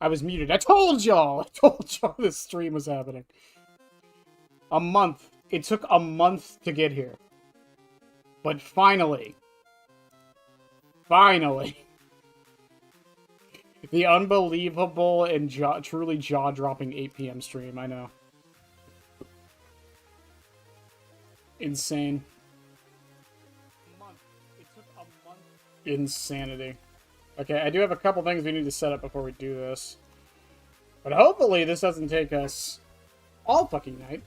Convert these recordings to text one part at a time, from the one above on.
I was muted. I told y'all! I told y'all this stream was happening. A month. It took a month to get here. But finally. Finally. The unbelievable and truly jaw-dropping 8 p.m. stream, I know. Insane. It took a month. Insanity. Okay, I do have a couple things we need to set up before we do this. But hopefully this doesn't take us all fucking night.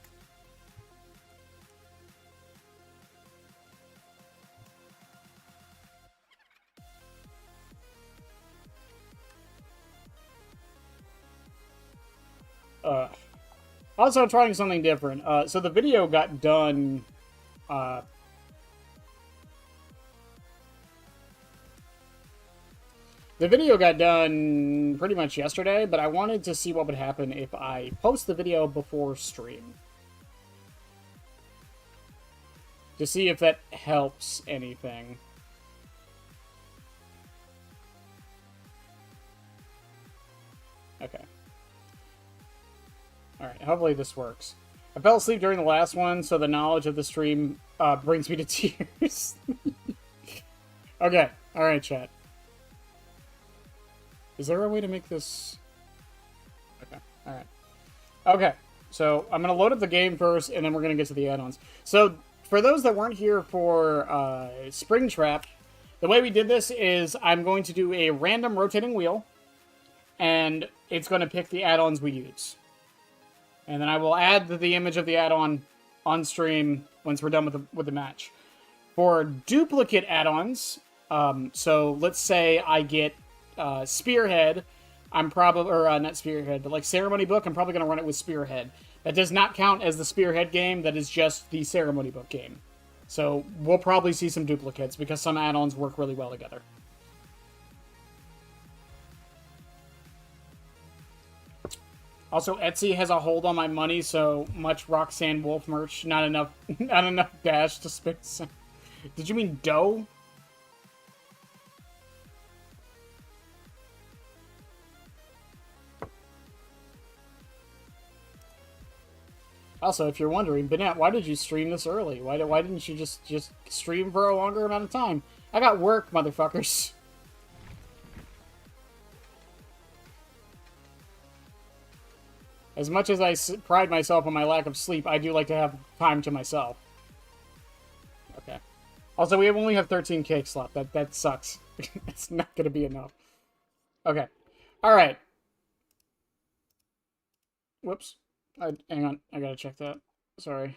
Also trying something different. So the video got done. The video got done pretty much yesterday, but I wanted to see what would happen if I post the video before stream. To see if that helps anything. Okay. Alright, hopefully this works. I fell asleep during the last one, so the knowledge of the stream brings me to tears. Okay, alright, chat. Is there a way to make this... Okay, alright. Okay, so I'm going to load up the game first, and then we're going to get to the add-ons. So, for those that weren't here for Springtrap, the way we did this is I'm going to do a random rotating wheel, and it's going to pick the add-ons we use. And then I will add the image of the add-on on stream once we're done with the match. For duplicate add-ons, so let's say I get Spearhead, I'm probably, or not Spearhead, but like Ceremony Book, I'm probably going to run it with Spearhead. That does not count as the Spearhead game, that is just the Ceremony Book game. So we'll probably see some duplicates because some add-ons work really well together. Also, Etsy has a hold on my money, so much Roxanne Wolf merch, not enough dash to spend. Did you mean dough? Also, if you're wondering, Bennett, why did you stream this early? Why didn't you just stream for a longer amount of time? I got work, motherfuckers. As much as I pride myself on my lack of sleep, I do like to have time to myself. Okay. Also, we only have 13 cakes left. That sucks. It's not going to be enough. Okay. Alright. Whoops. Hang on. I gotta check that. Sorry.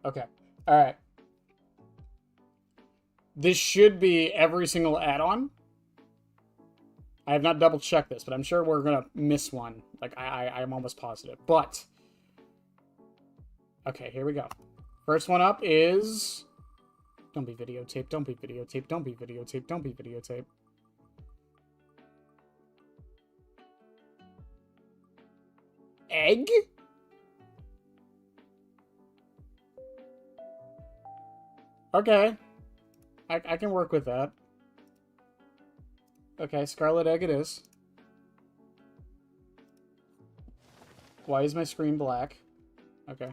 Okay. Alright. This should be every single add-on. I have not double-checked this, but I'm sure we're gonna miss one. Like, I'm almost positive. But... Okay, here we go. First one up is... Don't be videotape, don't be videotape, don't be videotape, don't be videotape. Egg? Okay. I can work with that. Okay, Scarlet Egg it is. Why is my screen black? Okay.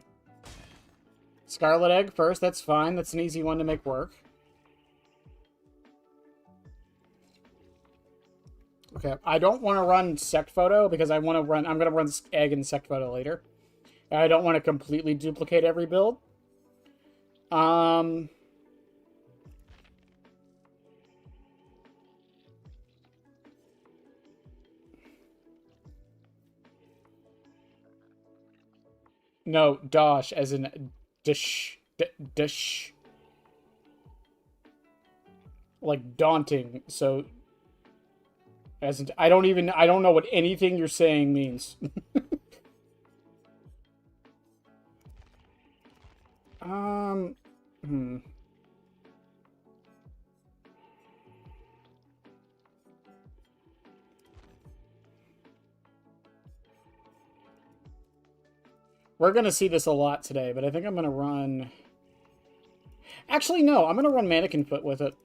Scarlet Egg first, that's fine. That's an easy one to make work. Okay, I don't want to run Sect Photo because I'm going to run Egg and Sect Photo later. I don't want to completely duplicate every build. No, dosh, as in dish. Dish. Like daunting, so... As in, I don't know what anything you're saying means. We're going to see this a lot today, but I think I'm going to run... Actually, no. I'm going to run Mannequin Foot with it.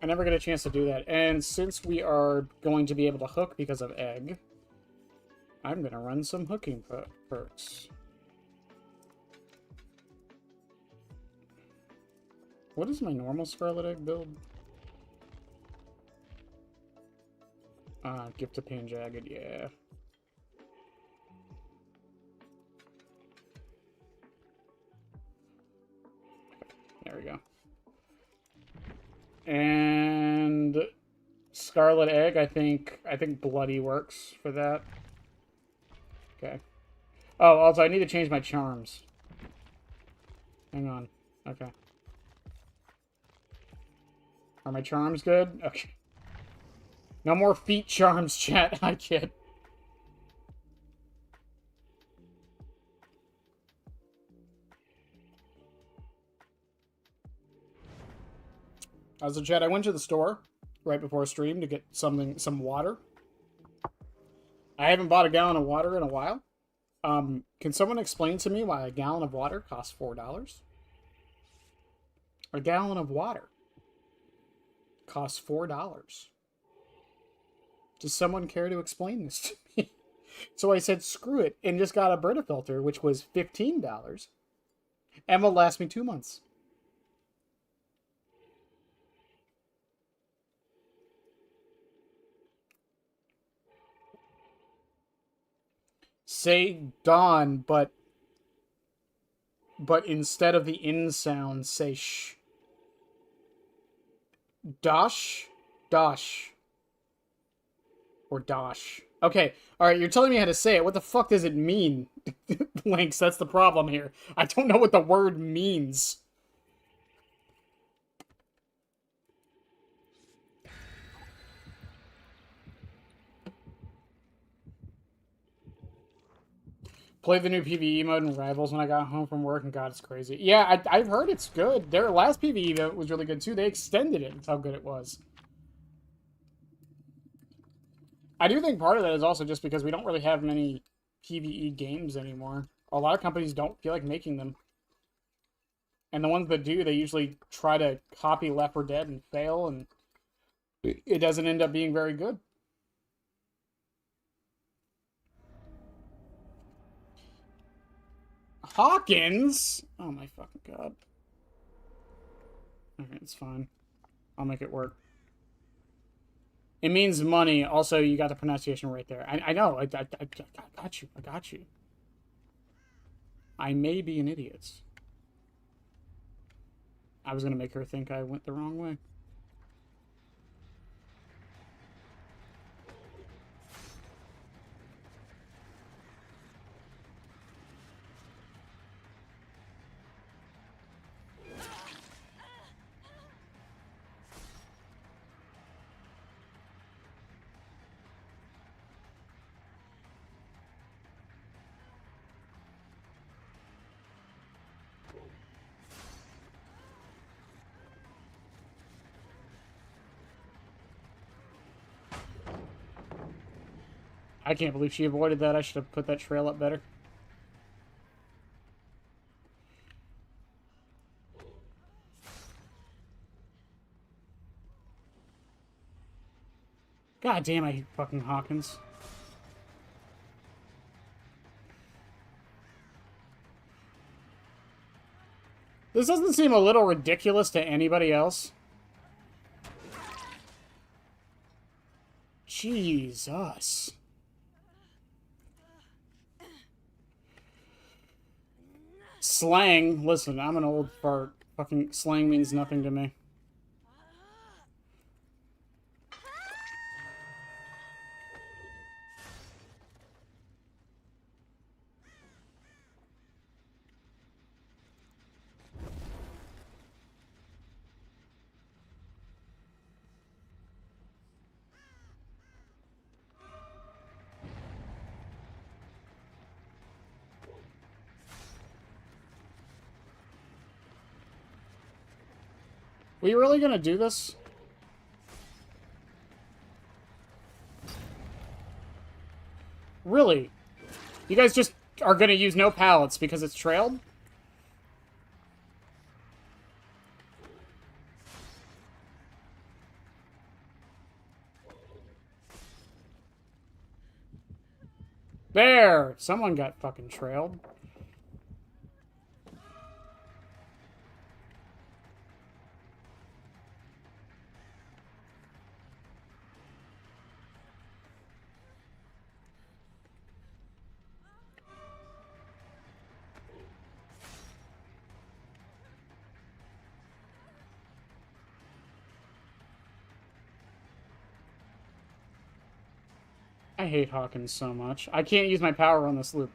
I never get a chance to do that. And since we are going to be able to hook because of Egg, I'm going to run some hooking perks. What is my normal Scarlet Egg build? Gift to Pain Jagged, yeah. There we go. And Scarlet Egg, I think Bloody works for that. Okay. Oh, also I need to change my charms. Hang on. Okay. Are my charms good? Okay. No more feet charms, chat. I kid. So, chat, I went to the store right before stream to get some water. I haven't bought a gallon of water in a while. Can someone explain to me why a gallon of water costs $4? A gallon of water costs $4. Does someone care to explain this to me? So I said, screw it, and just got a Brita filter, which was $15, and will last me 2 months. Say dawn, but instead of the in sound, say sh. Dosh? Dosh. Or dosh. Okay, alright, you're telling me how to say it. What the fuck does it mean? Lynx, that's the problem here. I don't know what the word means. Played the new PvE mode in Rivals when I got home from work, and God, it's crazy. Yeah, I've heard it's good. Their last PvE mode was really good, too. They extended it. That's how good it was. I do think part of that is also just because we don't really have many PvE games anymore. A lot of companies don't feel like making them. And the ones that do, they usually try to copy Left 4 Dead and fail, and it doesn't end up being very good. Hawkins? Oh my fucking god. Okay, it's fine. I'll make it work. It means money. Also, you got the pronunciation right there. I know. I got you. I got you. I may be an idiot. I was going to make her think I went the wrong way. I can't believe she avoided that. I should have put that trail up better. God damn, I hate fucking Hawkins. This doesn't seem a little ridiculous to anybody else. Jesus. Slang. Listen, I'm an old fart. Fucking slang means nothing to me. Were you really gonna do this? Really? You guys just are going to use no pallets because it's trailed? There! Someone got fucking trailed. I hate Hawkins so much. I can't use my power on this loop.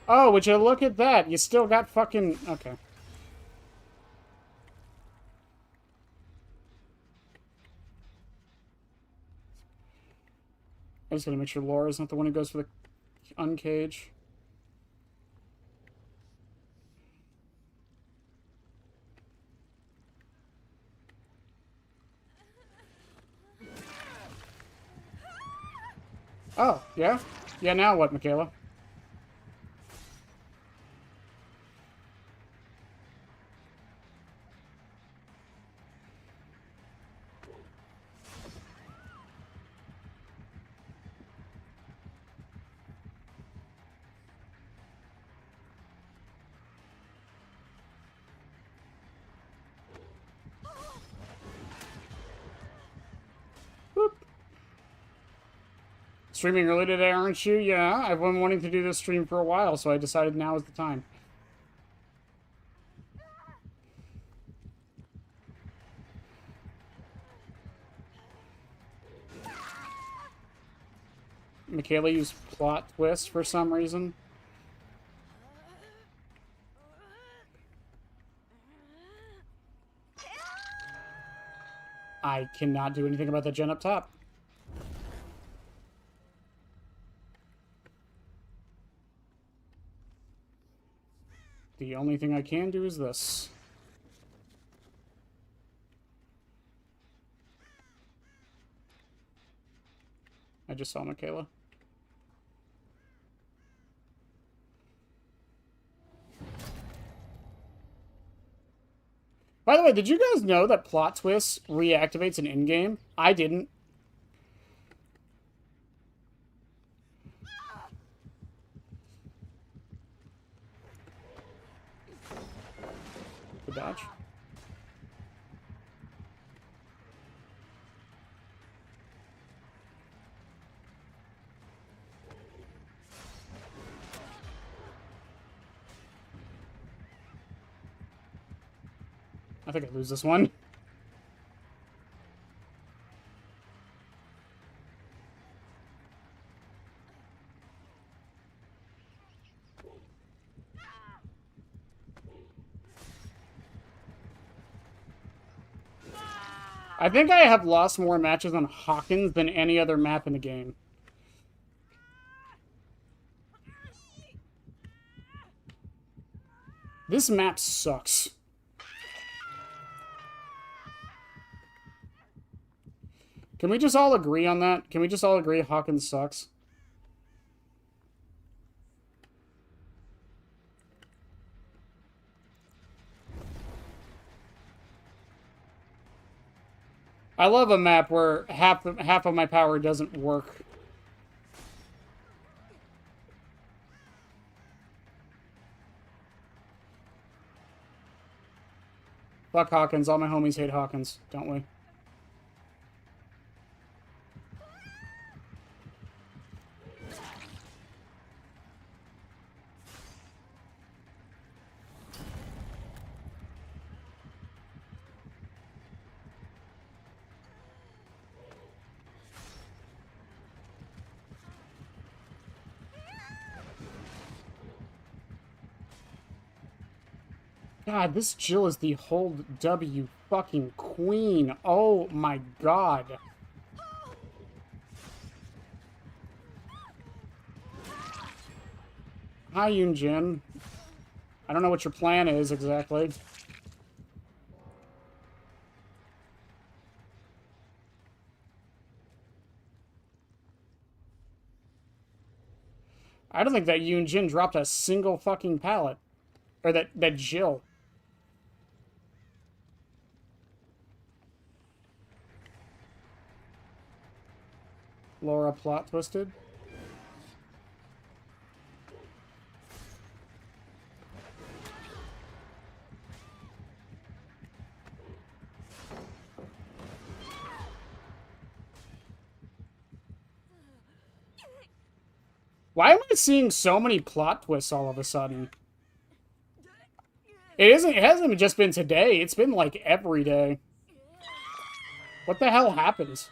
Oh, would you look at that? You still got fucking... Okay. I just gotta make sure Laura's not the one who goes for the uncage. Oh, yeah? Yeah, now what, Michaela? Streaming early today, aren't you? Yeah, I've been wanting to do this stream for a while, so I decided now is the time. Michaela used plot twist for some reason. I cannot do anything about the gen up top. The only thing I can do is this. I just saw Michaela. By the way, did you guys know that plot twist reactivates an in-game? I didn't. Good dodge. I think I lose this one. I think I have lost more matches on Hawkins than any other map in the game. This map sucks. Can we just all agree on that? Can we just all agree Hawkins sucks? I love a map where half of my power doesn't work. Fuck Hawkins. All my homies hate Hawkins, don't we? God, this Jill is the hold W fucking queen. Oh my god. Hi, Yoon-jin. I don't know what your plan is exactly. I don't think that Yoon-jin dropped a single fucking pallet. Or that Jill. Laura plot twisted. Why am I seeing so many plot twists all of a sudden? It hasn't just been today. It's been like every day. What the hell happened?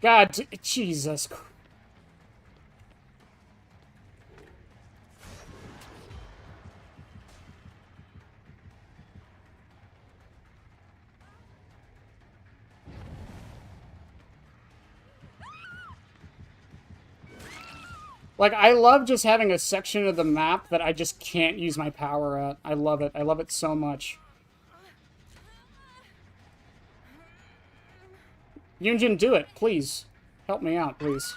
God, Jesus Christ. Like, I love just having a section of the map that I just can't use my power at. I love it. I love it so much. Yoonjin, do it, please. Help me out, please.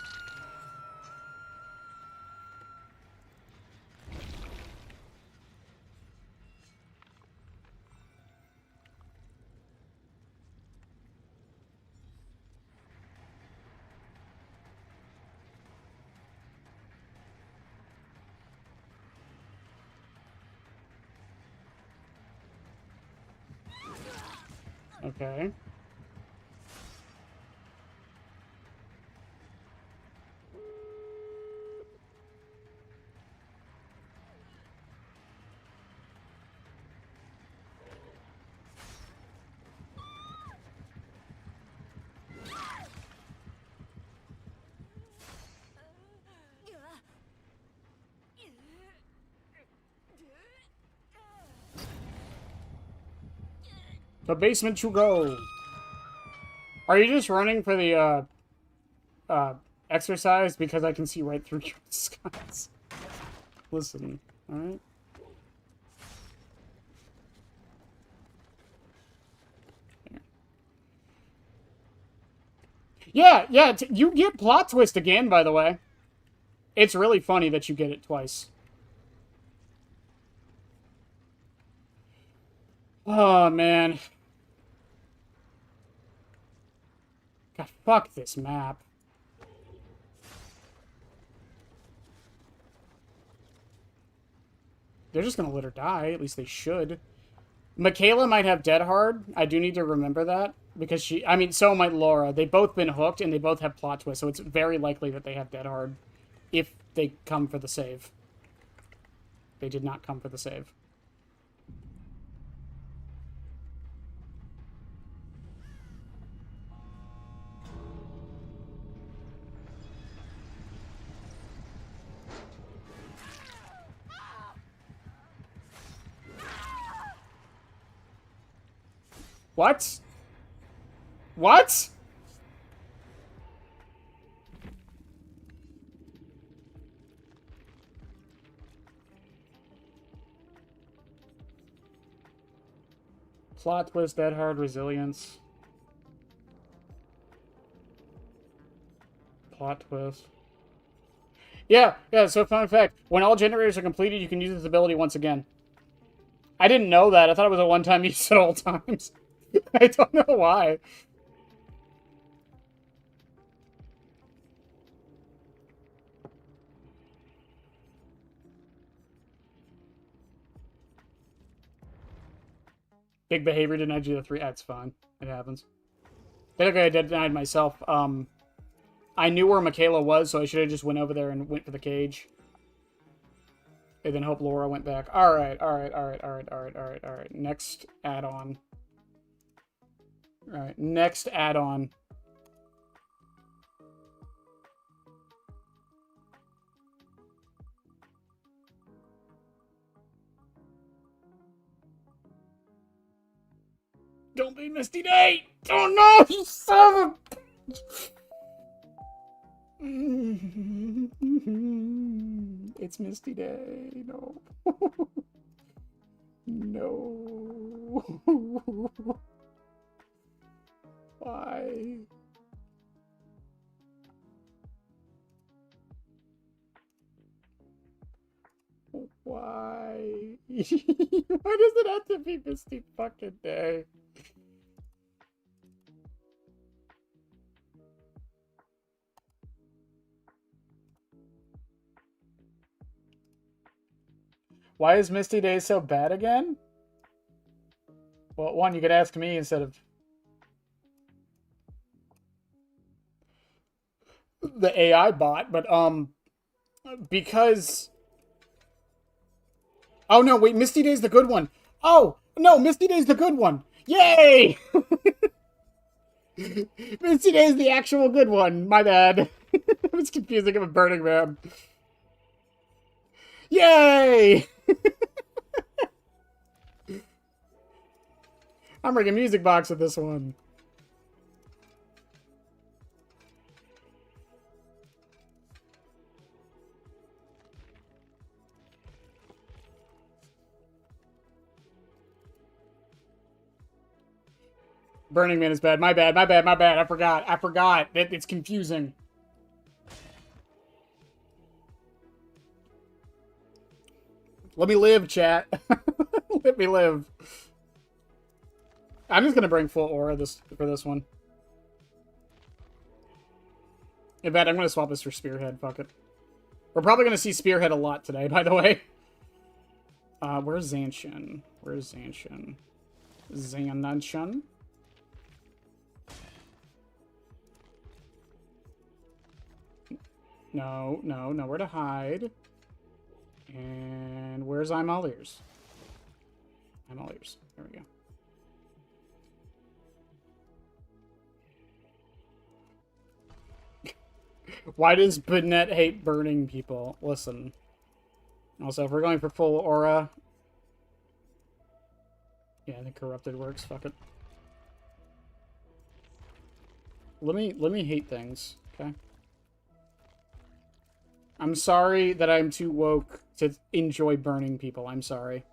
Okay. The basement to go. Are you just running for the, exercise? Because I can see right through your disguise. Listen, alright? Yeah, yeah, you get plot twist again, by the way. It's really funny that you get it twice. Oh, man. God, fuck this map. They're just gonna let her die. At least they should. Michaela might have Dead Hard. I do need to remember that. Because she... I mean, so might Laura. They've both been hooked, and they both have plot twists, so it's very likely that they have Dead Hard. If they come for the save. They did not come for the save. What? What? Plot twist, Dead Hard, Resilience. Plot twist. Yeah, so fun fact. When all generators are completed, you can use this ability once again. I didn't know that. I thought it was a one-time use at all times. I don't know why. Big behavior denied you the 3. That's fine. It happens. Technically, I denied myself. I knew where Michaela was, so I should have just went over there and went for the cage. And then hope Laura went back. Alright. Next add-on. Alright, next add-on. be Misty Day! Oh no, you son of a... It's Misty Day. No. No. Why? Why? Why does it have to be Misty fucking Day? Why is Misty Day so bad again? Well, one, you could ask me instead of the AI bot, but because... Oh no, wait, Misty Day's the good one. Oh, no, Misty Day's the good one. Yay! Misty Day's the actual good one. My bad. I was confusing him with Burning Man. Yay! I'm bringing Music Box with this one. Burning Man is bad. My bad, my bad, my bad. I forgot. It's confusing. Let me live, chat. Let me live. I'm just gonna bring full aura for this one. In fact, I'm gonna swap this for Spearhead. Fuck it. We're probably gonna see Spearhead a lot today, by the way. Where's Zanshin? Where's Zanshin? Zanshin? No, no, nowhere to hide. And where's I'm all ears? I'm all ears. There we go. Why does Burnett hate burning people? Listen. Also, if we're going for full aura... Yeah, I think Corrupted works. Fuck it. Let me hate things, okay? I'm sorry that I'm too woke to enjoy burning people. I'm sorry.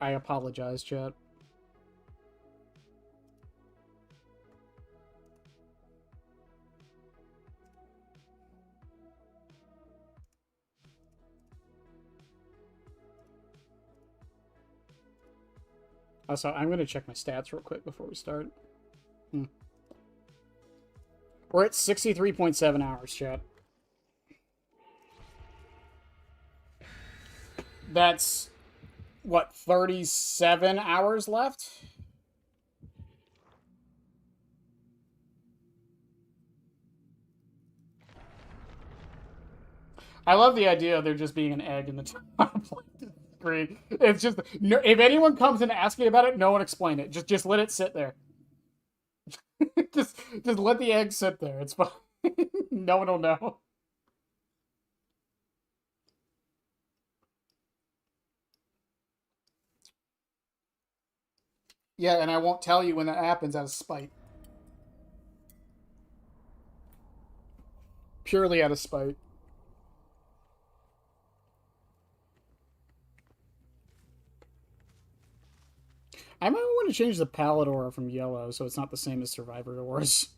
I apologize, chat. Also, I'm going to check my stats real quick before we start. We're at 63.7 hours, chat. That's, what, 37 hours left? I love the idea of there just being an egg in the top screen. It's just, no, if anyone comes and asks me about it, no one explain it. Just let it sit there. just let the egg sit there. It's fine. No one will know. Yeah, and I won't tell you when that happens out of spite. Purely out of spite. I might want to change the palette aura from yellow so it's not the same as Survivor auras.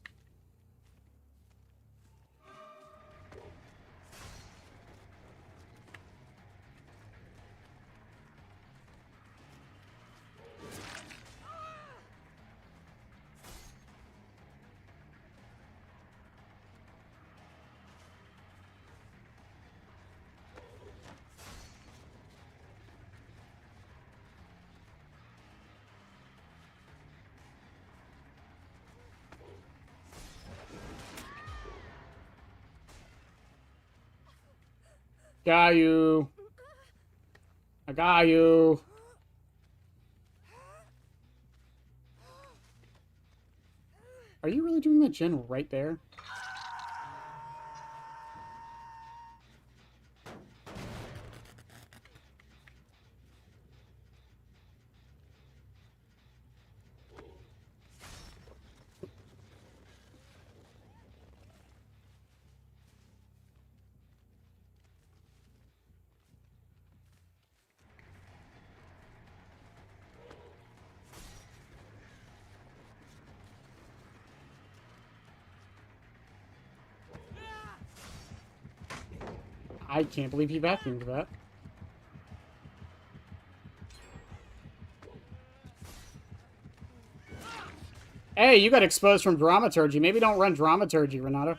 Got you. I got you. Are you really doing that gen right there? I can't believe he vacuumed that. Hey, you got exposed from dramaturgy. Maybe don't run dramaturgy, Renato.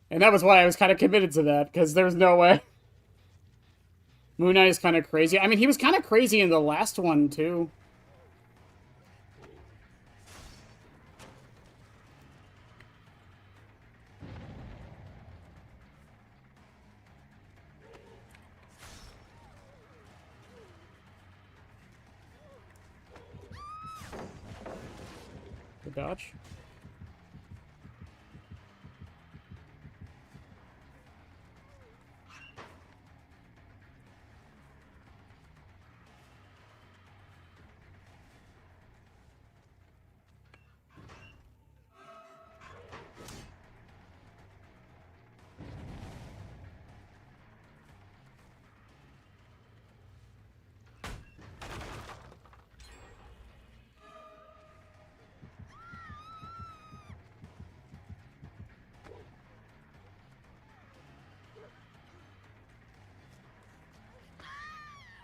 And that was why I was kind of committed to that, because there's no way. Moon Knight is kind of crazy. I mean, he was kind of crazy in the last one, too. Good dodge.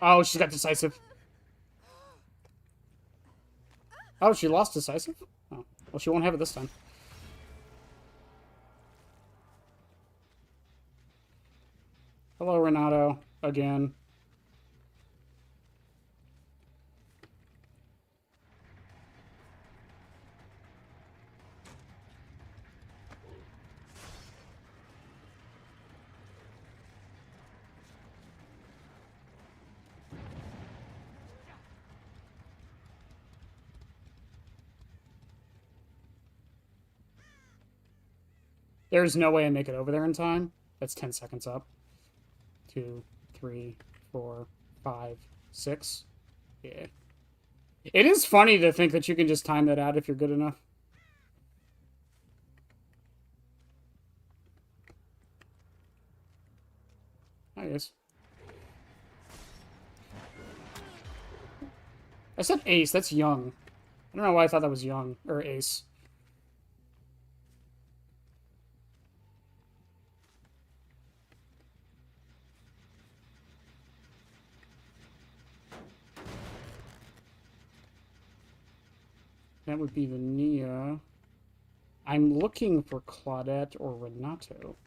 Oh, she's got decisive. Oh, she lost decisive? Oh, well, she won't have it this time. Hello, Renato. Again. There's no way I make it over there in time. That's 10 seconds up. 2, 3, 4, 5, 6. Yeah. It is funny to think that you can just time that out if you're good enough. I guess. I said ace. That's young. I don't know why I thought that was young. Or ace. That would be the Nia. I'm looking for Claudette or Renato.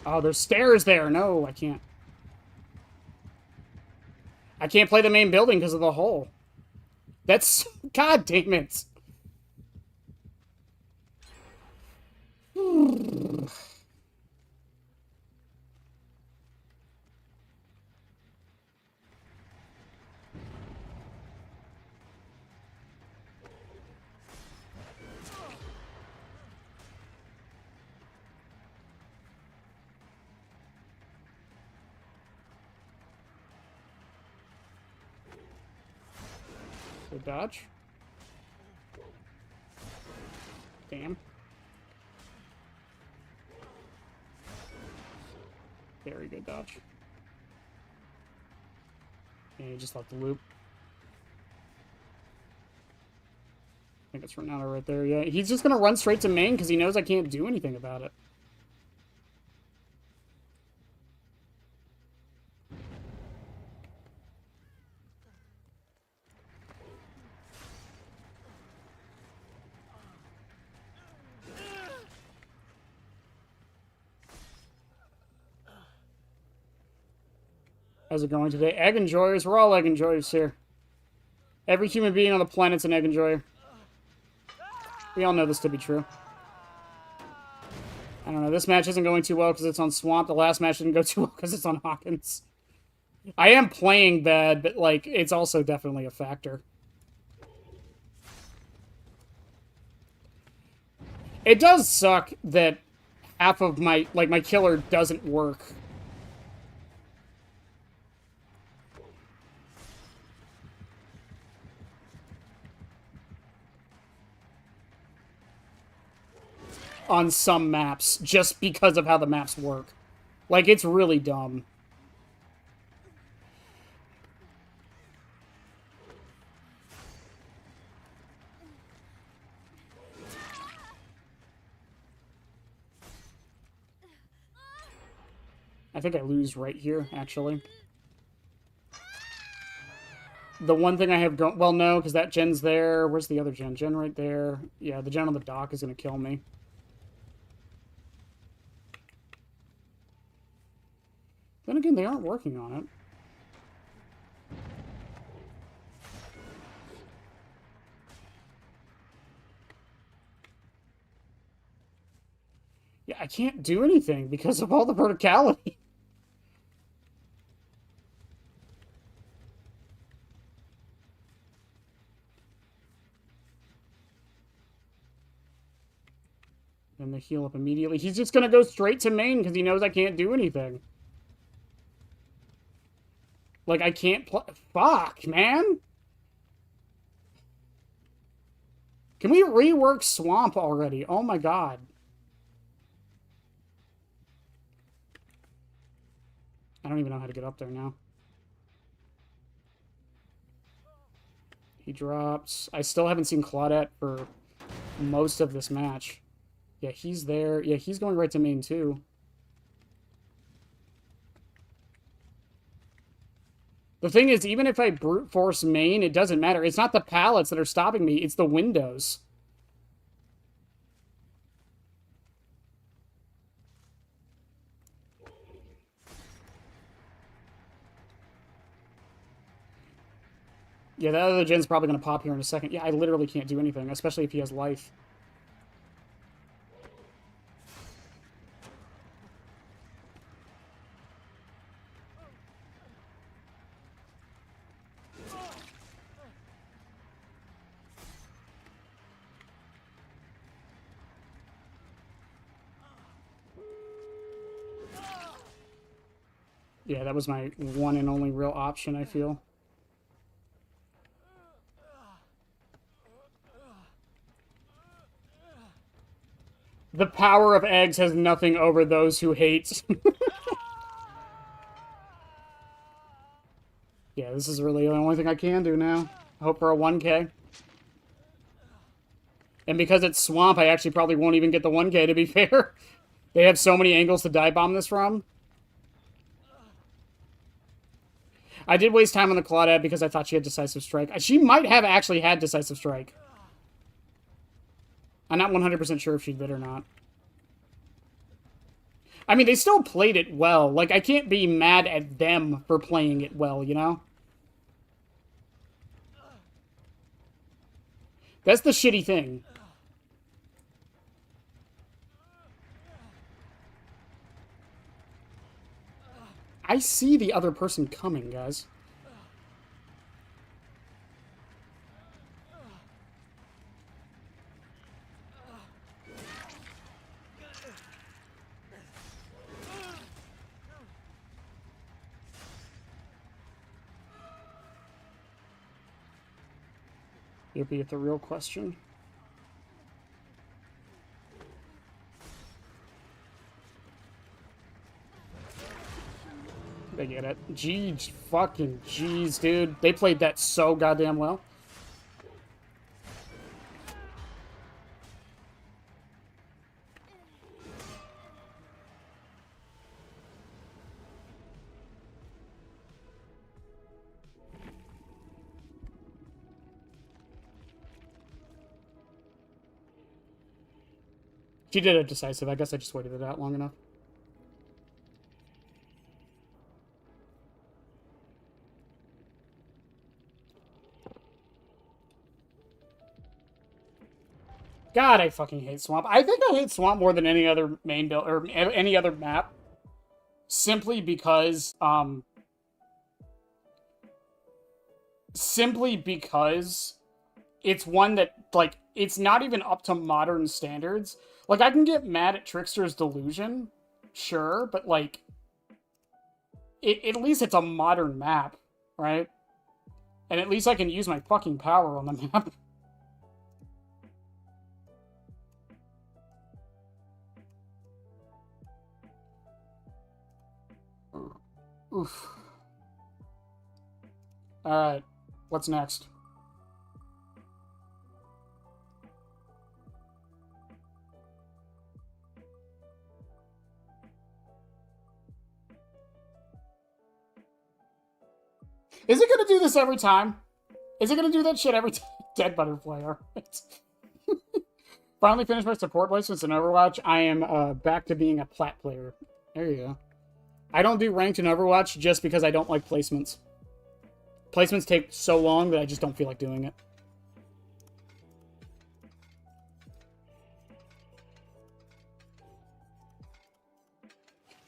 Oh, there's stairs there. No, I can't. I can't play the main building because of the hole. That's... God damn it. Good dodge. Damn. Very good dodge. And he just left the loop. I think it's Renato right there. Yeah, he's just gonna run straight to main because he knows I can't do anything about it. How's it going today? Egg enjoyers. We're all egg enjoyers here. Every human being on the planet's an egg enjoyer. We all know this to be true. I don't know. This match isn't going too well because it's on Swamp. The last match didn't go too well because it's on Hawkins. I am playing bad, but, like, it's also definitely a factor. It does suck that half of my, like, my killer doesn't work. on some maps just because of how the maps work. Like, it's really dumb. I think I lose right here, actually. The one thing I have going... Well, no, because that gen's there. Where's the other gen? Gen right there. Yeah, the gen on the dock is going to kill me. Then again, they aren't working on it. Yeah, I can't do anything because of all the verticality. And they heal up immediately. He's just going to go straight to main because he knows I can't do anything. Like, I can't play... Fuck, man! Can we rework Swamp already? Oh my god. I don't even know how to get up there now. He drops. I still haven't seen Claudette for most of this match. Yeah, he's there. Yeah, he's going right to main too. The thing is, even if I brute force main, it doesn't matter. It's not the pallets that are stopping me. It's the windows. Yeah, that other gen's probably going to pop here in a second. Yeah, I literally can't do anything, especially if he has life. Yeah, that was my one and only real option, I feel. The power of eggs has nothing over those who hate. Yeah, this is really the only thing I can do now. Hope for a 1K. And because it's Swamp, I actually probably won't even get the 1K, to be fair. They have so many angles to dive bomb this from. I did waste time on the Claudette because I thought she had Decisive Strike. She might have actually had Decisive Strike. I'm not 100% sure if she did or not. I mean, they still played it well. Like, I can't be mad at them for playing it well, you know? That's the shitty thing. I see the other person coming, guys. You'll be at the real question. They get it. Jeez, fucking jeez, dude. They played that so goddamn well. She did a decisive. I guess I just waited it out long enough. God, I fucking hate Swamp. I think I hate Swamp more than any other main build or any other map. Simply because, it's one that, like, it's not even up to modern standards. Like, I can get mad at Trickster's Delusion, sure, but, like, at least it's a modern map, right? And at least I can use my fucking power on the map. Oof. Alright. What's next? Is it gonna do this every time? Is it gonna do that shit every time? Dead butterfly, alright. Finally finished my support placements in Overwatch. I am back to being a plat player. There you go. I don't do ranked in Overwatch just because I don't like placements. Placements take so long that I just don't feel like doing it.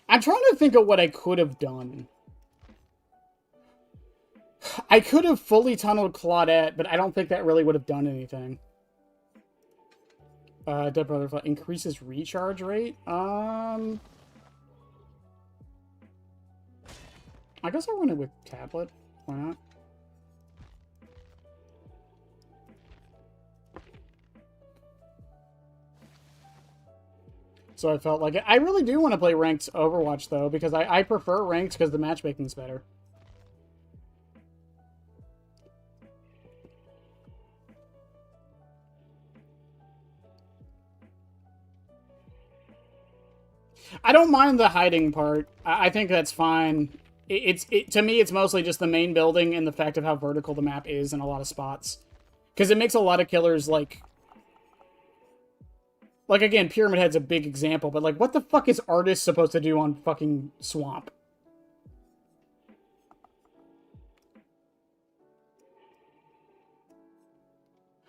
I'm trying to think of what I could have done. I could have fully tunneled Claudette, but I don't think that really would have done anything. Dead Butterfly increases recharge rate. I guess I'll run it with tablet. Why not? So I felt like it. I really do want to play ranked Overwatch, though, because I prefer ranked because the matchmaking's better. I don't mind the hiding part. I think that's fine. To me, it's mostly just the main building and the fact of how vertical the map is in a lot of spots. Because it makes a lot of killers, like, again, Pyramid Head's a big example, but, like, what the fuck is Artist supposed to do on fucking Swamp?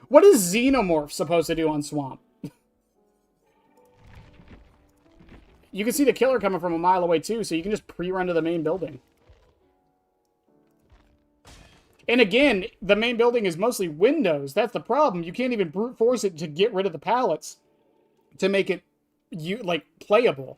What is Xenomorph supposed to do on Swamp? You can see the killer coming from a mile away, too, so you can just pre-run to the main building. And again, the main building is mostly windows. That's the problem. You can't even brute force it to get rid of the pallets to make it, playable.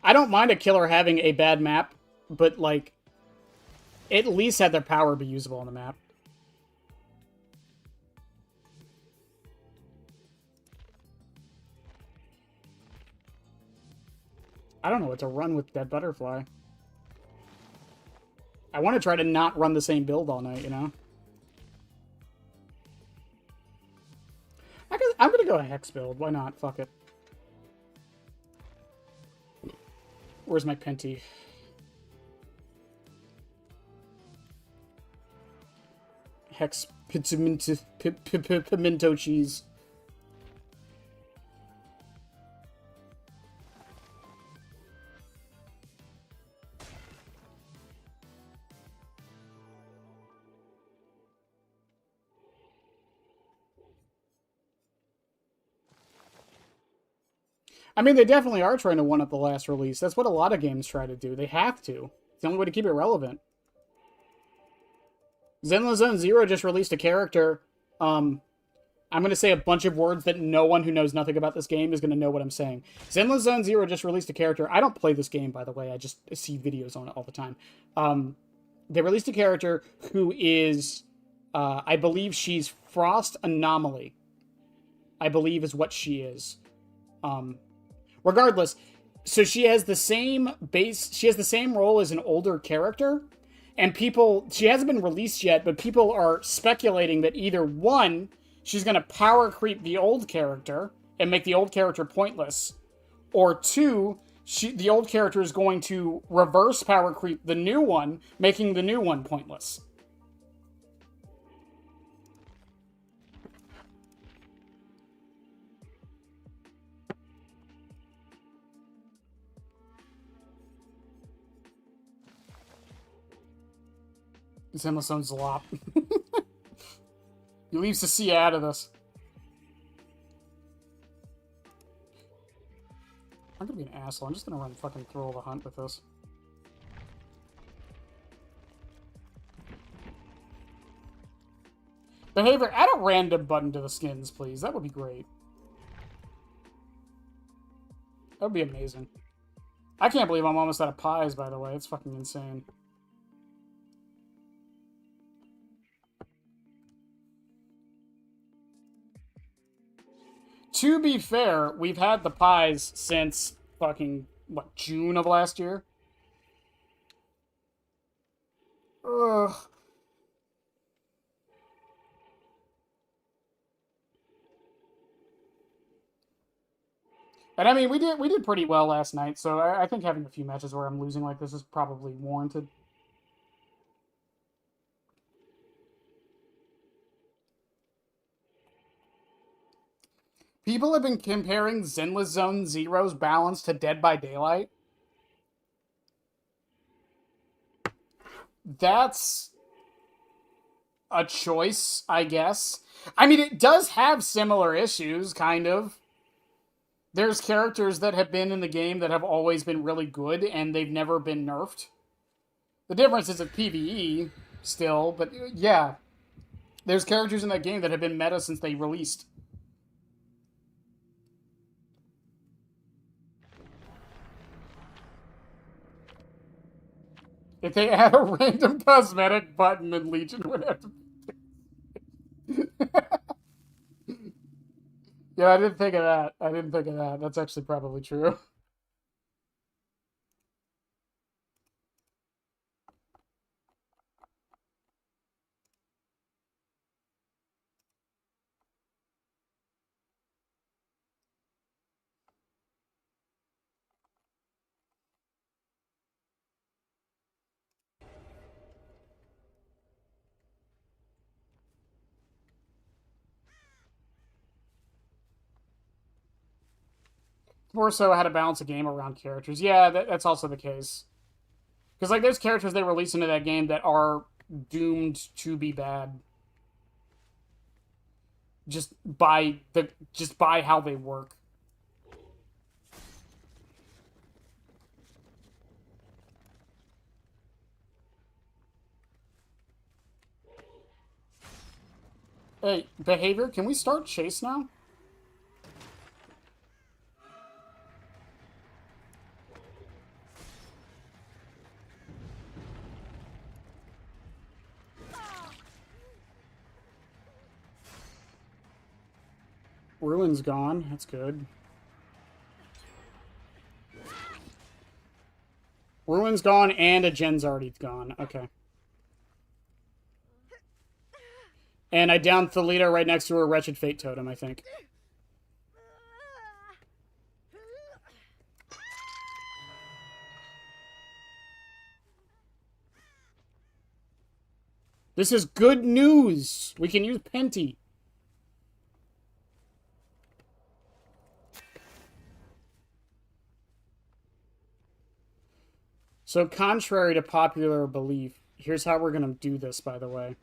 I don't mind a killer having a bad map, but, like, at least have their power be usable on the map. I don't know what to run with Dead Butterfly. I want to try to not run the same build all night, you know? I'm going to go a Hex build. Why not? Fuck it. Where's my Penty? Hex pimento cheese. I mean, they definitely are trying to one-up the last release. That's what a lot of games try to do. They have to. It's the only way to keep it relevant. Zenless Zone Zero just released a character. I'm going to say a bunch of words that no one who knows nothing about this game is going to know what I'm saying. Zenless Zone Zero just released a character. I don't play this game, by the way. I just see videos on it all the time. They released a character who is, I believe she's Frost Anomaly. I believe is what she is. Regardless, so she has the same role as an older character, and she hasn't been released yet, but people are speculating that either one, she's going to power creep the old character and make the old character pointless, or two, the old character is going to reverse power creep the new one, making the new one pointless. Zenless Zone's a lot. He leaves the sea out of this. I'm gonna be an asshole. I'm just gonna run fucking Thrill of the Hunt with this. Behavior, add a random button to the skins, please. That would be great. That would be amazing. I can't believe I'm almost out of pies, by the way. It's fucking insane. To be fair, we've had the pies since fucking, what, June of last year? Ugh. And I mean, we did pretty well last night, so I think having a few matches where I'm losing like this is probably warranted. People have been comparing Zenless Zone Zero's balance to Dead by Daylight. That's a choice, I guess. I mean, it does have similar issues, kind of. There's characters that have been in the game that have always been really good, and they've never been nerfed. The difference is it's PvE still, but yeah. There's characters in that game that have been meta since they released. If they add a random cosmetic button, then Legion would have to... Yeah, I didn't think of that. I didn't think of that. That's actually probably true. More so how to balance a game around characters. Yeah, that's also the case. Because, like, there's characters they release into that game that are doomed to be bad. Just by how they work. Hey, behavior, can we start chase now? Ruin's gone. That's good. Ruin's gone and a gen's already gone. Okay. And I downed Thalita right next to her Wretched Fate totem, I think. This is good news. We can use Penty. So, contrary to popular belief, here's how we're going to do this, by the way.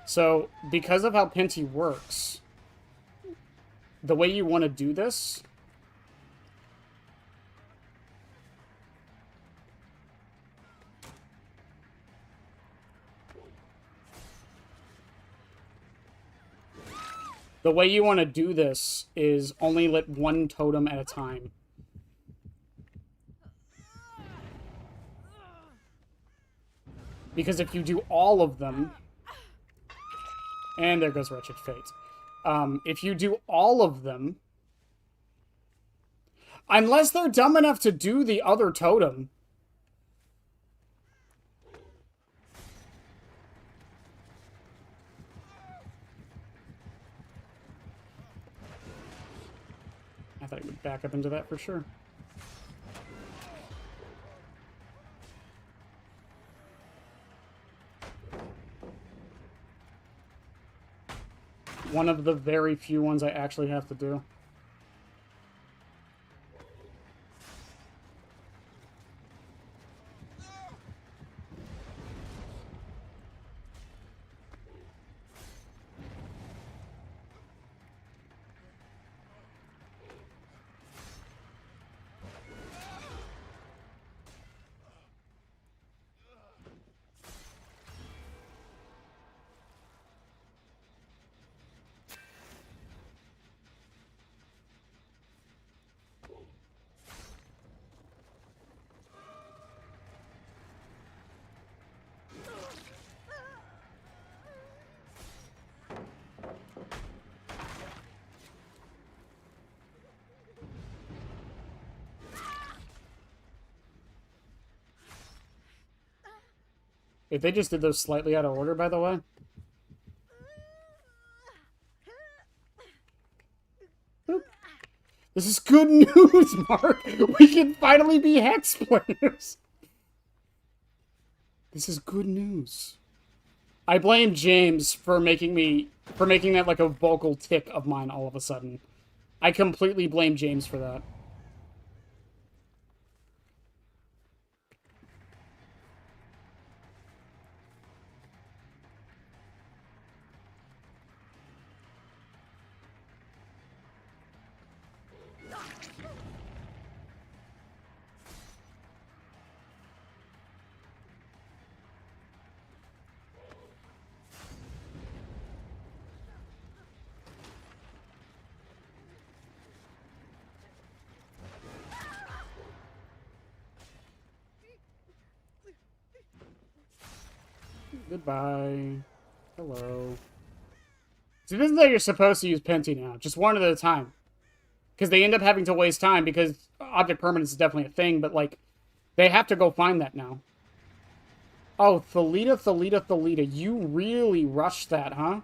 So, because of how Penty works, the way you want to do this... The way you want to do this is only let one totem at a time. Because if you do all of them... And there goes Wretched Fate. If you do all of them... Unless they're dumb enough to do the other totem... I thought he would back up into that for sure. One of the very few ones I actually have to do. If they just did those slightly out of order, by the way. Boop. This is good news, Mark! We can finally be Hex players! This is good news. I blame James for making that like a vocal tick of mine all of a sudden. I completely blame James for that. Goodbye. Hello. See, this is how you're supposed to use Penty now. Just one at a time. Because they end up having to waste time because object permanence is definitely a thing, but, like, they have to go find that now. Oh, Thalita, Thalita, Thalita. You really rushed that, huh?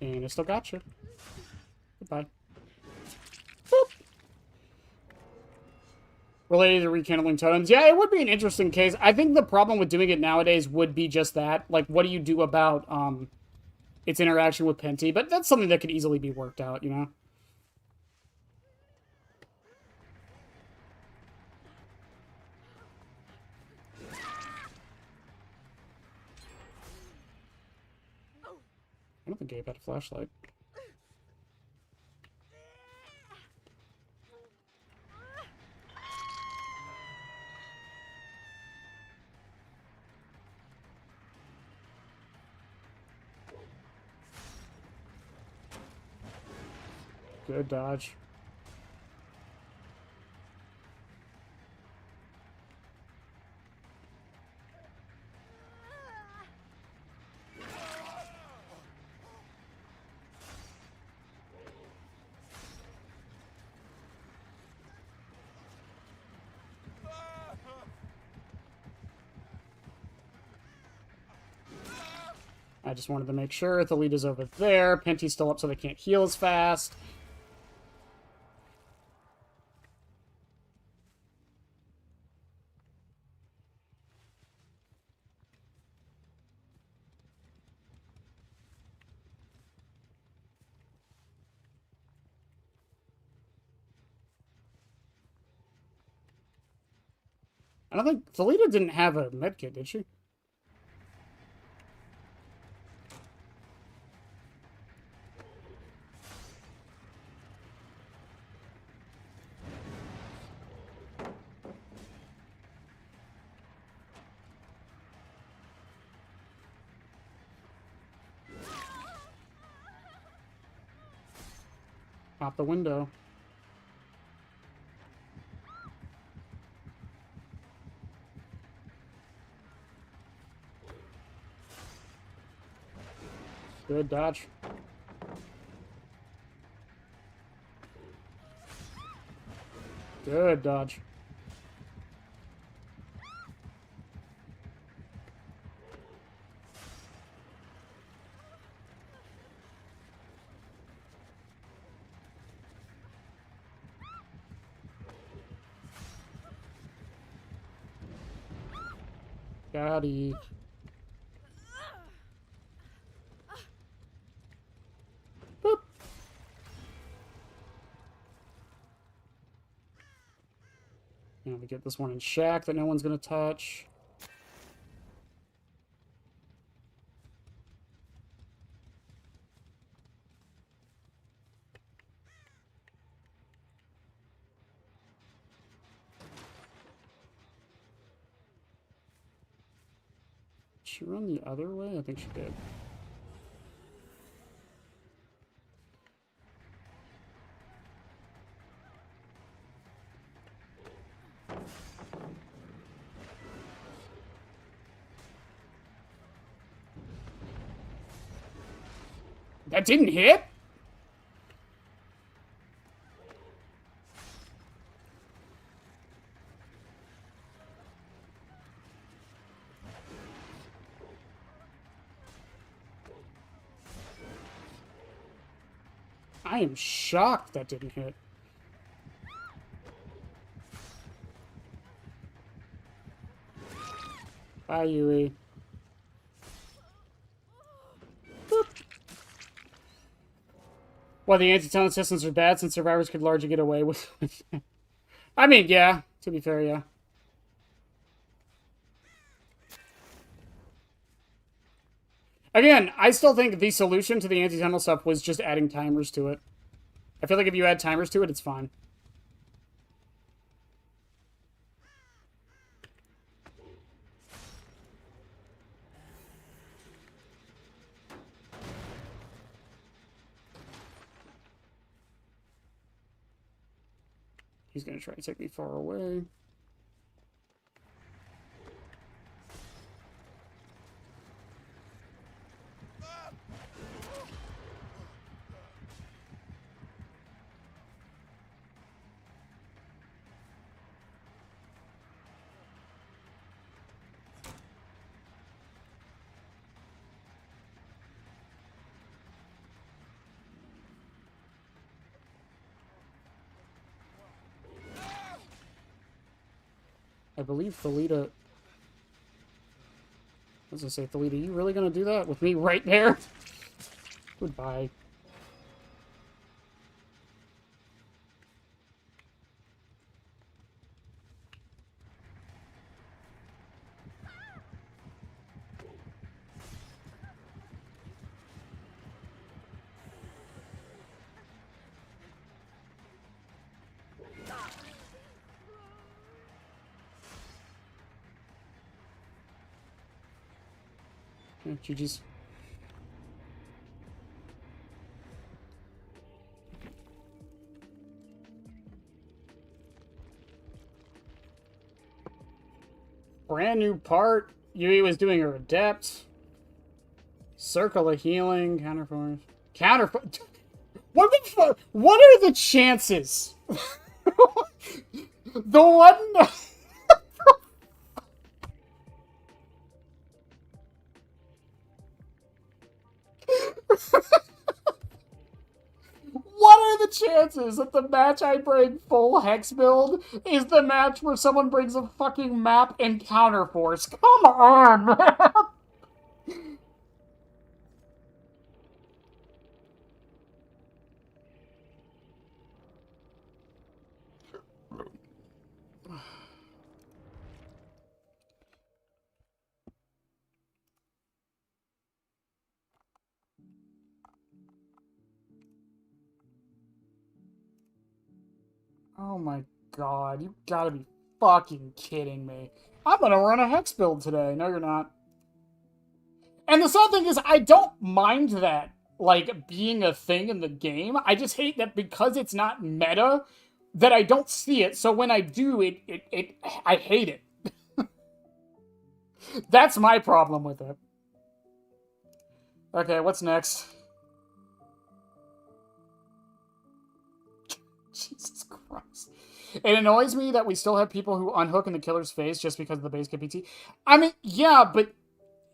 And I still got you. Goodbye. Boop. Related to rekindling totems. Yeah, it would be an interesting case. I think the problem with doing it nowadays would be just that. Like, what do you do about its interaction with Penty? But that's something that could easily be worked out, you know? I don't think Gabe had a flashlight. Good dodge. I just wanted to make sure the lead is over there. Penty's still up so they can't heal as fast. I don't think... Thalita didn't have a medkit, did she? Out the window. Good dodge. Good dodge. Gotti. Boop. And we get this one in Shack that no one's going to touch. Did she run the other way? I think she did. That didn't hit? I am shocked that didn't hit. Bye, Yui. Boop. Well, the anti-talent systems are bad since survivors could largely get away with I mean, yeah. To be fair, yeah. Again, I still think the solution to the anti-tunnel stuff was just adding timers to it. I feel like if you add timers to it, it's fine. He's gonna try to take me far away. I believe Thalita... What does it say, Thalita? You really gonna do that with me right there? Goodbye. Yeah, GG's. Brand new part. Yui was doing her adept. Circle of healing. Counterforce. Counterforce. What the fuck? What are the chances? The one. What are the chances that the match I bring full Hex build is the match where someone brings a fucking map and counterforce? Come on, man! Oh my god, you gotta be fucking kidding me. I'm gonna run a Hex build today. No, you're not. And the sad thing is, I don't mind that, like, being a thing in the game. I just hate that because it's not meta, that I don't see it. So when I do, I hate it. That's my problem with it. Okay, what's next? Jesus Christ. It annoys me that we still have people who unhook in the killer's face just because of the base KPT. I mean, yeah, but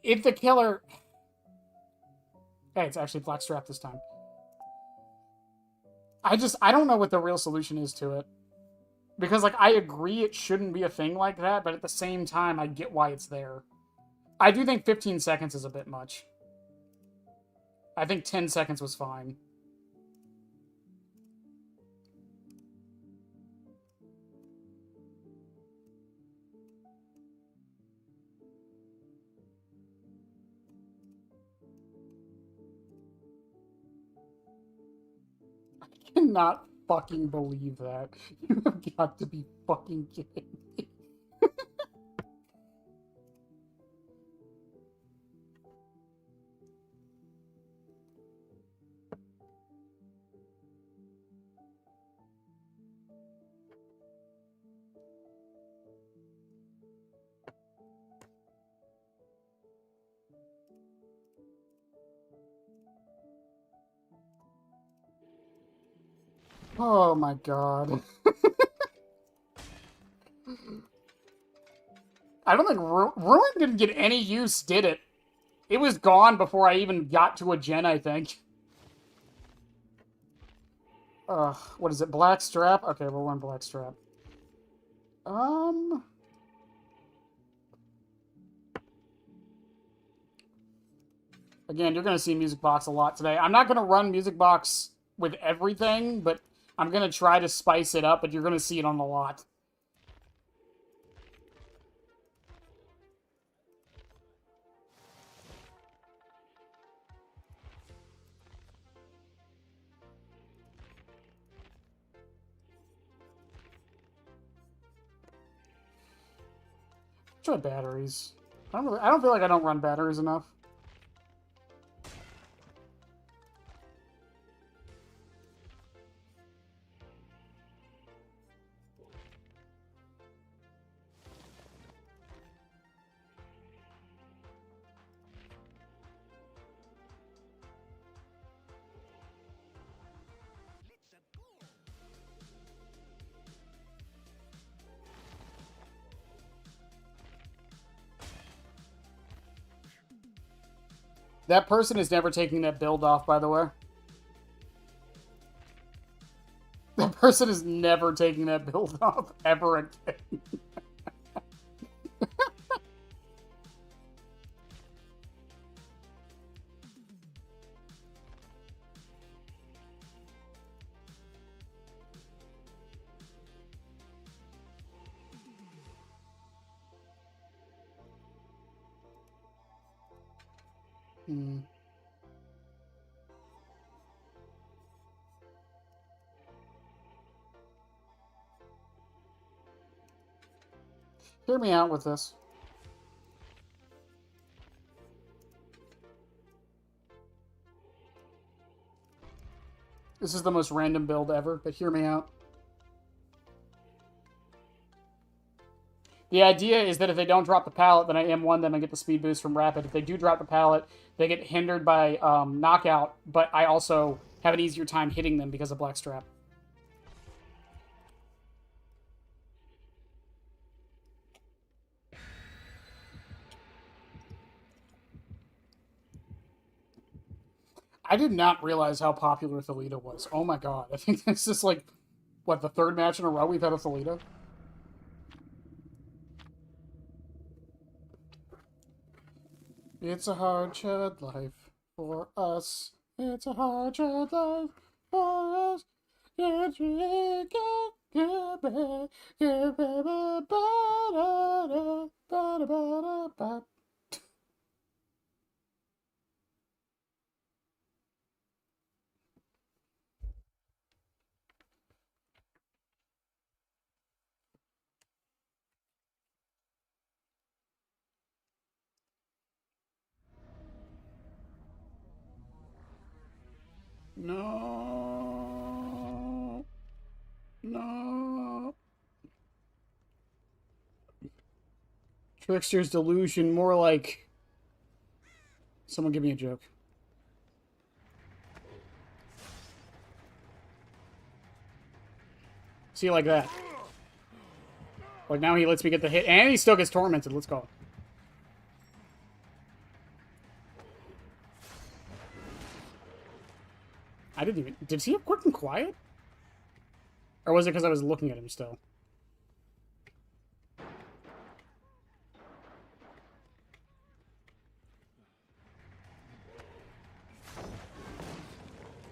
if the killer... Hey, it's actually Blackstrap this time. I don't know what the real solution is to it. Because, like, I agree it shouldn't be a thing like that, but at the same time, I get why it's there. I do think 15 seconds is a bit much. I think 10 seconds was fine. I cannot fucking believe that. You have got to be fucking kidding me. Oh my god. I don't think Ruin didn't get any use, did it? It was gone before I even got to a gen, I think. What is it? Black Strap? Okay, we'll run Black Strap. Again, you're going to see Music Box a lot today. I'm not going to run Music Box with everything, but I'm going to try to spice it up, but you're going to see it on a lot. Try batteries. I don't feel like I don't run batteries enough. That person is never taking that build off, by the way. That person is never taking that build off ever again. Hear me out with this. This is the most random build ever, but hear me out. The idea is that if they don't drop the pallet, then I M1 them and get the speed boost from Rapid. If they do drop the pallet, they get hindered by Knockout, but I also have an easier time hitting them because of Black Strap. I did not realize how popular Thalita was. Oh my god. I think this is like, what, the third match in a row we've had a Thalita? It's a hard, chad life for us. It's a hard, chad life for us. Get baby, get baby, get baby, ba-da-da, ba-da-ba-da-ba. No. No. Trickster's delusion, more like... Someone give me a joke. See, like that. Like, now he lets me get the hit, and he still gets tormented. Let's go. I didn't even... Did he have quick and quiet? Or was it because I was looking at him still?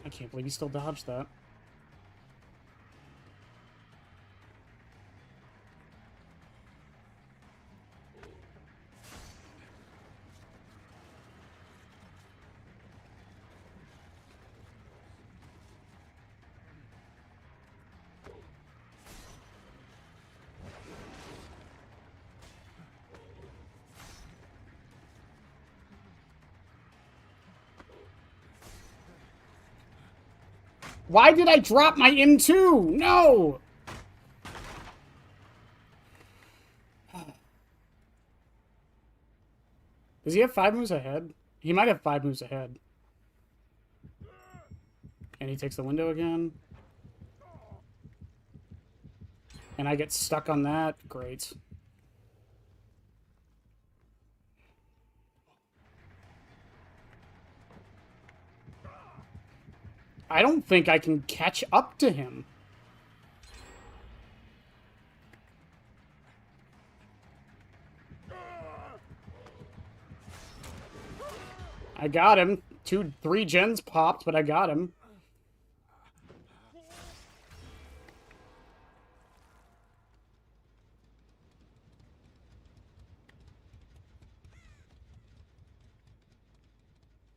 I can't believe he still dodged that. Why did I drop my M2? No! Does he have 5 moves ahead? He might have 5 moves ahead. And he takes the window again. And I get stuck on that. Great. I don't think I can catch up to him. I got him. 3 gens popped, but I got him.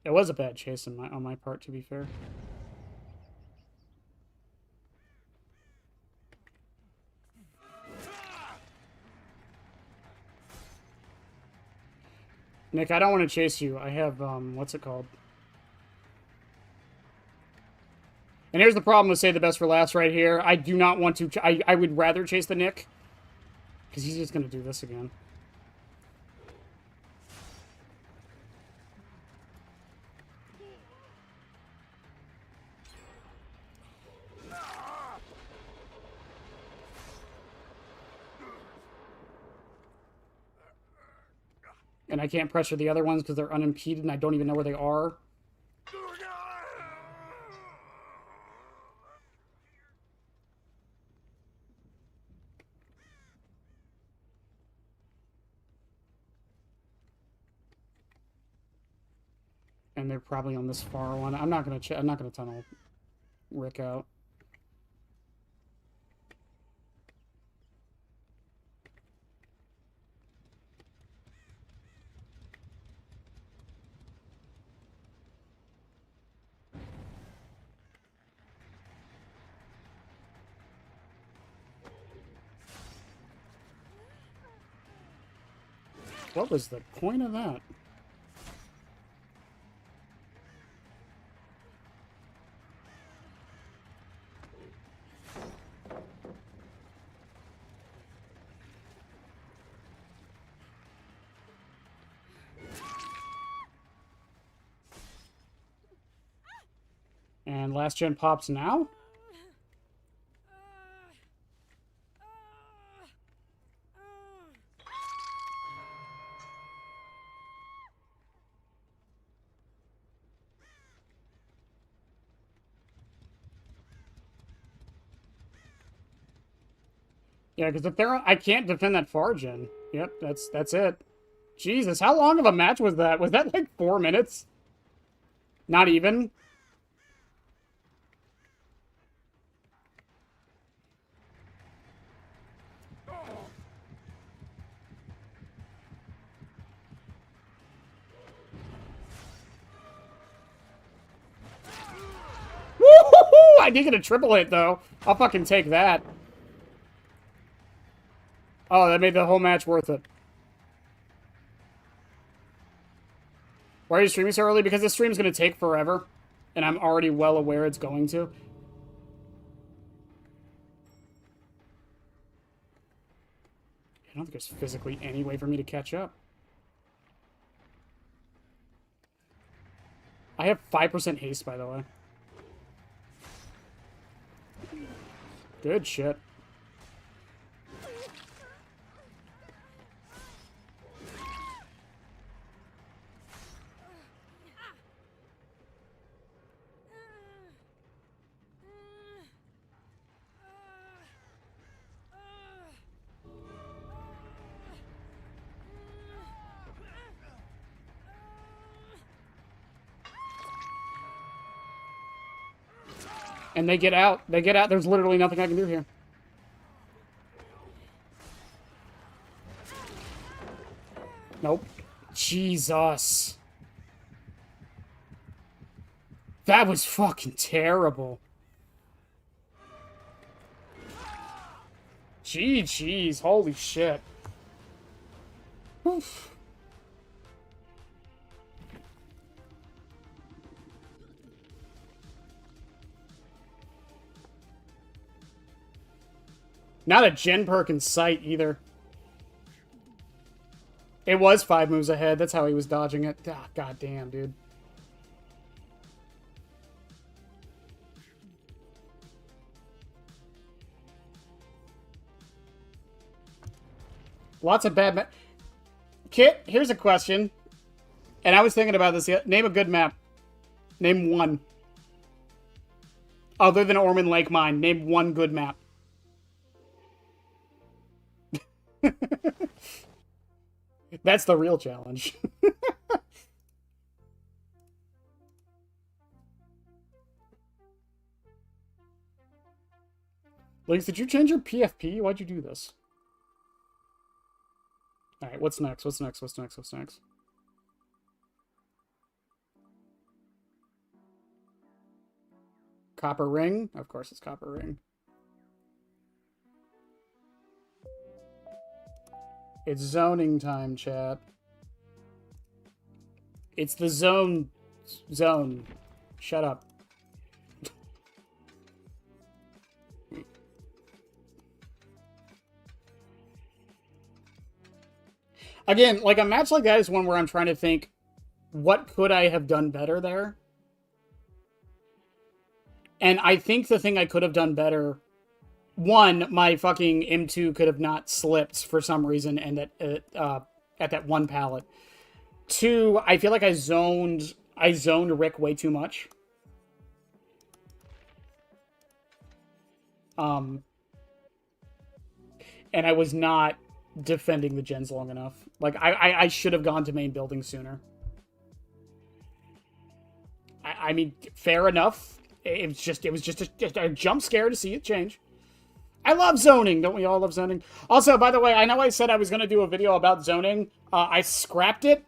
It was a bad chase on my part, to be fair. Nick, I don't want to chase you. I have, what's it called? And here's the problem with Say the Best for Last right here. I do not want to... I would rather chase the Nick. Because he's just going to do this again. And I can't pressure the other ones because they're unimpeded and I don't even know where they are. And they're probably on this far one. I'm not gonna tunnel Rick out. What was the point of that? And last gen pops now? Yeah, because if they're... I can't defend that far gen. Yep, that's it. Jesus, how long of a match was that? Was that like 4 minutes? Not even? Woo-hoo-hoo! I did get a triple hit, though. I'll fucking take that. Oh, that made the whole match worth it. Why are you streaming so early? Because this stream's going to take forever. And I'm already well aware it's going to. I don't think there's physically any way for me to catch up. I have 5% haste, by the way. Good shit. And they get out. They get out. There's literally nothing I can do here. Nope. Jesus. That was fucking terrible. Jeez. Holy shit. Oof. Not a gen perk in sight, either. It was 5 moves ahead. That's how he was dodging it. Ah, God damn, dude. Lots of bad Kit, here's a question. And I was thinking about this. Name a good map. Name one. Other than Ormond Lake Mine, name one good map. That's the real challenge. Lynx, did you change your PFP? Why'd you do this? Alright, what's next? What's next? What's next? What's next? Copper Ring? Of course it's Copper Ring. It's zoning time, chat. It's the zone. Shut up. Again, like a match like that is one where I'm trying to think, what could I have done better there? And I think the thing I could have done better, one, my fucking M2 could have not slipped for some reason and at that one pallet. Two, I feel like I zoned Rick way too much. And I was not defending the gens long enough. Like, I should have gone to main building sooner. I mean, fair enough. It was just a jump scare to see it change. I love zoning. Don't we all love zoning? Also, by the way, I know I said I was going to do a video about zoning. I scrapped it.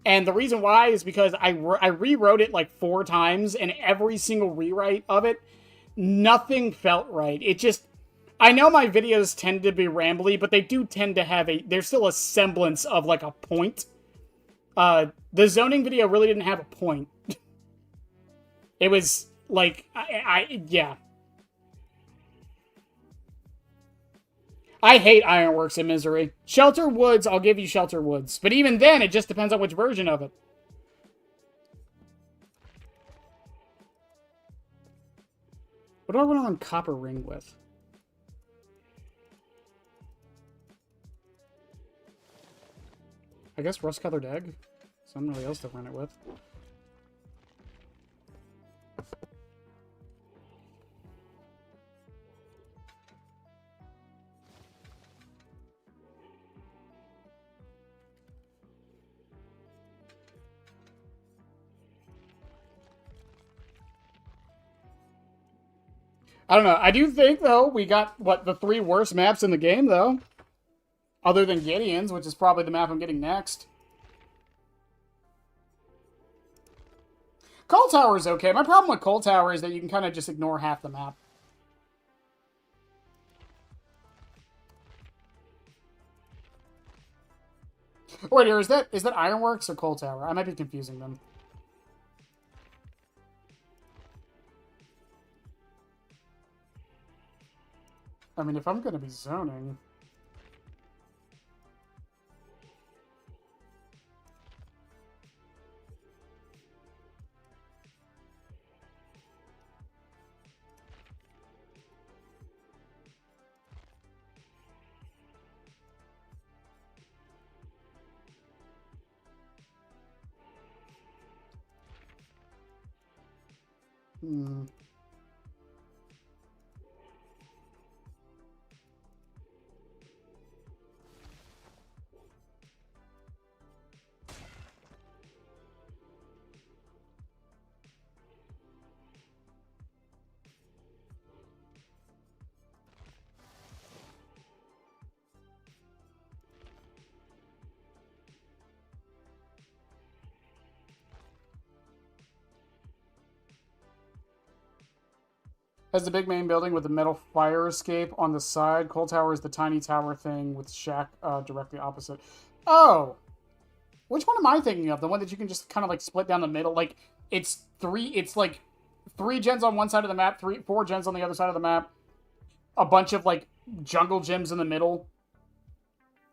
And the reason why is because I rewrote it like 4 times, and every single rewrite of it, nothing felt right. It just... I know my videos tend to be rambly, but they do tend to have there's still a semblance of, like, a point. The zoning video really didn't have a point. It was, like, yeah. I hate Ironworks in Misery. Shelter Woods, I'll give you Shelter Woods. But even then, it just depends on which version of it. What do I want to run Copper Ring with? I guess Rust-Colored Egg? Something really else to run it with. I don't know. I do think, though, we got, what, the 3 worst maps in the game, though. Other than Gideon's, which is probably the map I'm getting next. Coal Tower is okay. My problem with Coal Tower is that you can kind of just ignore half the map. Wait, is that Ironworks or Coal Tower? I might be confusing them. I mean, if I'm going to be zoning... Has the big main building with the metal fire escape on the side. Coal Tower is the tiny tower thing with shack directly opposite. Oh! Which one am I thinking of? The one that you can just kind of like split down the middle? Like, it's like 3 gens on one side of the map, 4 gens on the other side of the map. A bunch of like jungle gyms in the middle.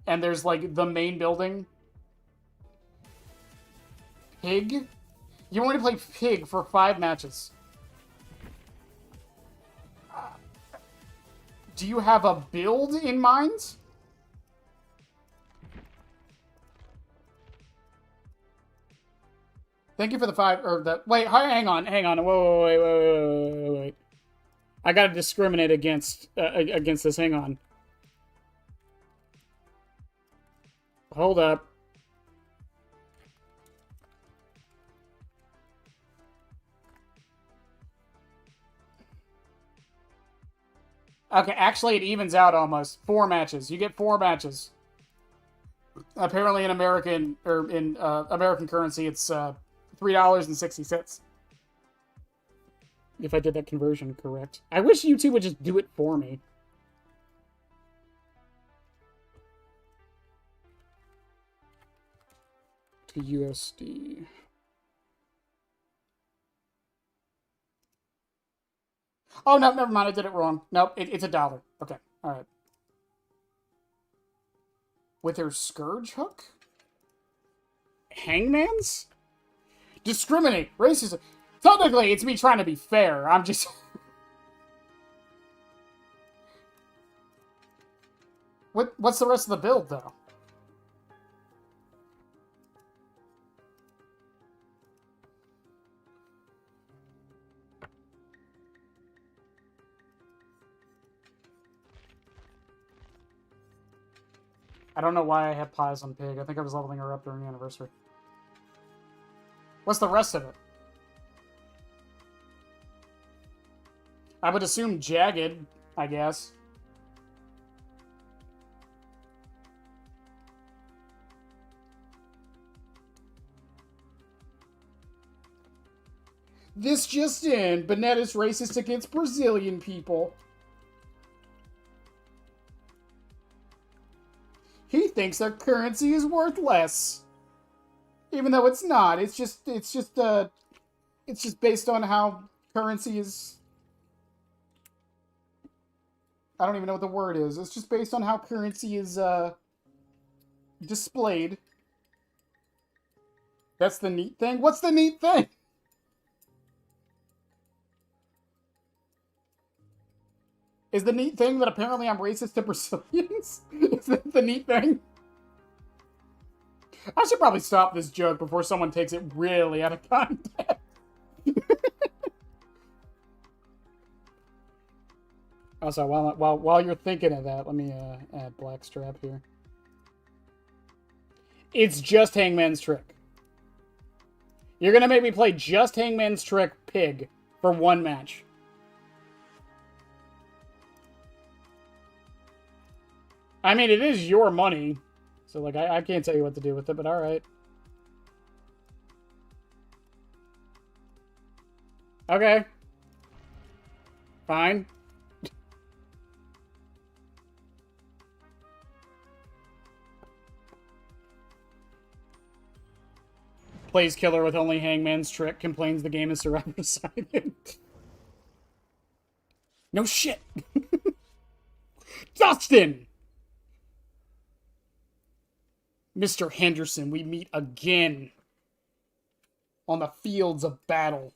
And there's like the main building. Pig? You want to play Pig for 5 matches. Do you have a build in mind? Thank you for the 5, or the... Wait, hang on. Wait. I gotta discriminate against this. Hang on. Hold up. Okay, actually, it evens out almost. 4 matches. You get 4 matches. Apparently, in American currency, it's $3.60. If I did that conversion correct. I wish YouTube would just do it for me. To USD. Oh, no, never mind. I did it wrong. Nope, it's $1. Okay, alright. With her Scourge hook? Hangman's? Discriminate. Racism. Technically, it's me trying to be fair. I'm just... What's the rest of the build, though? I don't know why I have pies on Pig. I think I was leveling her up during the anniversary. What's the rest of it? I would assume Jagged, I guess. This just in, Bonetta's racist against Brazilian people. He thinks our currency is worth less. Even though it's not. It's just based on how currency is... I don't even know what the word is. It's just based on how currency is, displayed. That's the neat thing? What's the neat thing? Is the neat thing that apparently I'm racist to Brazilians? Is that the neat thing? I should probably stop this joke before someone takes it really out of context. Also, while you're thinking of that, let me add Blackstrap here. It's just Hangman's Trick. You're gonna make me play just Hangman's Trick Pig for 1 match. I mean, it is your money, so, like, I can't tell you what to do with it, but alright. Okay. Fine. Plays killer with only Hangman's Trick, complains the game is survivor-sided. No shit! Dustin! Mr. Henderson, we meet again on the fields of battle.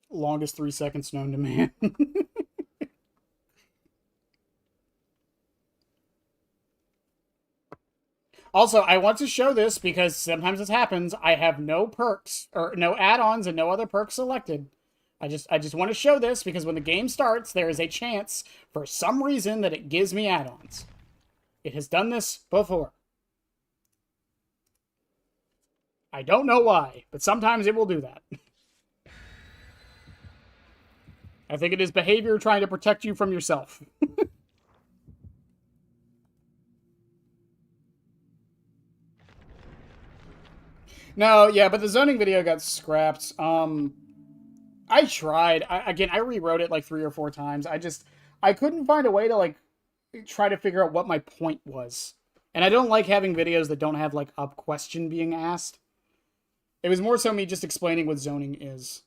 Longest 3 seconds known to man. Also, I want to show this because sometimes this happens. I have no perks or no add-ons and no other perks selected. I just want to show this because when the game starts, there is a chance for some reason that it gives me add-ons. It has done this before. I don't know why, but sometimes it will do that. I think it is behavior trying to protect you from yourself. No, yeah, but the zoning video got scrapped. I tried. I rewrote it like 3 or 4 times. I couldn't find a way to, like, try to figure out what my point was. And I don't like having videos that don't have, like, a question being asked. It was more so me just explaining what zoning is.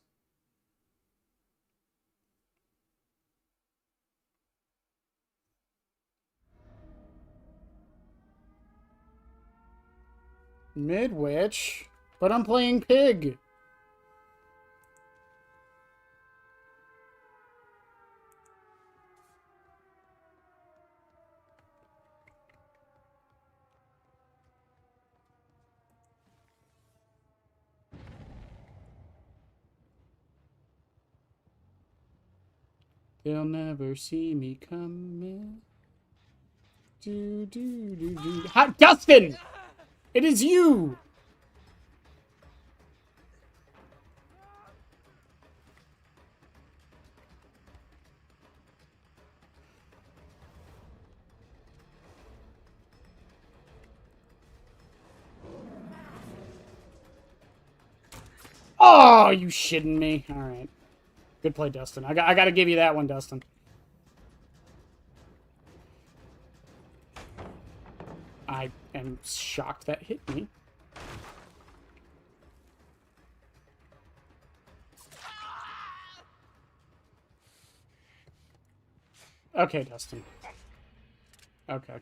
Midwich? But I'm playing Pig. They'll never see me coming. Do, do, do, do. Hi, Dustin! It is you! Oh, you shitting me. Alright. Good play, Dustin. I gotta give you that one, Dustin. I am shocked that hit me. Okay, Dustin. Okay.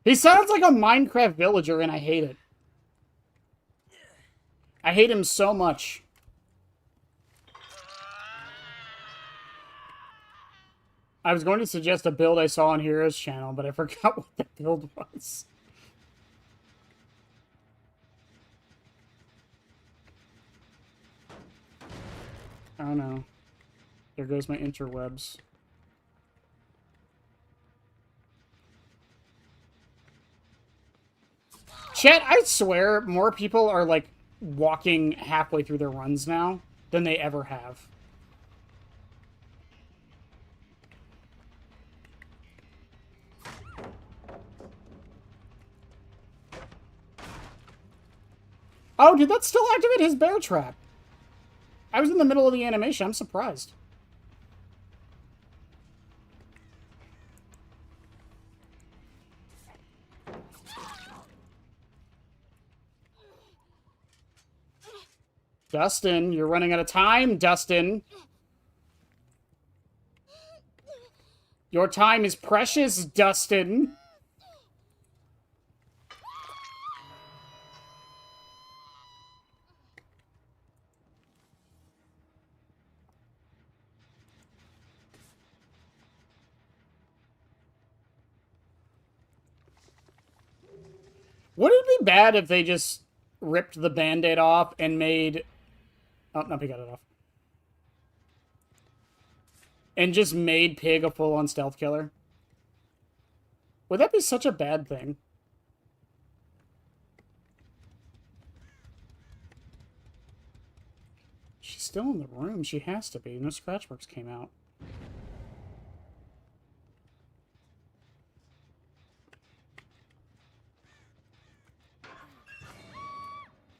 He sounds like a Minecraft villager, and I hate it. I hate him so much. I was going to suggest a build I saw on Hero's channel, but I forgot what the build was. Oh no. There goes my interwebs. Chat, I swear more people are like walking halfway through their runs now than they ever have. Oh, did that still activate his bear trap? I was in the middle of the animation. I'm surprised. Dustin, you're running out of time, Dustin. Your time is precious, Dustin. Would it be bad if they just ripped the Band-Aid off and made... Oh, no, he got it off. And just made Pig a full-on stealth killer? Would that be such a bad thing? She's still in the room. She has to be. No scratch marks came out.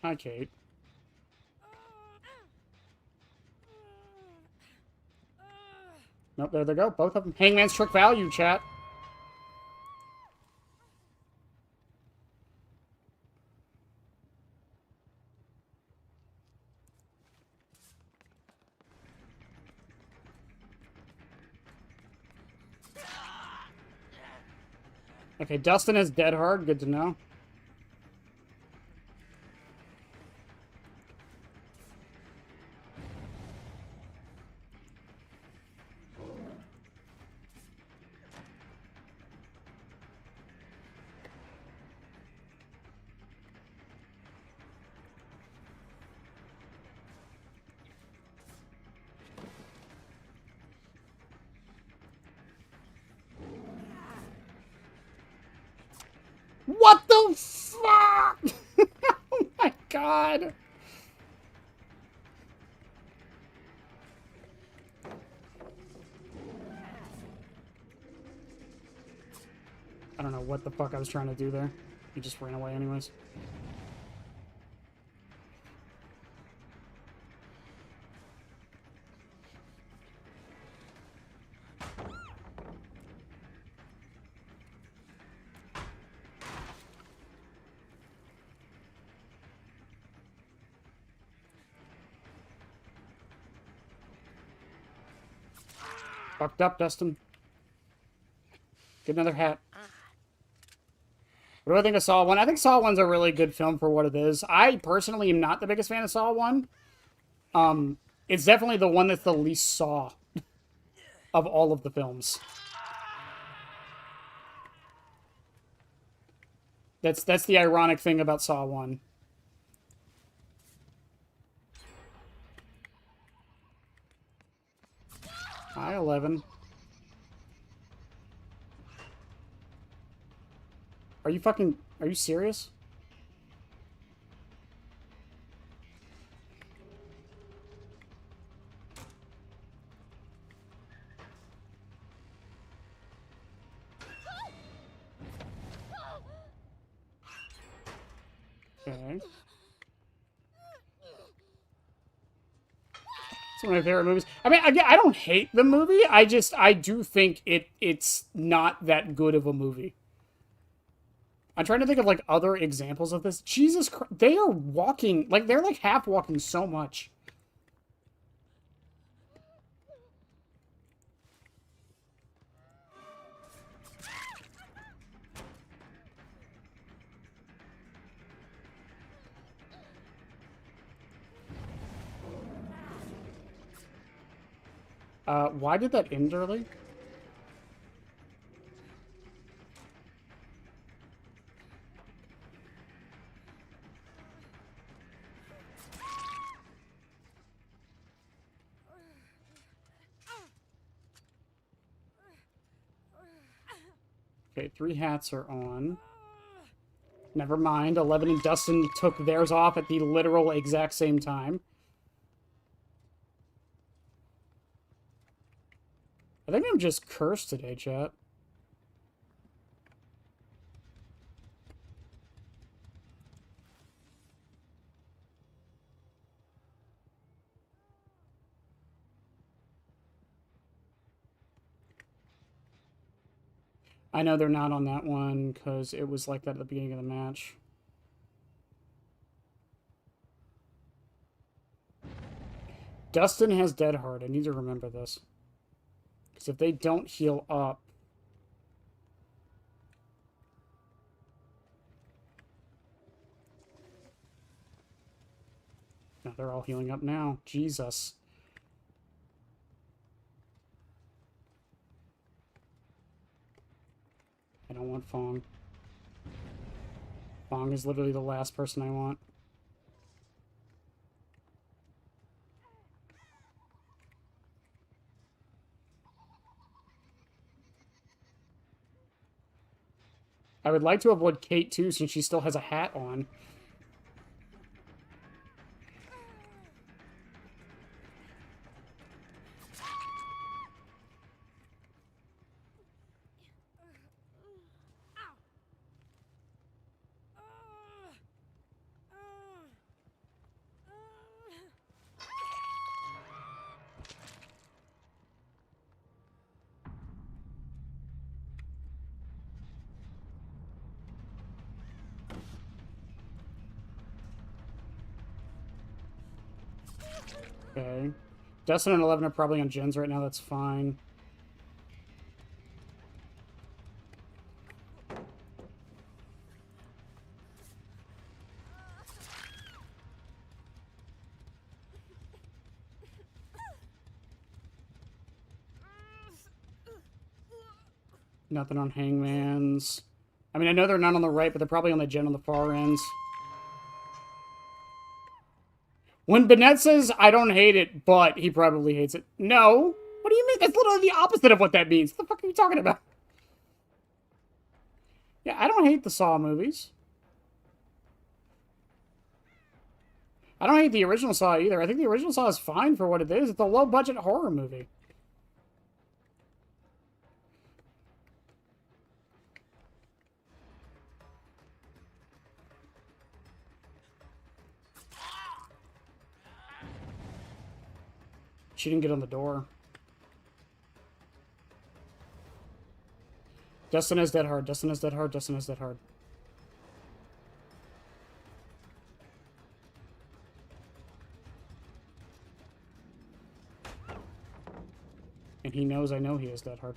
Hi, Kate. Nope, there they go. Both of them. Hangman's trick value, chat. Okay, Dustin is dead hard. Good to know. What the fuck? Oh my god. I don't know what the fuck I was trying to do there. He just ran away anyways. Fucked up, Dustin. Get another hat. What do I think of Saw 1? I think Saw 1's a really good film for what it is. I personally am not the biggest fan of Saw 1. It's definitely the one that's the least Saw of all of the films. That's the ironic thing about Saw 1. Hi, 11. Are you serious? Okay. It's one of my favorite movies. I mean, again, I don't hate the movie. I do think it's not that good of a movie. I'm trying to think of like other examples of this. Jesus Christ, they are walking like they're like half walking so much. Why did that end early? Okay, 3 hats are on. Never mind. 11 and Dustin took theirs off at the literal exact same time. I think I'm just cursed today, chat. I know they're not on that one because it was like that at the beginning of the match. Dustin has Dead Hard. I need to remember this. Because if they don't heal up... No, they're all healing up now. Jesus. I don't want Fong. Fong is literally the last person I want. I would like to avoid Kate too, since she still has a hat on. Okay. Dustin and 11 are probably on gens right now. That's fine. Nothing on Hangman's. I mean, I know they're not on the right, but they're probably on the gen on the far ends. When Bennett says, I don't hate it, but he probably hates it. No. What do you mean? That's literally the opposite of what that means. What the fuck are you talking about? Yeah, I don't hate the Saw movies. I don't hate the original Saw either. I think the original Saw is fine for what it is. It's a low-budget horror movie. She didn't get on the door. Dustin has Dead Hard. Dustin has Dead Hard. Dustin has Dead Hard. And he knows I know he has Dead Hard.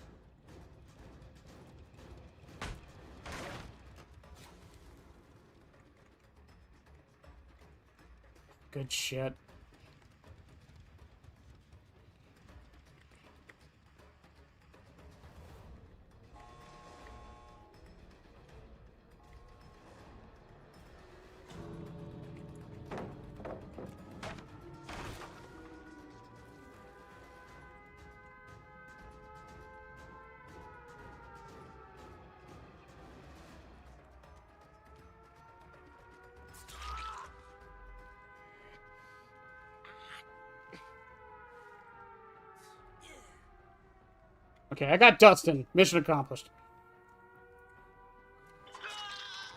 Good shit. Okay, I got Dustin. Mission accomplished.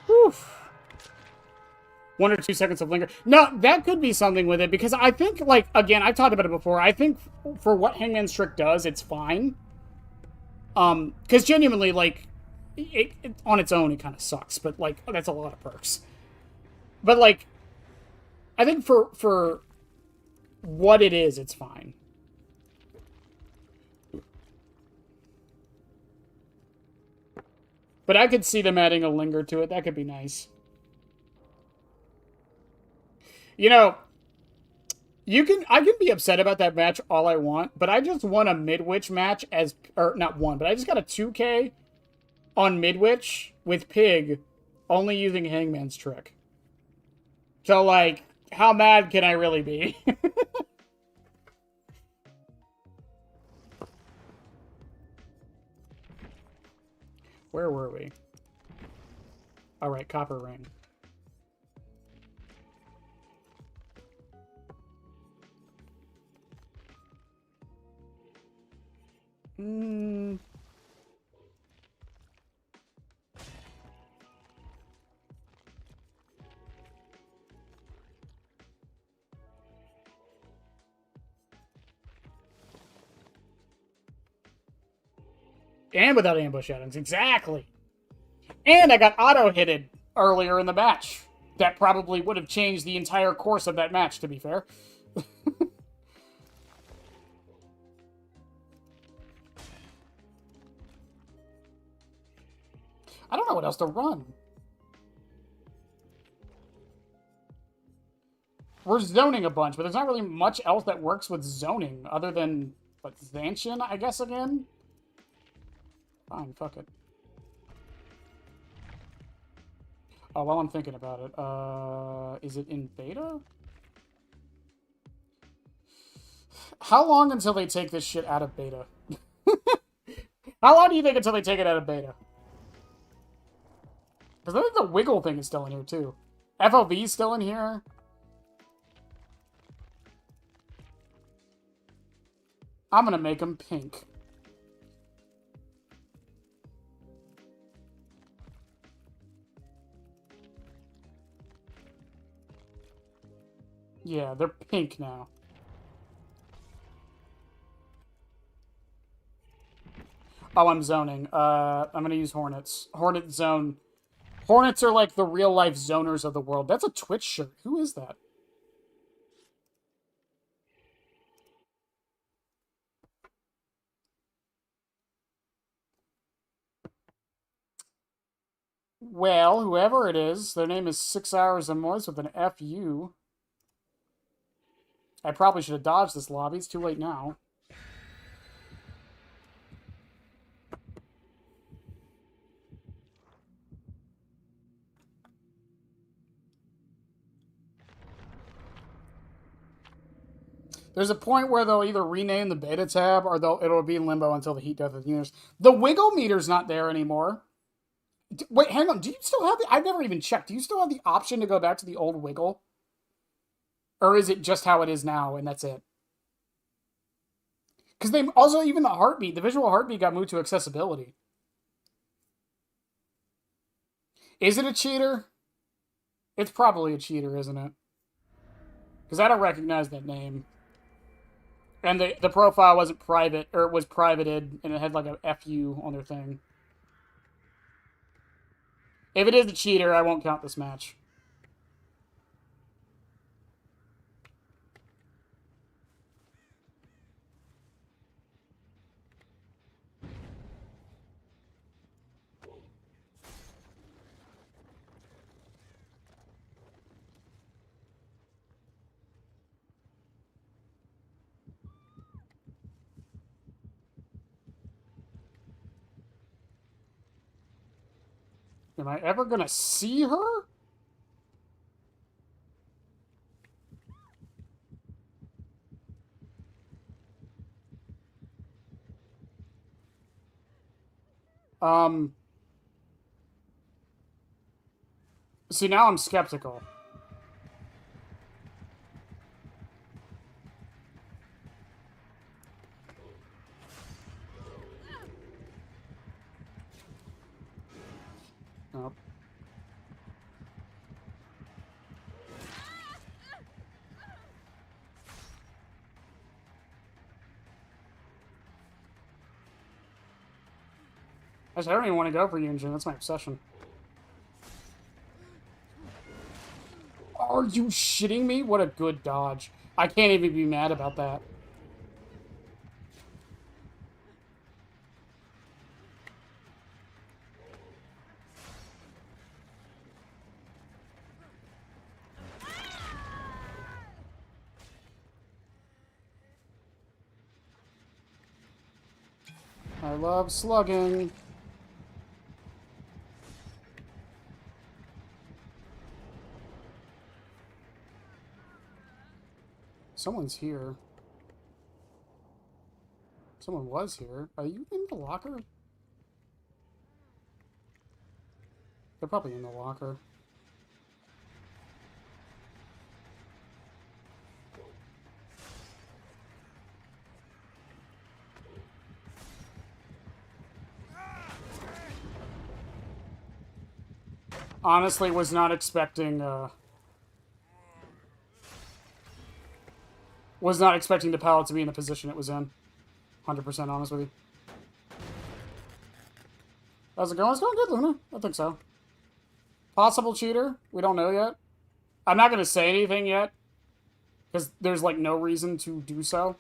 Whew. 1 or 2 seconds of linger. No, that could be something with it, because I think, like, again, I've talked about it before. I think for what Hangman's Trick does, it's fine. Because genuinely, like, on its own, it kind of sucks, but, like, that's a lot of perks. But, like, I think for what it is, it's fine. But I could see them adding a linger to it. That could be nice. You know, I can be upset about that match all I want, but I just won a Midwich match or not one, but I just got a 2K on Midwich with Pig, only using Hangman's Trick. So, like, how mad can I really be? Where were we? Alright, Copper Ring. And without ambush add-ons, exactly. And I got auto-hitted earlier in the match. That probably would have changed the entire course of that match, to be fair. I don't know what else to run. We're zoning a bunch, but there's not really much else that works with zoning other than, what, Zanshin, I guess, again? Fine, fuck it. Oh, while I'm thinking about it, is it in beta? How long until they take this shit out of beta? How long do you think until they take it out of beta? Because I think the wiggle thing is still in here, too. FOV is still in here. I'm gonna make them pink. Yeah, they're pink now. Oh, I'm zoning. I'm gonna use Hornets. Hornet zone. Hornets are like the real-life zoners of the world. That's a Twitch shirt. Who is that? Well, whoever it is, their name is 6 Hours and More with an FU. I probably should have dodged this lobby. It's too late now. There's a point where they'll either rename the beta tab or it'll be in limbo until the heat death of the universe. The wiggle meter's not there anymore. Wait, hang on. Do you still have the... I've never even checked. Do you still have the option to go back to the old wiggle? Or is it just how it is now and that's it? Because they also, even the heartbeat, the visual heartbeat got moved to accessibility. Is it a cheater? It's probably a cheater, isn't it? Because I don't recognize that name. And the profile wasn't private, or it was privated, and it had like a FU on their thing. If it is a cheater, I won't count this match. Am I ever gonna see her? See, now I'm skeptical. Oh. Actually, I don't even want to go for Yunjin. That's my obsession. Are you shitting me? What a good dodge. I can't even be mad about that. I love slugging. Someone's here. Someone was here. Are you in the locker? They're probably in the locker. Honestly, was not expecting, was not expecting the pallet to be in the position it was in. 100% honest with you. How's it going? It's going good, Luna. I think so. Possible cheater? We don't know yet. I'm not going to say anything yet. Because there's, like, no reason to do so.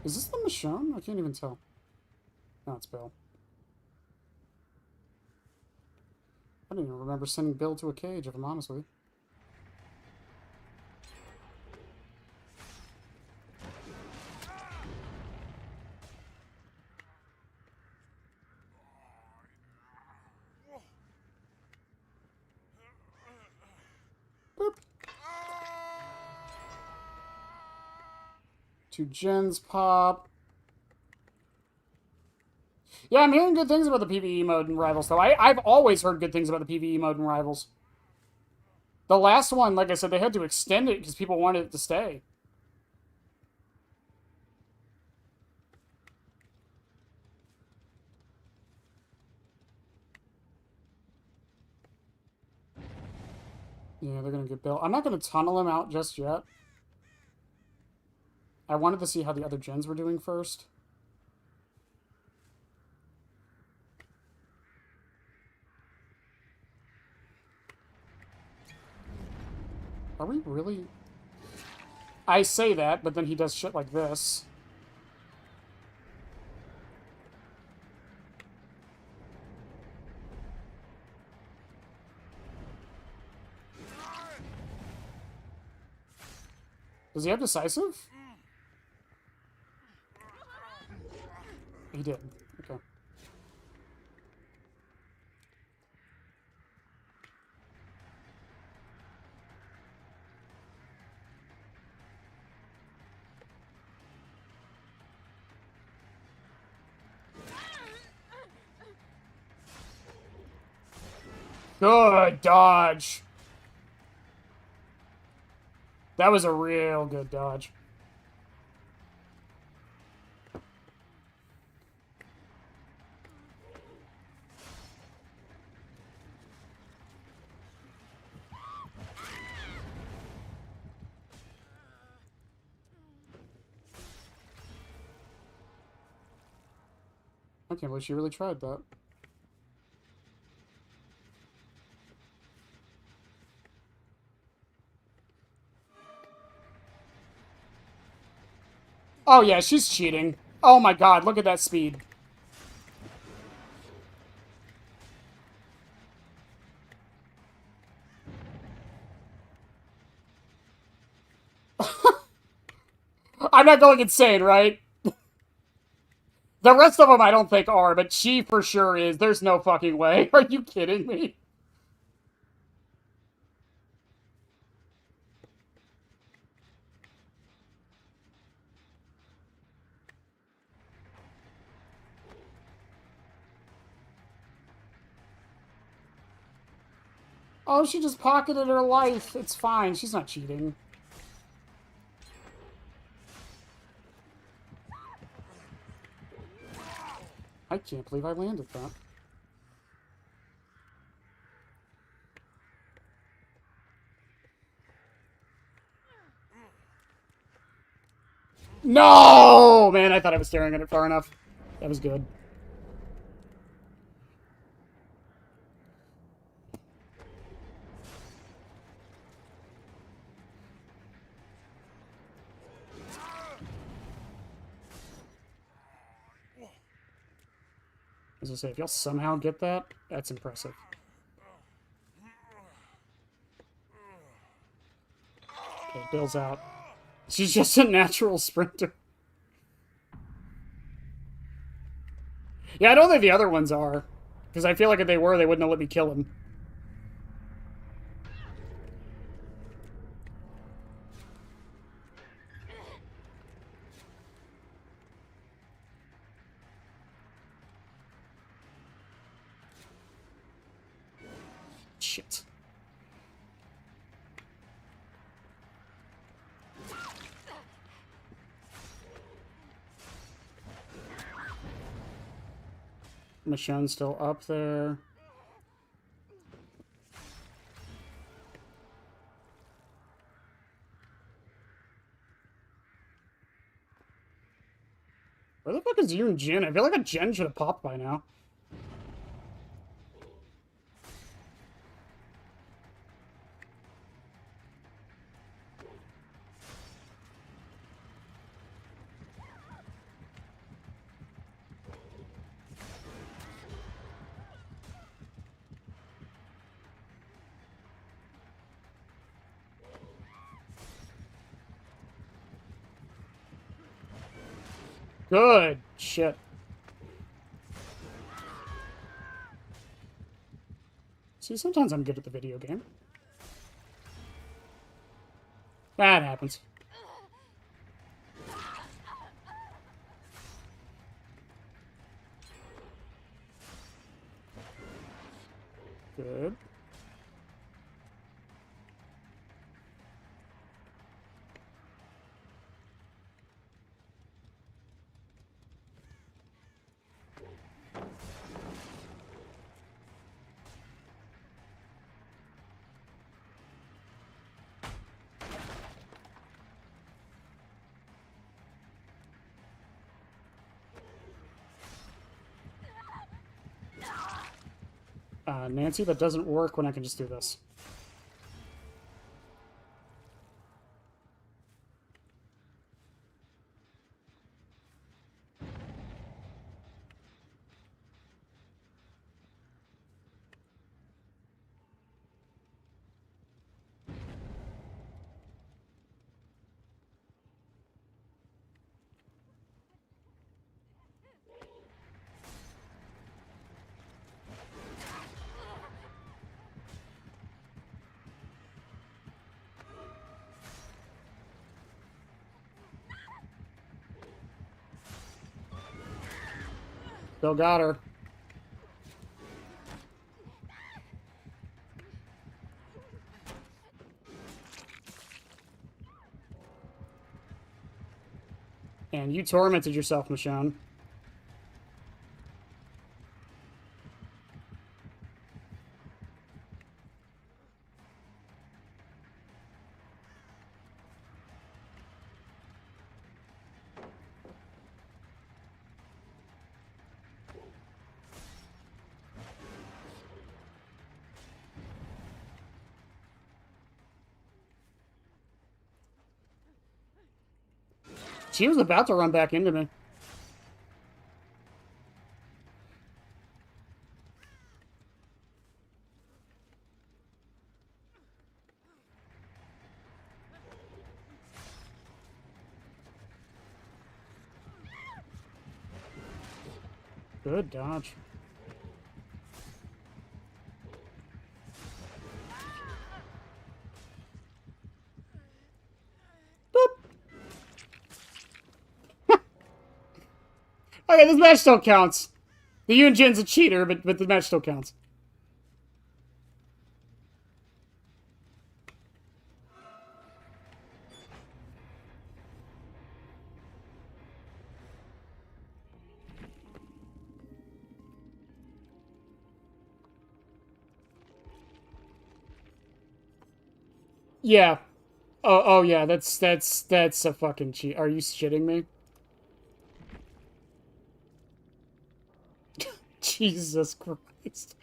Is this the Michonne? I can't even tell. No, it's Bill. I don't even remember sending Bill to a cage, if I'm honest with you. Boop. 2 gens pop. Yeah, I'm hearing good things about the PvE mode in Rivals, though. I've always heard good things about the PvE mode in Rivals. The last one, like I said, they had to extend it because people wanted it to stay. Yeah, they're going to get Bill. I'm not going to tunnel him out just yet. I wanted to see how the other gens were doing first. Are we really... I say that, but then he does shit like this. Does he have decisive? He did. Okay. Good dodge. That was a real good dodge. I can't believe she really tried that. Oh yeah, she's cheating. Oh my god, look at that speed. I'm not going insane, right? The rest of them I don't think are, but she for sure is. There's no fucking way. Are you kidding me? Oh, she just pocketed her life. It's fine. She's not cheating. I can't believe I landed that. No! Man, I thought I was staring at it far enough. That was good. As I say, if y'all somehow get that, that's impressive. Okay, Bill's out. She's just a natural sprinter. Yeah, I don't think the other ones are. Because I feel like if they were, they wouldn't have let me kill him. Shit. Michonne's still up there. Where the fuck is you and Jen? I feel like a Jen should have popped by now. Good shit. See, sometimes I'm good at the video game. That happens. Good. Nancy, that doesn't work when I can just do this. Still got her. And you tormented yourself, Michonne. She was about to run back into me. Good dodge. Okay, this match still counts. The Yun Jin's a cheater, but the match still counts. Yeah. Oh yeah, that's a fucking cheat. Are you shitting me? Jesus Christ.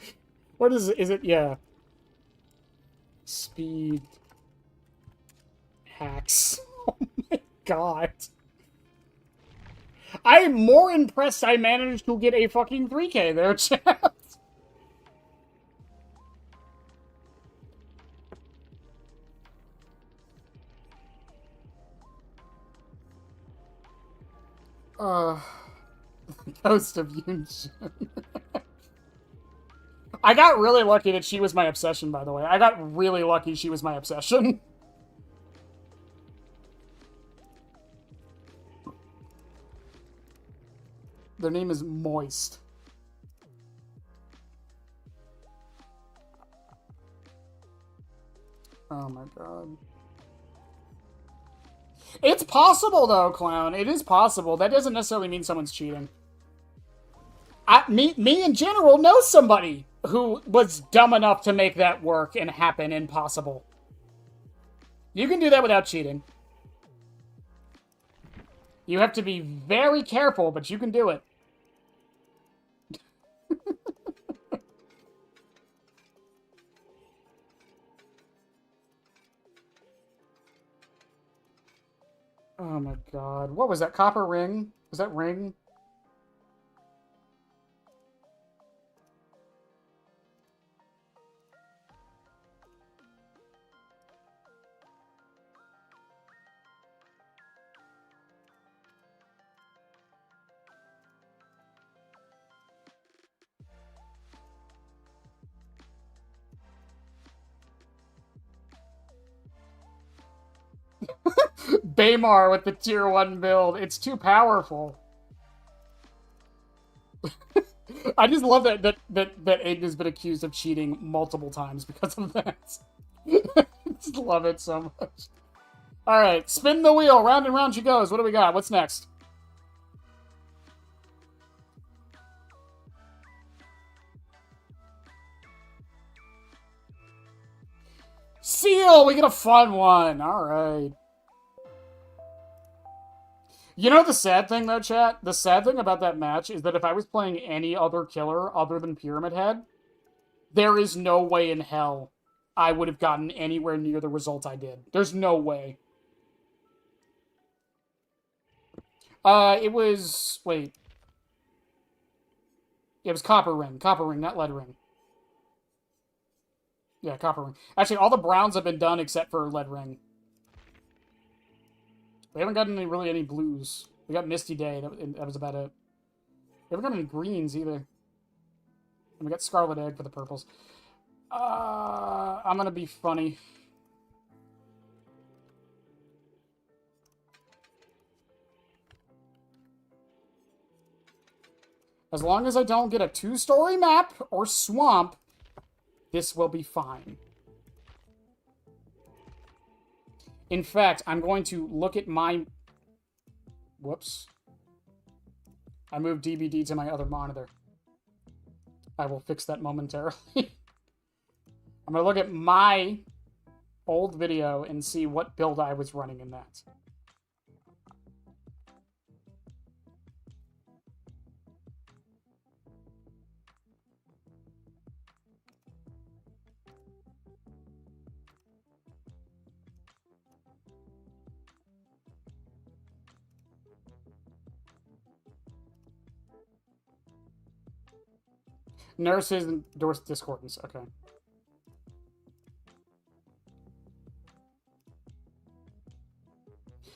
What is it? Is it, yeah. Speed hacks. Oh my god. I am more impressed I managed to get a fucking 3K there, chat. Uh, Ghost of Yunjin. I got really lucky that she was my obsession, by the way. I got really lucky she was my obsession. Their name is Moist. Oh my god. It's possible, though, Clown. It is possible. That doesn't necessarily mean someone's cheating. Me in general know somebody who was dumb enough to make that work and happen and possible. You can do that without cheating. You have to be very careful, but you can do it. Oh my god. What was that? Copper ring? Was that ring? Baymar with the tier 1 build. It's too powerful. I just love that Aiden has been accused of cheating multiple times because of that. I just love it so much. Alright, spin the wheel. Round and round she goes. What do we got? What's next? Seal! We get a fun one. Alright. You know the sad thing, though, chat? The sad thing about that match is that if I was playing any other killer other than Pyramid Head, there is no way in hell I would have gotten anywhere near the result I did. There's no way. It was... Wait. It was Copper Ring. Copper Ring, not Lead Ring. Yeah, Copper Ring. Actually, all the browns have been done except for Lead Ring. We haven't gotten really any blues. We got Misty Day. That was about it. We haven't got any greens either. And we got Scarlet Egg for the purples. I'm gonna be funny. As long as I don't get a 2-story map or swamp, this will be fine. In fact, I'm going to look at my... Whoops. I moved DVD to my other monitor. I will fix that momentarily. I'm going to look at my old video and see what build I was running in that. Nurses and Discordance. Okay.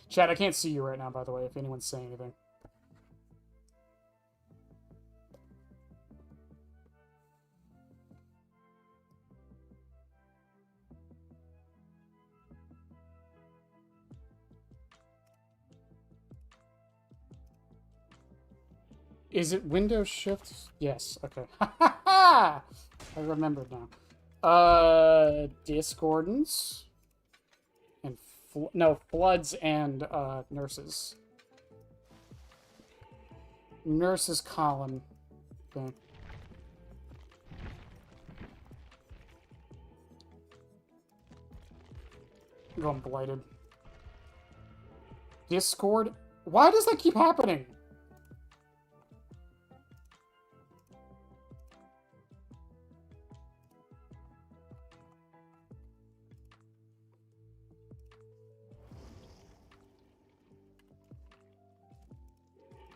Chat, I can't see you right now, by the way, if anyone's saying anything. Is it Windows Shift? Yes. Okay. I remembered now. Discordance. And no, Floods and Nurses. Nurses column. Okay. I'm going blighted. Discord? Why does that keep happening?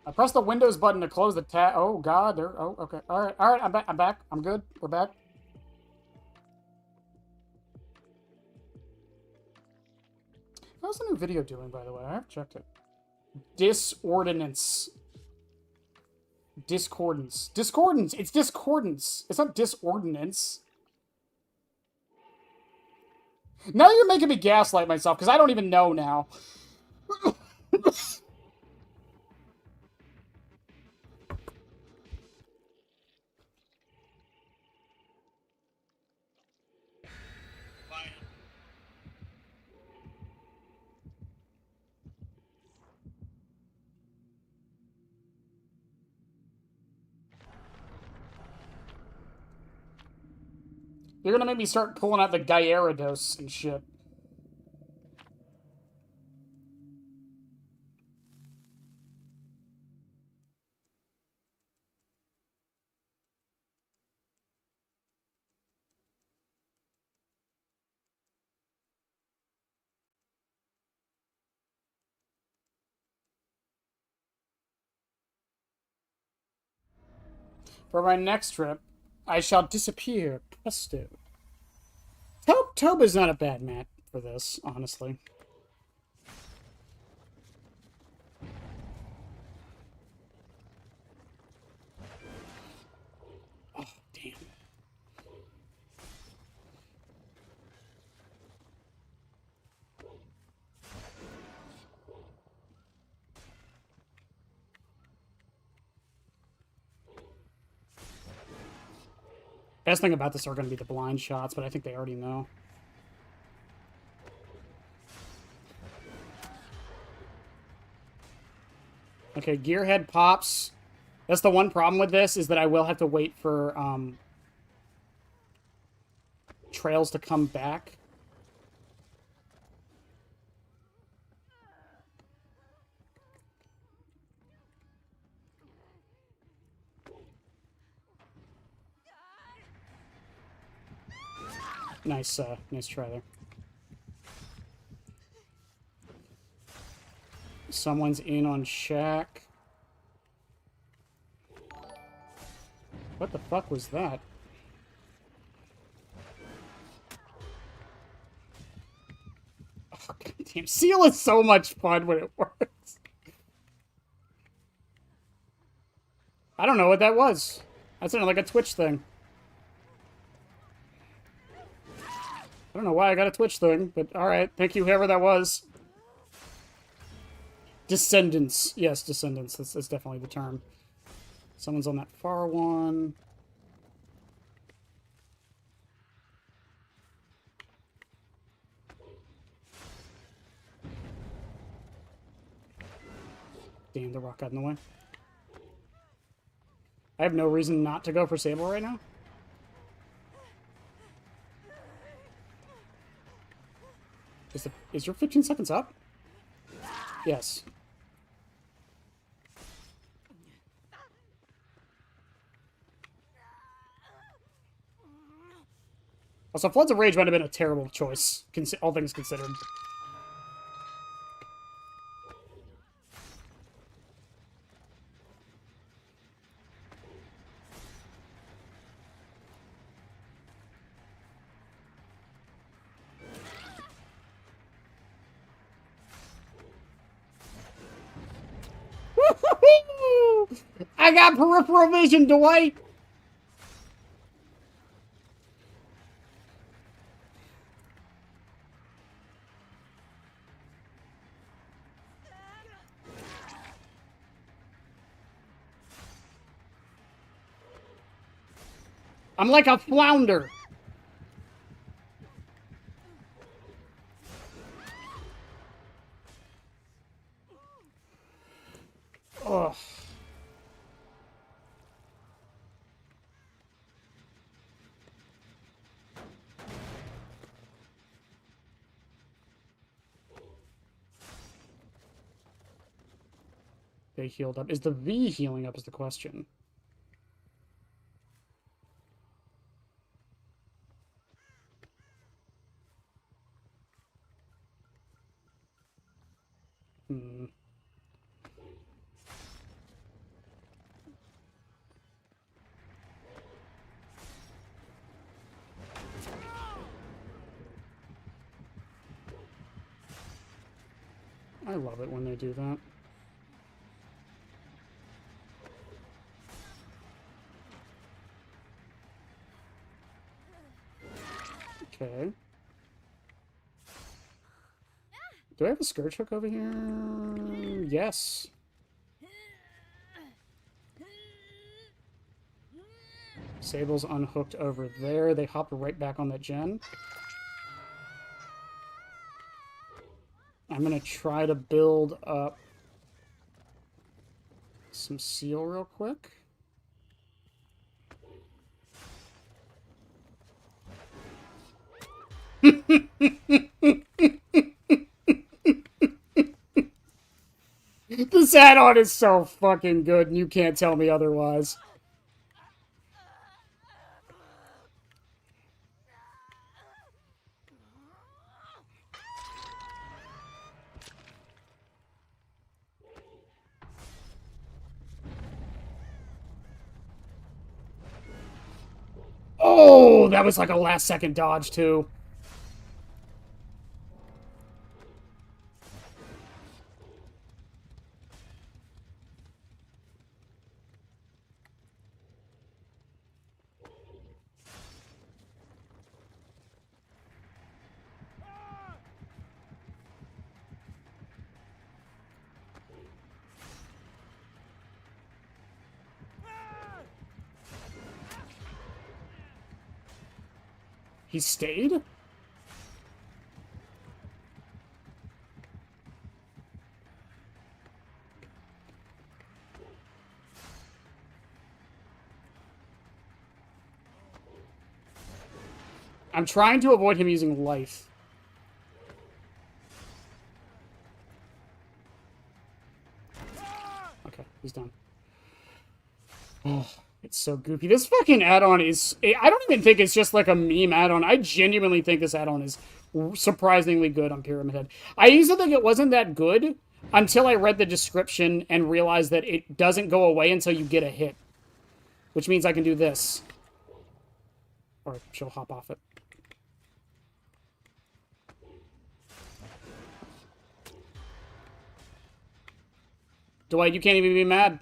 I pressed the Windows button to close the tab. Oh, God. Oh, okay. All right. All right. I'm back. I'm back. I'm good. We're back. How's the new video doing, by the way? I haven't checked it. Disordinance. Discordance. Discordance. It's discordance. It's not disordinance. Now you're making me gaslight myself, because I don't even know now. You're gonna make me start pulling out the Gyarados and shit. For my next trip, I shall disappear. Presto. Toba's not a bad map for this, honestly. Oh, damn. Best thing about this are going to be the blind shots, but I think they already know. Okay, Gearhead pops. That's the one problem with this, is that I will have to wait for trails to come back. Nice, nice try there. Someone's in on Shaq. What the fuck was that? Oh, goddamn. Seal is so much fun when it works. I don't know what that was. That sounded like a Twitch thing. I don't know why I got a Twitch thing, but alright. Thank you, whoever that was. Descendants. Yes, descendants. That's definitely the term. Someone's on that far one. Damn, the rock got in the way. I have no reason not to go for Sable right now. Is your 15 seconds up? Yes. Also, Floods of Rage might have been a terrible choice, all things considered. I got peripheral vision, Dwight! I'm like a flounder. Ugh. they healed up. Is the V healing up is the question. Hmm. I love it when they do that. Okay. Do I have a scourge hook over here? Yes. Sable's unhooked over there. They hop right back on that gen. I'm going to try to build up some seal real quick. This add-on is so fucking good, and you can't tell me otherwise. Oh, that was like a last-second dodge, too. He stayed? I'm trying to avoid him using life. Okay, he's done. Oh, it's so goofy. This fucking add-on is... I don't even think it's just like a meme add-on. I genuinely think this add-on is surprisingly good on Pyramid Head. I used to think it wasn't that good until I read the description and realized that it doesn't go away until you get a hit. Which means I can do this. Or she'll hop off it. Dwight, you can't even be mad.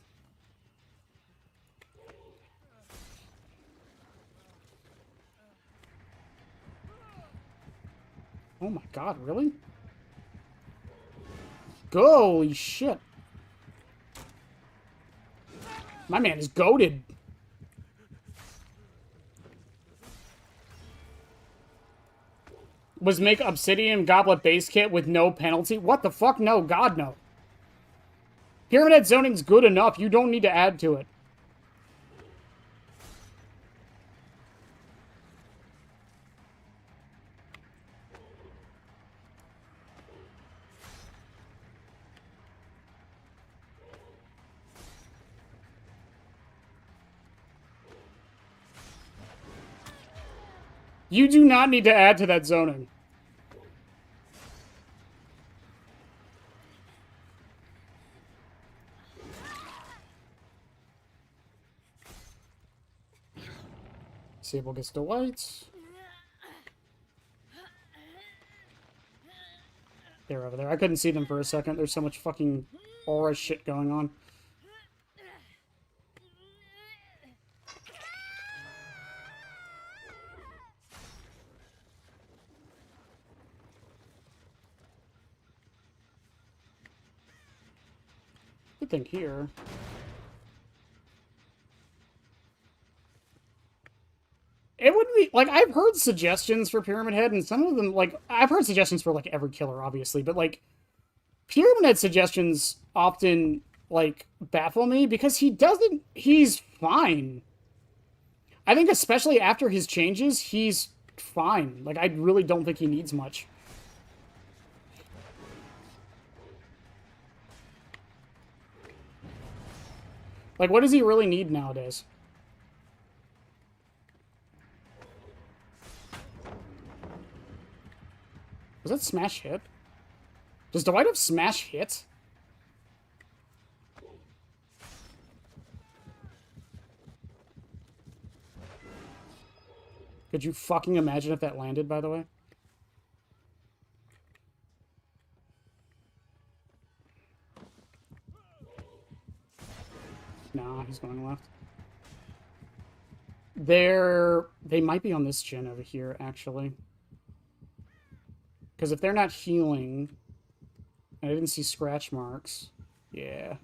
Oh my god, really? Holy shit. My man is goated. Was make Obsidian Goblet base kit with no penalty? What the fuck? No, god no. Pyramid Head zoning's good enough. You don't need to add to it. You do not need to add to that zoning. Sable gets the whites. They're over there. I couldn't see them for a second. There's so much fucking aura shit going on. Good thing here. It would be, like, I've heard suggestions for Pyramid Head, and some of them, like, I've heard suggestions for, like, every killer, obviously, but, like, Pyramid Head suggestions often, like, baffle me, because he's fine. I think especially after his changes, he's fine. Like, I really don't think he needs much. Like, what does he really need nowadays? Was that smash hit? Does Dwight have smash hit? Could you fucking imagine if that landed, by the way? Nah, he's going left. They might be on this gen over here, actually. Because if they're not healing... I didn't see scratch marks. Yeah.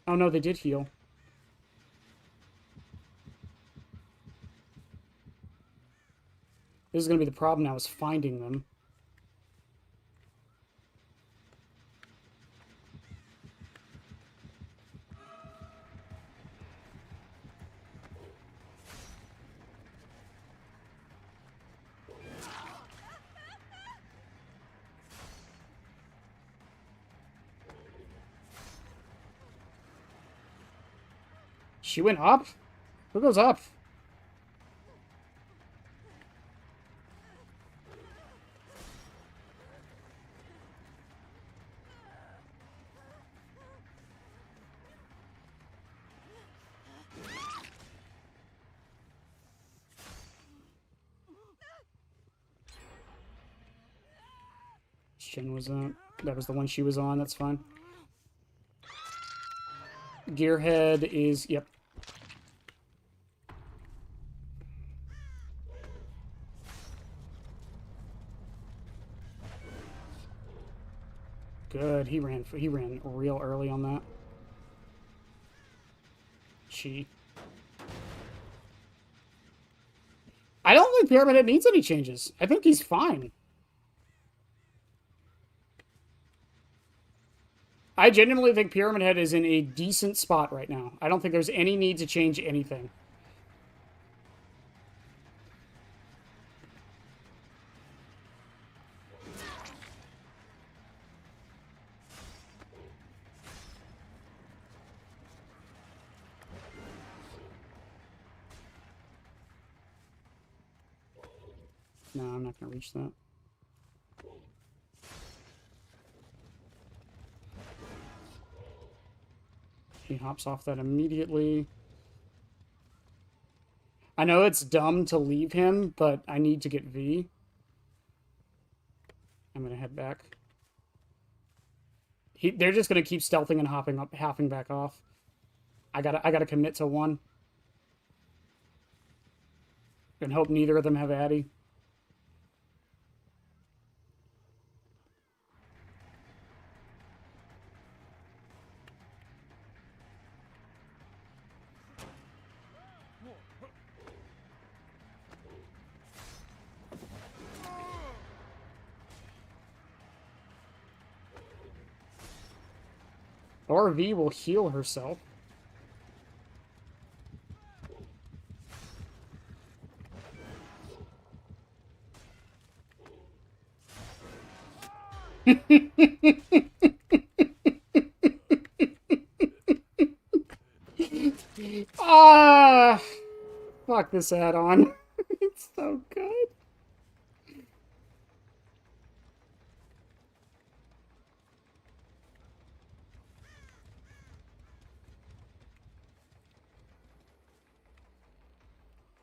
Oh no, they did heal. This is going to be the problem now, is finding them. She went up? Who goes up? Shin was on. That was the one she was on. That's fine. Gearhead is... Yep. Good. He ran real early on that. I don't think Pyramid Head needs any changes. I think he's fine. I genuinely think Pyramid Head is in a decent spot right now. I don't think there's any need to change anything. No, I'm not going to reach that. He hops off that immediately. I know it's dumb to leave him, but I need to get V. I'm going to head back. They're just going to keep stealthing and hopping back off. I gotta commit to one. And hope neither of them have Addy. Or V will heal herself. Ah, fuck this add-on. It's so good.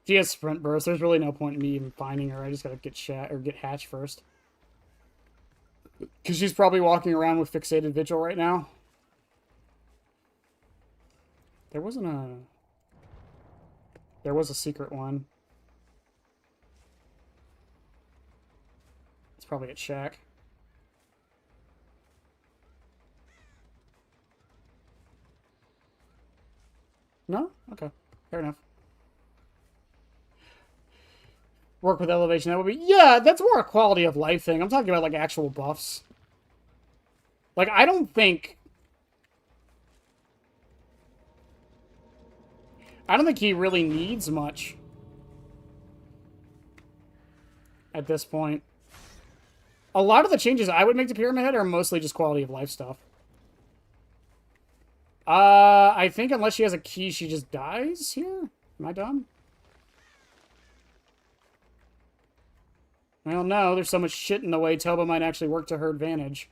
She has sprint burst. There's really no point in me even finding her. I just gotta get Hatch first. Because she's probably walking around with fixated vigil right now. There was a secret one. It's probably at Shack. No? Okay. Fair enough. Work with elevation, that would be... Yeah, that's more a quality of life thing. I'm talking about, like, actual buffs. Like, I don't think he really needs much. at this point. A lot of the changes I would make to Pyramid Head are mostly just quality of life stuff. I think unless she has a key, she just dies here? Am I dumb? Well, no, there's so much shit in the way, Toba might actually work to her advantage.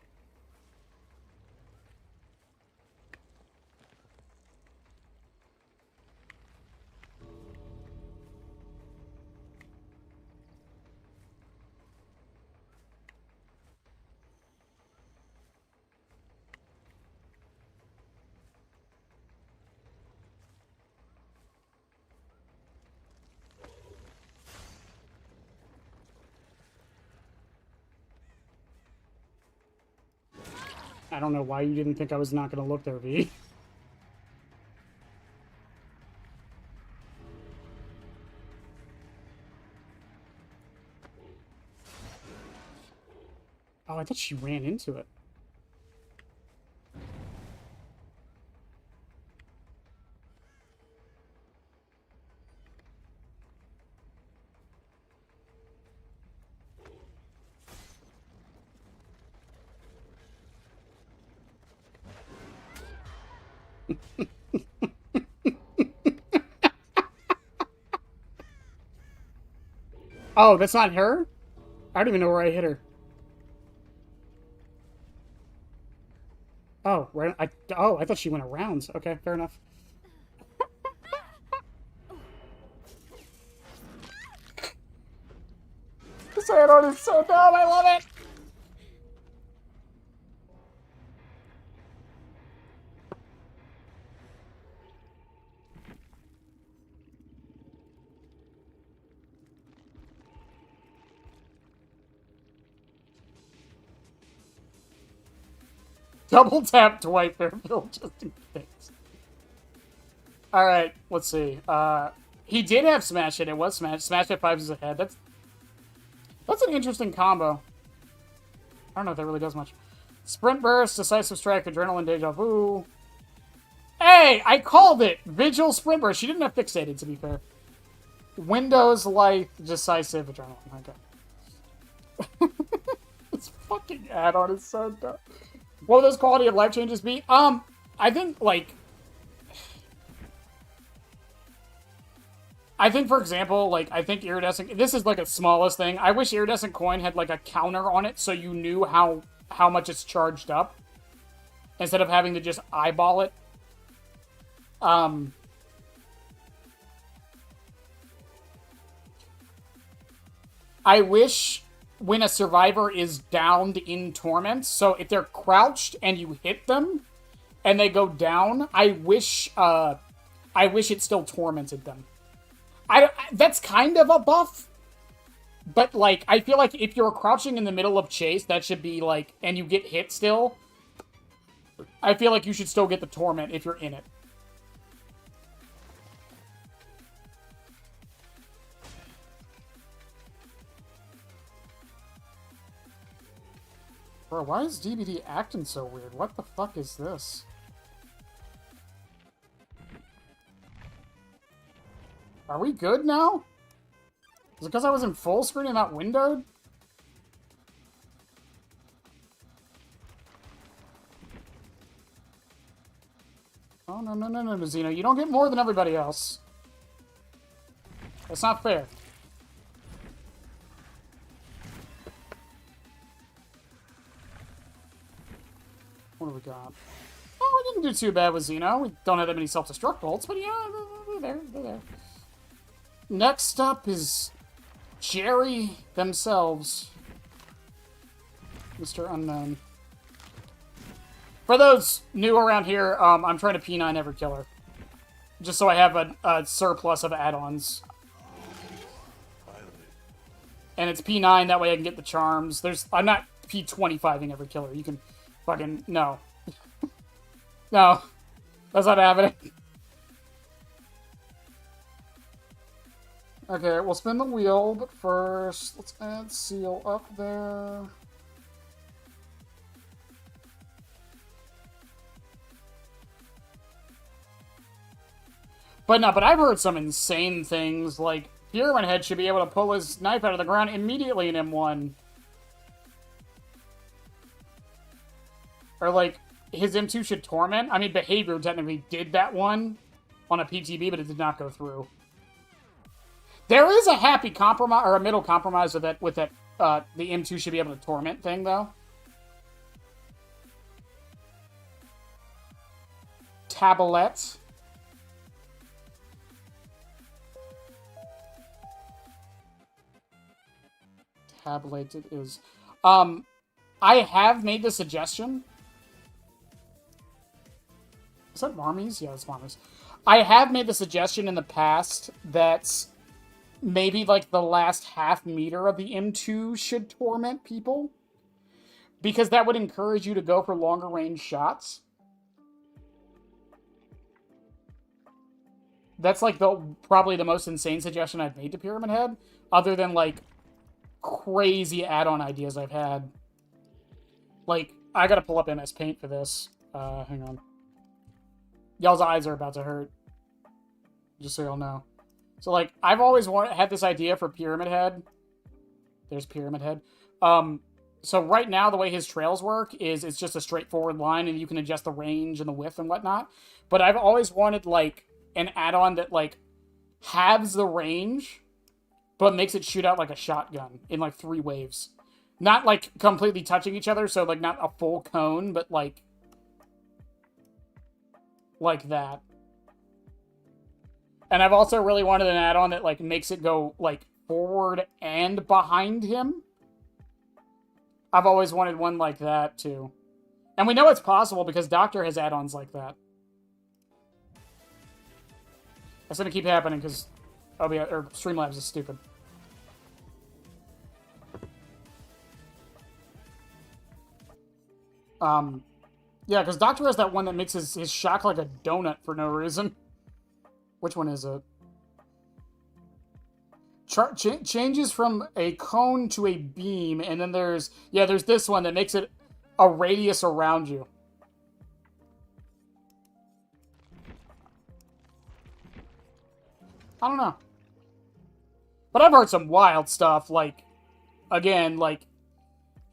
I don't know why you didn't think I was not going to look there, V. Oh, I thought she ran into it. Oh, that's not her? I don't even know where I hit her. Oh, right. I thought she went around. Okay, fair enough. This add-on is so dumb. I love it. Double tap Dwight Fairfield just in case. Alright, let's see. He did have Smash Hit. It was Smash. Smash Hit 5 is ahead. That's an interesting combo. I don't know if that really does much. Sprint Burst, Decisive Strike, Adrenaline, Deja Vu. Hey, I called it! Vigil, Sprint Burst. She didn't have Fixated, to be fair. Windows, Light, Decisive, Adrenaline. Okay. This fucking add-on is so dumb. What would those quality of life changes be? I think, like... I think, for example, like, I think Iridescent... This is, like, a smallest thing. I wish Iridescent Coin had, like, a counter on it so you knew how much it's charged up. Instead of having to just eyeball it. I wish... when a survivor is downed in torments, so if they're crouched and you hit them and they go down, I wish it still tormented them. That's kind of a buff, but like I feel like if you're crouching in the middle of chase, that should be like, and you get hit still, I feel like you should still get the torment if you're in it. Bro, why is DBD acting so weird? What the fuck is this? Are we good now? Is it because I was in full screen and not windowed? Oh, no, Zeno. You don't get more than everybody else. That's not fair. What do we got? Oh, we didn't do too bad with Zeno. We don't have that many self-destruct bolts, but yeah, they're there. Next up is Jerry themselves. Mr. Unknown. For those new around here, I'm trying to P9 every killer. Just so I have a surplus of add-ons. And it's P9, that way I can get the charms. I'm not P25ing every killer. You can fucking... No. No. That's not happening. Okay, we'll spin the wheel, but first, let's add Seal up there. But I've heard some insane things, like, Pyramid Head should be able to pull his knife out of the ground immediately in M1. Or, like, his M2 should Torment. I mean, Behavior technically did that one on a PTB, but it did not go through. There is a happy compromise, or a middle compromise with that, the M2 should be able to Torment thing, though. Tablet. Tablet it is. I have made the suggestion. Is that Marmies? Yeah, it's Marmies. I have made the suggestion in the past that maybe, like, the last half meter of the M2 should Torment people. Because that would encourage you to go for longer range shots. That's, like, probably the most insane suggestion I've made to Pyramid Head. Other than, like, crazy add-on ideas I've had. Like, I gotta pull up MS Paint for this. Hang on. Y'all's eyes are about to hurt. Just so y'all know. So, like, I've always had this idea for Pyramid Head. There's Pyramid Head. So right now, the way his trails work is it's just a straightforward line, and you can adjust the range and the width and whatnot. But I've always wanted, like, an add-on that, like, halves the range, but makes it shoot out like a shotgun in, like, 3 waves. Not, like, completely touching each other, so, like, not a full cone, but, like that. And I've also really wanted an add-on that, like, makes it go, like, forward and behind him. I've always wanted one like that, too. And we know it's possible because Doctor has add-ons like that. That's gonna keep happening because Streamlabs is stupid. Yeah, because Doctor has that one that makes his shock like a donut for no reason. Which one is it? Changes from a cone to a beam, and then there's this one that makes it a radius around you. I don't know. But I've heard some wild stuff, like, again, like,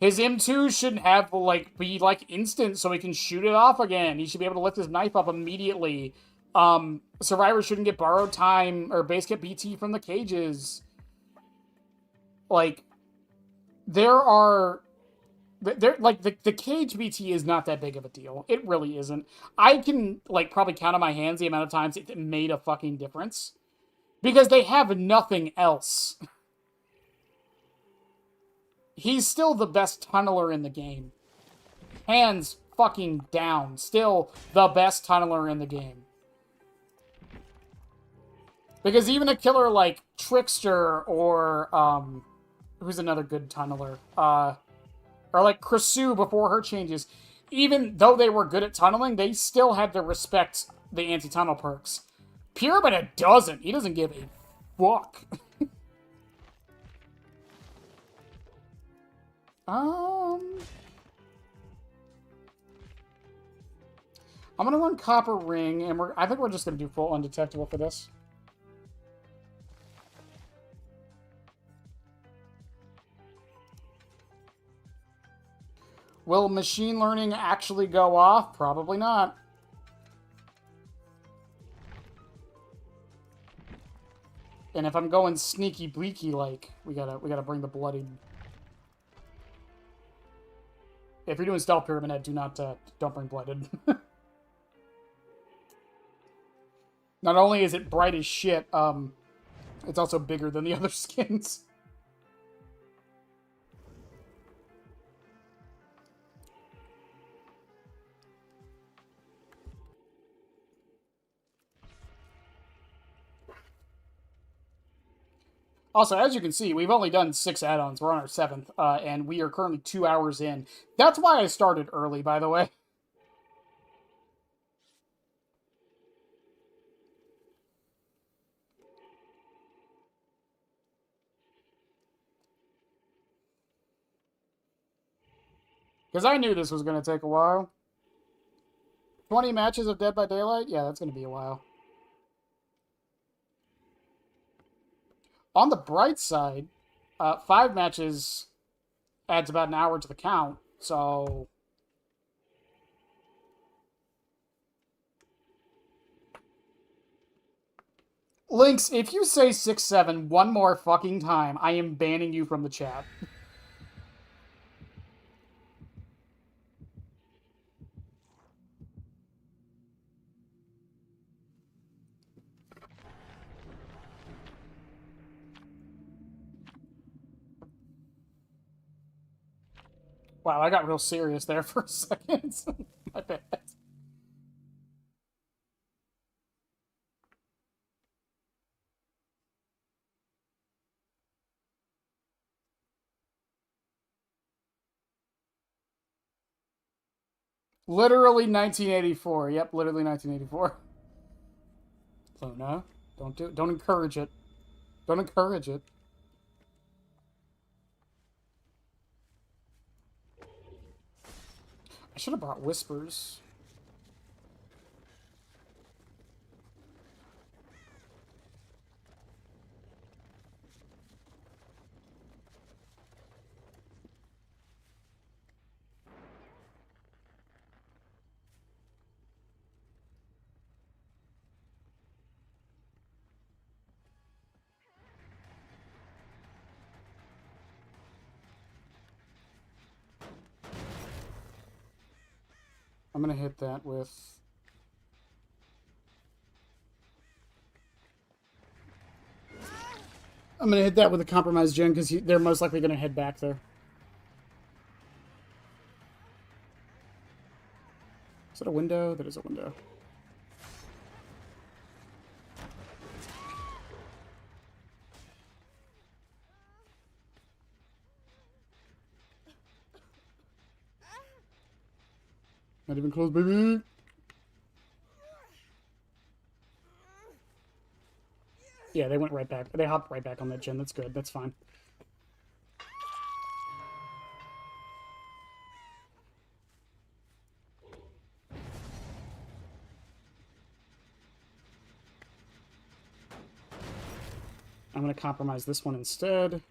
his M2 shouldn't have, like, be, like, instant so he can shoot it off again. He should be able to lift his knife up immediately. Survivors shouldn't get borrowed time or base get BT from the cages. Like, the cage BT is not that big of a deal. It really isn't. I can, like, probably count on my hands the amount of times it made a fucking difference. Because they have nothing else. He's still the best tunneler in the game. Hands fucking down. Still the best tunneler in the game. Because even a killer like Trickster or, who's another good tunneler? Or like Krasu before her changes. Even though they were good at tunneling, they still had to respect the anti-tunnel perks. Pyramid doesn't. He doesn't give a fuck. I'm gonna run Copper Ring, and I think we're just gonna do full undetectable for this. Will machine learning actually go off? Probably not. And if I'm going sneaky bleaky like, we gotta bring the bloodied. If you're doing stealth Pyramid Head, don't bring blooded. Not only is it bright as shit, it's also bigger than the other skins. Also, as you can see, we've only done 6 add-ons. We're on our 7th, and we are currently 2 hours in. That's why I started early, by the way. Because I knew this was going to take a while. 20 matches of Dead by Daylight? Yeah, that's going to be a while. On the bright side, 5 matches adds about an hour to the count, so... Lynx, if you say 6-7 one more fucking time, I am banning you from the chat. Wow, I got real serious there for a second. My bad. Literally 1984. Yep, literally 1984. Luna, don't do it. Don't encourage it. Don't encourage it. I should have brought Whispers. I'm gonna hit that with... I'm gonna hit that with a compromised gen because they're most likely gonna head back there. Is that a window? That is a window. Not even close, baby. Yeah, they went right back. They hopped right back on that gen. That's good. That's fine. I'm going to compromise this one instead.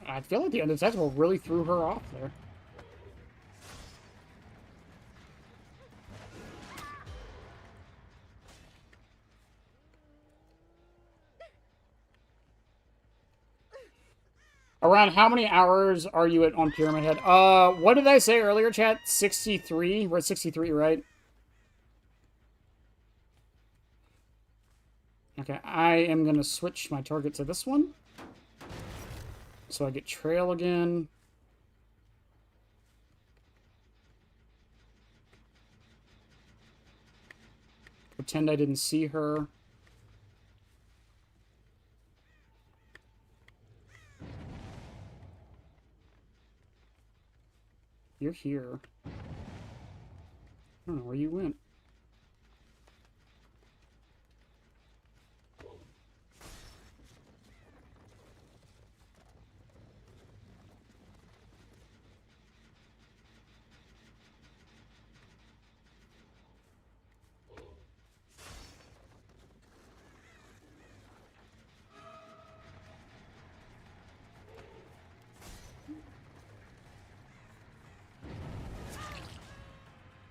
I feel like the undetectable really threw her off there. Around how many hours are you on Pyramid Head? What did I say earlier, chat? 63? We're at 63, right? Okay, I am going to switch my target to this one. So I get Trail again. Pretend I didn't see her. You're here. I don't know where you went.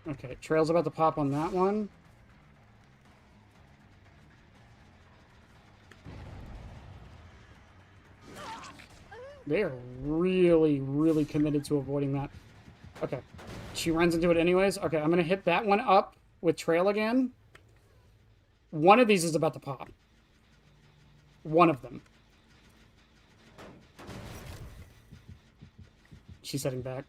Okay, Trail's about to pop on that one. They are really, really committed to avoiding that. Okay. She runs into it anyways. Okay, I'm going to hit that one up with Trail again. One of these is about to pop. One of them. She's heading back.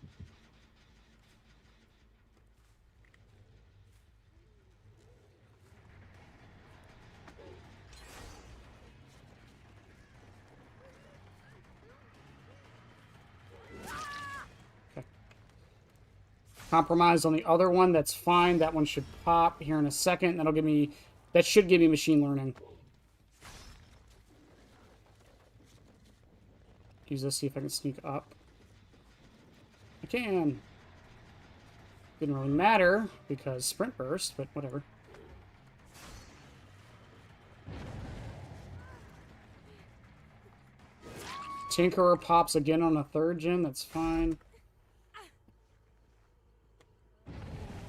Compromise on the other one. That's fine. That one should pop here in a second. That'll give me... That should give me machine learning. Use this, see if I can sneak up. I can. Didn't really matter because sprint burst, but whatever. Tinkerer pops again on a 3rd gen, that's fine.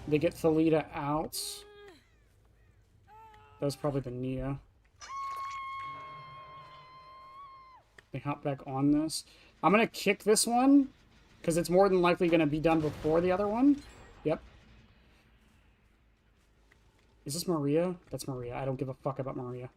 They get Thalita out. That was probably the Nia. They hop back on this. I'm going to kick this one, because it's more than likely going to be done before the other one. Yep. Is this Maria? That's Maria. I don't give a fuck about Maria.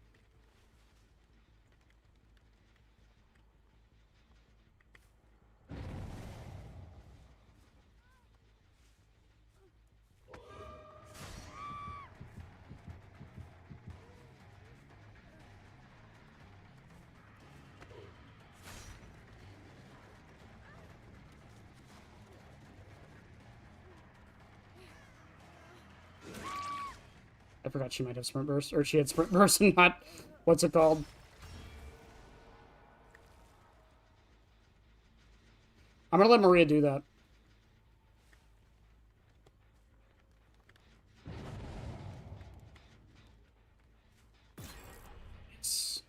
I forgot she might have Sprint Burst. Or she had Sprint Burst and not... What's it called? I'm gonna let Maria do that. Yes.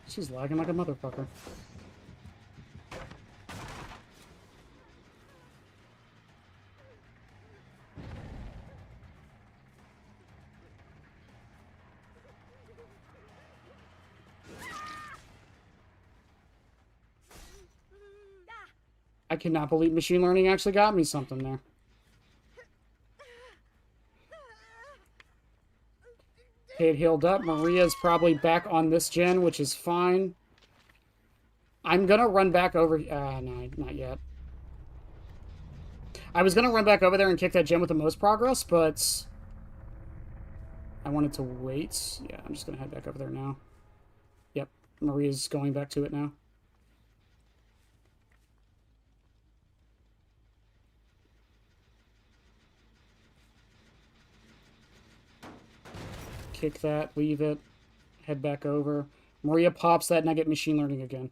She's lagging like a motherfucker. I cannot believe machine learning actually got me something there. Okay, it healed up. Maria's probably back on this gen, which is fine. I'm gonna run back over... no, not yet. I was gonna run back over there and kick that gen with the most progress, but... I wanted to wait. Yeah, I'm just gonna head back over there now. Yep, Maria's going back to it now. Kick that, leave it, head back over. Maria pops that, and I get machine learning again.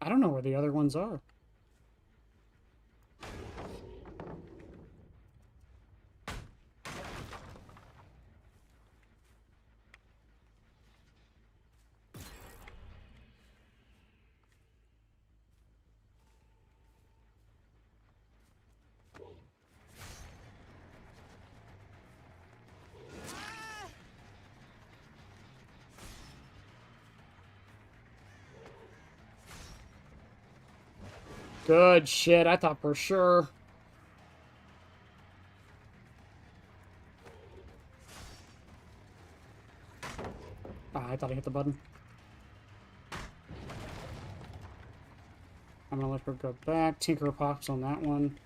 I don't know where the other ones are. Good shit, I thought for sure. Ah, I thought I hit the button. I'm gonna let her go back. Tinkerer pops on that one.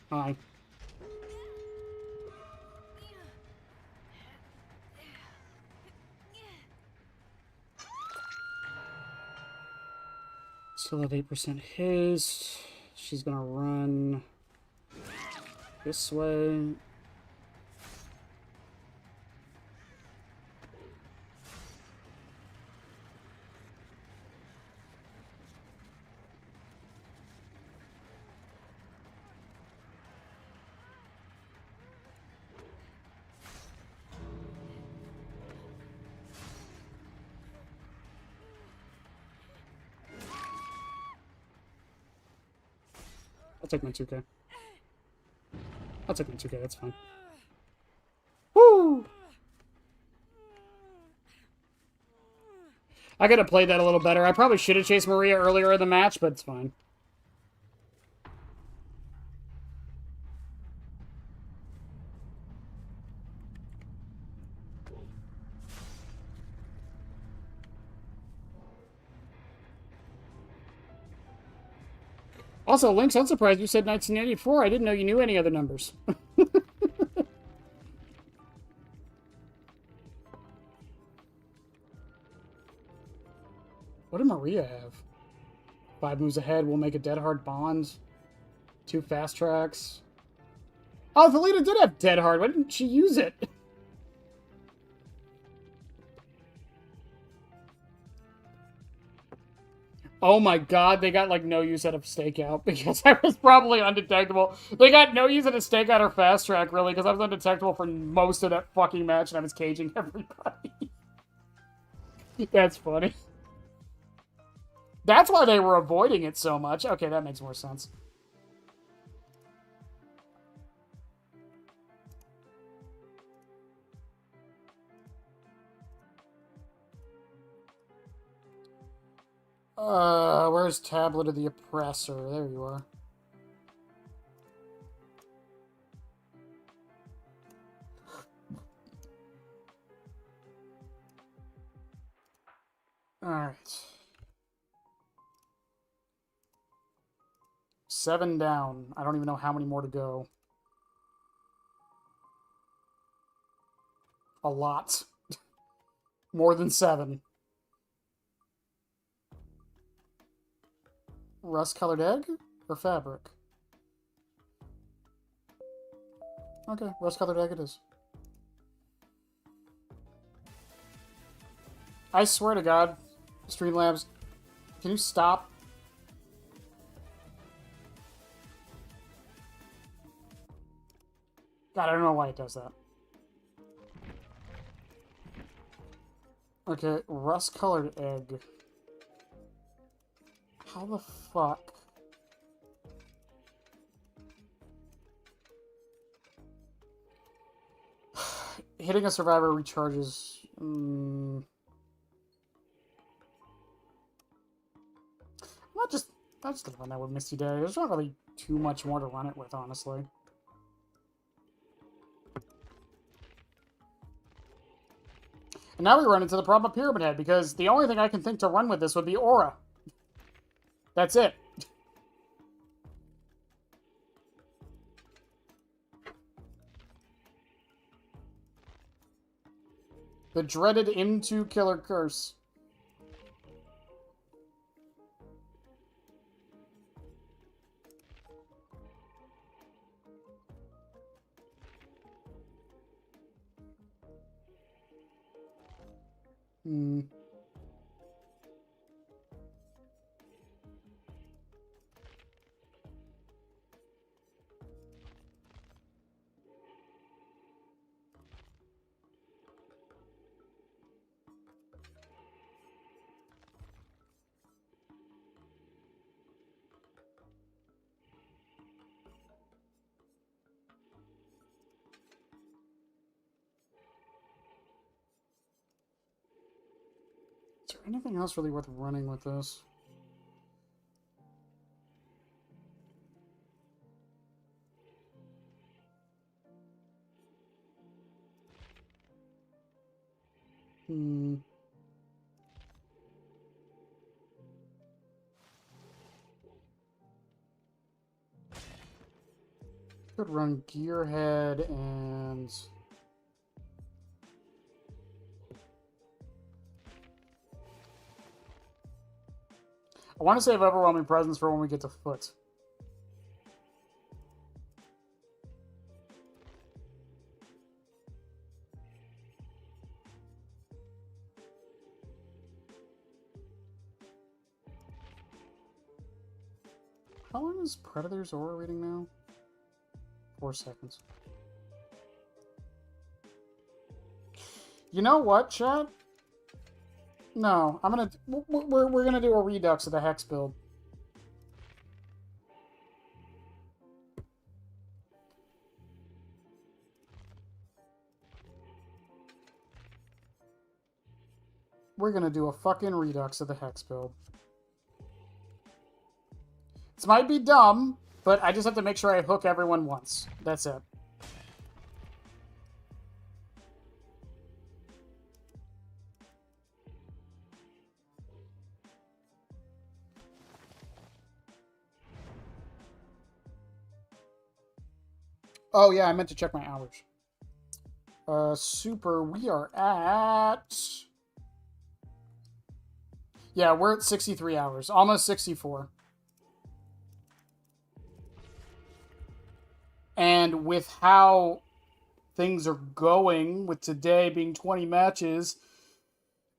Hi. Still have 8% haste. She's gonna run this way. I'll take my 2K. I'll take my 2K, that's fine. Woo! I could have played that a little better. I probably should have chased Maria earlier in the match, but it's fine. Also, Lynx, I'm surprised you said 1984. I didn't know you knew any other numbers. What did Maria have? 5 moves ahead, we'll make a dead hard bond. 2 fast tracks. Oh, Thalita did have dead hard. Why didn't she use it? Oh my god, they got, like, no use out of stakeout because I was probably undetectable. They got no use out of stakeout or fast track, really, because I was undetectable for most of that fucking match and I was caging everybody. That's funny. That's why they were avoiding it so much. Okay, that makes more sense. Where's Tablet of the Oppressor? There you are. Alright. 7 down. I don't even know how many more to go. A lot. More than 7. Rust-colored egg? Or fabric? Okay, rust-colored egg it is. I swear to God, Streamlabs, can you stop? God, I don't know why it does that. Okay, rust-colored egg. How the fuck? Hitting a survivor recharges... I'm just gonna run that with Misty Day. There's not really too much more to run it with, honestly. And now we run into the problem of Pyramid Head, because the only thing I can think to run with this would be Aura. That's it. The dreaded M2 Killer Curse. Is there anything else really worth running with this? Could run Gearhead and... I want to save Overwhelming Presence for when we get to Foot. How long is Predator's Aura reading now? 4 seconds. You know what, chat? No, I'm gonna... We're gonna do a redux of the Hex build. We're gonna do a fucking redux of the Hex build. This might be dumb, but I just have to make sure I hook everyone once. That's it. Oh, yeah, I meant to check my hours. Super, we are at... Yeah, we're at 63 hours. Almost 64. And with how things are going, with today being 20 matches,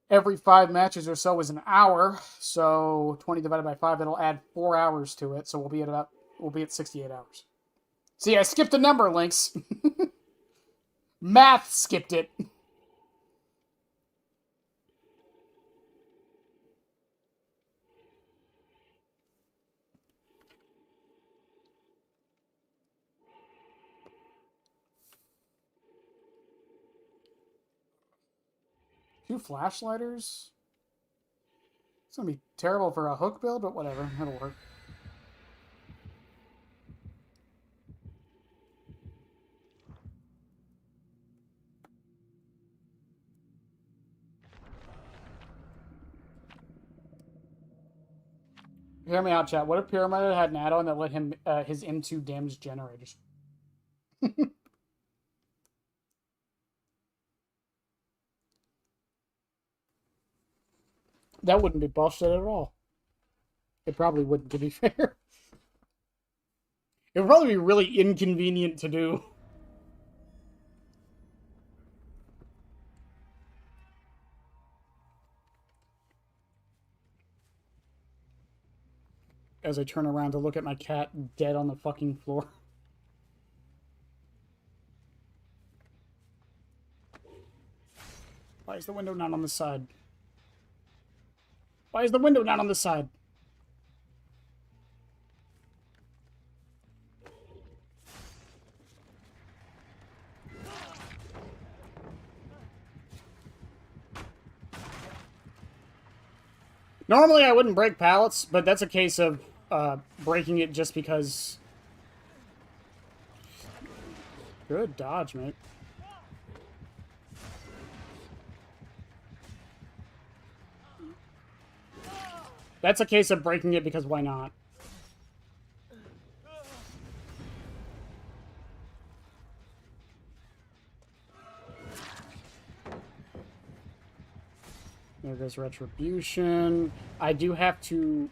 every 5 matches or so is an hour. So 20 divided by 5, that'll add 4 hours to it. So we'll be at 68 hours. See, I skipped a number, Lynx. Math skipped it. Two flashlighters? It's gonna be terrible for a hook build, but whatever. It'll work. Hear me out, chat. What if Pyramid had an add-on that let him his M2 damage generators? That wouldn't be bullshit at all. It probably wouldn't, to be fair. It would probably be really inconvenient to do. As I turn around to look at my cat dead on the fucking floor. Why is the window not on the side? Why is the window not on the side? Normally I wouldn't break pallets, but that's a case of breaking it just because... Good dodge, mate. That's a case of breaking it because why not? There goes Retribution. I do have to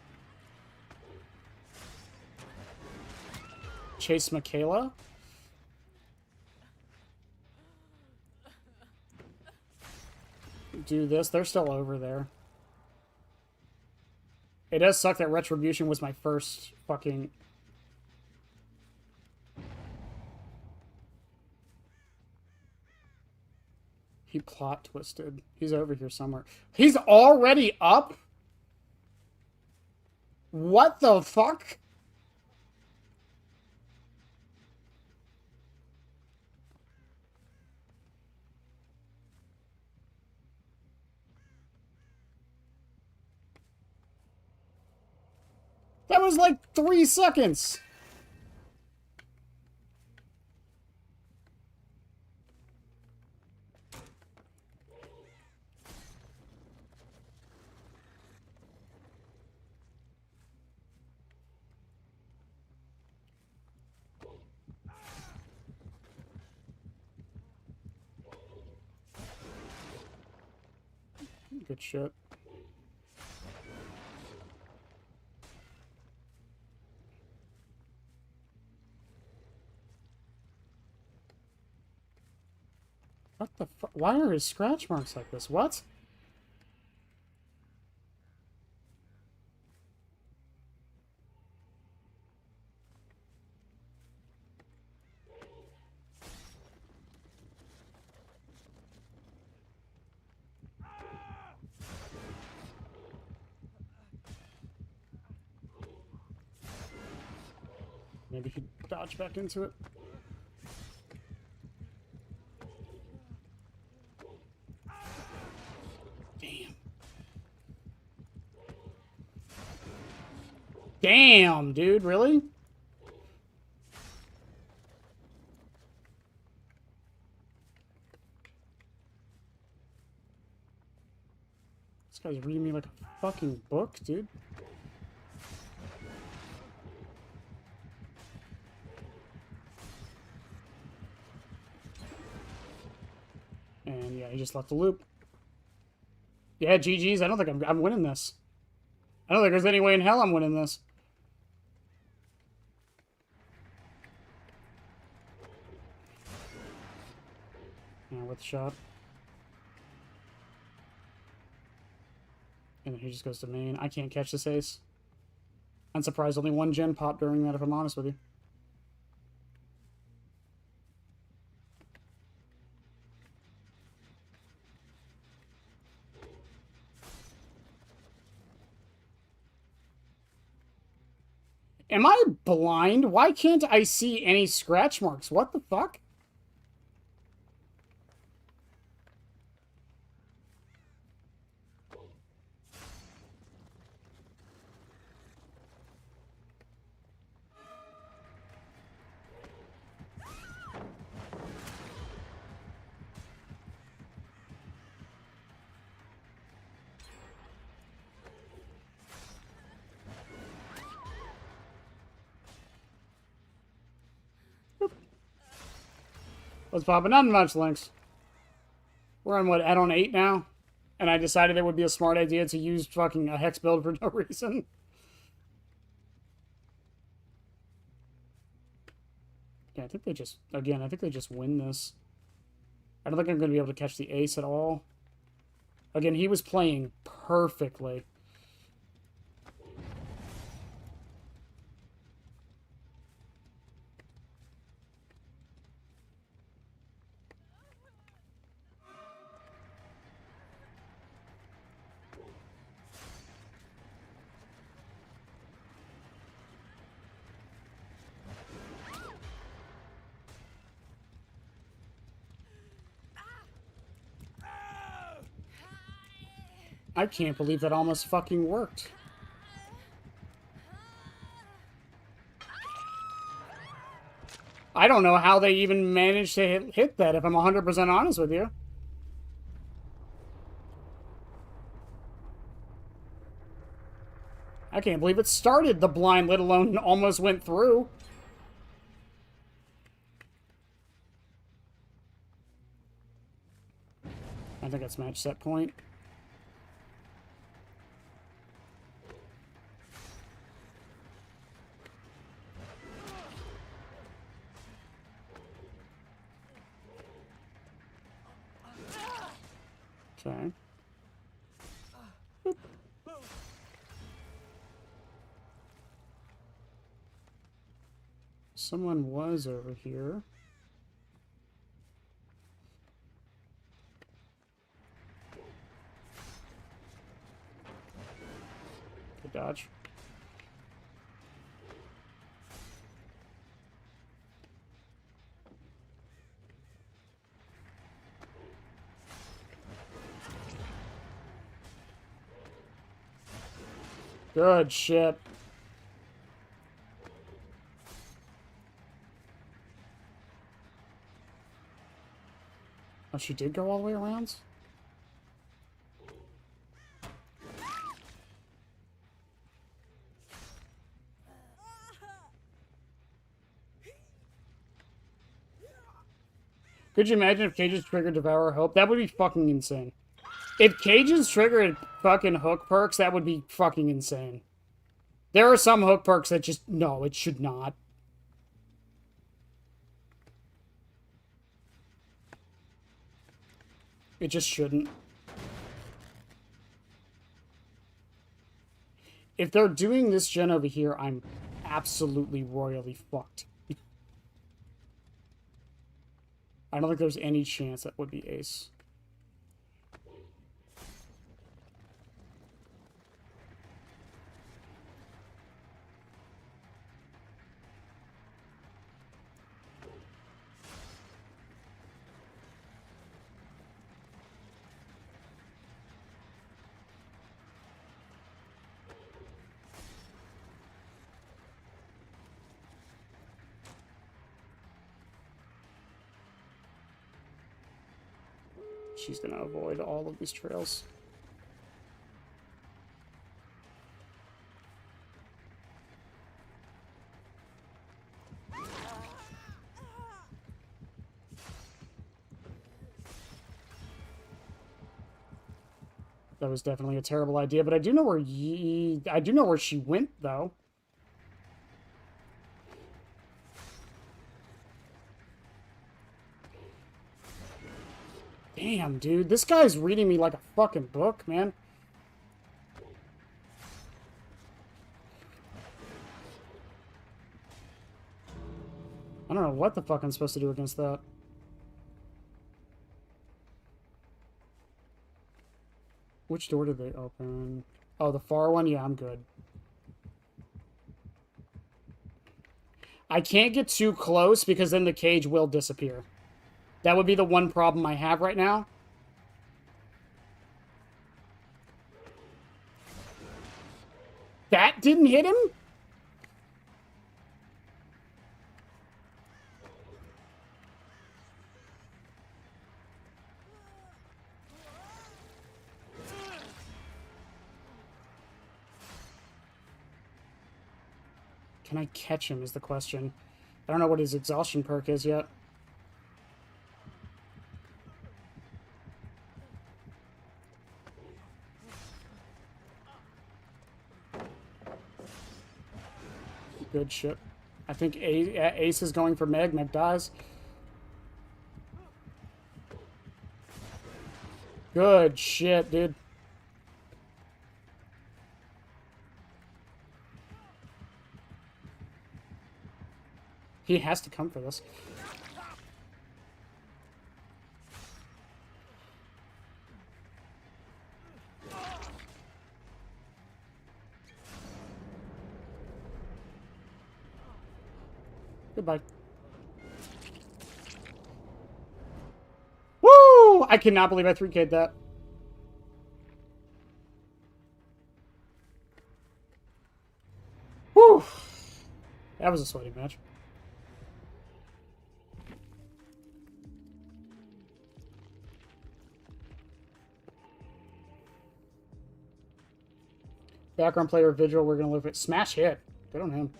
chase Michaela. Do this. They're still over there. It does suck that Retribution was my first fucking... He plot twisted. He's over here somewhere. He's already up? What the fuck? That was like 3 seconds. Good shit. What the fuck? Why are his scratch marks like this? What? Maybe he could dodge back into it. Damn. Damn, dude, really? This guy's reading me like a fucking book, dude. he just left the loop. Yeah, GG's. I don't think I'm winning this. I don't think there's any way in hell I'm winning this. Yeah, with the shot. And then he just goes to main. I can't catch this ace. I'm surprised only one gen popped during that, if I'm honest with you. Am I blind? Why can't I see any scratch marks? What the fuck? What's popping? Not much, Lynx. We're on, what, add-on 8 now? And I decided it would be a smart idea to use fucking a Hex build for no reason. Yeah, I think they just... Again, I think they just win this. I don't think I'm going to be able to catch the ace at all. Again, he was playing perfectly. I can't believe that almost fucking worked. I don't know how they even managed to hit that, if I'm 100% honest with you. I can't believe it started the blind, let alone almost went through. I think that's match set point. Okay. Boop. Someone was over here. Good dodge. Good shit. Oh, she did go all the way around? Could you imagine if Cage's triggered Devour Hope? That would be fucking insane. If Cage's triggered fucking hook perks, that would be fucking insane. There are some hook perks that just... No, it should not. It just shouldn't. If they're doing this gen over here, I'm absolutely royally fucked. I don't think there's any chance that would be ace. She's gonna avoid all of these trails. That was definitely a terrible idea, but I do know where I do know where she went, though. Damn, dude. This guy's reading me like a fucking book, man. I don't know what the fuck I'm supposed to do against that. Which door did they open? Oh, the far one? Yeah, I'm good. I can't get too close because then the cage will disappear. That would be the one problem I have right now. That didn't hit him? Can I catch him is the question. I don't know what his exhaustion perk is yet. Good shit. I think Ace is going for Meg. Meg dies. Good shit, dude. He has to come for this. Goodbye. Woo! I cannot believe I 3K'd that. Woo! That was a sweaty match. Background player Vigil, we're going to look at smash hit. Good on him.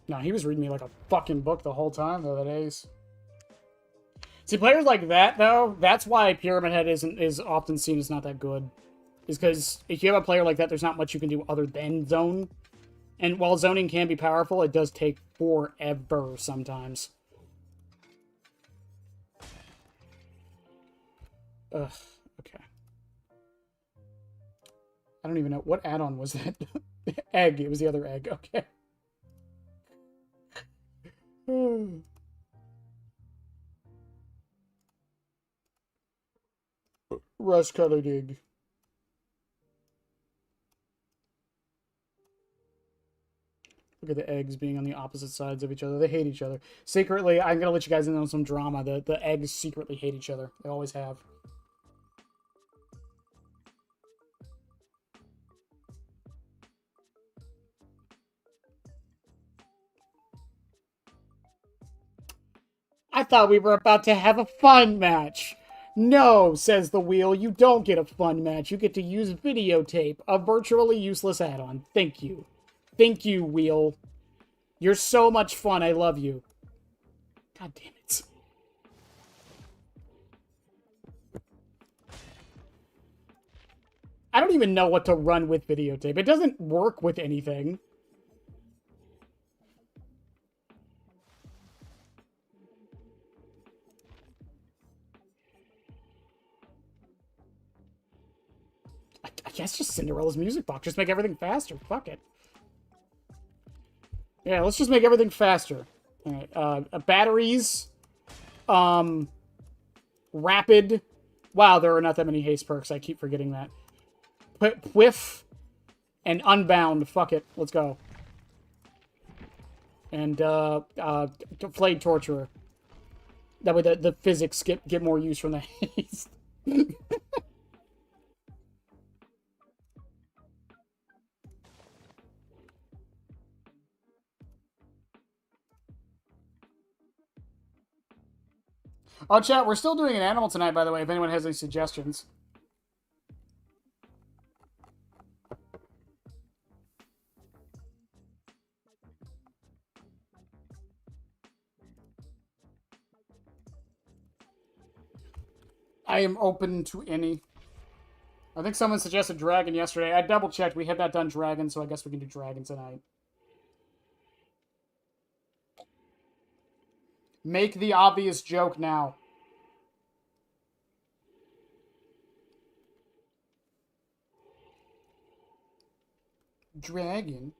No, he was reading me like a fucking book the whole time, though, that Ace. See, players like that, though, that's why Pyramid Head is often seen as not that good. Is because if you have a player like that, there's not much you can do other than zone. And while zoning can be powerful, it does take forever sometimes. Ugh, okay. I don't even know. What add-on was that? Egg. It was the other egg. Okay. Rust-colored egg. Look at the eggs being on the opposite sides of each other. They hate each other. Secretly, I'm going to let you guys in on some drama. The eggs secretly hate each other. They always have. I thought we were about to have a fun match. No, says the wheel, you don't get a fun match. You get to use videotape, a virtually useless add-on. Thank you. Thank you, wheel. You're so much fun. I love you. God damn it. I don't even know what to run with videotape. It doesn't work with anything. I guess just Cinderella's music box. Just make everything faster. Fuck it. Yeah, let's just make everything faster. All right, batteries. Rapid. Wow, there are not that many haste perks. I keep forgetting that. Whiff and Unbound. Fuck it. Let's go. And Flayed Torturer. That way the physics get more use from the haste. Oh, chat, we're still doing an animal tonight, by the way, if anyone has any suggestions. I am open to any. I think someone suggested dragon yesterday. I double checked. We had that done dragon, so I guess we can do dragon tonight. Make the obvious joke now. Dragon?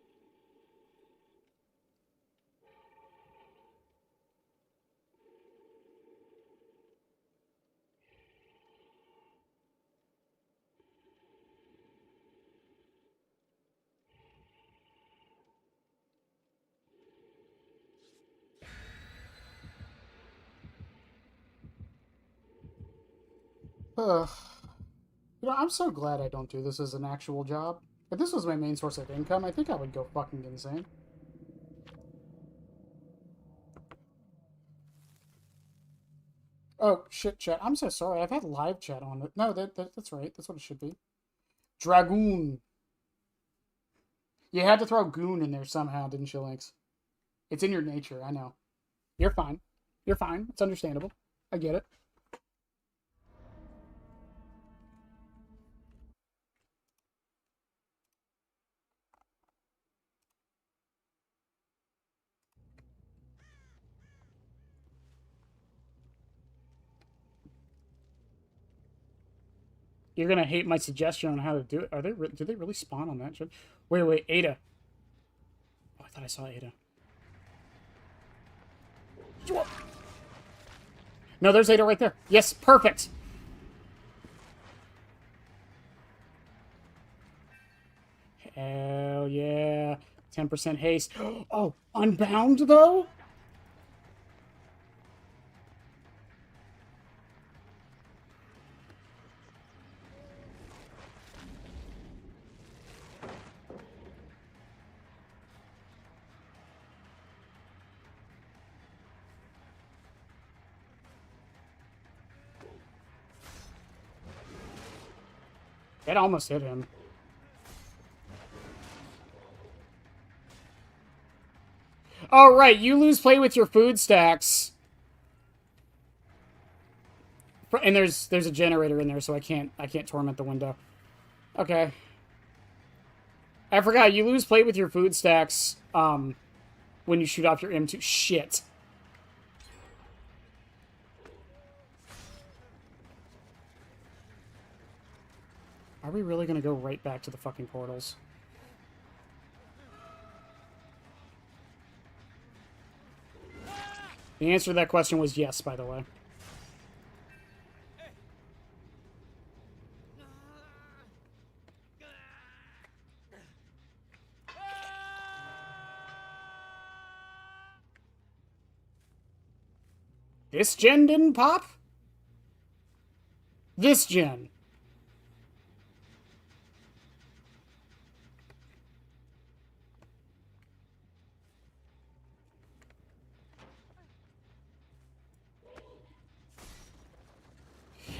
Ugh. You know, I'm so glad I don't do this as an actual job. If this was my main source of income, I think I would go fucking insane. Oh, shit, chat. I'm so sorry. I've had live chat on it. No, that's right. That's what it should be. Dragoon. You had to throw goon in there somehow, didn't you, Lynx? It's in your nature, I know. You're fine. You're fine. It's understandable. I get it. You're gonna hate my suggestion on how to do it. Are they? Do they really spawn on that ship? Wait, Ada. Oh, I thought I saw Ada. No, there's Ada right there. Yes, perfect. Hell yeah. 10% haste. Oh, unbound though? It almost hit him. Oh, right. You lose play with your food stacks. And there's a generator in there, so I can't torment the window. Okay. I forgot, you lose play with your food stacks when you shoot off your M2. Shit. Are we really going to go right back to the fucking portals? The answer to that question was yes, by the way. This gen didn't pop? This gen.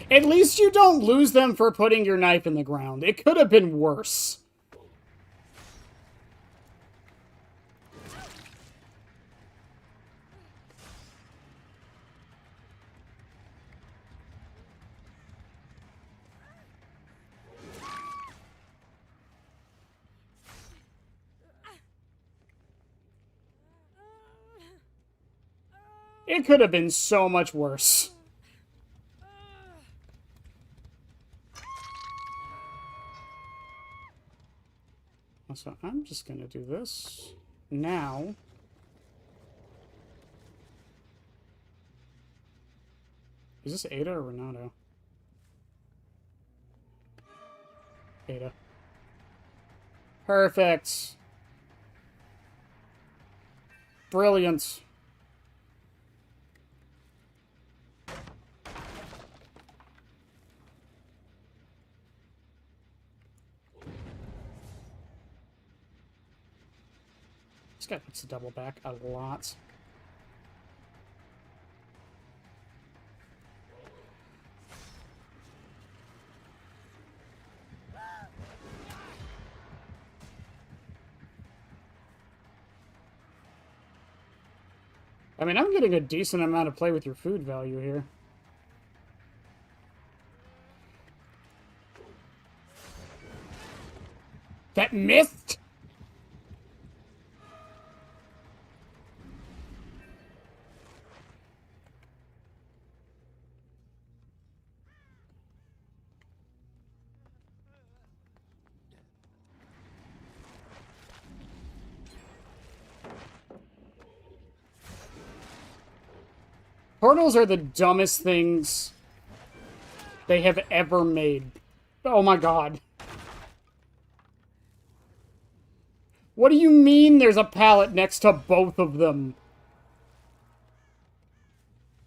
At least you don't lose them for putting your knife in the ground. It could have been worse. It could have been so much worse. So I'm just going to do this now. Is this Ada or Renato? Ada. Perfect. Brilliant. This guy puts the double back a lot. I mean, I'm getting a decent amount of play with your food value here. That missed? Portals are the dumbest things they have ever made. Oh my god. What do you mean there's a pallet next to both of them?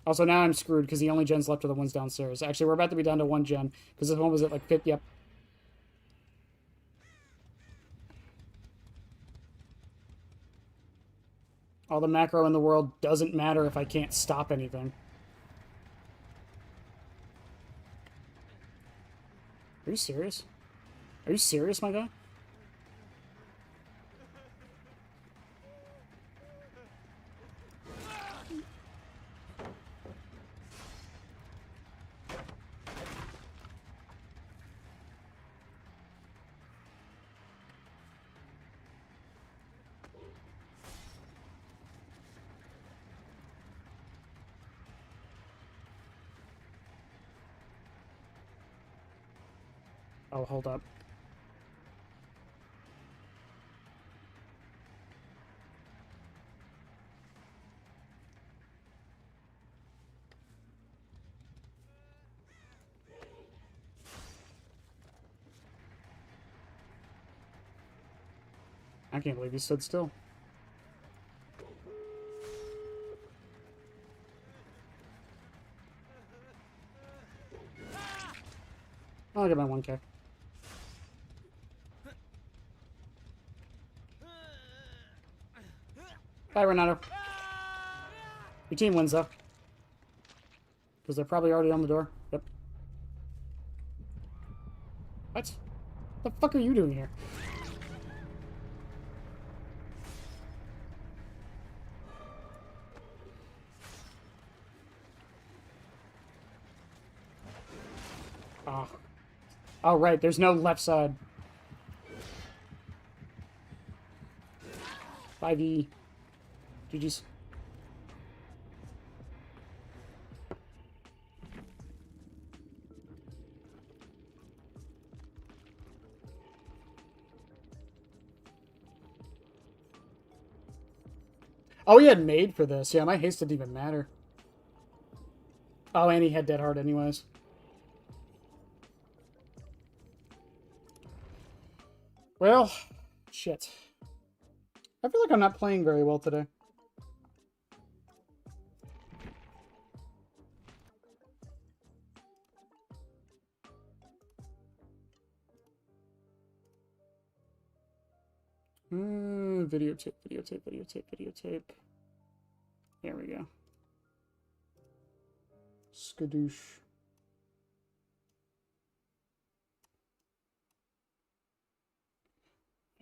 Also, now I'm screwed because the only gens left are the ones downstairs. Actually, we're about to be down to one gen because this one was at like 50. Yep. All the macro in the world doesn't matter if I can't stop anything. Are you serious? Are you serious, my guy? Oh, hold up. I can't believe he stood still. I'll get my 1K. Bye, Renato. Your team wins, though. Because they're probably already on the door. Yep. What? What the fuck are you doing here? Oh. Oh, right. There's no left side. 5E. GG's. Oh, he had made for this. Yeah, my haste didn't even matter. Oh, and he had Dead Hard anyways. Well, shit. I feel like I'm not playing very well today. Videotape, videotape, videotape, videotape. There we go. Skadoosh.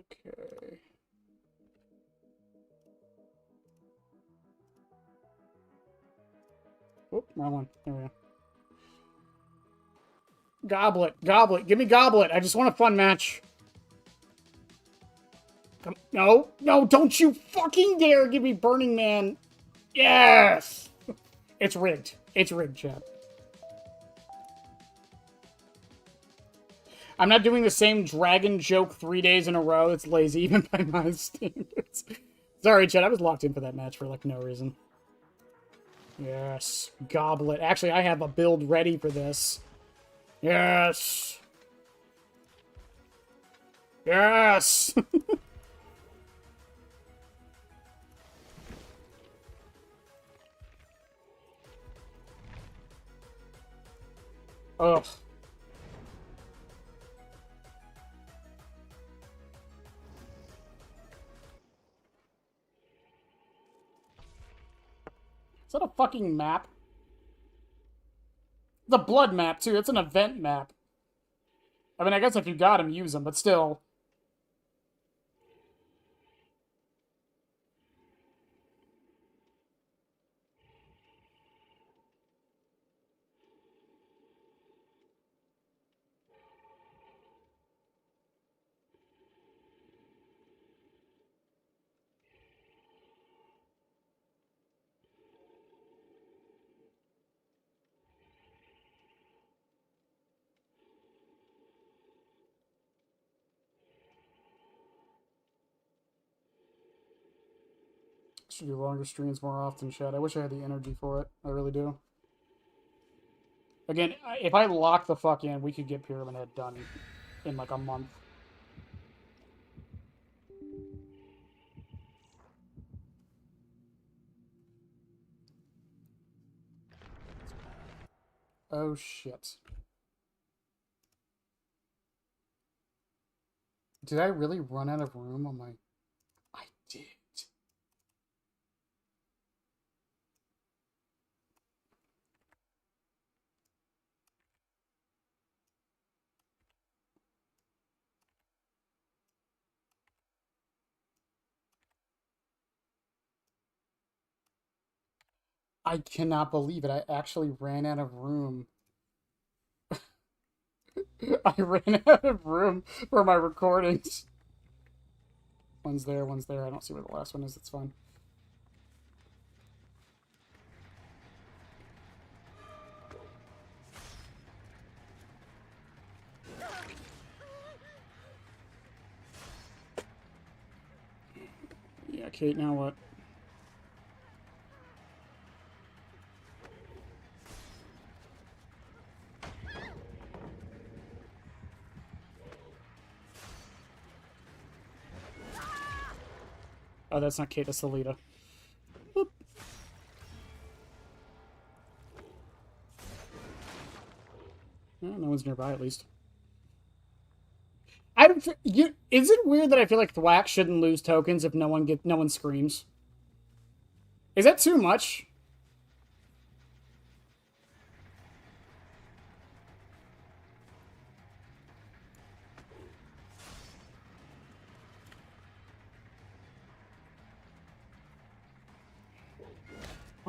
Okay. Oh, wrong one. There we go. Goblet, goblet. Give me goblet. I just want a fun match. Come, no, no, don't you fucking dare give me Burning Man. Yes! It's rigged. It's rigged, chat. I'm not doing the same dragon joke 3 days in a row. It's lazy, even by my standards. Sorry, chat. I was locked in for that match for, like, no reason. Yes. Goblet. Actually, I have a build ready for this. Yes! Yes! Ugh. Is that a fucking map? It's a blood map, too. It's an event map. I mean, I guess if you got him, use them, but still. Should do longer streams more often, Chad. I wish I had the energy for it. I really do. Again, if I lock the fuck in, we could get Pyramid Head done in like a month. Oh shit. Did I really run out of room on my... I did. I cannot believe it. I actually ran out of room. I ran out of room for my recordings. One's there, one's there. I don't see where the last one is. It's fine. Yeah, Kate, now what? Oh, that's not Kate, that's Alita. Boop. Yeah, no one's nearby, at least. I don't. Is it weird that I feel like Thwack shouldn't lose tokens if no one screams? Is that too much?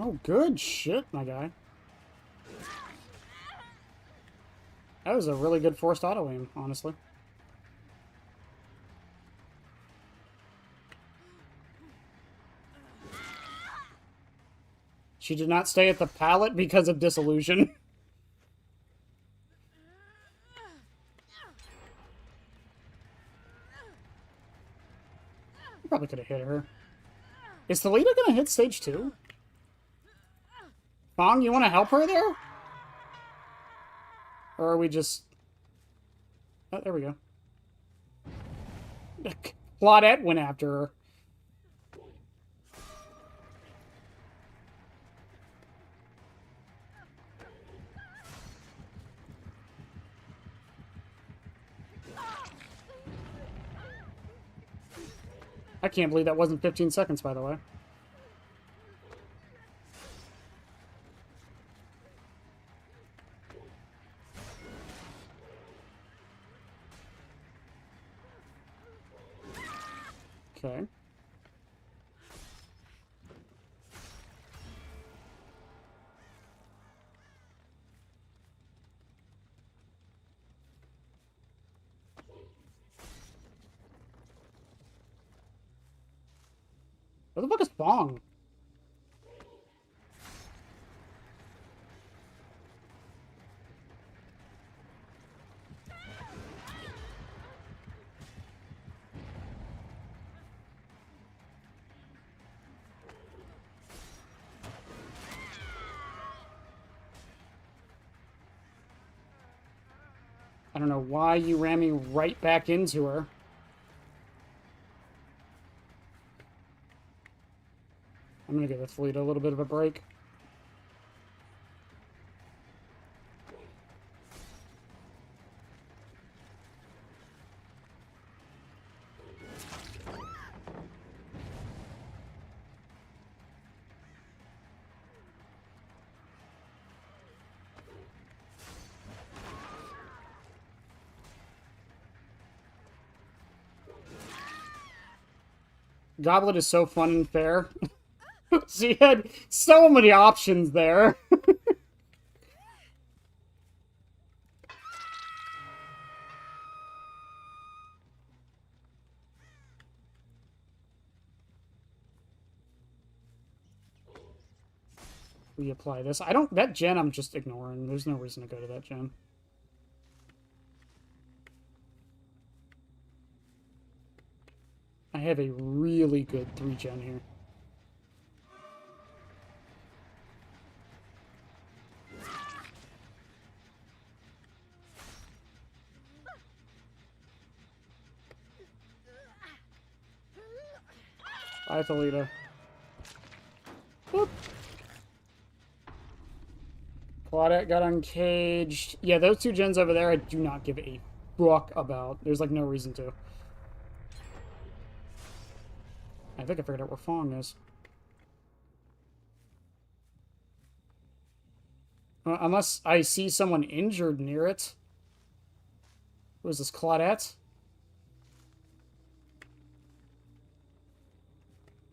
Oh, good shit, my guy. That was a really good forced auto aim, honestly. She did not stay at the pallet because of disillusion. Probably could have hit her. Is Thalita gonna hit stage 2? Fong, you want to help her there? Or are we just... Oh, there we go. Claudette went after her. I can't believe that wasn't 15 seconds, by the way. Okay. Where the fuck is Fong? I don't know why you ran me right back into her. I'm gonna give Athleta a little bit of a break. Goblet is so fun and fair. She had so many options there. We apply this. I don't... That gen I'm just ignoring. There's no reason to go to that gen. I have a really good 3 gen here. Bye, Thalita. Boop. Claudette got uncaged. Yeah, those two gens over there I do not give a fuck about. There's, like, no reason to. I think I figured out where Fong is. Unless I see someone injured near it. Who is this, Claudette?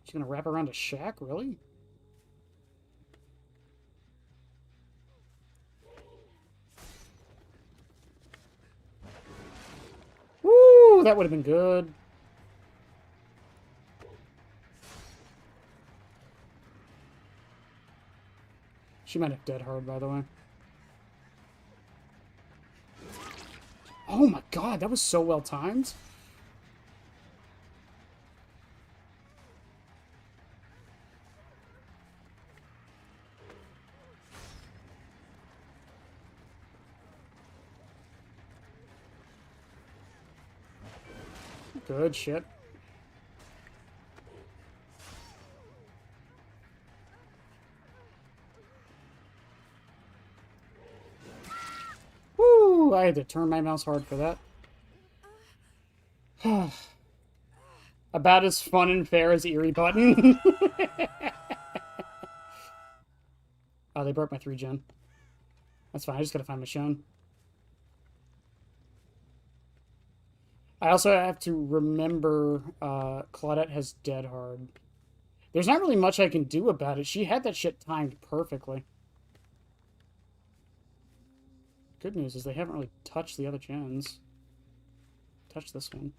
She's gonna wrap around a shack? Really? Woo! That would have been good. She might have dead hard, by the way. Oh my god, that was so well timed. Good shit. Woo! I had to turn my mouse hard for that. About as fun and fair as Eerie Button. Oh, they broke my 3-gen. That's fine, I just gotta find Michonne. I also have to remember Claudette has dead hard. There's not really much I can do about it. She had that shit timed perfectly. Good news is they haven't really touched the other gens. Touch this one.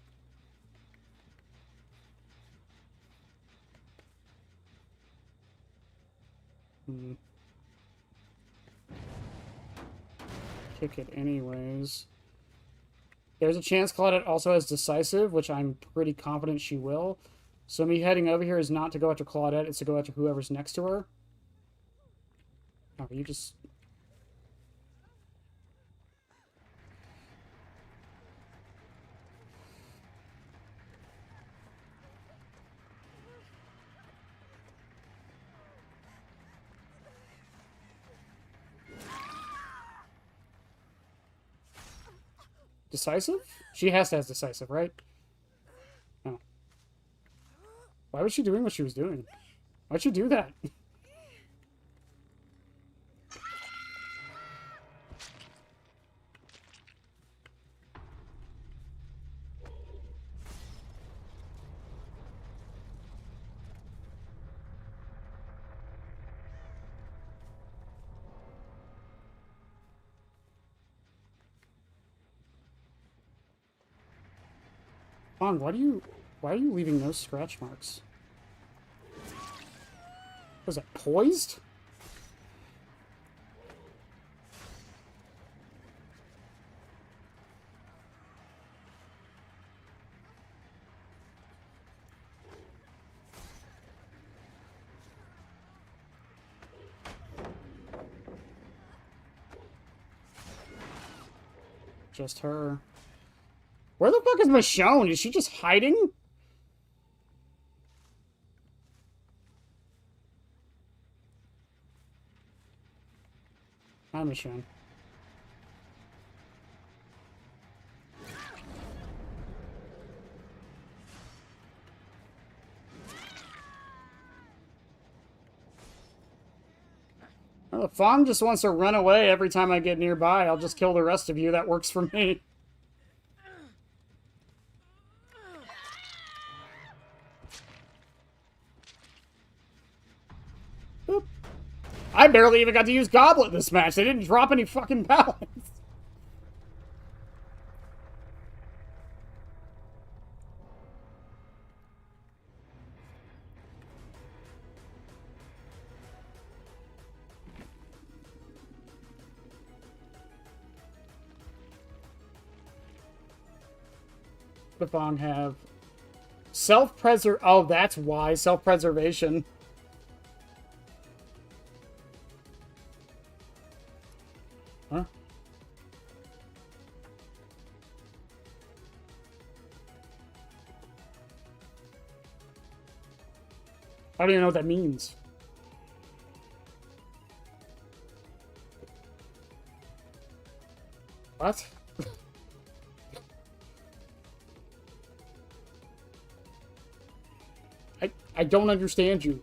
Kick it anyways. There's a chance Claudette also has Decisive, which I'm pretty confident she will. So me heading over here is not to go after Claudette, it's to go after whoever's next to her. Oh, you just... Decisive? She has to have Decisive, right? Oh. Why was she doing what she was doing? Why'd she do that? Fong, why are you leaving those scratch marks? Was it poised? Just her. Where the fuck is Michonne? Is she just hiding? Hi, Michonne. Well, if Fong just wants to run away every time I get nearby, I'll just kill the rest of you. That works for me. Boop. I barely even got to use Goblet this match. They didn't drop any fucking balance. The Fong have oh, that's why. Self-preservation. Huh? I don't even know what that means. What? I don't understand you.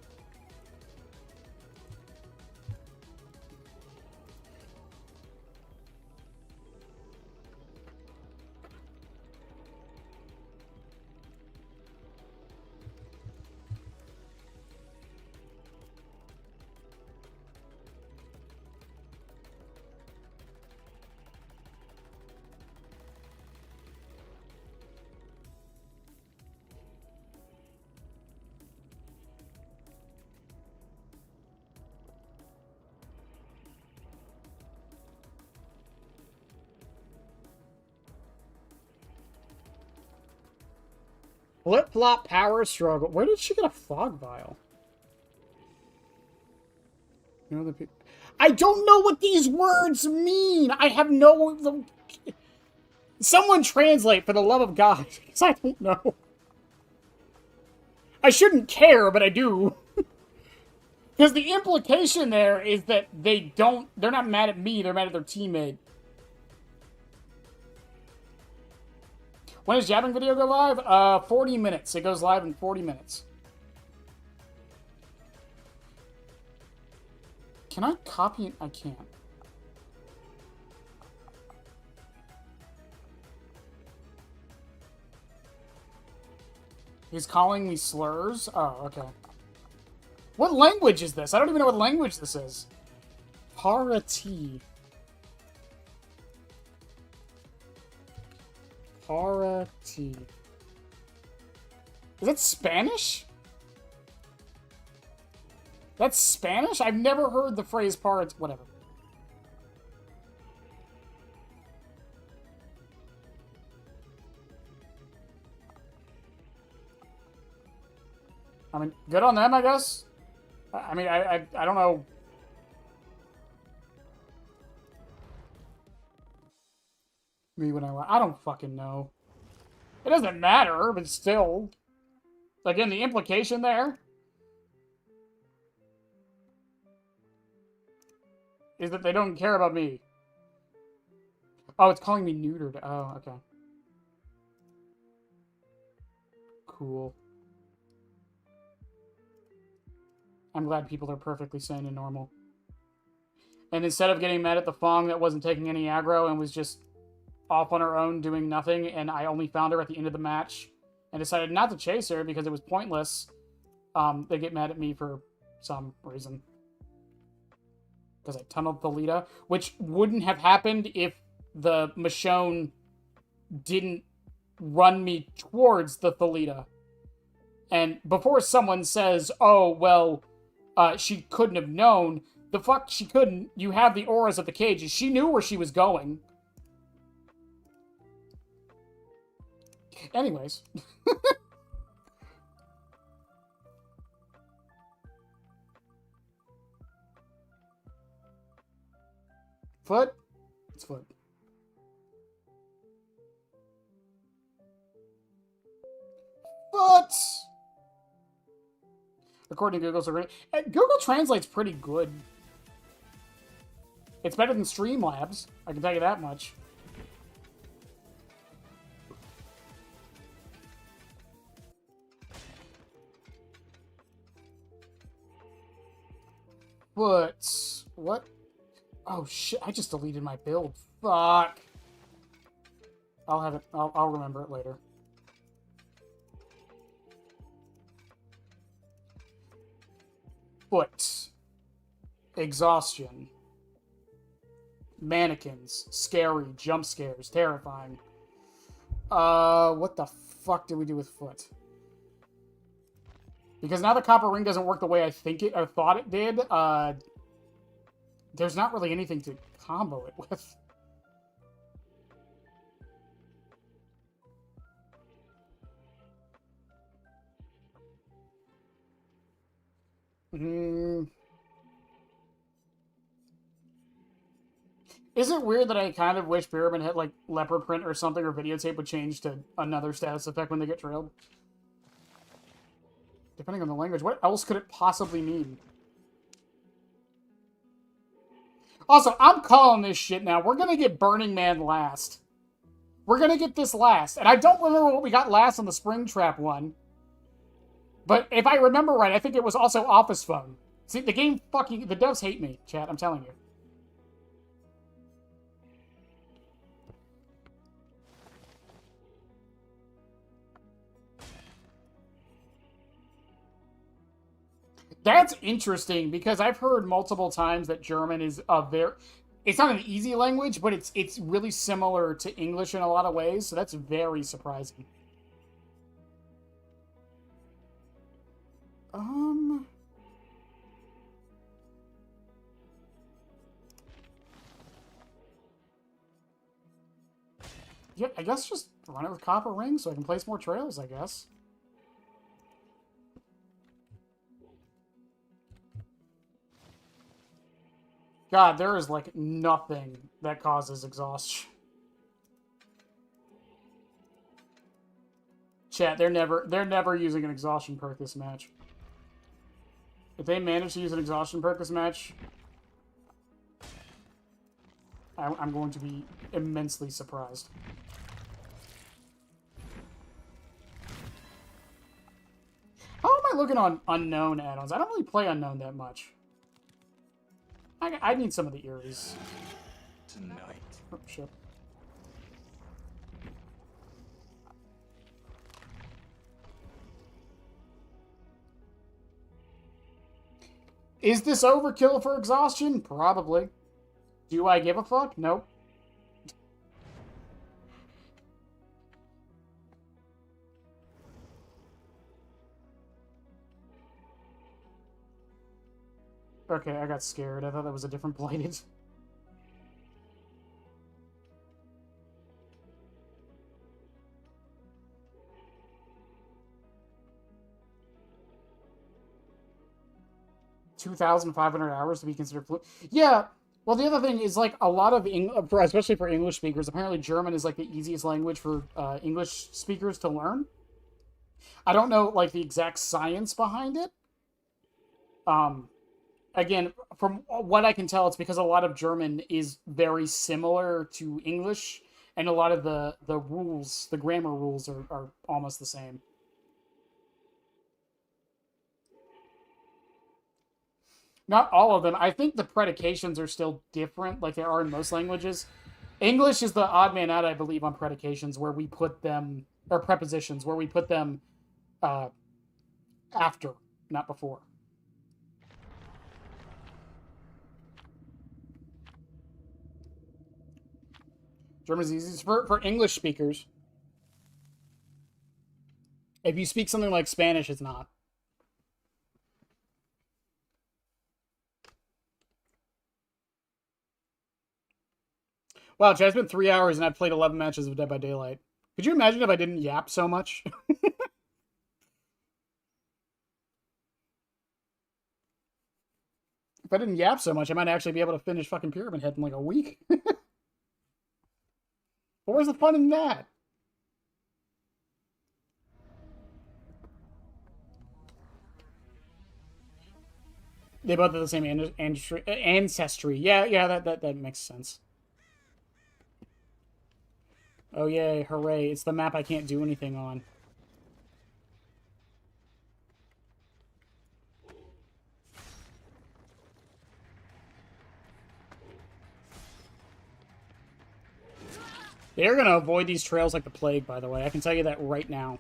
Flip-flop power struggle. Where did she get a fog vial? You know the people. I don't know what these words mean. I have no. Someone translate for the love of God, because I don't know. I shouldn't care, but I do. Because the implication there is that they're not mad at me, they're mad at their teammate. When does Jabbing video go live? 40 minutes. It goes live in 40 minutes. Can I copy it? I can't. He's calling me slurs? Oh, okay. What language is this? I don't even know what language this is. Parati. Parati. Is that Spanish? That's Spanish? I've never heard the phrase parati. Whatever. I mean, good on them, I guess. I mean, I don't know. Me when I don't fucking know. It doesn't matter, but still. Again, the implication there is that they don't care about me. Oh, it's calling me neutered. Oh, okay. Cool. I'm glad people are perfectly sane and normal. And instead of getting mad at the Fong that wasn't taking any aggro and was just off on her own doing nothing, and I only found her at the end of the match and decided not to chase her because it was pointless, they get mad at me for some reason. Because I tunneled Thalita, which wouldn't have happened if the Michonne didn't run me towards the Thalita. And before someone says, oh, well, she couldn't have known, the fuck she couldn't. You have the auras of the cages. She knew where she was going. Anyways. Foot? It's foot. Foot! According to Google's already. Google Translate's pretty good. It's better than Streamlabs. I can tell you that much. But what? Oh shit! I just deleted my build. Fuck. I'll have it. I'll remember it later. Foot. Exhaustion. Mannequins. Scary. Jump scares. Terrifying. What the fuck did we do with foot? Because now the copper ring doesn't work the way I think it, or thought it did, there's not really anything to combo it with. Is it weird that I kind of wish Pyramid had, like, leopard print or something, or videotape would change to another status effect when they get trailed? Depending on the language. What else could it possibly mean? Also, I'm calling this shit now. We're going to get Burning Man last. We're going to get this last. And I don't remember what we got last on the Springtrap one. But if I remember right, I think it was also Office Phone. See, the game fucking... The devs hate me, chat. I'm telling you. That's interesting, because I've heard multiple times that German is a very... It's not an easy language, but it's really similar to English in a lot of ways, so that's very surprising. Yeah, I guess just run it with copper rings so I can place more trails, I guess. God, there is, like, nothing that causes exhaustion. Chat, they're never using an exhaustion perk this match. If they manage to use an exhaustion perk this match, I'm going to be immensely surprised. How am I looking on unknown add-ons? I don't really play unknown that much. I need some of the Eries. Tonight. Oh, shit. Is this overkill for exhaustion? Probably. Do I give a fuck? Nope. Okay, I got scared. I thought that was a different Blighted. $2,500 to be considered fluent. Yeah. Well, the other thing is, like, a lot of especially for English speakers, apparently German is like the easiest language for English speakers to learn. I don't know, like, the exact science behind it. Again, from what I can tell, it's because a lot of German is very similar to English, and a lot of the rules, the grammar rules, are almost the same. Not all of them. I think the predications are still different, like they are in most languages. English is the odd man out, I believe, on predications, where we put them, or prepositions, where we put them after, not before. German's easy for English speakers. If you speak something like Spanish, it's not. Wow, chat, it's been 3 hours and I've played 11 matches of Dead by Daylight. Could you imagine if I didn't yap so much? If I didn't yap so much, I might actually be able to finish fucking Pyramid Head in like a week. But where's the fun in that? They both have the same ancestry. Yeah, that makes sense. Oh yay, hooray. It's the map I can't do anything on. They're going to avoid these trails like the plague, by the way. I can tell you that right now.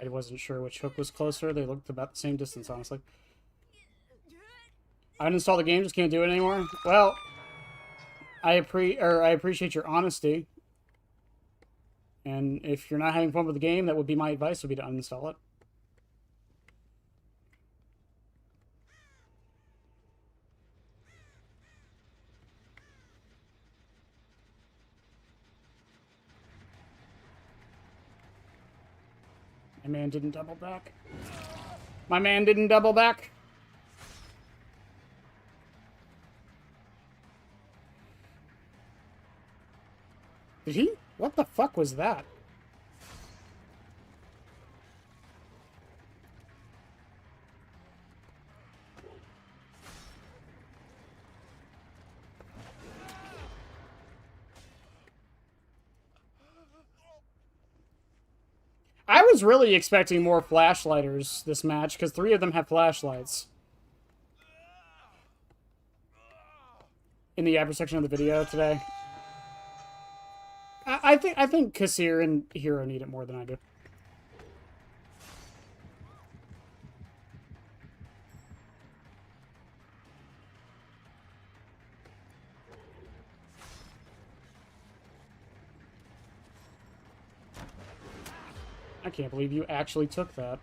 I wasn't sure which hook was closer. They looked about the same distance, honestly. I uninstalled the game, just can't do it anymore. Well, I appreciate your honesty. And if you're not having fun with the game, that would be my advice, would be to uninstall it. My man didn't double back. My man didn't double back. Did he? What the fuck was that? I was really expecting more flashlighters this match, because 3 of them have flashlights. In the upper section of the video today. I think Kassir and Hero need it more than I do. I can't believe you actually took that.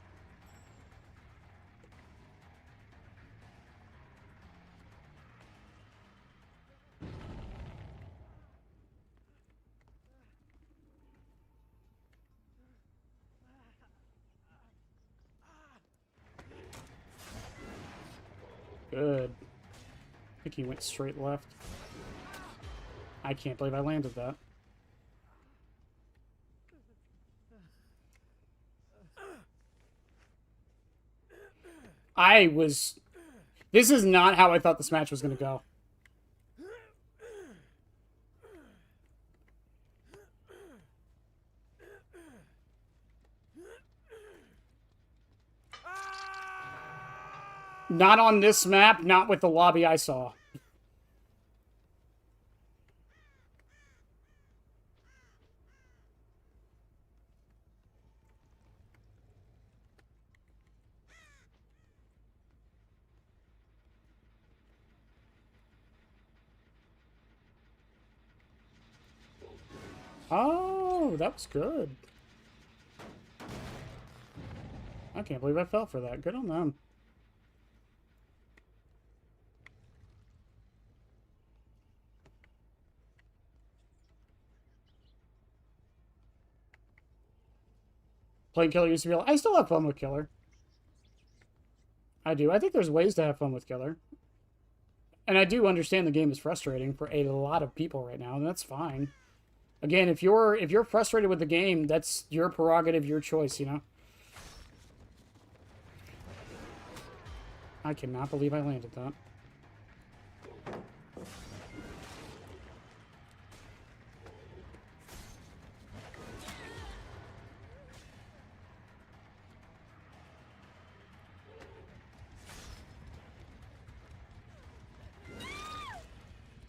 Good. I think he went straight left. I can't believe I landed that. This is not how I thought this match was going to go. Not on this map, not with the lobby I saw. Oh, that was good. I can't believe I fell for that. Good on them. Playing Killer used to be I still have fun with Killer. I do. I think there's ways to have fun with Killer. And I do understand the game is frustrating for a lot of people right now, and that's fine. Again, if you're frustrated with the game, that's your prerogative, your choice, you know? I cannot believe I landed that.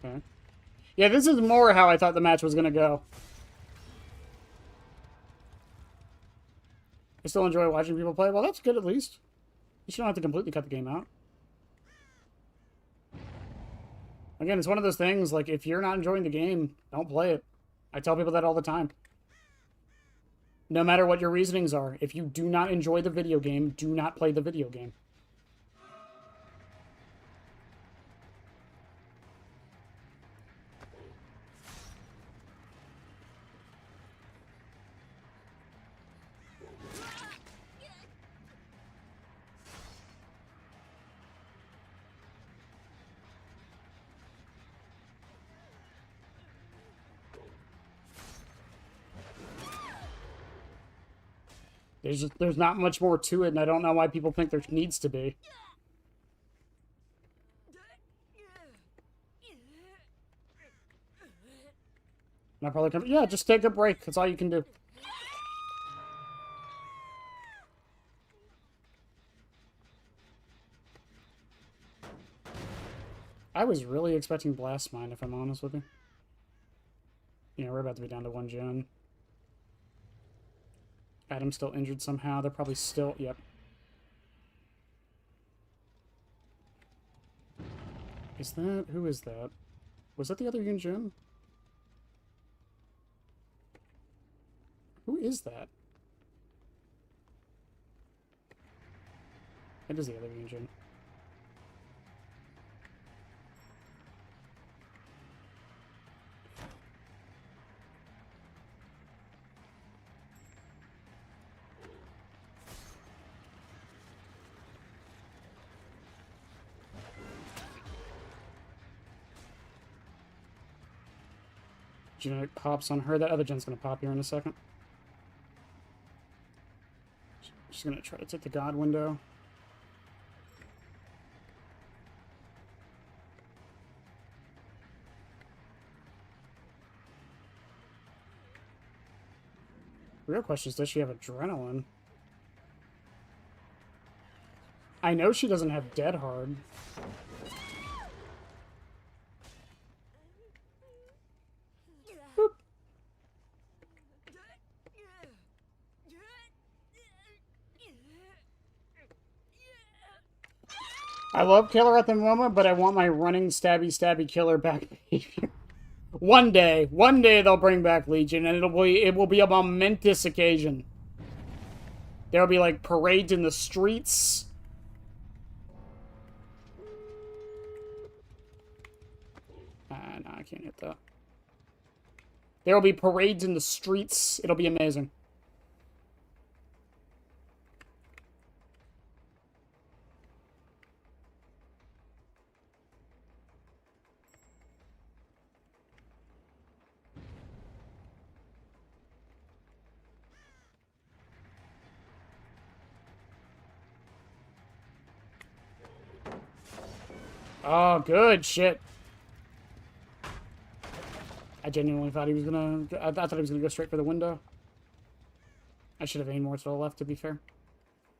Okay. Yeah, this is more how I thought the match was going to go. I still enjoy watching people play. Well, that's good at least. You don't have to completely cut the game out. Again, it's one of those things, like, if you're not enjoying the game, don't play it. I tell people that all the time. No matter what your reasonings are, if you do not enjoy the video game, do not play the video game. There's not much more to it, and I don't know why people think there needs to be. And I'll probably come. Yeah, just take a break. That's all you can do. I was really expecting Blast Mine, if I'm honest with you. Yeah, we're about to be down to 1 gen. Adam's still injured somehow. They're probably still... Yep. Is that... Who is that? Was that the other Yunjin? Who is that? It is the other Yunjin. Genetic pops on her. That other gen's gonna pop here in a second. She's gonna try to take the God window. The real question is, does she have adrenaline? I know she doesn't have Dead Hard. Boop. I love Killer at the moment, but I want my running stabby killer back behavior. One day they'll bring back Legion, and it will be a momentous occasion. There'll be like parades in the streets. No, I can't hit that. There will be parades in the streets. It'll be amazing. Oh, good shit. I genuinely thought he was gonna... I thought he was gonna go straight for the window. I should have aimed more to the left, to be fair.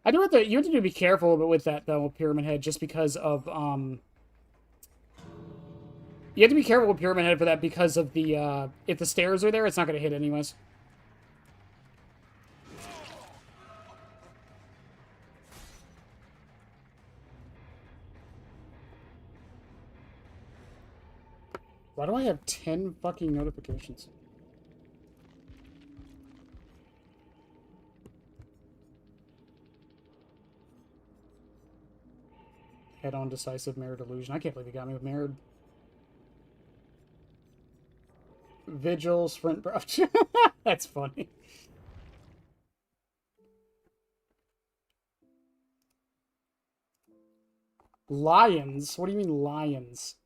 I do have to... You have to be careful with that, though, Pyramid Head, just because of, You have to be careful with Pyramid Head for that because of the, if the stairs are there, it's not gonna hit anyways. Why do I have 10 fucking notifications? Head-on decisive mirror delusion. I can't believe he got me with mirrored. Vigil, sprint brush. That's funny. Lions? What do you mean lions?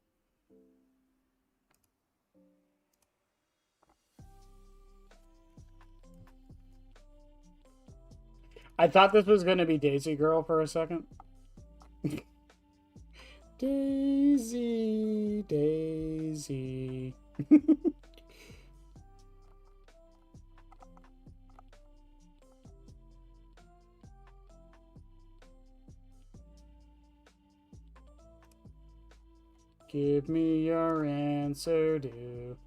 I thought this was going to be Daisy Girl for a second. Daisy, Daisy. Give me your answer, do.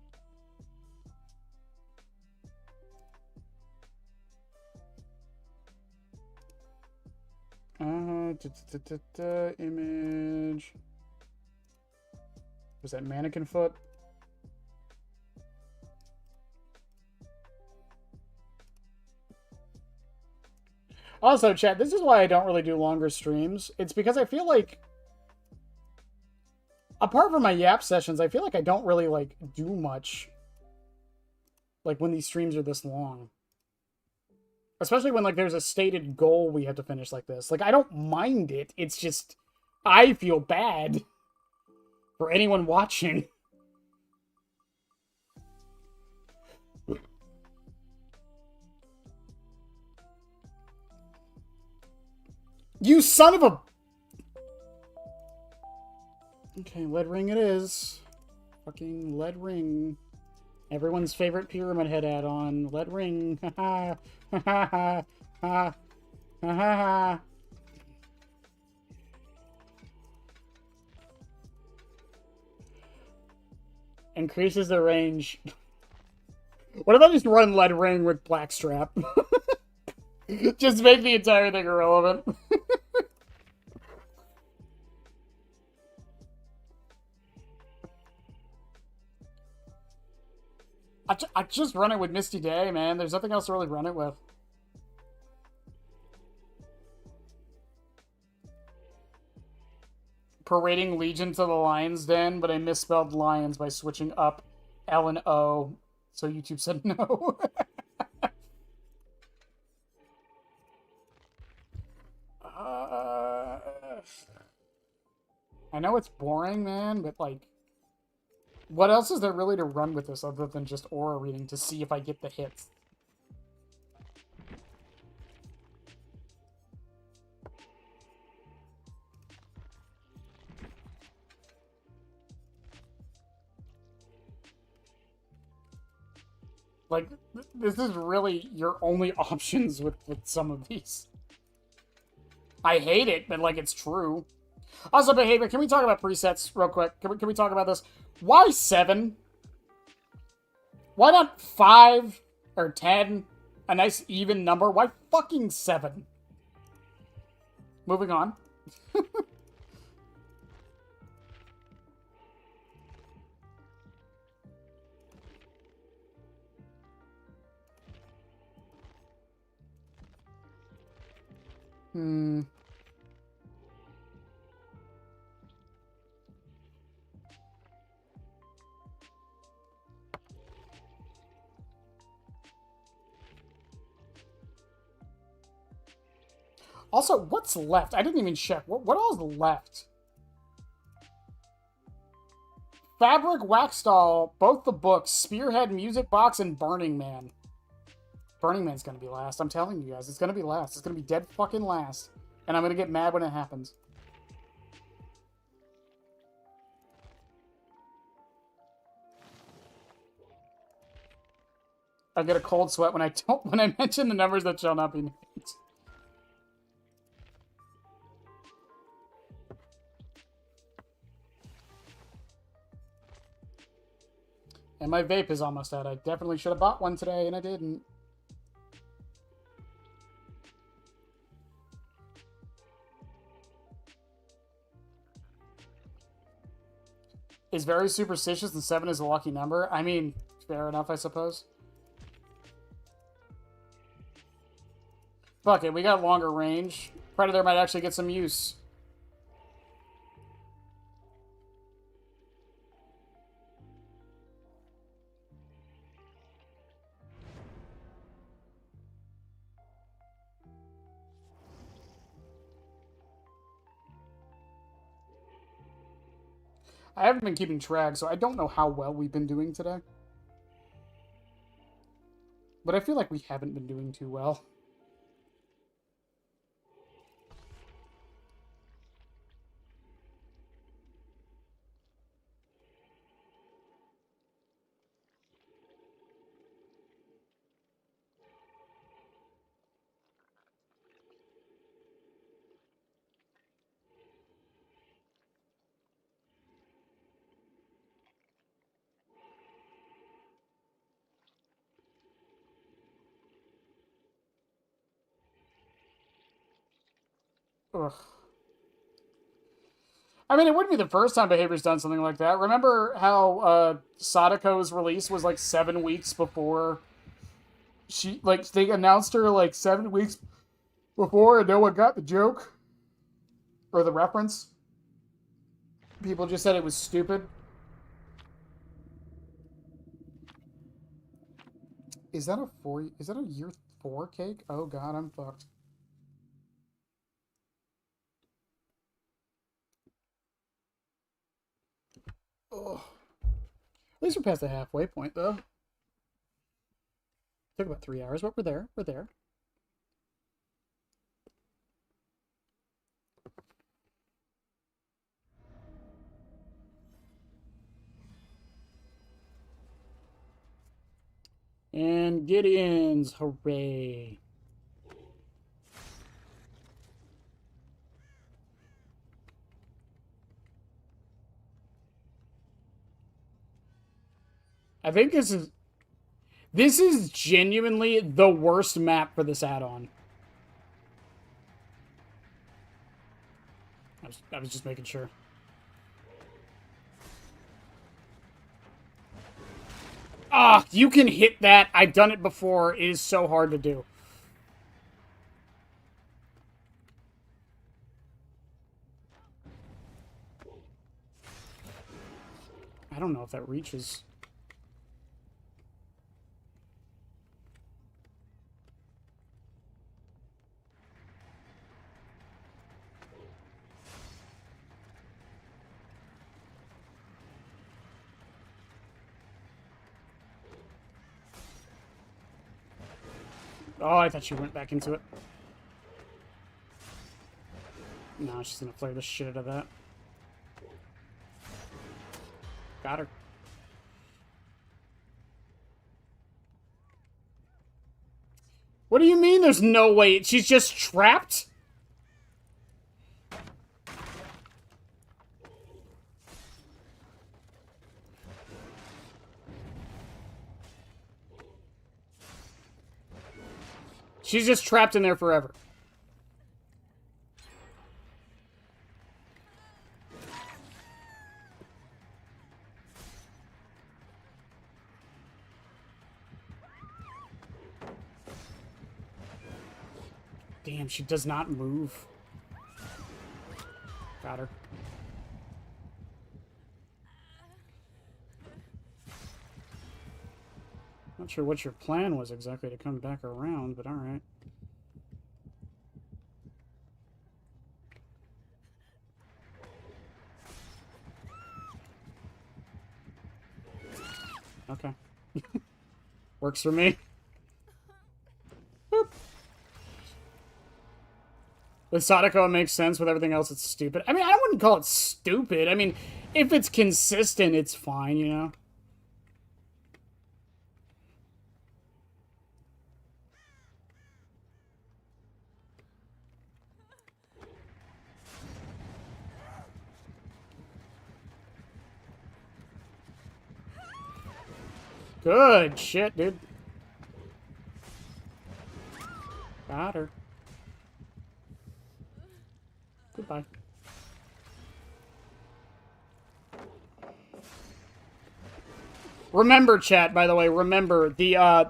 Image. Was that mannequin foot? Also, chat, this is why I don't really do longer streams. It's because I feel like, apart from my Yap sessions, I feel like I don't really, like, do much, like, when these streams are this long. Especially when, like, there's a stated goal we have to finish like this. Like, I don't mind it. It's just, I feel bad for anyone watching. You son of a... Okay, lead ring it is. Fucking lead ring. Everyone's favorite Pyramid Head add-on. Lead ring. Ha ha. Ha ha ha. Ha ha ha. Increases the range. What if I just run lead ring with blackstrap? Just make the entire thing irrelevant. I just run it with Misty Day, man. There's nothing else to really run it with. Parading Legion to the Lion's Den, but I misspelled lions by switching up L and O. So YouTube said no. I know it's boring, man, but like... What else is there really to run with this other than just aura reading to see if I get the hits? Like, this is really your only options with some of these. I hate it, but, like, it's true. Also, behavior, can we talk about presets real quick? Can we talk about this? Why 7? Why not 5 or 10? A nice even number? Why fucking 7? Moving on. Hmm. Also, what's left? I didn't even check. What all is left? Fabric Wax Doll, both the books, Spearhead Music Box, and Burning Man. Burning Man's gonna be last. I'm telling you guys, it's gonna be last. It's gonna be dead fucking last. And I'm gonna get mad when it happens. I get a cold sweat when I mention the numbers that shall not be named. And my vape is almost out. I definitely should have bought one today, and I didn't. Is very superstitious, and 7 is a lucky number. I mean, fair enough, I suppose. Fuck it, we got longer range. Predator might actually get some use. I haven't been keeping track, so I don't know how well we've been doing today. But I feel like we haven't been doing too well. Ugh. I mean, it wouldn't be the first time Behavior's done something like that. Remember how Sadako's release was like 7 weeks before she, like, they announced her like 7 weeks before and no one got the joke? Or the reference? People just said it was stupid. Is that a year 4 cake? Oh god, I'm fucked. Ugh. At least we're past the halfway point, though. Took about 3 hours, but we're there. We're there. And Gideon's, hooray. I think this is genuinely the worst map for this add-on. I was just making sure. Ah, you can hit that. I've done it before. It is so hard to do. I don't know if that reaches. Oh, I thought she went back into it. No, she's gonna flare the shit out of that. Got her. What do you mean there's no way? She's just trapped? She's just trapped in there forever. Damn, she does not move. Got her. Not sure what your plan was exactly to come back around, but alright. Okay. Works for me. Boop. With Sadako, it makes sense. With everything else, it's stupid. I mean, I wouldn't call it stupid. I mean, if it's consistent, it's fine, you know? Good shit, dude. Got her. Goodbye. Remember, chat, by the way, remember, the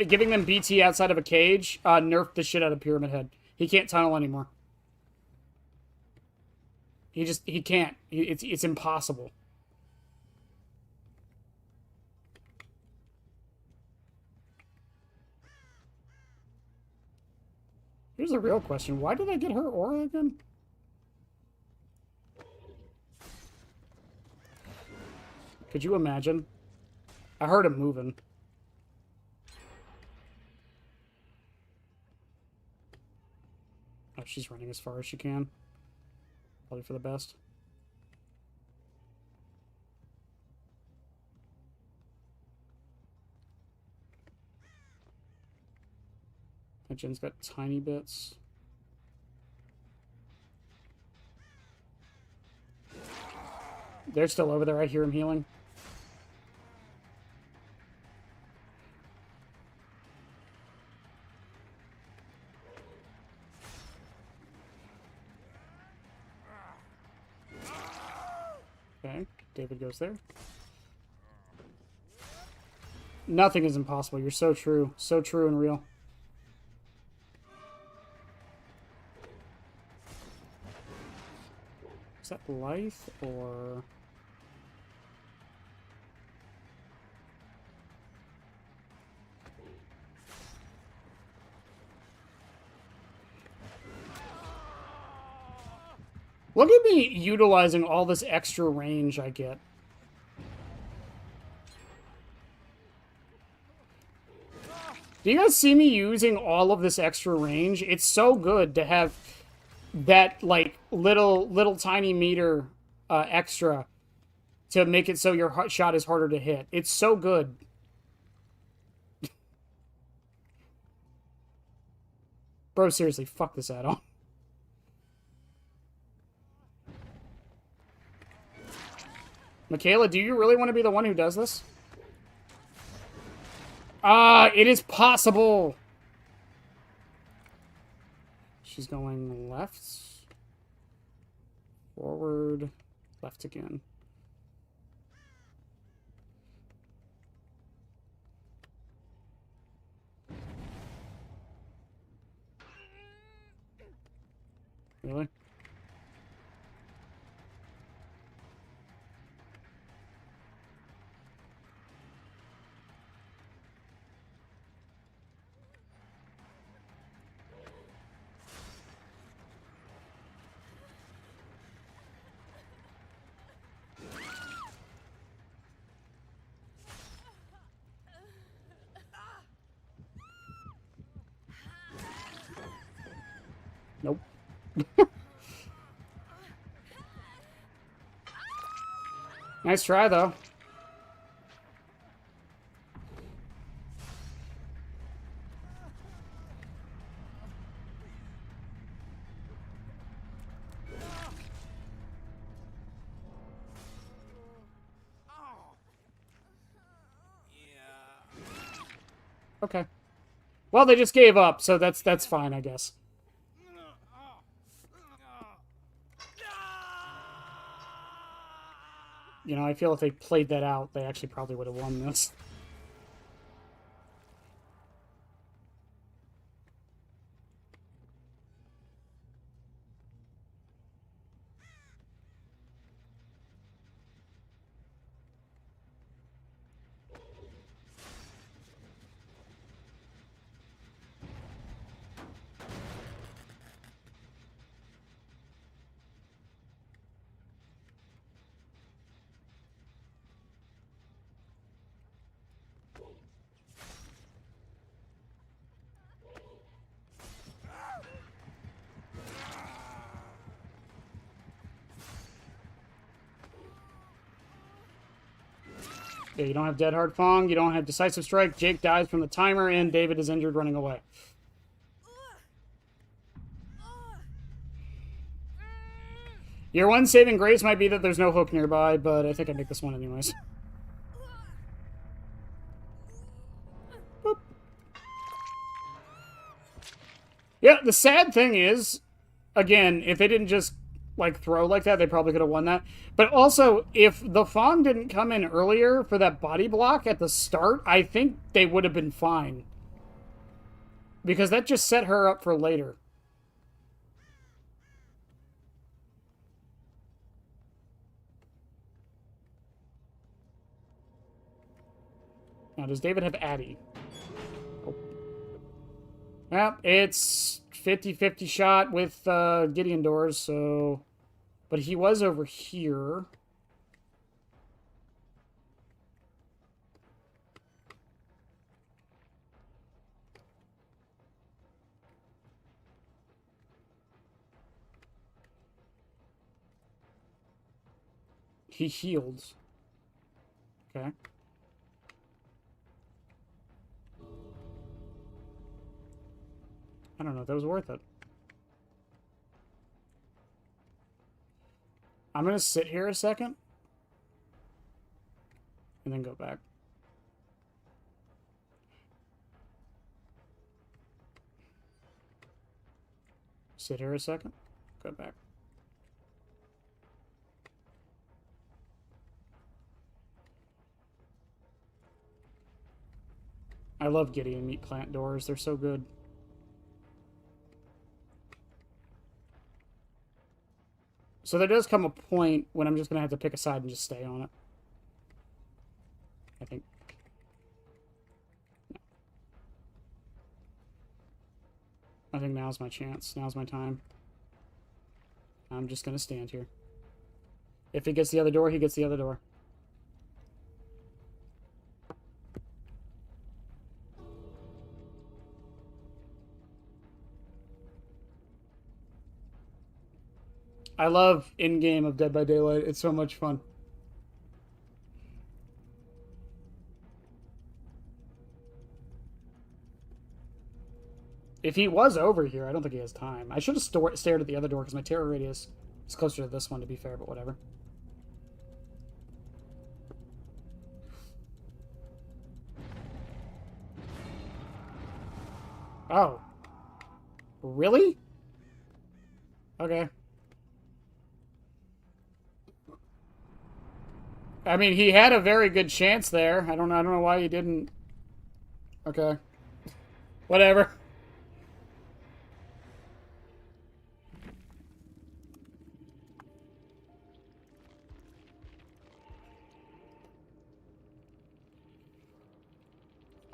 giving them BT outside of a cage, nerfed the shit out of Pyramid Head. He can't tunnel anymore. He can't. It's impossible. Here's the real question. Why did I get her aura again? Could you imagine? I heard him moving. Oh, she's running as far as she can. Probably for the best. That Jin's got tiny bits. They're still over there. I hear him healing. Okay, David goes there. Nothing is impossible. You're so true. So true and real. Is that life or... Look at me utilizing all this extra range I get. Do you guys see me using all of this extra range? It's so good to have that, like, little tiny meter extra to make it so your shot is harder to hit. It's so good. Bro, seriously, fuck this add-on. Michaela, do you really want to be the one who does this? Ah, it is possible. She's going left. Forward. Left again. Really? Nope. Nice try, though. Okay. Well, they just gave up, so that's fine, I guess. You know, I feel if they played that out, they actually probably would have won this. Yeah, you don't have Dead Hard Fong, you don't have Decisive Strike, Jake dies from the timer, and David is injured running away. Your one saving grace might be that there's no hook nearby, but I think I make this one anyways. Boop. Yeah, the sad thing is, again, if they didn't just like throw like that, they probably could have won that. But also, if the Fong didn't come in earlier for that body block at the start, I think they would have been fine. Because that just set her up for later. Now, does David have Addy? Oh. Well, it's 50-50 shot with Gideon doors, so... But he was over here. He healed. Okay. I don't know if that was worth it. I'm going to sit here a second. And then go back. Sit here a second. Go back. I love Gideon meat plant doors. They're so good. So there does come a point when I'm just going to have to pick a side and just stay on it. I think. I think now's my chance. Now's my time. I'm just going to stand here. If he gets the other door, he gets the other door. I love in-game of Dead by Daylight. It's so much fun. If he was over here, I don't think he has time. I should have stared at the other door because my terror radius is closer to this one, to be fair, but whatever. Oh. Really? Okay. I mean, he had a very good chance there. I don't know why he didn't. Okay. Whatever.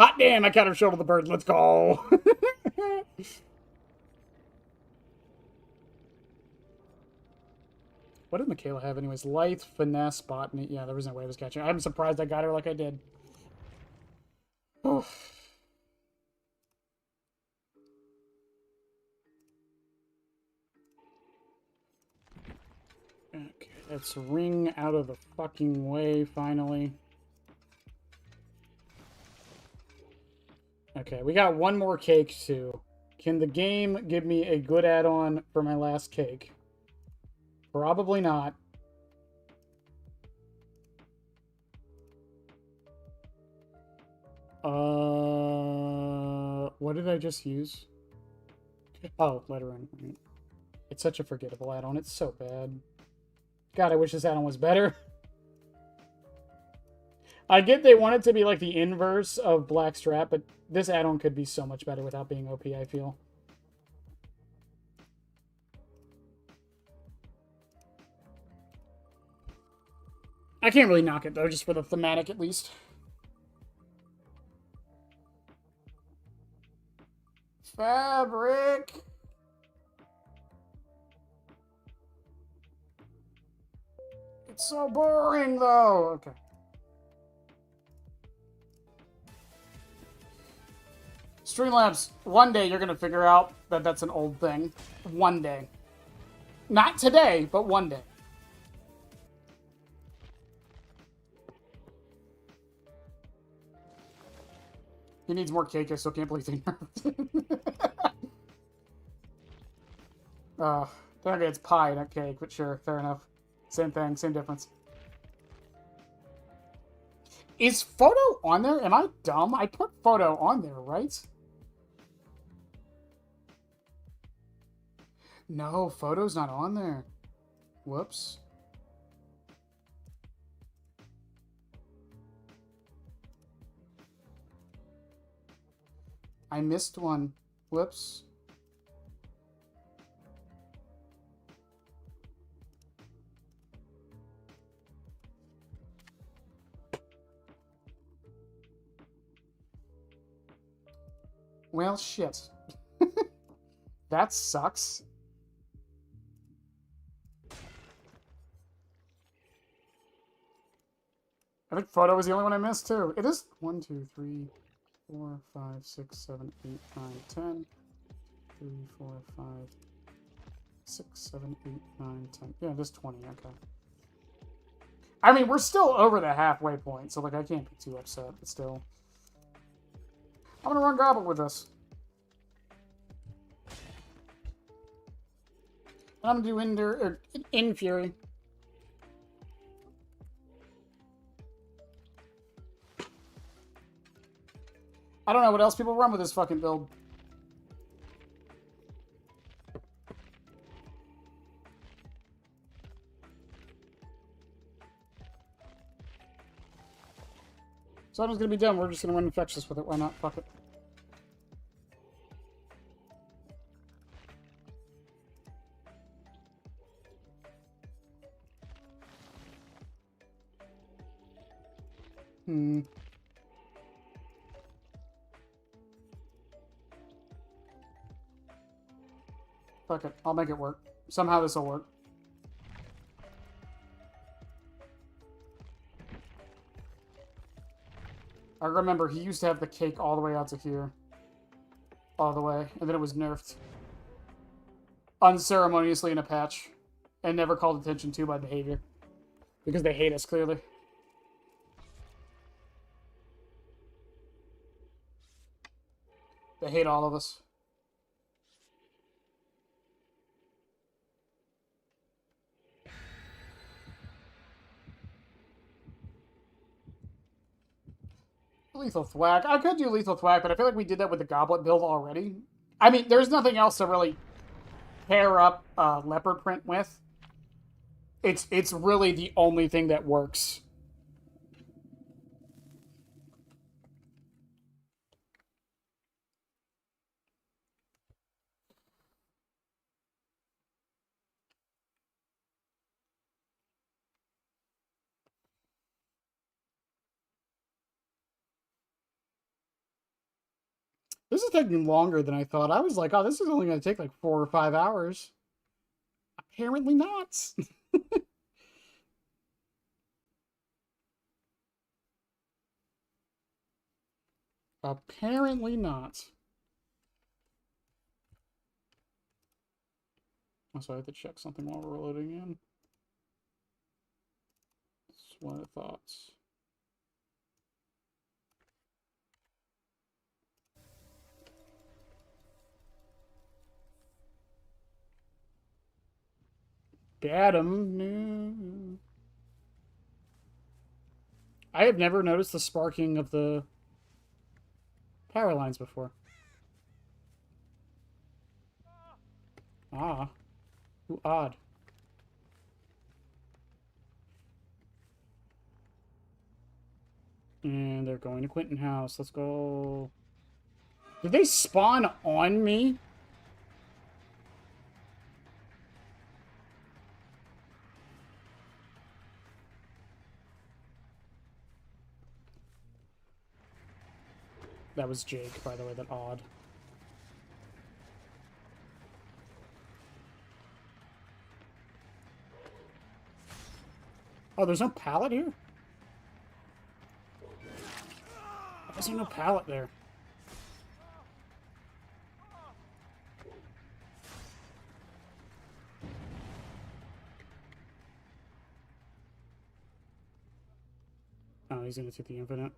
Hot damn, I counter shoulder the bird. Let's go. What did Michaela have anyways? Light, finesse, botany. Yeah, there was no way I was catching her. I'm surprised I got her like I did. Let's ring out of the fucking way, finally. Okay, we got one more cake, too. Can the game give me a good add-on for my last cake? Probably not. What did I just use? Oh, lettering. It's such a forgettable add-on. It's so bad. God, I wish this add-on was better. I get they want it to be like the inverse of Blackstrap, but this add-on could be so much better without being OP, I feel. I can't really knock it, though, just for the thematic, at least. Fabric! It's so boring, though! Okay. Streamlabs, one day you're going to figure out that that's an old thing. One day. Not today, but one day. He needs more cake, I still can't believe they nerfed okay, it's pie, not cake, but sure, fair enough. Same thing, same difference. Is photo on there? Am I dumb? I put photo on there, right? No, photo's not on there. Whoops. I missed one. Whoops. Well, shit. That sucks. I think photo was the only one I missed, too. It is 1, 2, 3, 4, 5, 6, 7, 8, 9, 10. 3, 4, 5, 6, 7, 8, 9, 10. Yeah, just 20. Okay. I mean, we're still over the halfway point, so, like, I can't be too upset, but still. I'm gonna run Goblet with this. And I'm gonna do In Fury. I don't know what else people run with this fucking build. So I'm just gonna be done. We're just gonna run Infectious with it. Why not? Fuck it. Fuck it. I'll make it work. Somehow this will work. I remember he used to have the cake all the way out to here. All the way. And then it was nerfed. Unceremoniously in a patch. And never called attention to by behavior. Because they hate us, clearly. They hate all of us. Lethal Thwack. I could do Lethal Thwack, but I feel like we did that with the Goblet build already. I mean, there's nothing else to really pair up Leopard Print with. It's really the only thing that works. This is taking longer than I thought. I was like, oh, this is only going to take like 4 or 5 hours. Apparently not. Apparently not. Also, I have to check something while we're loading in. What are thoughts? Got him. No. I have never noticed the sparking of the power lines before. Ah. Ooh, odd. And they're going to Quentin House. Let's go. Did they spawn on me? That was Jake, by the way, that odd. Oh, there's no pallet here? Why is there no pallet there? Oh, he's gonna take the infinite.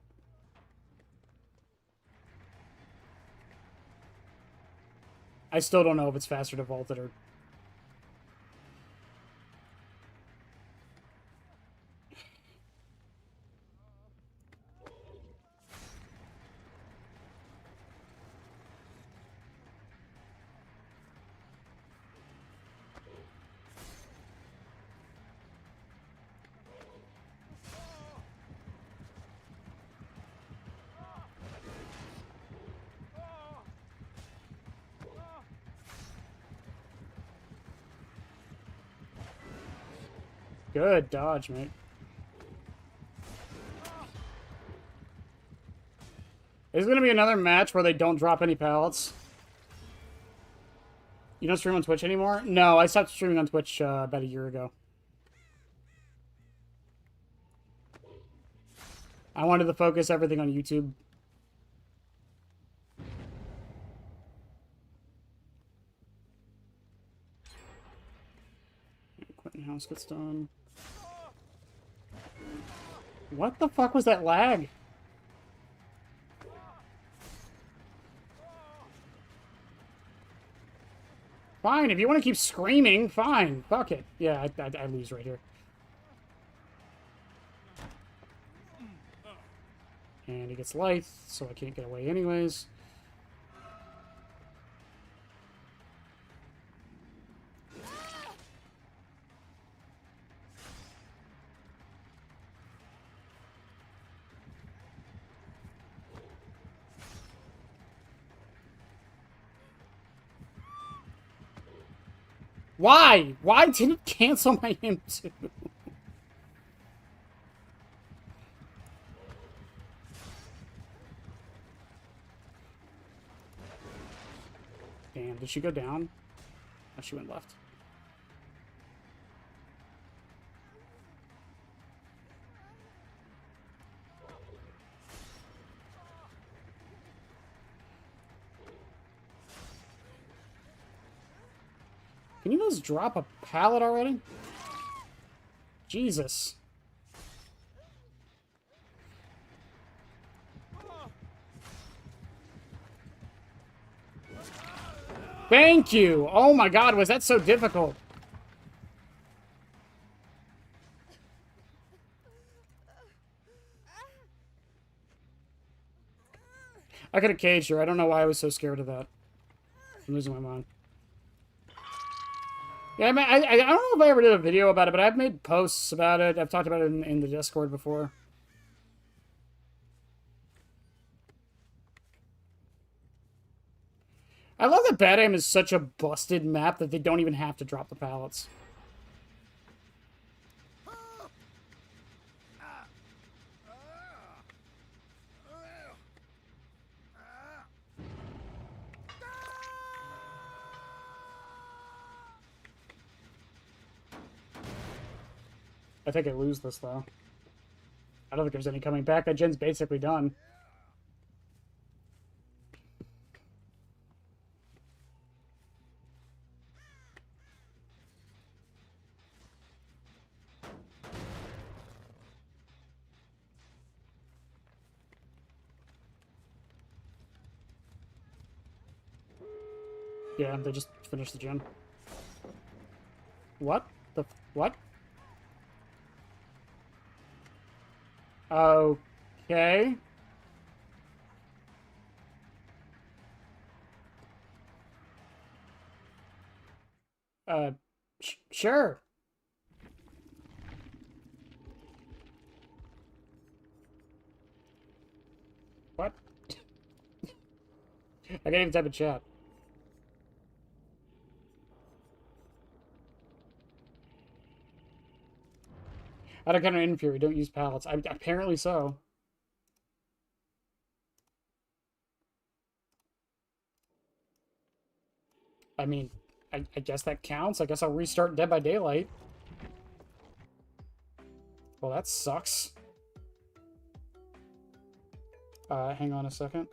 I still don't know if it's faster to vault it or... Good dodge, mate. Is going to be another match where they don't drop any pallets? You don't stream on Twitch anymore? No, I stopped streaming on Twitch about a year ago. I wanted to focus everything on YouTube. Quentin House gets done. What the fuck was that lag? Fine, if you want to keep screaming, fine. Fuck it. Yeah, I lose right here. And he gets life, so I can't get away anyways. Why? Why did it cancel my M2? Damn, did she go down? Oh, she went left. Can you just drop a pallet already? Jesus. Thank you! Oh my god, was that so difficult? I could have caged her. I don't know why I was so scared of that. I'm losing my mind. Yeah, I don't know if I ever did a video about it, but I've made posts about it. I've talked about it in the Discord before. I love that Bad Aim is such a busted map that they don't even have to drop the pallets. I think I lose this, though. I don't think there's any coming back. That gen's basically done. Yeah, they just finished the gen. What? What? Okay. Uh, sure. What? I can't even type in chat. How to counter Infuri? Don't use pallets. Apparently so. I mean, I guess that counts. I guess I'll restart Dead by Daylight. Well, that sucks. Hang on a second.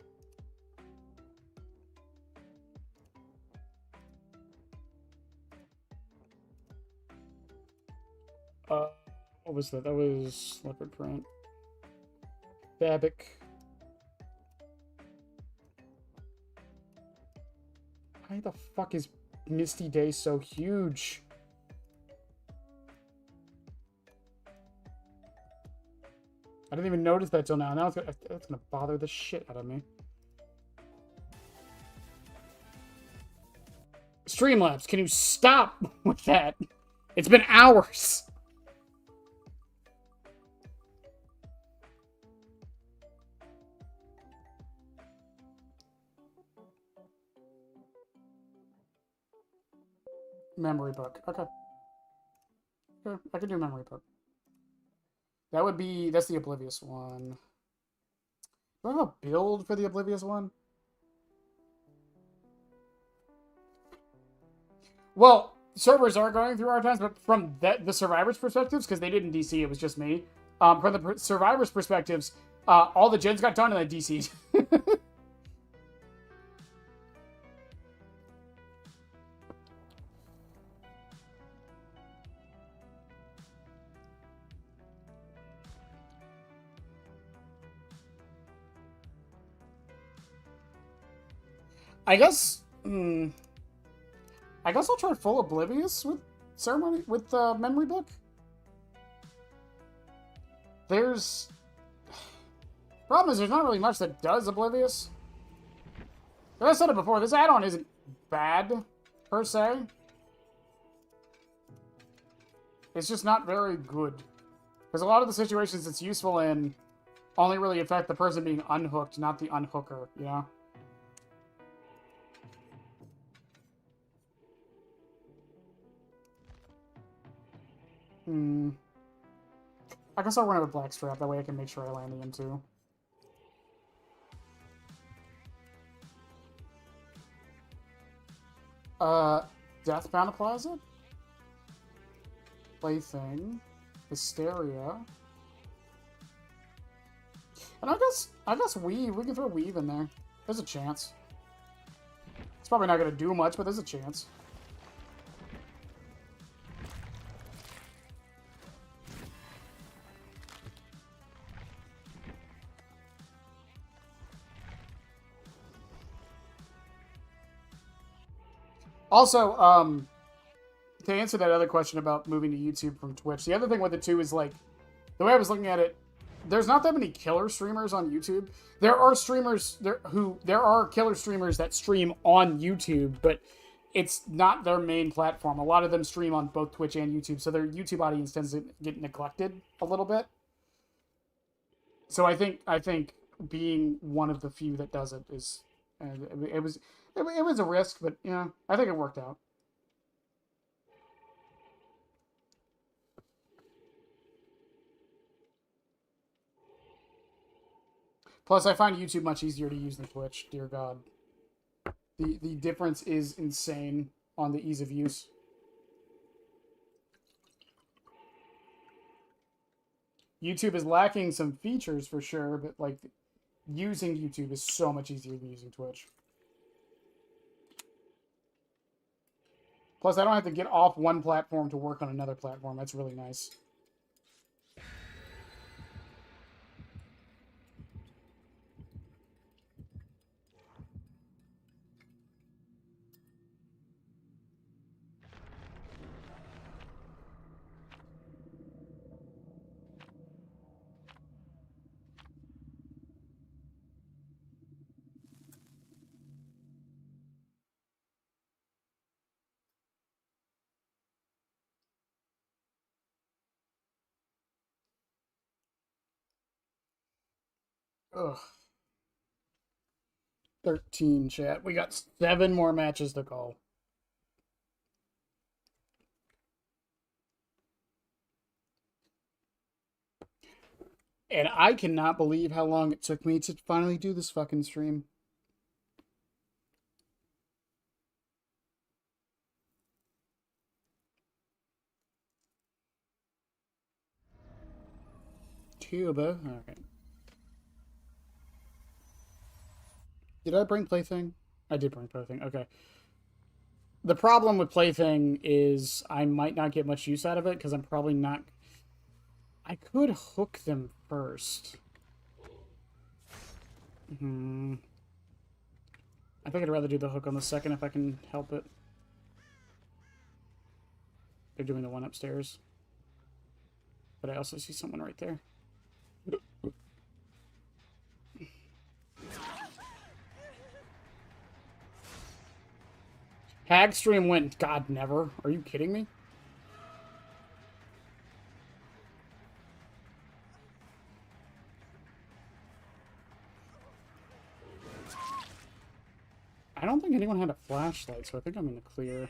What was that? That was leopard print. Babic. Why the fuck is Misty Day so huge? I didn't even notice that till now. Now it's gonna bother the shit out of me. Streamlabs, can you stop with that? It's been hours. Memory book. Okay. Sure, I can do memory book. That would be... That's the Oblivious one. Do I have a build for the Oblivious one? Well, servers are going through hard times, but from the survivors' perspectives, because they didn't DC, it was just me. From the survivors' perspectives, all the gens got done and then DC'd. I guess... I guess I'll try full Oblivious with ceremony with the memory book. There's problem is there's not really much that does Oblivious. As I said it before, this add-on isn't bad per se. It's just not very good because a lot of the situations it's useful in only really affect the person being unhooked, not the unhooker. You know. I guess I'll run it with Black Strap. That way I can make sure I land the M2. Deathbound Plaza? Plaything. Hysteria. And I guess Weave. We can throw Weave in there. There's a chance. It's probably not going to do much, but there's a chance. Also, to answer that other question about moving to YouTube from Twitch, the other thing with it too is like the way I was looking at it, there's not that many killer streamers on YouTube. There are streamers there are killer streamers that stream on YouTube, but it's not their main platform. A lot of them stream on both Twitch and YouTube, so their YouTube audience tends to get neglected a little bit. So I think being one of the few that does it is it was a risk, but yeah, I think it worked out. Plus, I find YouTube much easier to use than Twitch. Dear God, the difference is insane on the ease of use. YouTube is lacking some features for sure, but like using YouTube is so much easier than using Twitch. Plus, I don't have to get off one platform to work on another platform. That's really nice. Ugh. 13, chat. We got 7 more matches to call. And I cannot believe how long it took me to finally do this fucking stream. Tuba. Okay. Did I bring Plaything? I did bring Plaything. Okay. The problem with Plaything is I might not get much use out of it because I'm probably not... I could hook them first. I think I'd rather do the hook on the second if I can help it. They're doing the one upstairs. But I also see someone right there. Hag stream went. God, never. Are you kidding me? I don't think anyone had a flashlight, so I think I'm in the clear.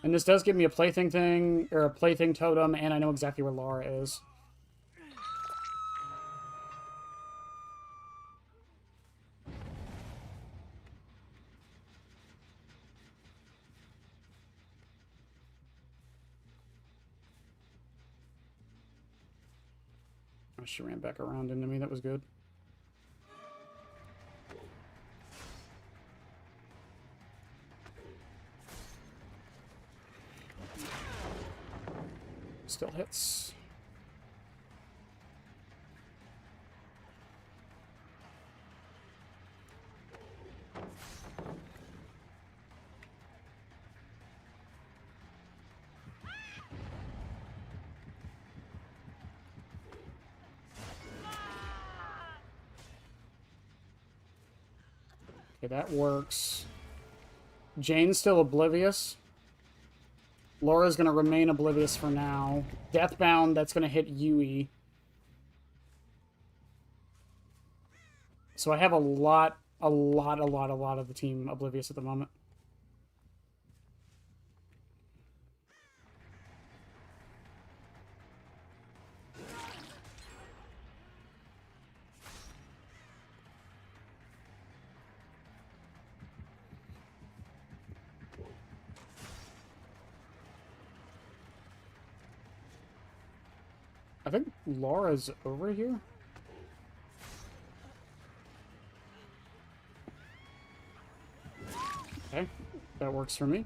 And this does give me a plaything thing, or a plaything totem, and I know exactly where Laura is. Oh, she ran back around into me. That was good. Still hits. Okay, that works. Jane's still oblivious. Laura's going to remain oblivious for now. Deathbound, that's going to hit Yui. So I have a lot of the team oblivious at the moment. I think Laura's over here. Okay, that works for me.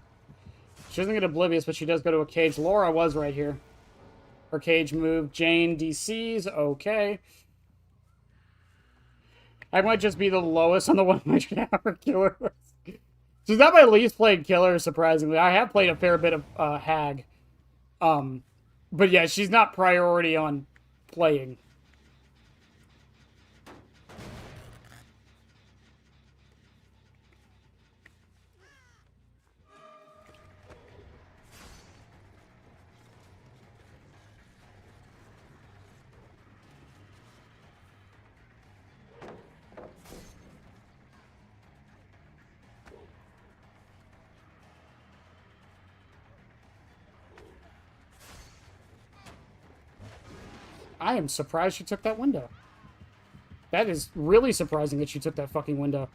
She doesn't get oblivious, but she does go to a cage. Laura was right here. Her cage moved. Jane DCs. Okay. I might just be the lowest on the 100 hour killer list. She's not my least played killer, surprisingly. I have played a fair bit of Hag. But yeah, she's not priority on playing. I am surprised she took that window. That is really surprising that she took that fucking window.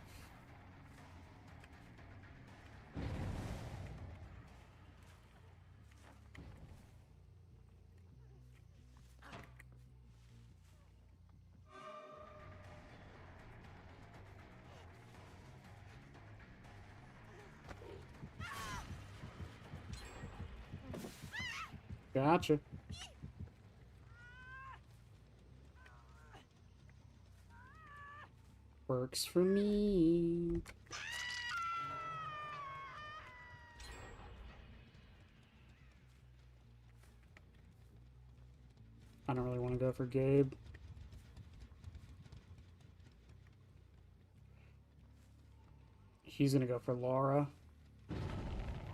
Gotcha. Works for me. I don't really want to go for Gabe. He's going to go for Laura,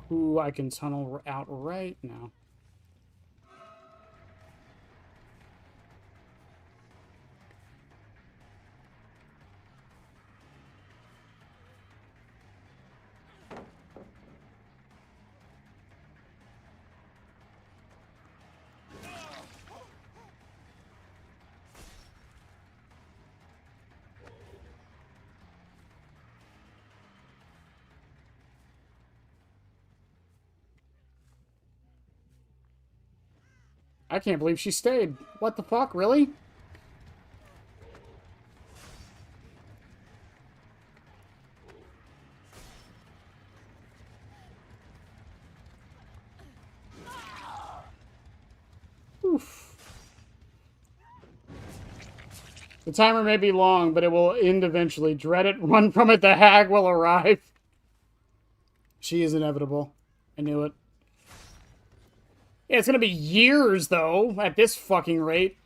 who I can tunnel out right now. I can't believe she stayed. What the fuck, really? Oof. The timer may be long, but it will end eventually. Dread it, run from it, the hag will arrive. She is inevitable. I knew it. Yeah, it's gonna be years, though, at this fucking rate.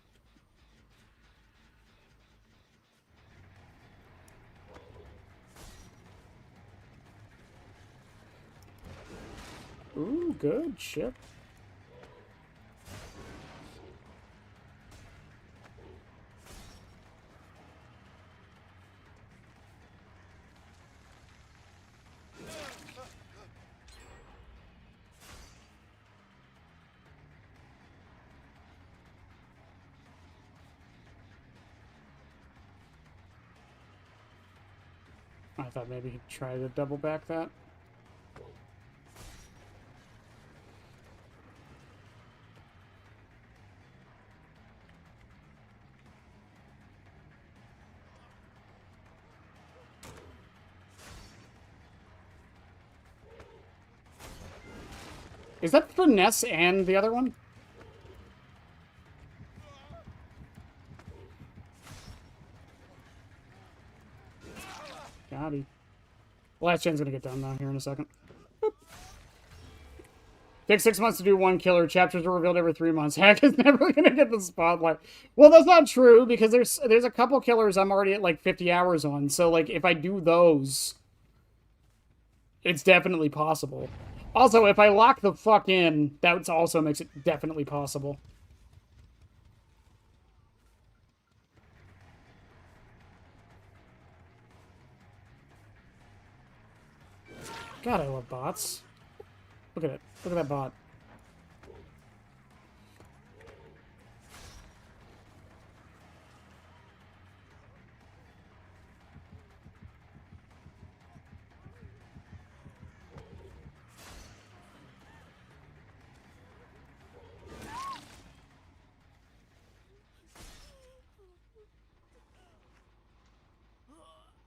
Ooh, good shit. I thought maybe he'd try to double back that. Is that finesse and the other one? Got it. Last gen's gonna get done now here in a second. Boop. Takes 6 months to do one killer. Chapters are revealed every 3 months. Hack is never gonna get the spotlight. Well, that's not true, because there's a couple killers I'm already at like 50 hours on. So like if I do those, it's definitely possible. Also, if I lock the fuck in, that also makes it definitely possible. God, I love bots. Look at it. Look at that bot.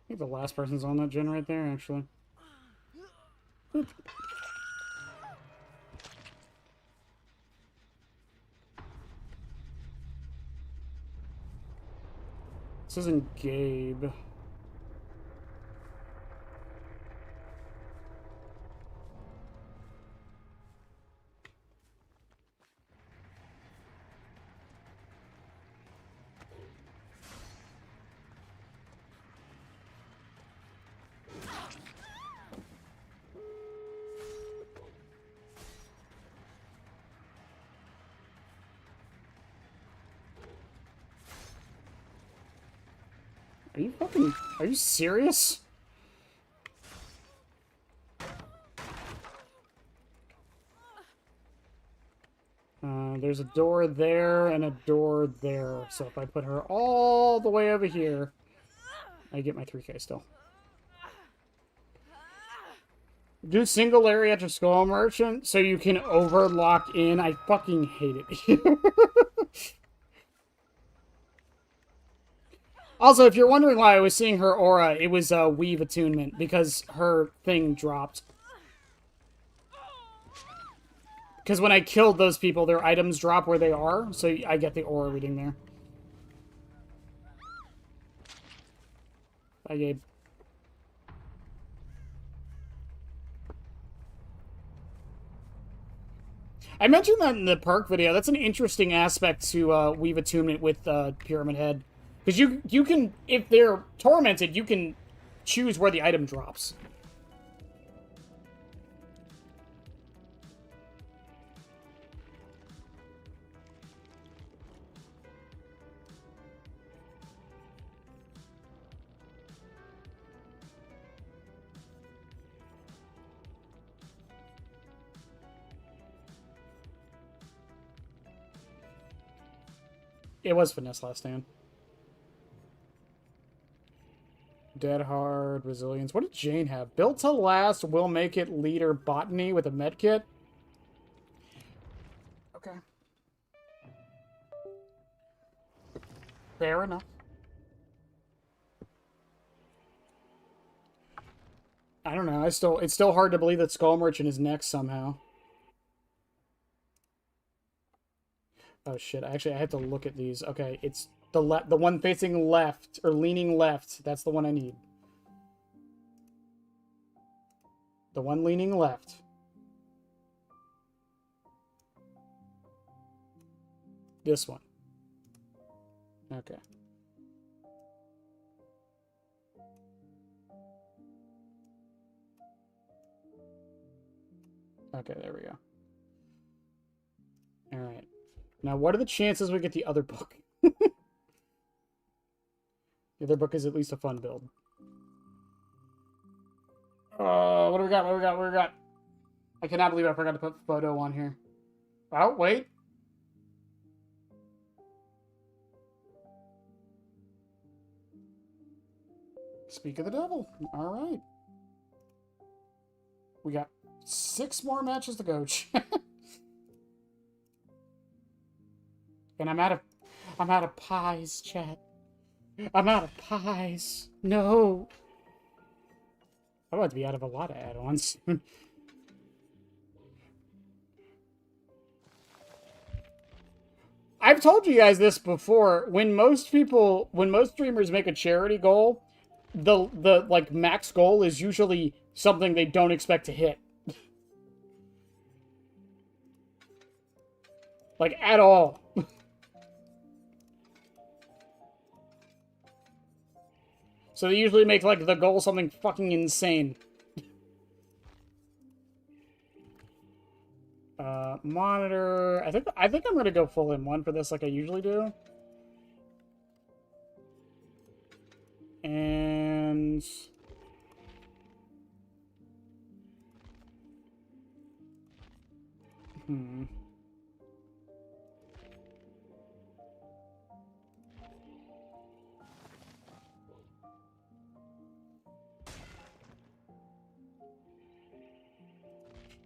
I think the last person's on that gen right there, actually. Oop. This isn't Gabe. Are you serious? There's a door there and a door there. So if I put her all the way over here, I get my 3K still. Do single area after Skull Merchant so you can overlock in. I fucking hate it. Also, if you're wondering why I was seeing her aura, it was Weave Attunement, because her thing dropped. Because when I killed those people, their items drop where they are, so I get the aura reading there. Bye, Gabe. I mentioned that in the perk video. That's an interesting aspect to Weave Attunement with Pyramid Head. Because you can, if they're tormented, you can choose where the item drops. It was Finesse Last Stand. Dead Hard, Resilience. What did Jane have? Built to Last, Will Make It, Leader, Botany with a medkit. Okay. Fair enough. I don't know. It's still hard to believe that Skull Merchant is next somehow. Oh shit! Actually, I have to look at these. Okay, it's the one facing left or leaning left. That's the one I need. The one leaning left. This one. Okay. Okay, there we go. Alright. Now, what are the chances we get the other book? The other book is at least a fun build. What do we got? What do we got? What do we got? I cannot believe I forgot to put photo on here. Oh, wait. Speak of the devil. All right. We got 6 more matches to go. And I'm out of pies, chat. I'm out of pies. No. I'm about to be out of a lot of add-ons. I've told you guys this before. When most streamers make a charity goal, the like max goal is usually something they don't expect to hit. Like at all. So they usually make like the goal something fucking insane. Monitor. I think I'm gonna go full in one for this, like I usually do. And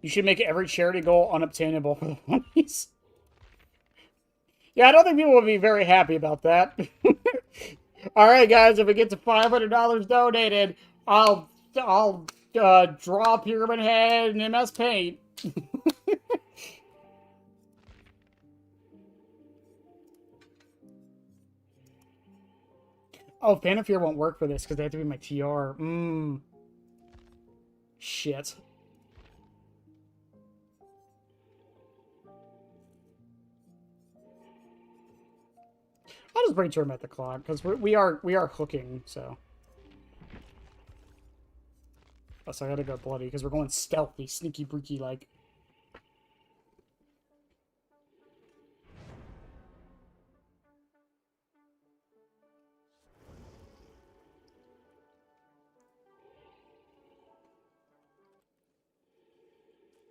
you should make every charity goal unobtainable for the monies. Yeah, I don't think people will be very happy about that. All right, guys, if we get to $500 donated, I'll draw Pyramid Head in MS Paint. Oh, Phantom Fear won't work for this because they have to be my TR. Shit. I'll just bring Torment the Clock because we are hooking. So. Oh, so I gotta go bloody because we're going stealthy, sneaky breaky like.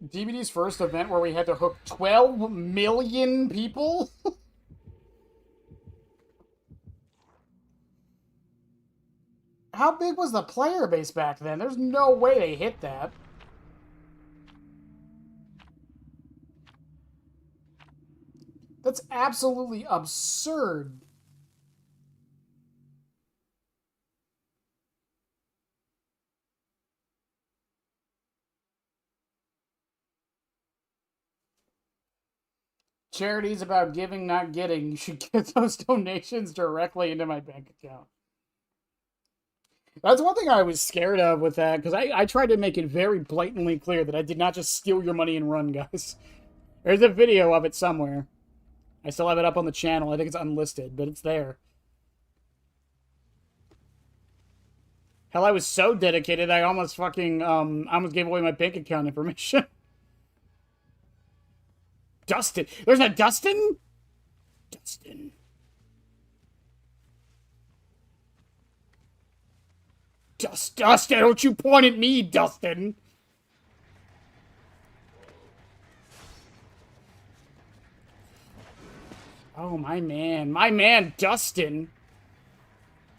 DBD's first event where we had to hook 12 million people? How big was the player base back then? There's no way they hit that. That's absolutely absurd. Charity's about giving, not getting. You should get those donations directly into my bank account. That's one thing I was scared of with that, because I tried to make it very blatantly clear that I did not just steal your money and run, guys. There's a video of it somewhere. I still have it up on the channel. I think it's unlisted, but it's there. Hell, I was so dedicated, I almost fucking, almost gave away my bank account information. Dustin. There's a Dustin? Dustin. Dustin, don't you point at me, Dustin. Oh, my man, Dustin.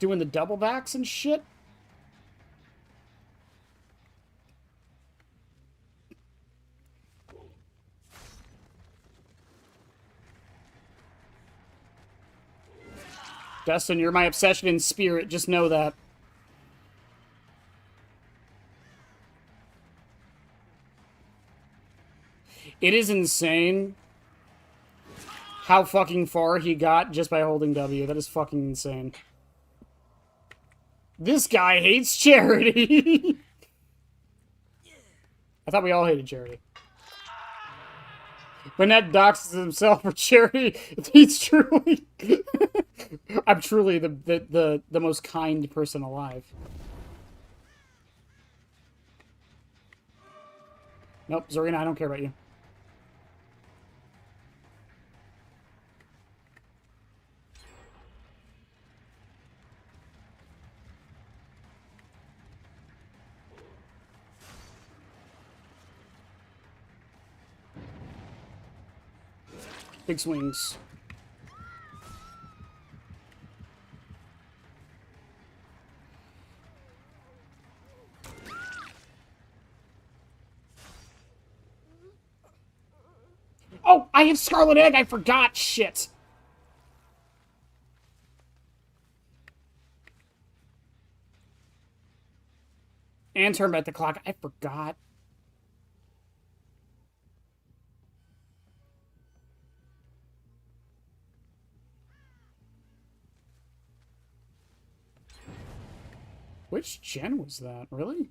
Doing the double backs and shit. Dustin, you're my obsession in spirit. Just know that. It is insane how fucking far he got just by holding W. That is fucking insane. This guy hates charity. I thought we all hated charity. When Ned doxes himself for charity, he's truly... I'm truly the most kind person alive. Nope, Zarina, I don't care about you. Big swings. Oh, I have Scarlet Egg! I forgot! Shit! And turn back the clock. I forgot. Which gen was that? Really?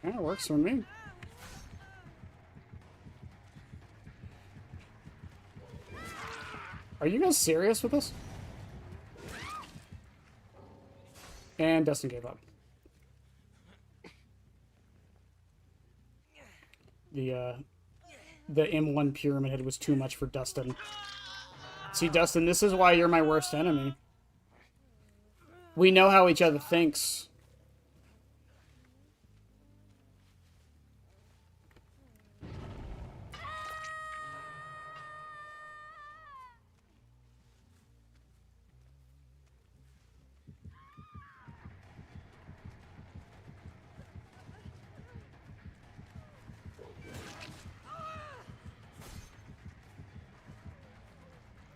Yeah, it works for me. Are you guys serious with this? And Dustin gave up. The M1 Pyramid Head was too much for Dustin. See, Dustin, this is why you're my worst enemy. We know how each other thinks.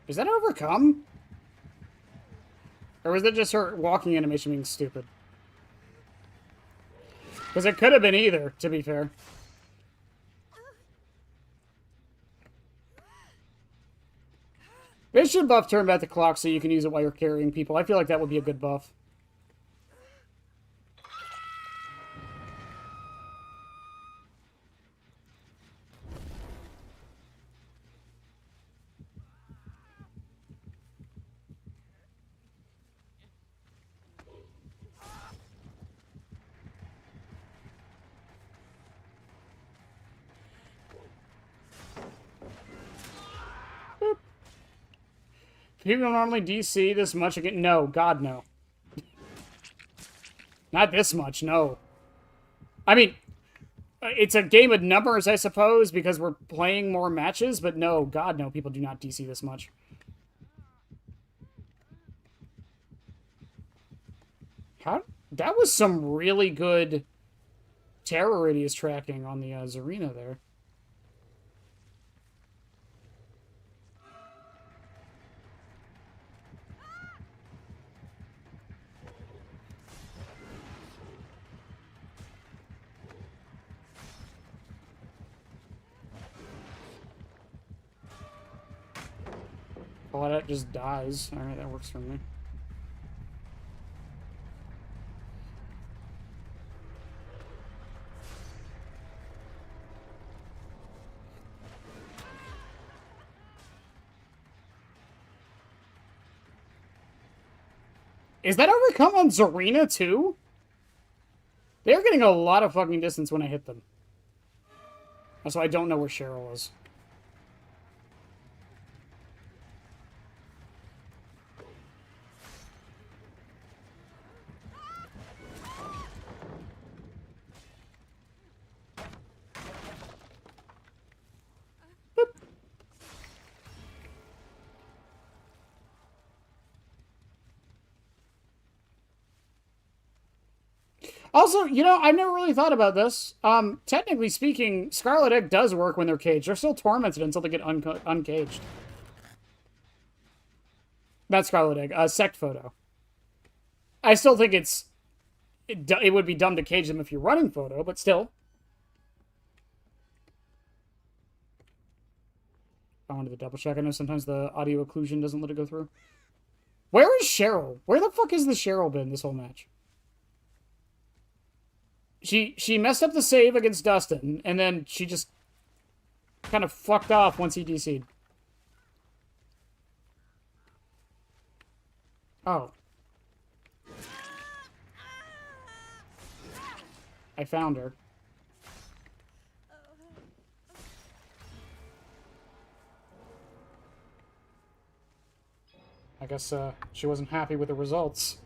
Is that overcome? Or was that just her walking animation being stupid? Because it could have been either, to be fair. They should buff turn back the clock so you can use it while you're carrying people. I feel like that would be a good buff. People normally DC this much again? No, God, no. Not this much, no. I mean, it's a game of numbers, I suppose, because we're playing more matches, but no, God, no, people do not DC this much. How? That was some really good terror radius tracking on the Zarina there. Oh, that just dies. Alright, that works for me. Is that overcome on Zarina, too? They're getting a lot of fucking distance when I hit them. So I don't know where Cheryl is. Also, you know, I've never really thought about this. Technically speaking, Scarlet Egg does work when they're caged. They're still tormented until they get uncaged. That's Scarlet Egg. Sect photo. I still think it would be dumb to cage them if you're running photo, but still. I wanted to double check. I know sometimes the audio occlusion doesn't let it go through. Where is Cheryl? Where the fuck is the Cheryl been this whole match? She messed up the save against Dustin, and then she just kind of fucked off once he DC'd. Oh. I found her. I guess she wasn't happy with the results.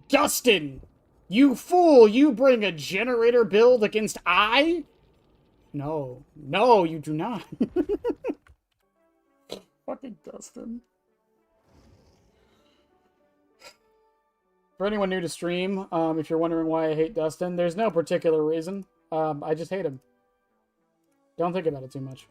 Dustin! You fool! You bring a generator build against I? No. No, you do not. Fucking Dustin. For anyone new to stream, if you're wondering why I hate Dustin, there's no particular reason. I just hate him. Don't think about it too much.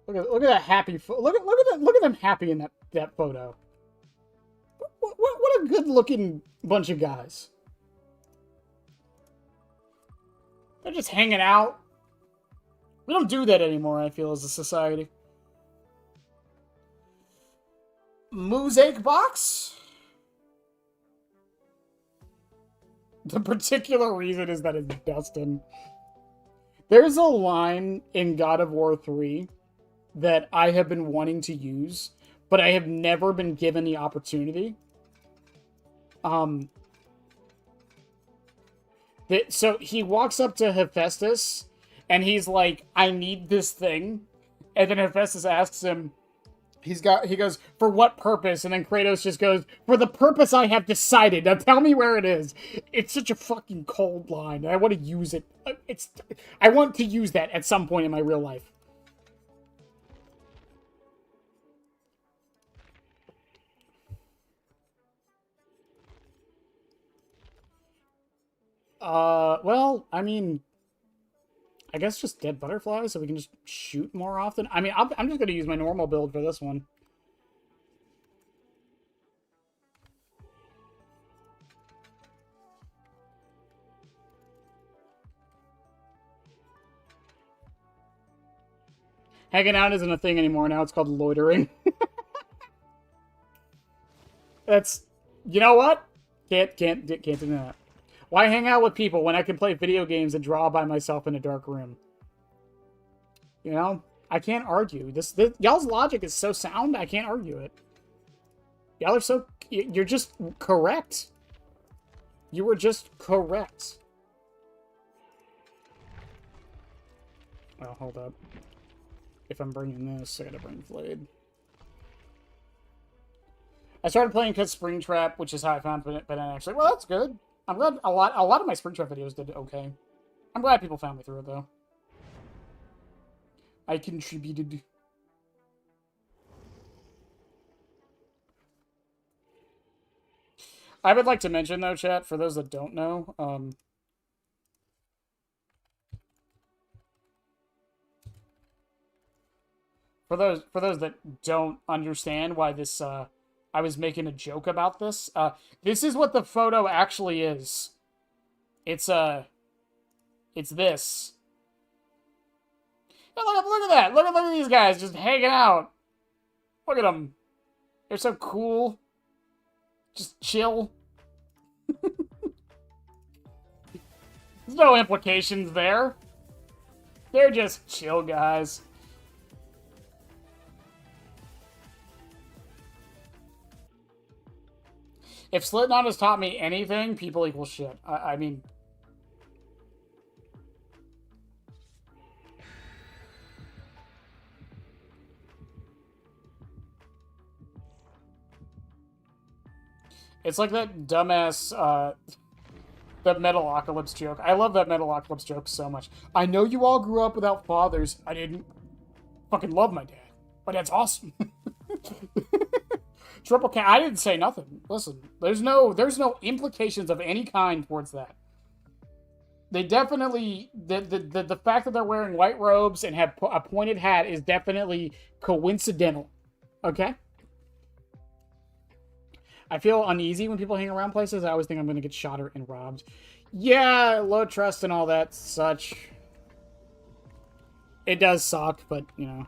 Look at that happy. Look at them happy in that photo. What a good looking bunch of guys. They're just hanging out. We don't do that anymore, I feel, as a society. Mosaic box? The particular reason is that it's Dustin. There's a line in God of War 3 that I have been wanting to use, but I have never been given the opportunity. So he walks up to Hephaestus, and he's like, I need this thing. And then Hephaestus asks him, he goes, for what purpose? And then Kratos just goes, for the purpose I have decided. Now tell me where it is. It's such a fucking cold line. I want to use it. I want to use that at some point in my real life. Well, I mean, I guess just dead butterflies so we can just shoot more often. I mean, I'm just going to use my normal build for this one. Hanging out isn't a thing anymore. Now it's called loitering. That's, you know what? Can't do that. Why hang out with people when I can play video games and draw by myself in a dark room? You know, I can't argue. Y'all's logic is so sound, I can't argue it. Y'all are so... You're just correct. You were just correct. Oh, hold up. If I'm bringing this, I gotta bring Flayed. I started playing because Springtrap, which is how I found it, but actually, well, that's good. I'm glad a lot of my Springtrap videos did okay. I'm glad people found me through it, though. I contributed. I would like to mention, though, chat, for those that don't know, for those that don't understand why this, I was making a joke about this. This is what the photo actually is. It's this. Look at that! Look at these guys just hanging out. Look at them. They're so cool. Just chill. There's no implications there. They're just chill guys. If Slipknot has taught me anything, people equal shit. I mean... It's like that dumbass, that Metalocalypse joke. I love that Metalocalypse joke so much. I know you all grew up without fathers. I didn't fucking love my dad. My dad's awesome. Triple K. I didn't say nothing. Listen, there's no implications of any kind towards that. They definitely the fact that they're wearing white robes and have a pointed hat is definitely coincidental. Okay. I feel uneasy when people hang around places. I always think I'm going to get shot or and robbed. Yeah, low trust and all that such. It does suck, but you know,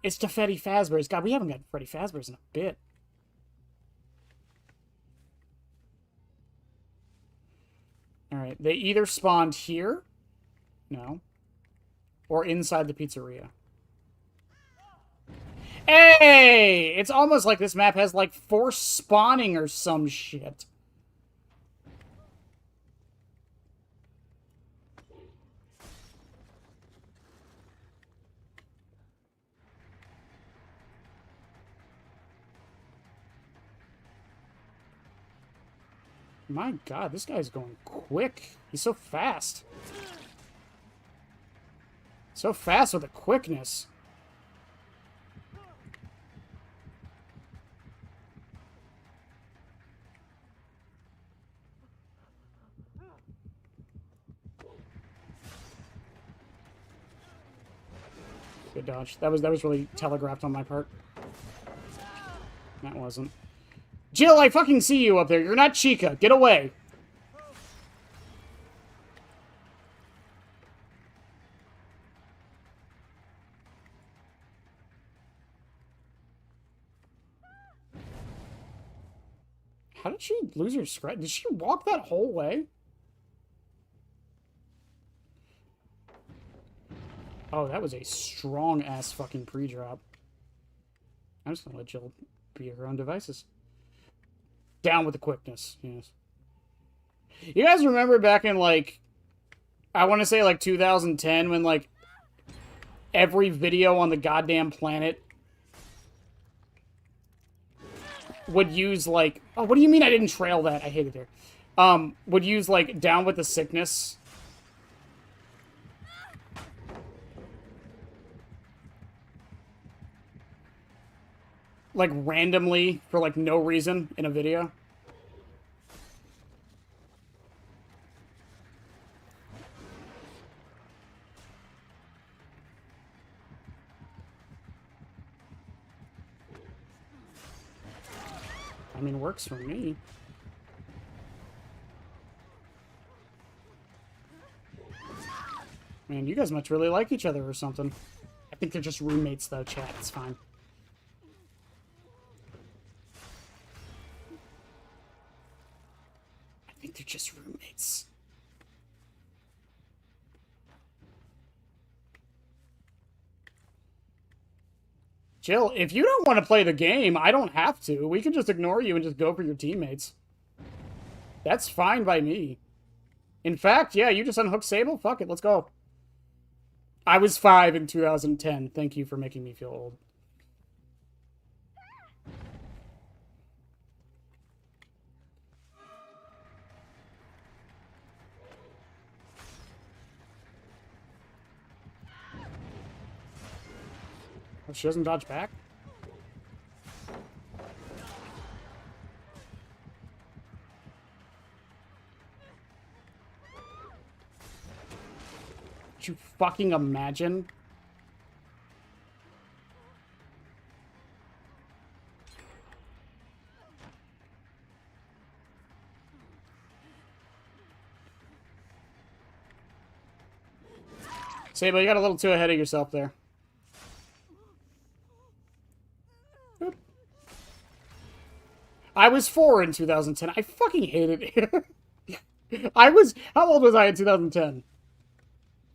it's to Freddy Fazbear's. God, we haven't got Freddy Fazbear's in a bit. All right, they either spawned here, no, or inside the pizzeria. Hey! It's almost like this map has, like, forced spawning or some shit. My god, this guy's going quick. He's so fast. So fast with the quickness. Good dodge. That was really telegraphed on my part. That wasn't. Jill, I fucking see you up there. You're not Chica. Get away. How did she lose her scratch? Did she walk that whole way? Oh, that was a strong-ass fucking pre-drop. I'm just gonna let Jill be her own devices. Down with the quickness, yes. You guys remember back in, like, I want to say, like, 2010, when, like, every video on the goddamn planet would use, like... Oh, what do you mean I didn't trail that? I hate it there. Would use, like, Down with the Sickness... like, randomly, for, like, no reason, in a video. I mean, works for me. Man, you guys must really like each other or something. I think they're just roommates, though, chat. It's fine. They're just roommates. Jill, if you don't want to play the game, I don't have to. We can just ignore you and just go for your teammates. That's fine by me. In fact, yeah, you just unhooked Sable? Fuck it, let's go. I was 5 in 2010. Thank you for making me feel old. Oh, she doesn't dodge back? Could you fucking imagine? Sable, you got a little too ahead of yourself there. I was 4 in 2010. I fucking hated it. How old was I in 2010?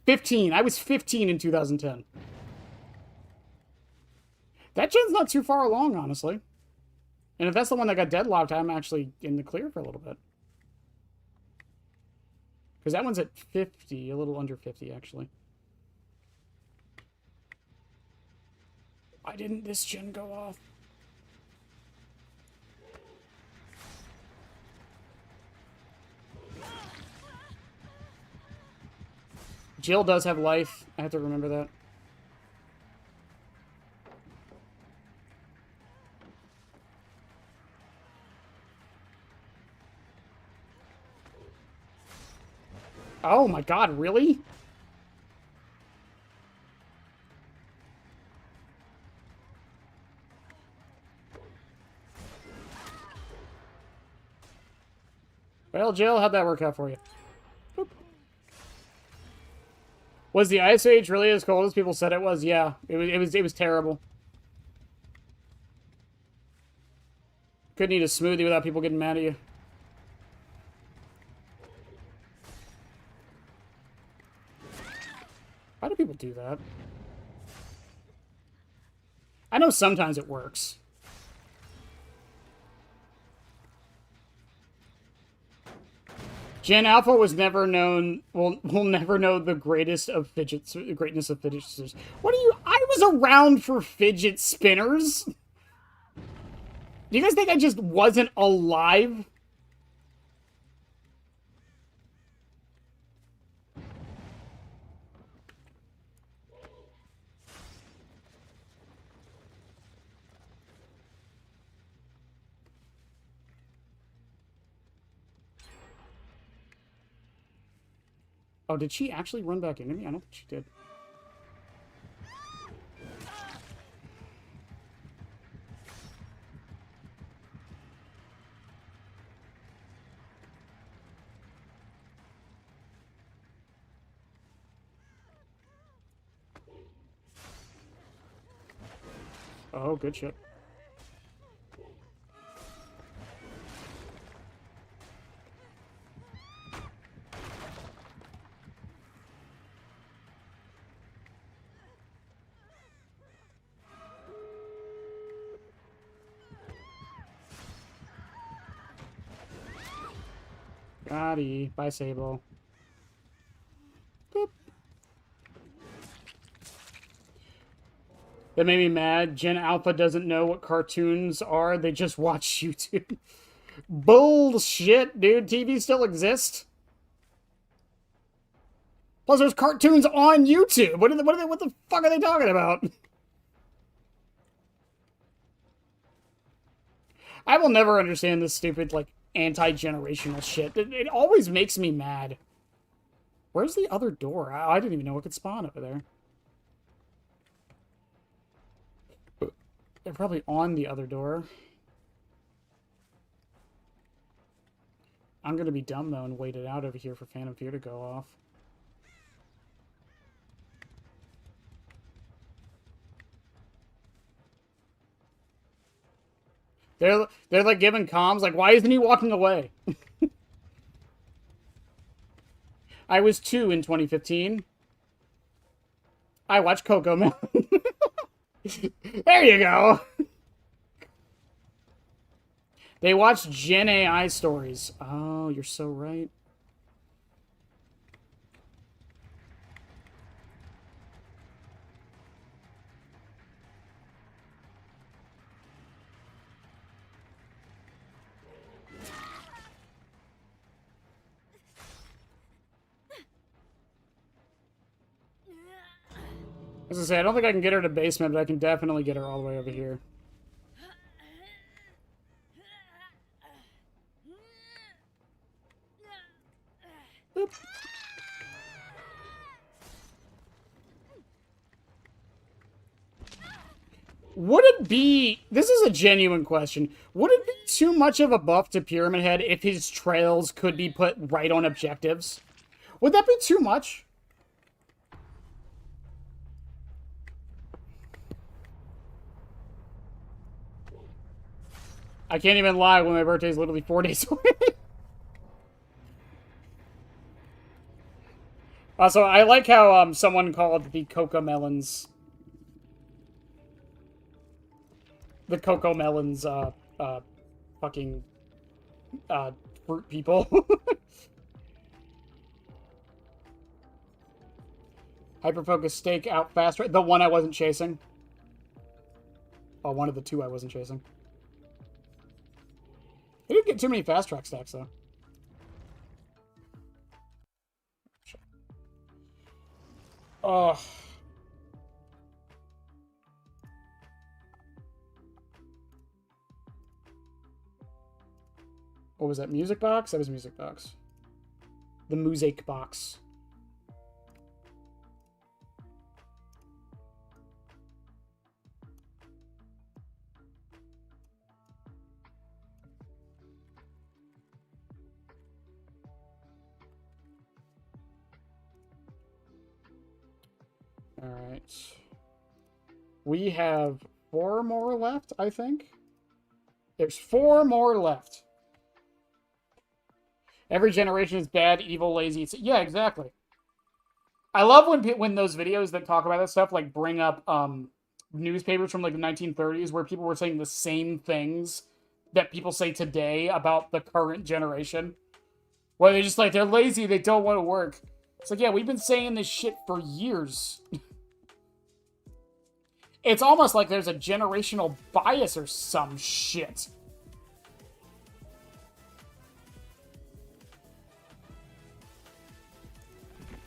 15. I was 15 in 2010. That gen's not too far along, honestly. And if that's the one that got deadlocked, I'm actually in the clear for a little bit. Because that one's at 50, a little under 50, actually. Why didn't this gen go off? Jill does have life. I have to remember that. Oh my god, really? Well, Jill, how'd that work out for you? Boop. Was the Ice Age really as cold as people said it was? Yeah, it was terrible. Couldn't eat a smoothie without people getting mad at you. Why do people do that? I know sometimes it works. Gen Alpha was never known. Will never know the greatness of fidget spinners. What are you? I was around for fidget spinners. Do you guys think I just wasn't alive? Oh, did she actually run back into me? I don't think she did. Oh, good shit. Gotti. Bye, Sable. Boop. That made me mad. Gen Alpha doesn't know what cartoons are. They just watch YouTube. Bullshit, dude. TV still exists. Plus, there's cartoons on YouTube. What the fuck are they talking about? I will never understand this stupid, like, anti-generational shit. It always makes me mad. Where's the other door? I didn't even know it could spawn over there. They're probably on the other door. I'm gonna be dumb, though, and wait it out over here for Phantom Fear to go off. They're like giving comms, like, why isn't he walking away? I was 2 in 2015. I watched Coco Melon. There you go. They watched Gen AI stories. Oh, you're so right. As I say, I don't think I can get her to basement, but I can definitely get her all the way over here. Boop. Would it be... This is a genuine question. Would it be too much of a buff to Pyramid Head if his trails could be put right on objectives? Would that be too much? I can't even lie when my birthday is literally 4 days away. Also, I like how someone called the Coco Melons... The Coco Melons, fucking, fruit people. Hyperfocus stake out faster. The one I wasn't chasing. Oh, one of the 2 I wasn't chasing. I didn't get too many fast track stacks, though. Oh. What was that? Music box? That was music box. The music box. All right. We have 4 more left, I think. There's 4 more left. Every generation is bad, evil, lazy. Yeah, exactly. I love when those videos that talk about that stuff like bring up newspapers from like the 1930s where people were saying the same things that people say today about the current generation. Where they're just like, they're lazy, they don't want to work. It's like, yeah, we've been saying this shit for years. It's almost like there's a generational bias or some shit.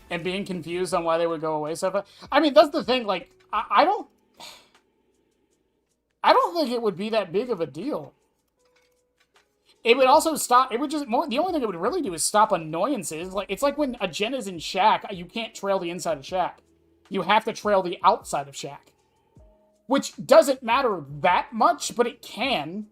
And being confused on why they would go away so fast. I mean, that's the thing, like, I don't think it would be that big of a deal. It would also stop. It would just more. The only thing it would really do is stop annoyances. Like it's like when a gen is in Shack, you can't trail the inside of Shack. You have to trail the outside of Shack, which doesn't matter that much, but it can.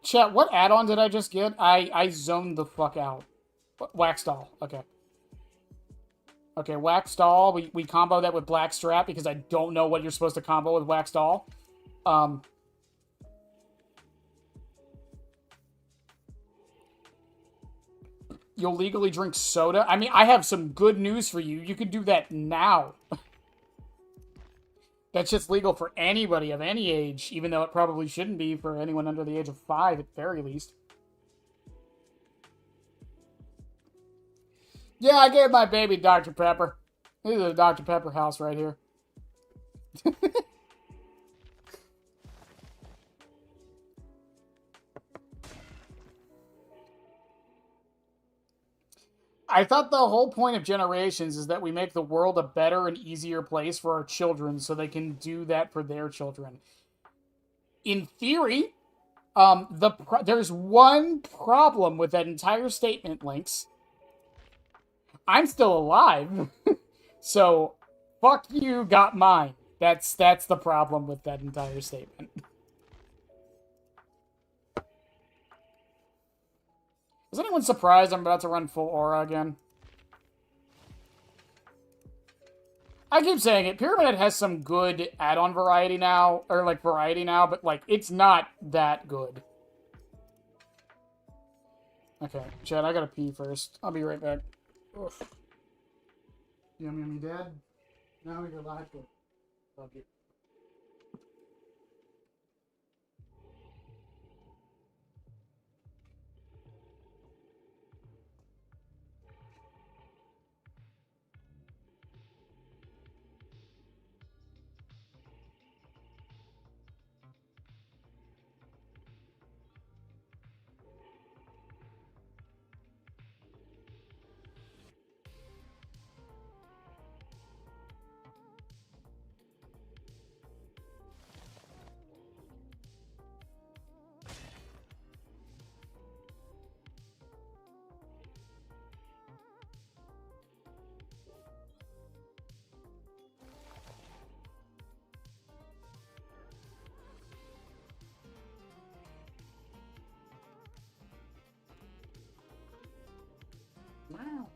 Chat, what add-on did I just get? I zoned the fuck out. Wax doll. Okay. Okay, Wax Doll. We combo that with Black Strap because I don't know what you're supposed to combo with Wax Doll. You'll legally drink soda? I mean, I have some good news for you. You can do that now. That's just legal for anybody of any age, even though it probably shouldn't be for anyone under the age of 5 at the very least. Yeah, I gave my baby Dr. Pepper. This is a Dr. Pepper house right here. I thought the whole point of Generations is that we make the world a better and easier place for our children so they can do that for their children. In theory, there's one problem with that entire statement, Lynx. I'm still alive. So, fuck you, got mine. That's the problem with that entire statement. Is anyone surprised I'm about to run full aura again? I keep saying it. Pyramid Head has some good add-on variety now, or like variety now, but like it's not that good. Okay, Chad, I gotta pee first. I'll be right back. Oof. Yummy, Dad. Now you're live. Love you. Wow.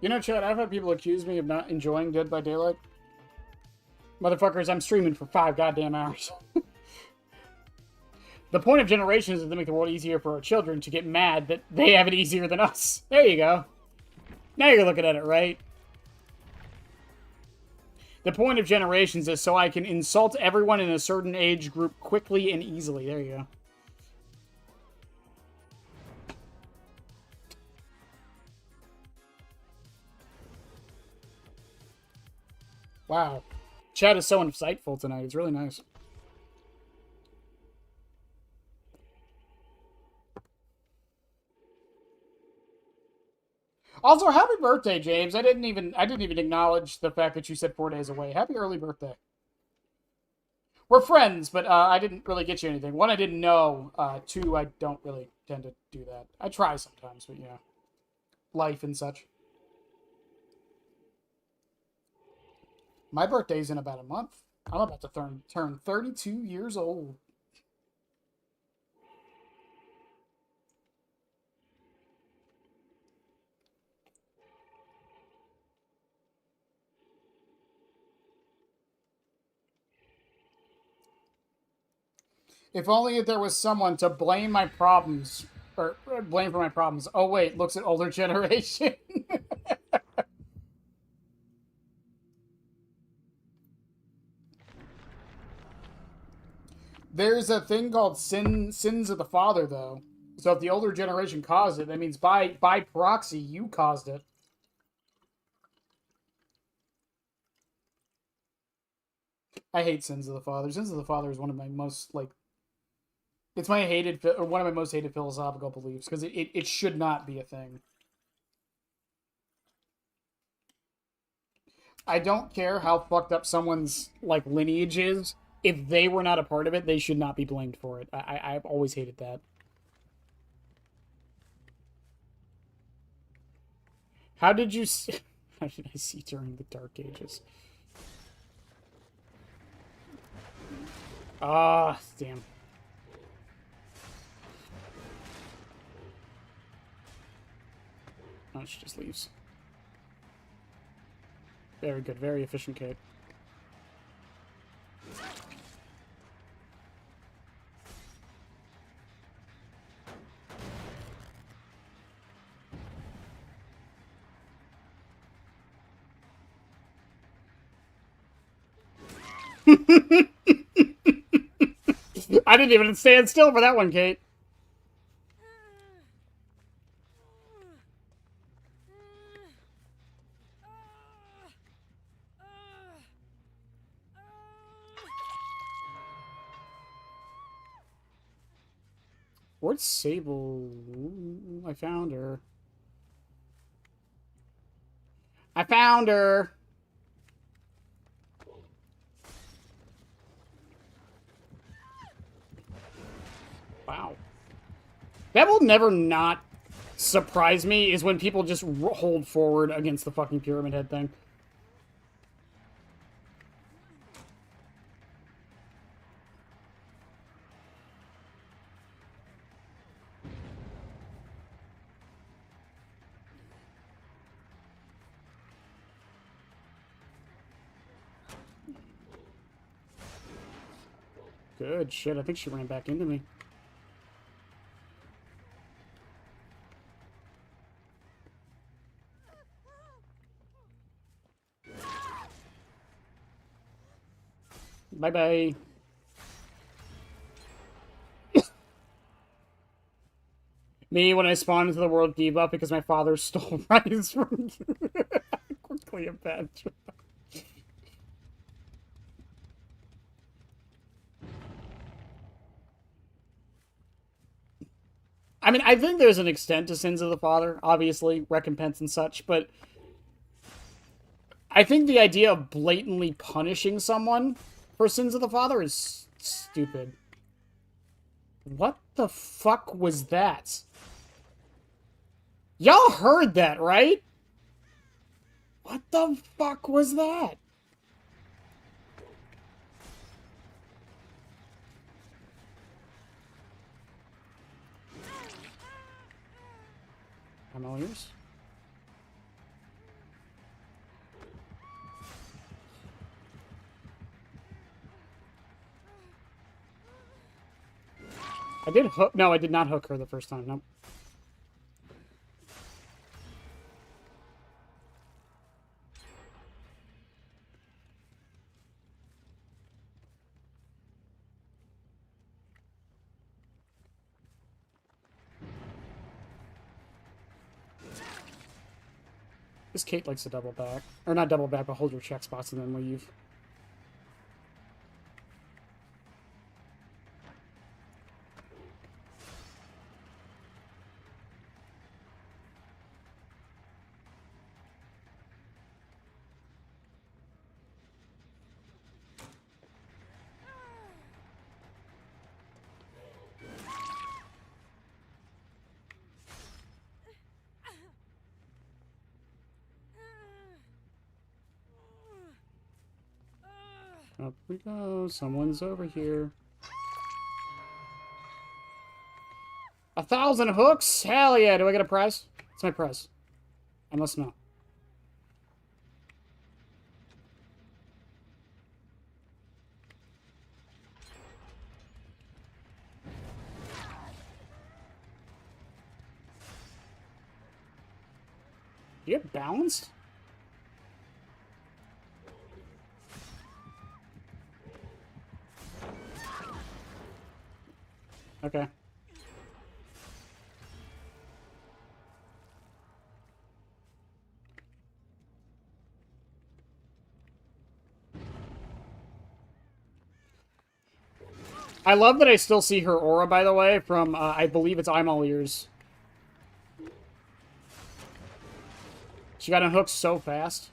You know, Chad, I've had people accuse me of not enjoying Dead by Daylight. Motherfuckers, I'm streaming for 5 goddamn hours. The point of Generations is to make the world easier for our children to get mad that they have it easier than us. There you go. Now you're looking at it right. The point of Generations is so I can insult everyone in a certain age group quickly and easily. There you go. Wow. Chat is so insightful tonight. It's really nice. Also, happy birthday, James. I didn't even acknowledge the fact that you said 4 days away. Happy early birthday. We're friends, but I didn't really get you anything. One, I didn't know. Two, I don't really tend to do that. I try sometimes, but yeah, life and such. My birthday's in about a month. I'm about to turn 32 years old. If only there was someone to blame my problems or blame for my problems. Oh wait, looks at older generation. There's a thing called sins of the father, though. So if the older generation caused it, that means by proxy you caused it. I hate sins of the father. Sins of the father is one of my most like. It's my hated or one of my most hated philosophical beliefs because it should not be a thing. I don't care how fucked up someone's like lineage is. If they were not a part of it, they should not be blamed for it. I've always hated that. How did you? How did I see during the Dark Ages? Ah, damn. Oh, she just leaves. Very good, very efficient, Kate. I didn't even stand still for that one, Kate. Where's Sable? Ooh, I found her. I found her. Wow. That will never not surprise me is when people just hold forward against the fucking Pyramid Head thing. Good shit, I think she ran back into me. Bye-bye. Me, when I spawned into the world, gave up because my father stole rice from quickly a bad job. I mean, I think there's an extent to sins of the father, obviously, recompense and such, but I think the idea of blatantly punishing someone for sins of the father is stupid. What the fuck was that? Y'all heard that, right? What the fuck was that? I'm all ears. I did hook. No, I did not hook her the first time. Nope. This Kate likes to double back. Or not double back, but hold your check spots and then leave. Up we go. Someone's over here. 1,000 hooks? Hell yeah. Do I get a prize? It's my prize. I must know. Do you get balanced? Okay. I love that I still see her aura, by the way, from, I believe it's I'm All Ears. She got unhooked so fast.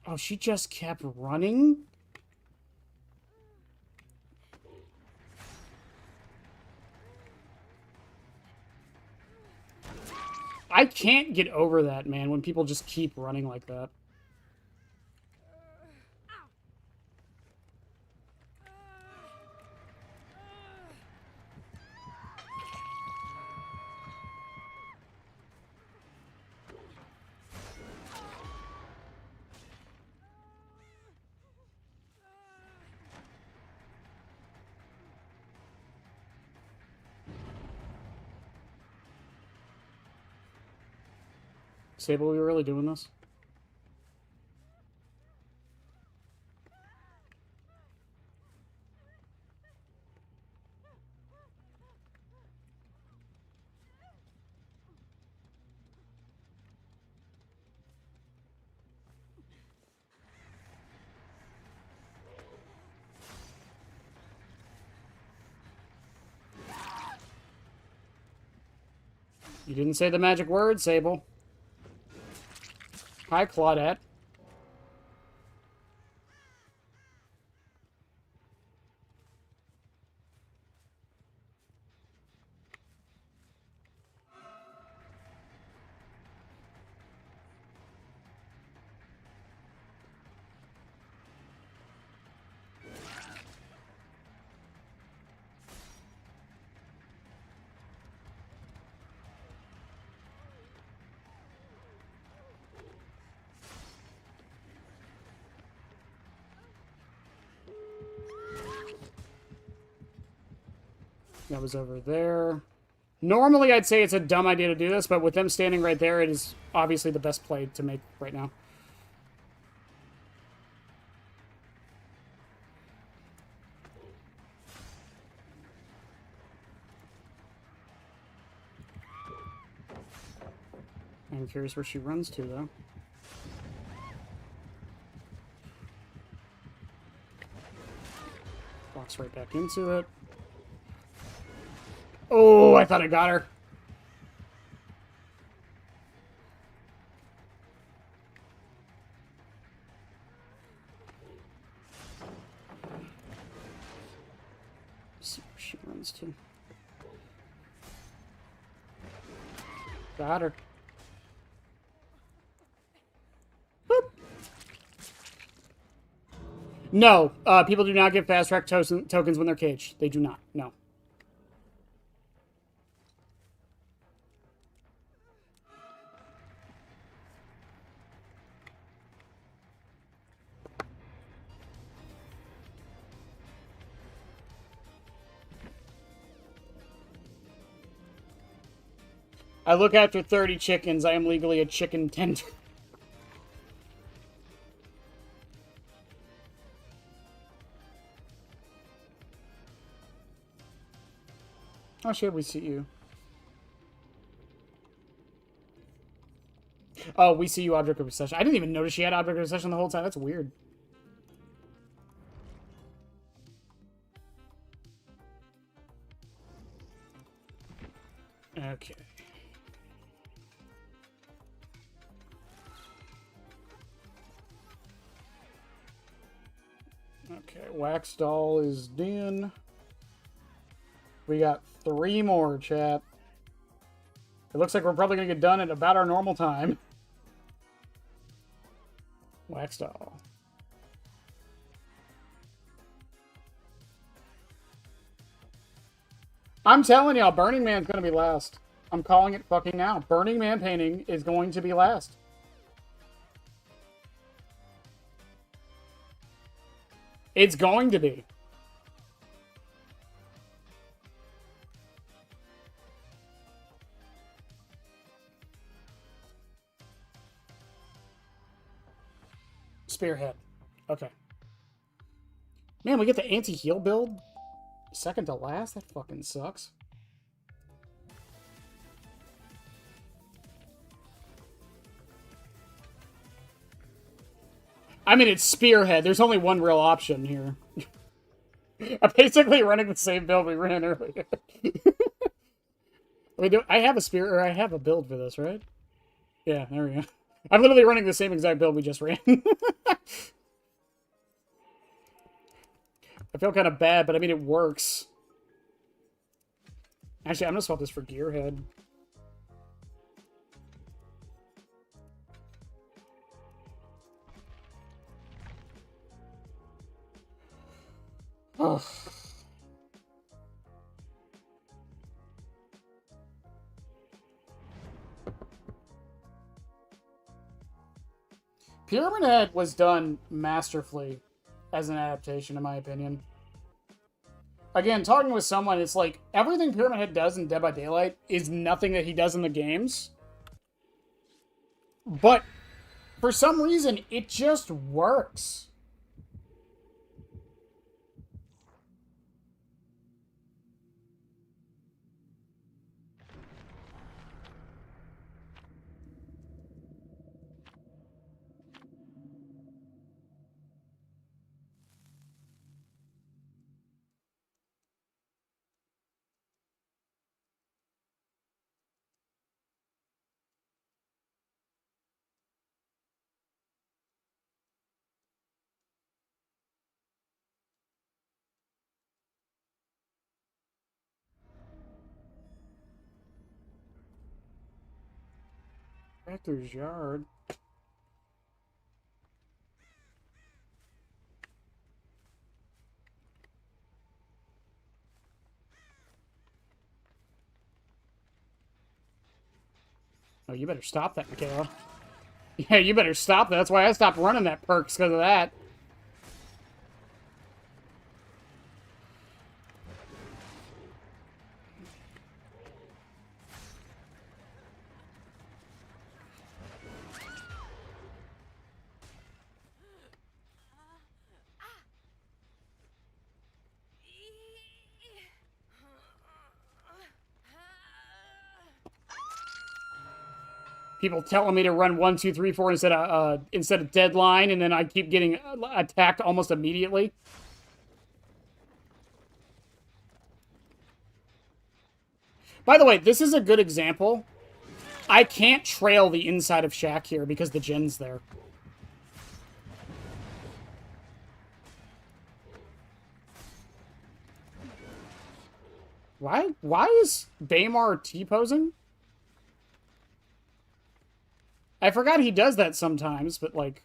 Oh, she just kept running? I can't get over that, man, when people just keep running like that. Sable, we were really doing this? You didn't say the magic word, Sable. Hi, Claudette. That was over there. Normally, I'd say it's a dumb idea to do this, but with them standing right there, it is obviously the best play to make right now. I'm curious where she runs to, though. Walks right back into it. Oh, I thought I got her. Let's see where she runs to. Got her. Boop. No, people do not get fast track tokens when they're caged. They do not. No. I look after 30 chickens. I am legally a chicken tender. Oh shit, we see you. Oh, we see you, Object of Obsession. I didn't even notice she had Object of Obsession the whole time. That's weird. Okay. Okay, Wax Doll is done. We got 3 more, chat. It looks like we're probably going to get done at about our normal time. Wax doll. I'm telling y'all, Burning Man's going to be last. I'm calling it fucking now. Burning Man painting is going to be last. It's going to be. Spearhead. Okay. Man, we get the anti-heal build second to last? That fucking sucks. I mean, it's Spearhead. There's only one real option here. I'm basically running the same build we ran earlier. I have a spear, or I have a build for this, right? Yeah, there we go. I'm literally running the same exact build we just ran. I feel kind of bad, but I mean, it works. Actually, I'm gonna swap this for Gearhead. Ugh. Pyramid Head was done masterfully as an adaptation, in my opinion. Again, talking with someone, it's like everything Pyramid Head does in Dead by Daylight is nothing that he does in the games. But for some reason, it just works. Rector's Yard. Oh, you better stop that, Michaela. Yeah, you better stop that. That's why I stopped running that perks, because of that. People telling me to run 1, 2, 3, 4 instead of deadline, and then I keep getting attacked almost immediately. By the way, this is a good example. I can't trail the inside of Shack here because the gen's there. Why is Baymar T-posing? I forgot he does that sometimes, but like...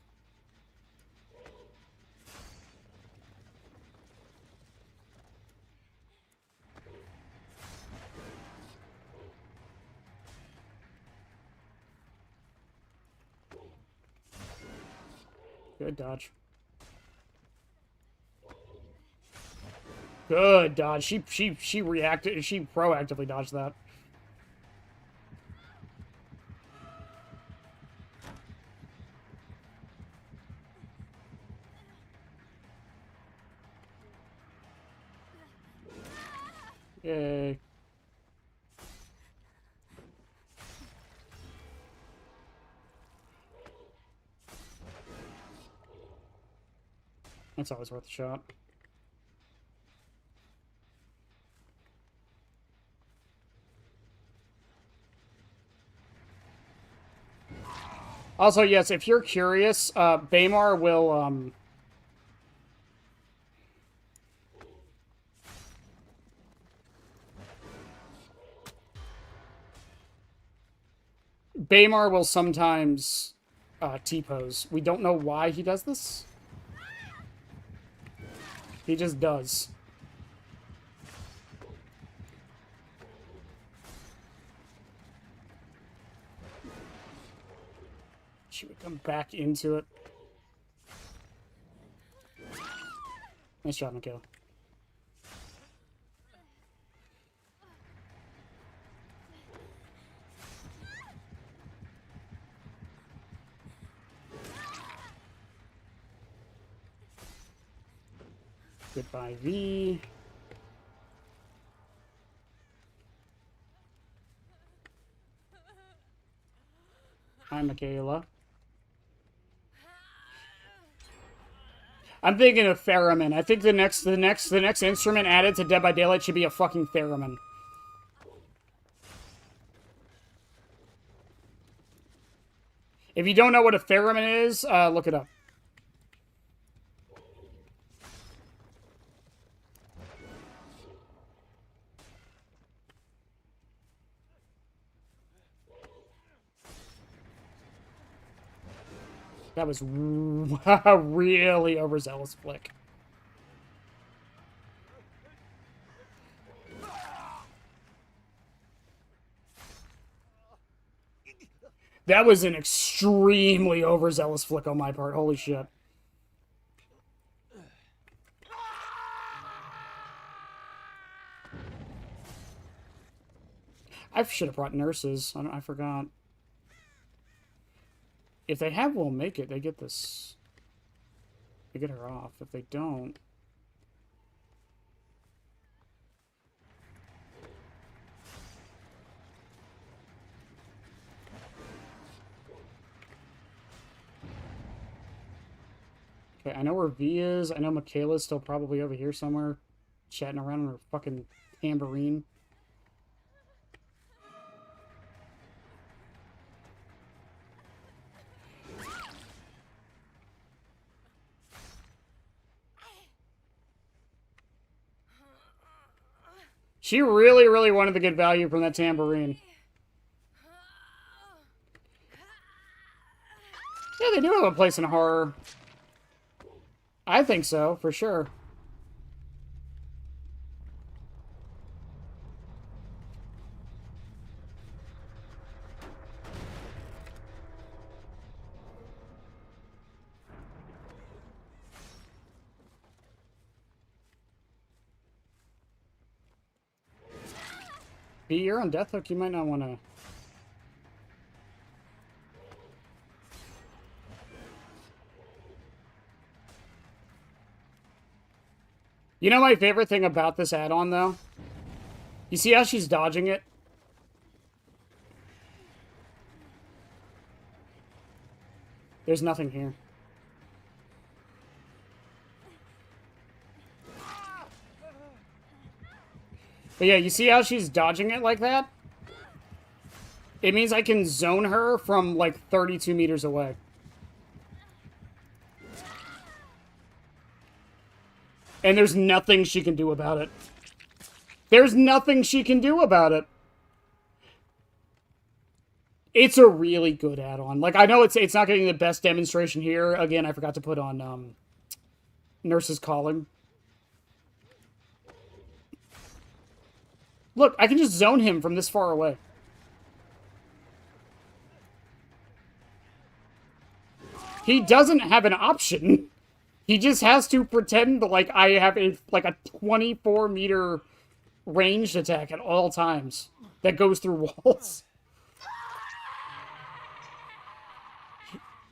Good dodge. Good dodge. She proactively dodged that. Yay. That's always worth a shot. Also, yes, if you're curious, Baymar will, Baymar will sometimes T-pose. We don't know why he does this. He just does. Should we come back into it? Nice job, Mikhail. Goodbye, V. Hi, Michaela. I'm thinking of theremin. I think the next instrument added to Dead by Daylight should be a fucking theremin. If you don't know what a theremin is, look it up. That was a really overzealous flick. That was an extremely overzealous flick on my part. Holy shit. I should have brought nurses. I forgot. If they have Will Make It, they get this. They get her off. If they don't... Okay, I know where V is. I know Michaela's still probably over here somewhere, chatting around on her fucking tambourine. She really, really wanted to get value from that tambourine. Yeah, they do have a place in horror. I think so, for sure. B, you're on death hook. You might not want to... You know my favorite thing about this add-on, though? You see how she's dodging it? There's nothing here. But yeah, you see how she's dodging it like that? It means I can zone her from, like, 32 meters away. And there's nothing she can do about it. There's nothing she can do about it. It's a really good add-on. Like, I know it's not getting the best demonstration here. Again, I forgot to put on Nurse's Calling. Look, I can just zone him from this far away. He doesn't have an option. He just has to pretend like I have a 24-meter ranged attack at all times that goes through walls.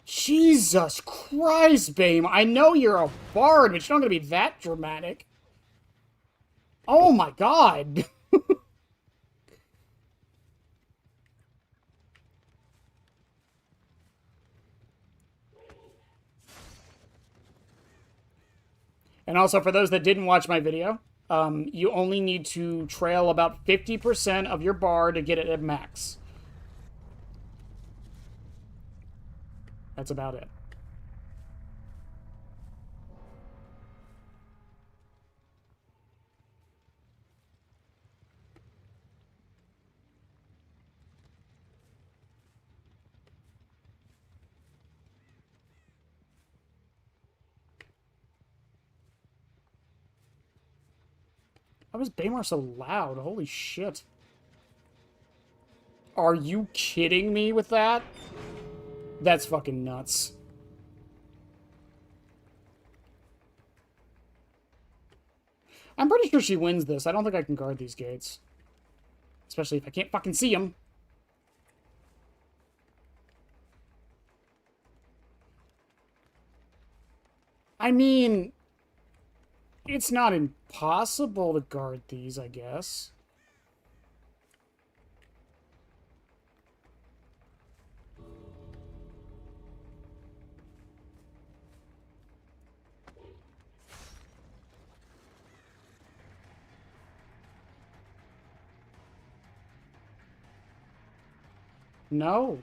Jesus Christ, Bame. I know you're a bard, but you're not going to be that dramatic. Oh my god. And also, for those that didn't watch my video, you only need to trail about 50% of your bar to get it at max. That's about it. How is Baymar so loud? Holy shit. Are you kidding me with that? That's fucking nuts. I'm pretty sure she wins this. I don't think I can guard these gates. Especially if I can't fucking see them. I mean, it's not impossible to guard these, I guess. No.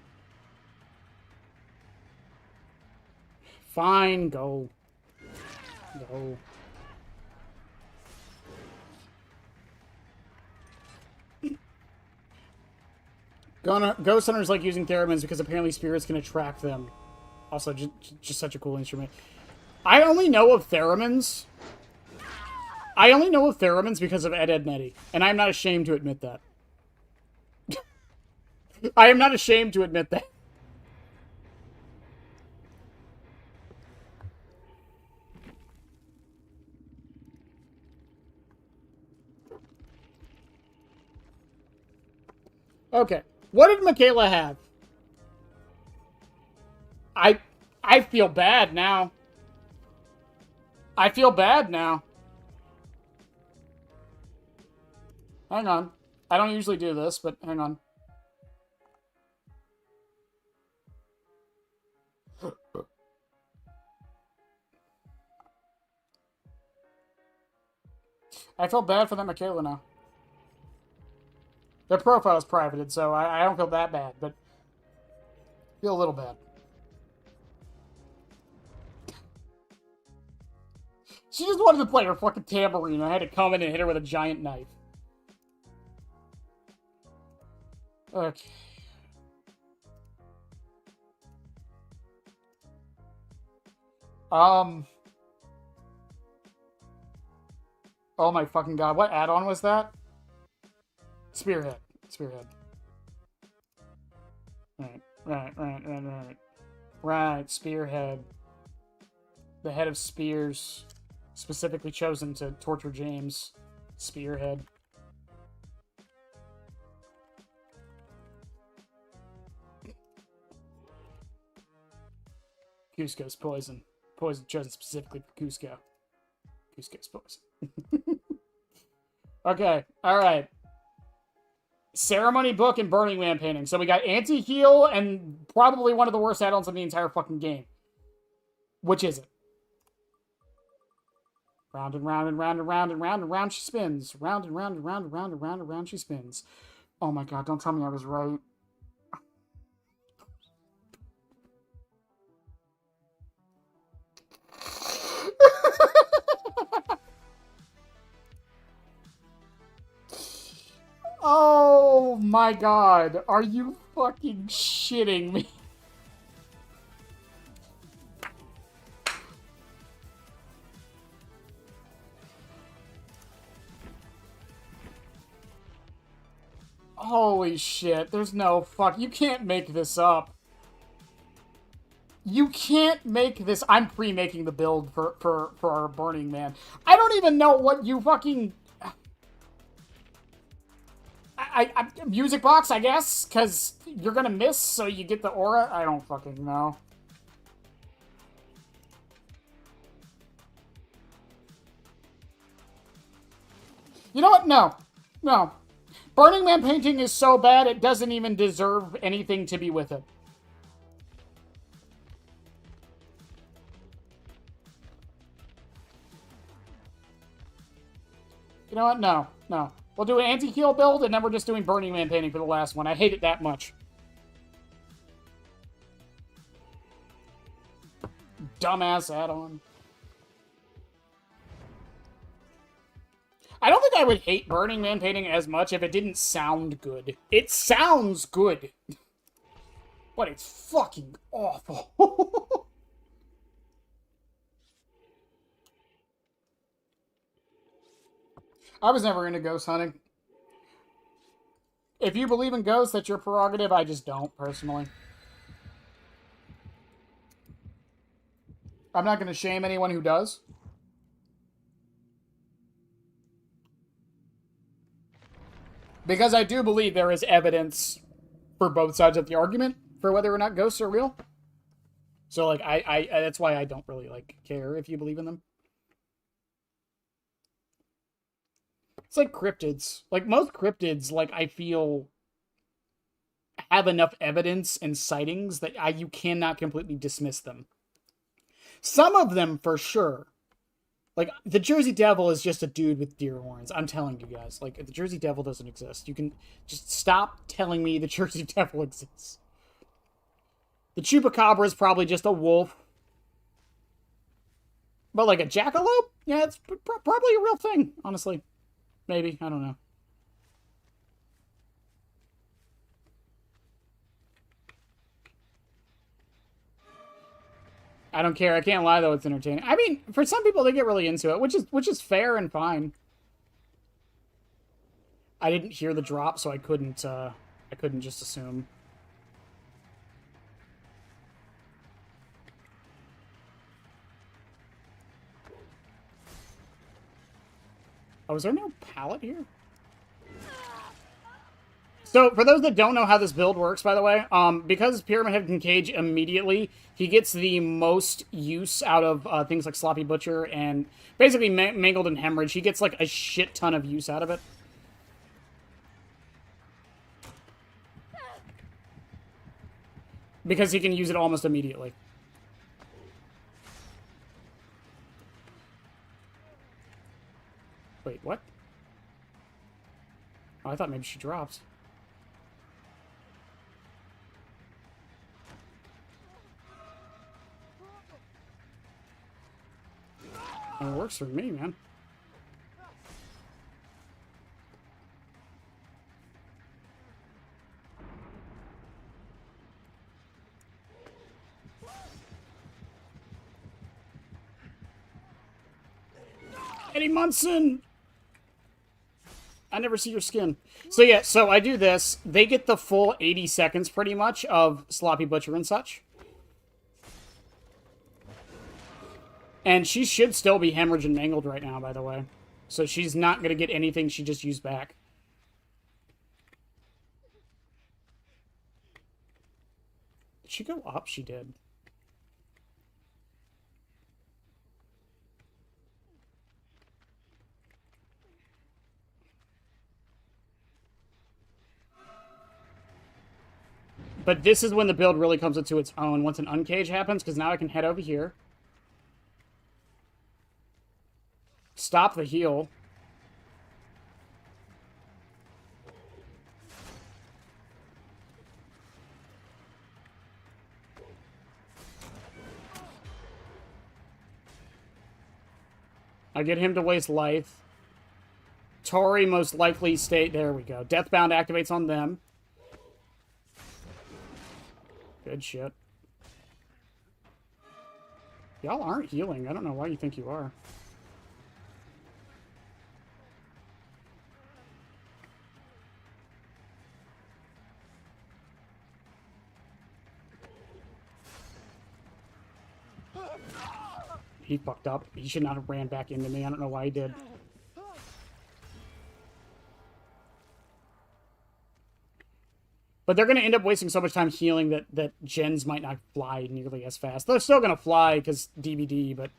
Fine, go. Go. Ghost Hunters like using theremins because apparently spirits can attract them. Also, just such a cool instrument. I only know of theremins. I only know of theremins because of Ed, Edd n Eddy, and I'm not ashamed to admit that. I am not ashamed to admit that. Okay. What did Michaela have? I feel bad now. I feel bad now. Hang on. I don't usually do this, but hang on. I feel bad for that Michaela now. Their profile is privated, so I don't feel that bad, but I feel a little bad. She just wanted to play her fucking tambourine. I had to come in and hit her with a giant knife. Okay. Oh my fucking god. What add-on was that? Spearhead. Spearhead. Right. Right, Spearhead. The head of spears. Specifically chosen to torture James. Spearhead. Cusco's poison. Poison chosen specifically for Cusco. Cusco's poison. Okay, alright. Ceremony book and Burning Man painting. So we got anti-heal and probably one of the worst add-ons in the entire fucking game. Which is it? Round and round and round and round and round and round she spins. Round and round and round and round and round and round she spins. Oh my god, don't tell me I was right. Oh my god, are you fucking shitting me? Holy shit, there's no fuck. You can't make this up. You can't make this. I'm pre-making the build for our Burning Man. I don't even know what you fucking... music box, I guess? Because you're gonna miss, so you get the aura? I don't fucking know. You know what? No. No. Burning Man painting is so bad, it doesn't even deserve anything to be with it. You know what? No. No. We'll do an anti-heal build, and then we're just doing Burning Man painting for the last one. I hate it that much. Dumbass add-on. I don't think I would hate Burning Man painting as much if it didn't sound good. It sounds good. But it's fucking awful. I was never into ghost hunting. If you believe in ghosts, that's your prerogative. I just don't, personally. I'm not going to shame anyone who does. Because I do believe there is evidence for both sides of the argument for whether or not ghosts are real. So, like, I that's why I don't really, like, care if you believe in them. It's like cryptids. Like, most cryptids, like, I feel have enough evidence and sightings that you cannot completely dismiss them. Some of them, for sure. Like, the Jersey Devil is just a dude with deer horns. I'm telling you guys. Like, the Jersey Devil doesn't exist. You can just stop telling me the Jersey Devil exists. The Chupacabra is probably just a wolf. But, like, a jackalope? Yeah, it's probably a real thing, honestly. Maybe. I don't know. I don't care. I can't lie, though. It's entertaining. I mean, for some people, they get really into it, which is fair and fine. I didn't hear the drop, so I couldn't just assume. Oh, is there no pallet here? So, for those that don't know how this build works, by the way, because Pyramid Head can cage immediately, he gets the most use out of things like Sloppy Butcher and basically Mangled and Hemorrhage. He gets, like, a shit ton of use out of it. Because he can use it almost immediately. Wait, what? Oh, I thought maybe she dropped. It works for me, man. Eddie Munson! I never see your skin. So yeah, so I do this. They get the full 80 seconds, pretty much, of Sloppy Butcher and such. And she should still be hemorrhaged and mangled right now, by the way. So she's not going to get anything she just used back. Did she go up? She did. But this is when the build really comes into its own, once an uncage happens, because now I can head over here. Stop the heal. I get him to waste life. Tori most likely stay... There we go. Deathbound activates on them. Good shit. Y'all aren't healing. I don't know why you think you are. He fucked up. He should not have ran back into me. I don't know why he did. But they're going to end up wasting so much time healing that gens might not fly nearly as fast. They're still going to fly because DBD, but...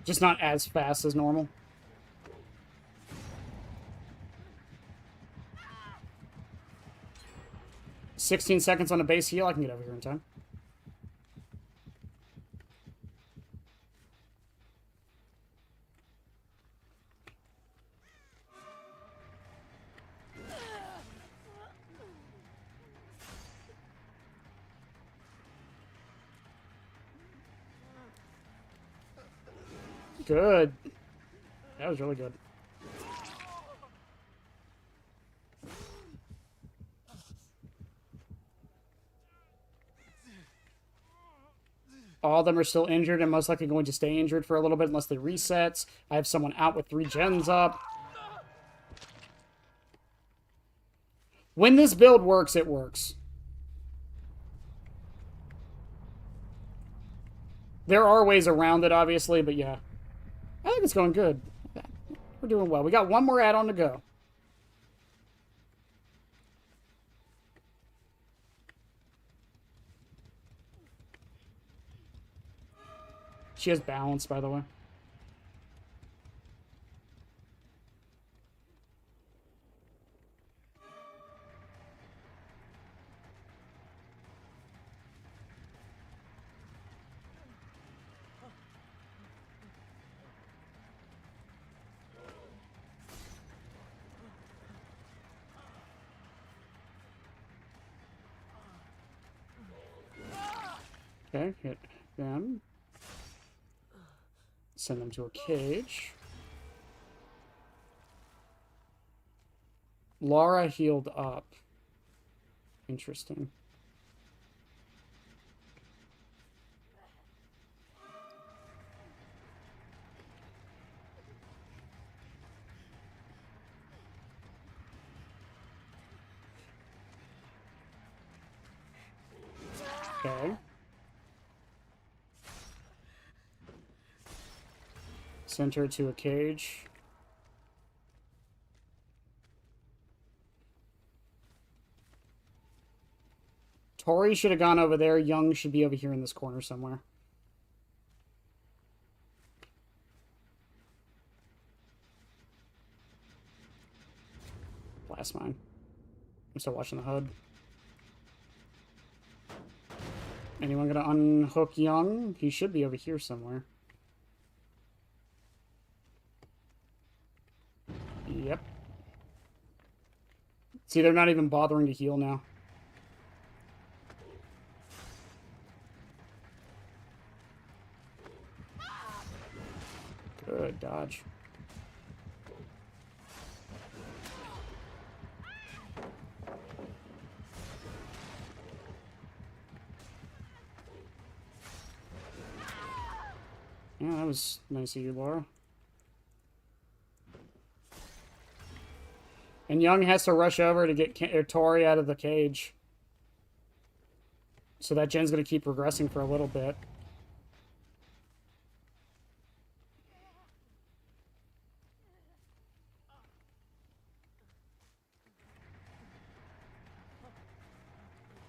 just not as fast as normal. 16 seconds on a base heal. I can get over here in time. Good. That was really good. All of them are still injured and most likely going to stay injured for a little bit unless they reset. I have someone out with 3 gens up. When this build works, it works. There are ways around it, obviously, but yeah. I think it's going good. We're doing well. We got one more add-on to go. She has balance, by the way. Okay, hit them. Send them to a cage. Laura healed up. Interesting. Okay. Send her to a cage. Tori should have gone over there. Young should be over here in this corner somewhere. Blast mine. I'm still watching the HUD. Anyone gonna unhook Young? He should be over here somewhere. Yep. See, they're not even bothering to heal now. Good dodge. Yeah, that was nice of you, Laura. And Young has to rush over to get Tori out of the cage. So that gen's going to keep progressing for a little bit.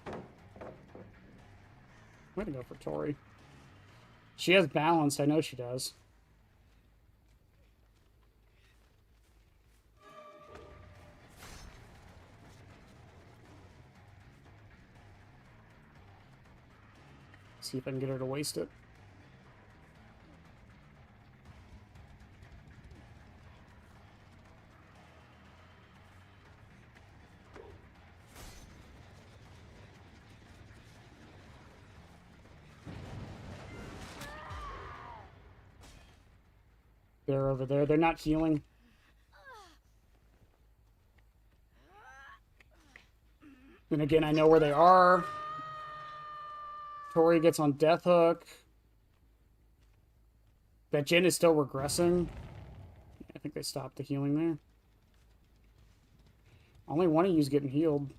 I'm going to go for Tori. She has balance. I know she does. See if I can get her to waste it. They're over there. They're not healing. And again, I know where they are. Tori gets on Death Hook. That gen is still regressing. I think they stopped the healing there. Only one of you's getting healed.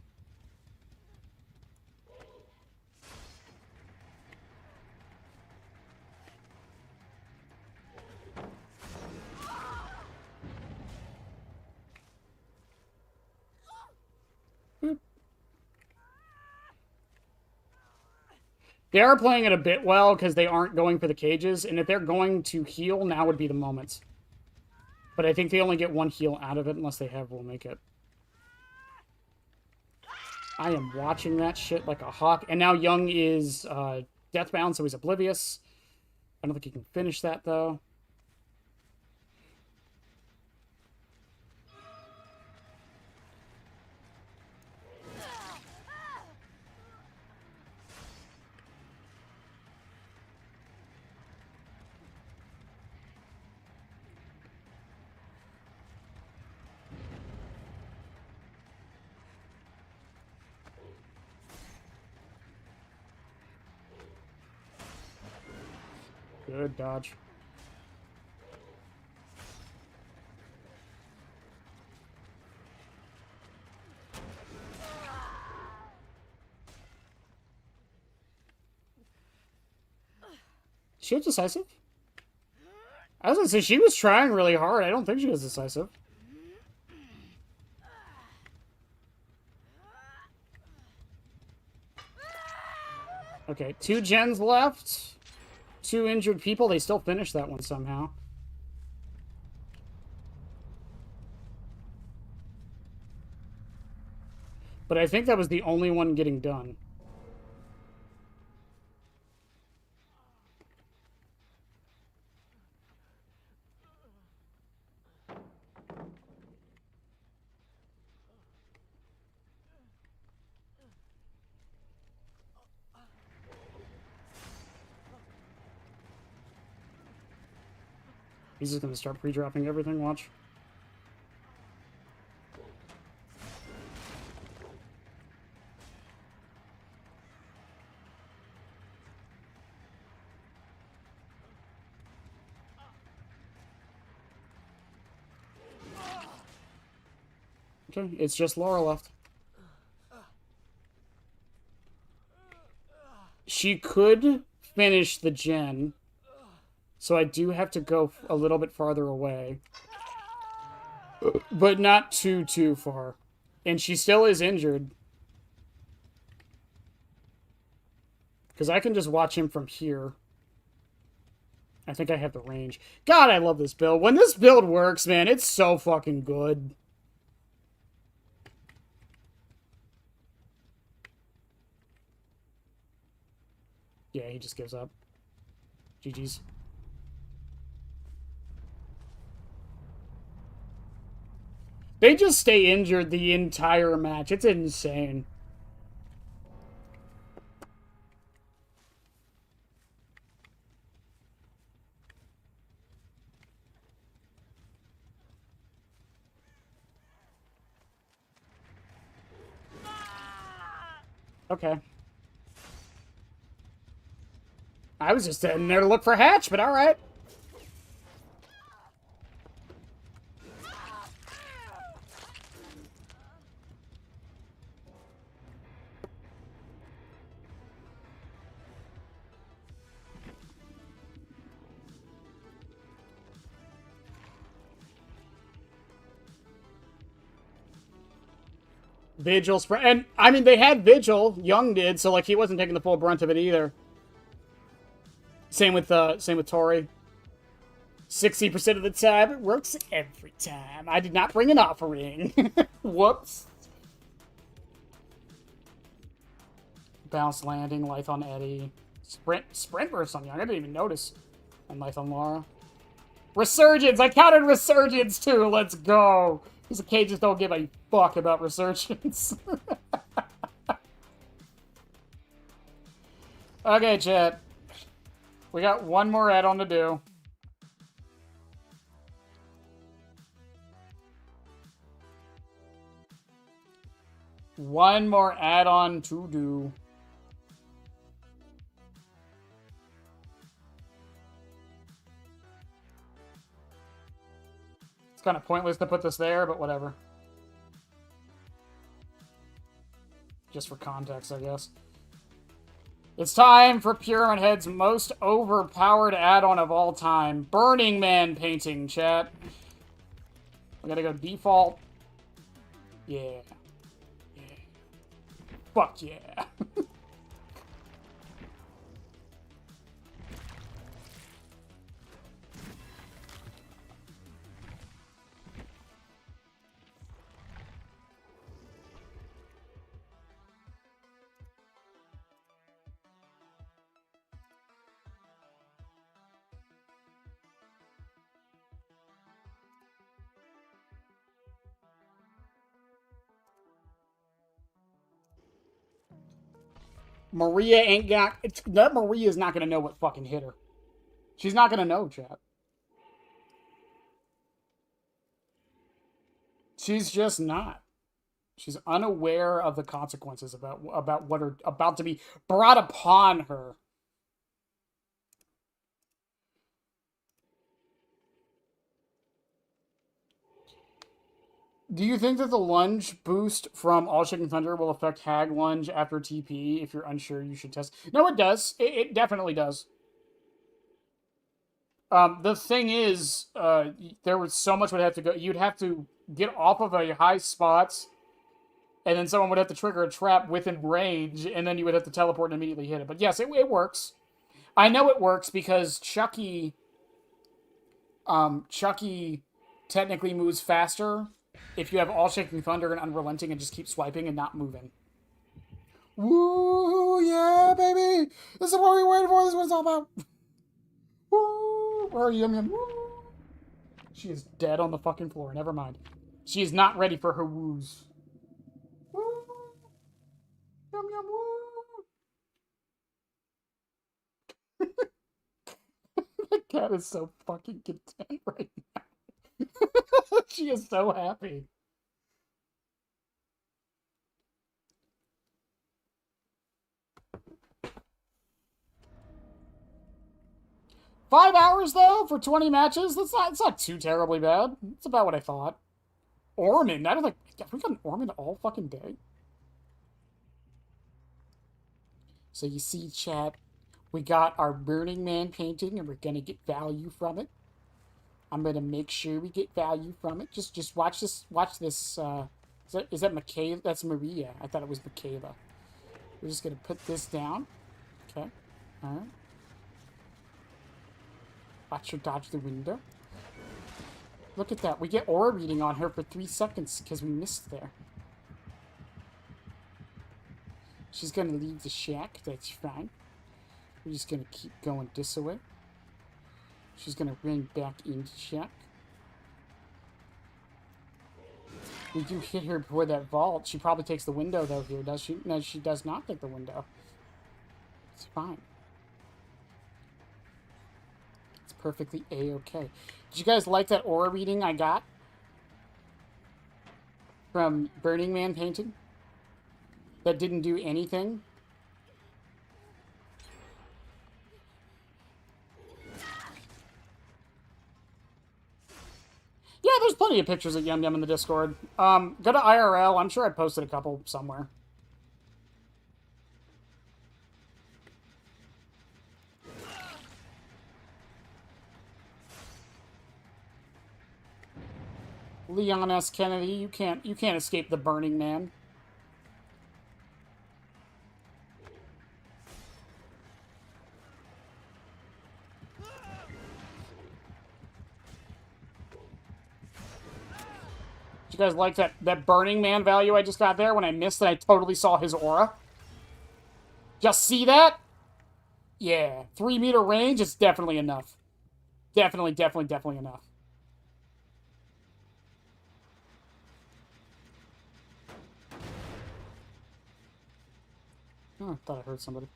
They are playing it a bit well because they aren't going for the cages, and if they're going to heal, now would be the moment. But I think they only get one heal out of it unless they have will make it. I am watching that shit like a hawk. And now Young is deathbound, so he's oblivious. I don't think he can finish that, though. Good dodge. She was decisive? I was gonna say, she was trying really hard. I don't think she was decisive. Okay, 2 gens left. 2 injured people. They still finished that one somehow. But I think that was the only one getting done. He's just gonna start pre-dropping everything, watch. Okay, it's just Laura left. She could finish the gen, so I do have to go a little bit farther away. But not too far. And she still is injured. Because I can just watch him from here. I think I have the range. God, I love this build. When this build works, man, it's so fucking good. Yeah, he just gives up. GG's. They just stay injured the entire match. It's insane. Okay. I was just in there to look for Hatch, but alright. Vigil spread, and I mean they had Vigil. Young did, so like he wasn't taking the full brunt of it either. Same with Tori. 60% of the time, it works every time. I did not bring an offering. Whoops. Bounce landing, life on Eddie. Sprint burst on Young. I didn't even notice. And life on Laura. Resurgence! I counted Resurgence too! Let's go! These cages don't give a fuck about Resurgence. Okay, chat. We got one more add-on to do. One more add-on to do. It's kind of pointless to put this there, but whatever. Just for context, I guess. It's time for Pyramid Head's most overpowered add-on of all time. Burning Man painting, chat. We gotta go default. Yeah. Yeah. Fuck yeah. Maria ain't got... That Maria's not gonna know what fucking hit her. She's not gonna know, chat. She's just not. She's unaware of the consequences about what are about to be brought upon her. Do you think that the lunge boost from All Shaking Thunder will affect Hag Lunge after TP? If you're unsure, you should test. No, it does. It definitely does. The thing is, there was so much would have to go. You'd have to get off of a high spot, and then someone would have to trigger a trap within range, and then you would have to teleport and immediately hit it. But yes, it works. I know it works because Chucky technically moves faster if you have All Shaking Thunder and Unrelenting and just keep swiping and not moving. Woo, yeah, baby! This is what we waited for. This is what it's all about. Woo! Where are you, Yum Yum? Woo! She is dead on the fucking floor. Never mind. She is not ready for her woos. Woo! Yum Yum, woo! The cat is so fucking content right now. She is so happy. $5 hours though for 20 matches. It's not too terribly bad. It's about what I thought. Ormond. I don't think we got an Ormond all fucking day. So you see, chat, we got our Burning Man painting, and we're gonna get value from it. I'm gonna make sure we get value from it. Just watch this. Watch this. Is that Michaela? That's Maria. I thought it was Michaela. We're just gonna put this down. Okay. All right. Watch her dodge the window. Look at that. We get aura reading on her for 3 seconds because we missed there. She's gonna leave the shack. That's fine. We're just gonna keep going this way. She's gonna run back into shack. We do hit her before that vault. She probably takes the window though here, does she? No, she does not take the window. It's fine. It's perfectly a-okay. Did you guys like that aura reading I got from Burning Man painting? That didn't do anything? Yeah, there's plenty of pictures of Yum Yum in the Discord. Go to IRL. I'm sure I posted a couple somewhere. Leon S. Kennedy, you can't escape the Burning Man. Did you guys like that Burning Man value I just got there when I missed and I totally saw his aura? Just see that? Yeah, 3 meter range is definitely enough. Definitely enough. Oh, I thought I heard somebody.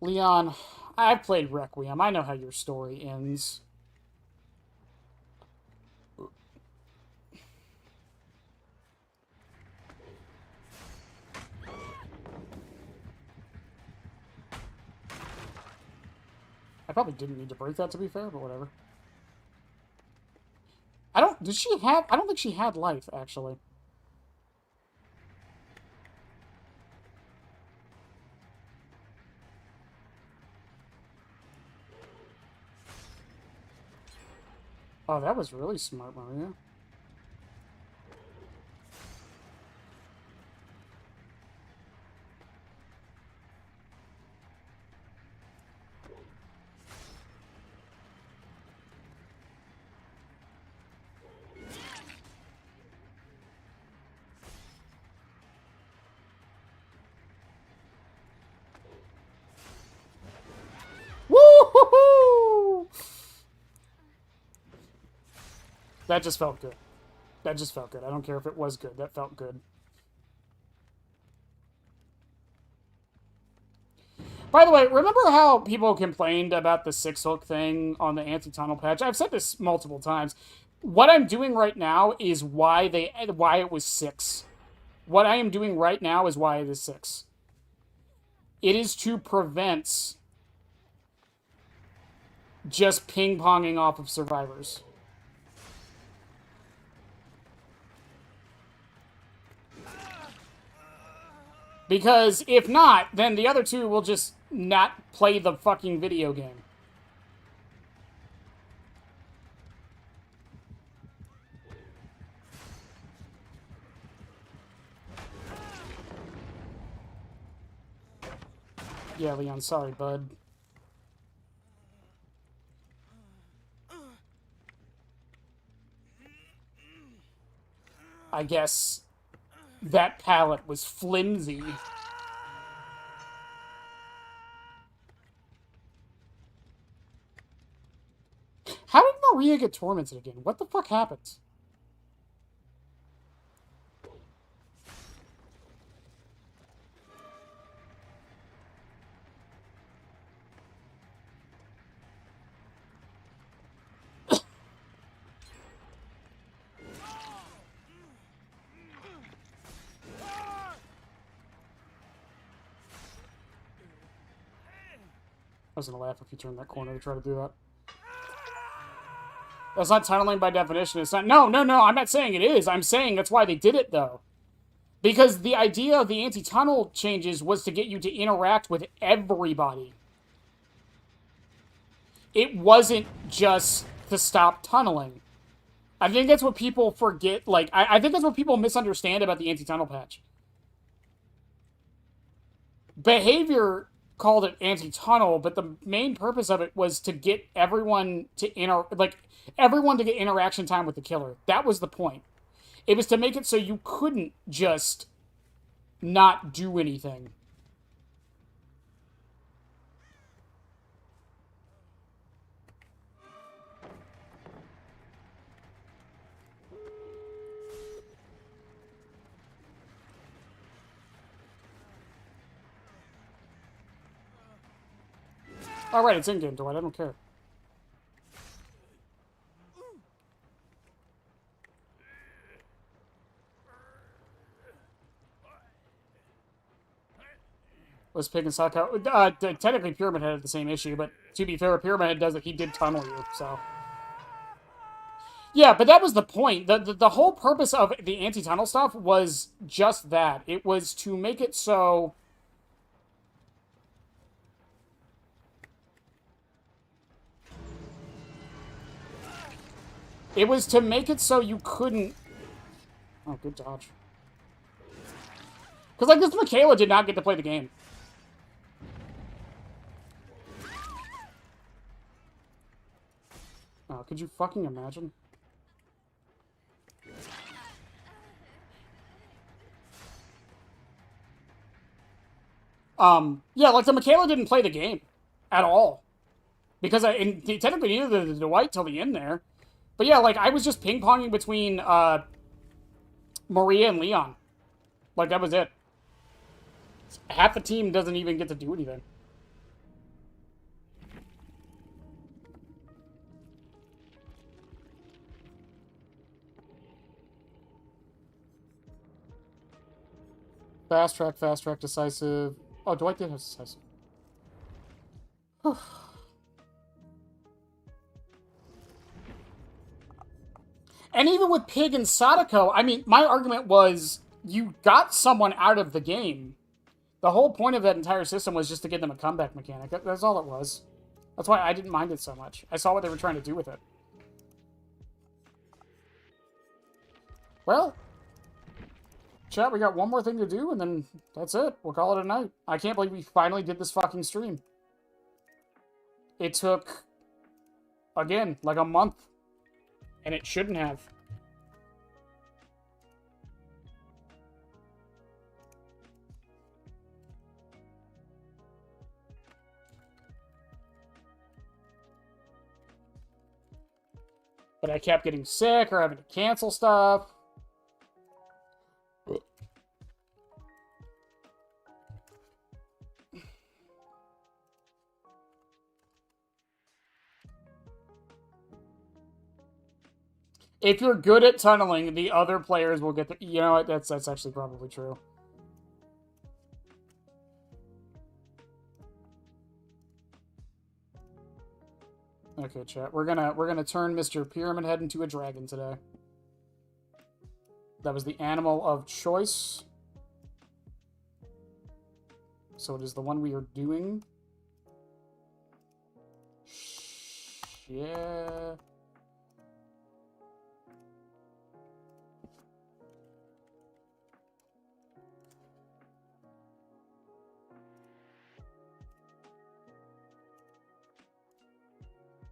Leon, I've played Requiem. I know how your story ends. I probably didn't need to break that, to be fair, but whatever. I don't think she had life, actually. Oh, that was really smart, Maria. Woo-hoo-hoo! That just felt good. That just felt good. I don't care if it was good. That felt good. By the way, remember how people complained about the 6-hook thing on the anti-tunnel patch? I've said this multiple times. What I'm doing right now is why it was 6. What I am doing right now is why it is 6. It is to prevent just ping-ponging off of survivors. Because if not, then the other two will just not play the fucking video game. Yeah, Leon, sorry, bud. I guess that pallet was flimsy. How did Maria get tormented again? What the fuck happened? I was gonna laugh if you turned that corner to try to do that. That's not tunneling by definition. It's not. No, I'm not saying it is. I'm saying that's why they did it, though. Because the idea of the anti-tunnel changes was to get you to interact with everybody. It wasn't just to stop tunneling. I think that's what people forget. Like, I think that's what people misunderstand about the anti-tunnel patch. Behavior called it anti-tunnel, but the main purpose of it was to get everyone to get interaction time with the killer. That was the point. It was to make it so you couldn't just not do anything. Alright, it's in-game, Dwight. I don't care. Was Pig and Sako... technically, Pyramid Head had the same issue, but to be fair, Pyramid Head does it. He did tunnel you, so... Yeah, but that was the point. The whole purpose of the anti-tunnel stuff was just that. It was to make it so... It was to make it so you couldn't... Oh, good dodge. Because, like, this Michaela did not get to play the game. Oh, could you fucking imagine? Yeah, like, the Michaela didn't play the game. At all. Because, technically, neither did Dwight till the end there. But yeah, like, I was just ping-ponging between, Maria and Leon. Like, that was it. Half the team doesn't even get to do anything. Fast track, decisive. Oh, Dwight did have decisive. And even with Pig and Sadako, I mean, my argument was, you got someone out of the game. The whole point of that entire system was just to give them a comeback mechanic. That's all it was. That's why I didn't mind it so much. I saw what they were trying to do with it. Well, chat, we got one more thing to do, and then that's it. We'll call it a night. I can't believe we finally did this fucking stream. It took, again, like a month. And it shouldn't have. But I kept getting sick or having to cancel stuff. If you're good at tunneling, the other players will get the... You know what? That's actually probably true. Okay, chat. We're gonna turn Mr. Pyramid Head into a dragon today. That was the animal of choice. So it is the one we are doing. Yeah.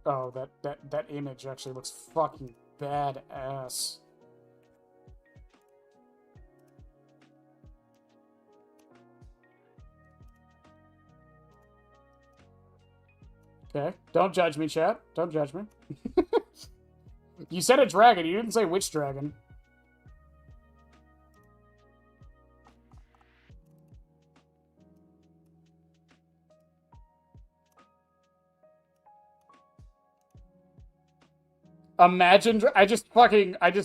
Oh, that image actually looks fucking badass. Okay, don't judge me, chat. Don't judge me. You said a dragon. You didn't say which dragon. Imagine. I just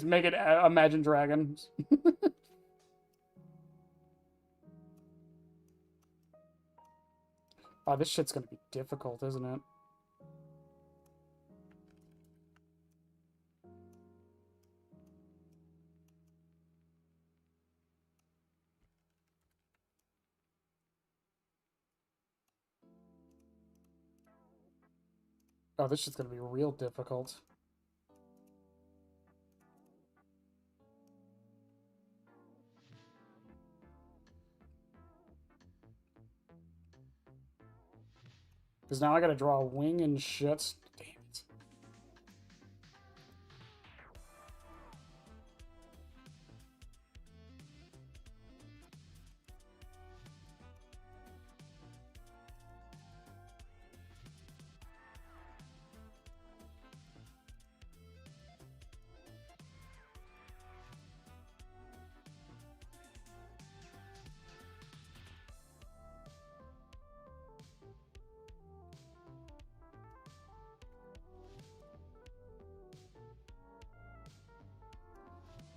make it Imagine Dragons. Oh, this shit's gonna be difficult, isn't it? Oh, this shit's gonna be real difficult. Because now I gotta draw a wing and shit. Damn it.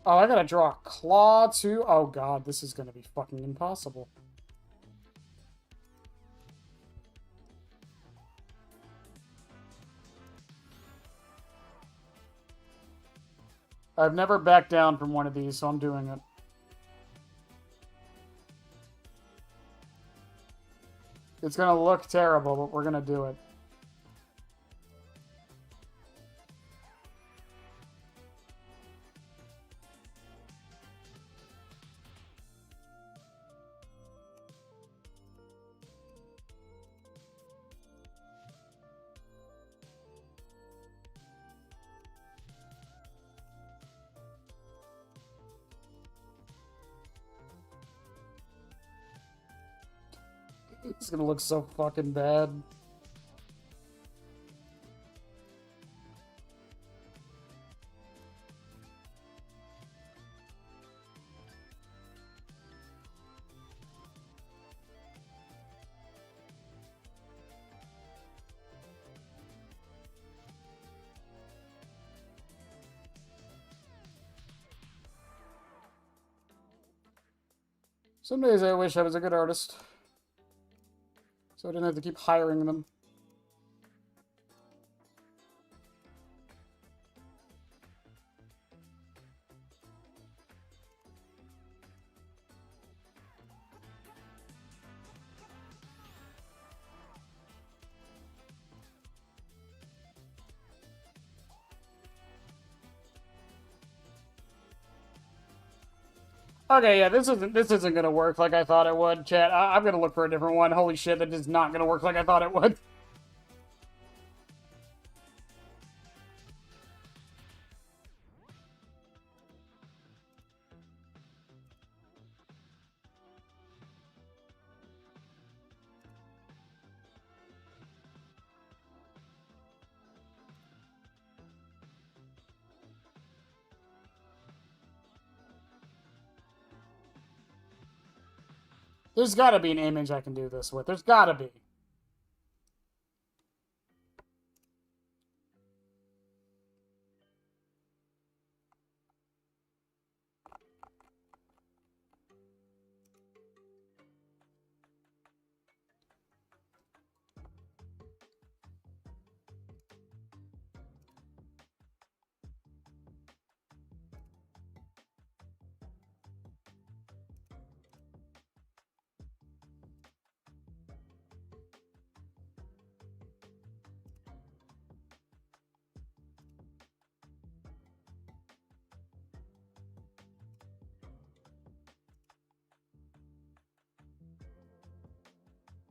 Oh, I gotta draw a claw too? Oh god, this is gonna be fucking impossible. I've never backed down from one of these, so I'm doing it. It's gonna look terrible, but we're gonna do it. It's gonna look so fucking bad. Some days I wish I was a good artist, so I didn't have to keep hiring them. Okay, yeah, this isn't gonna work like I thought it would, chat. I'm gonna look for a different one. Holy shit, that is not gonna work like I thought it would. There's gotta be an image I can do this with. There's gotta be.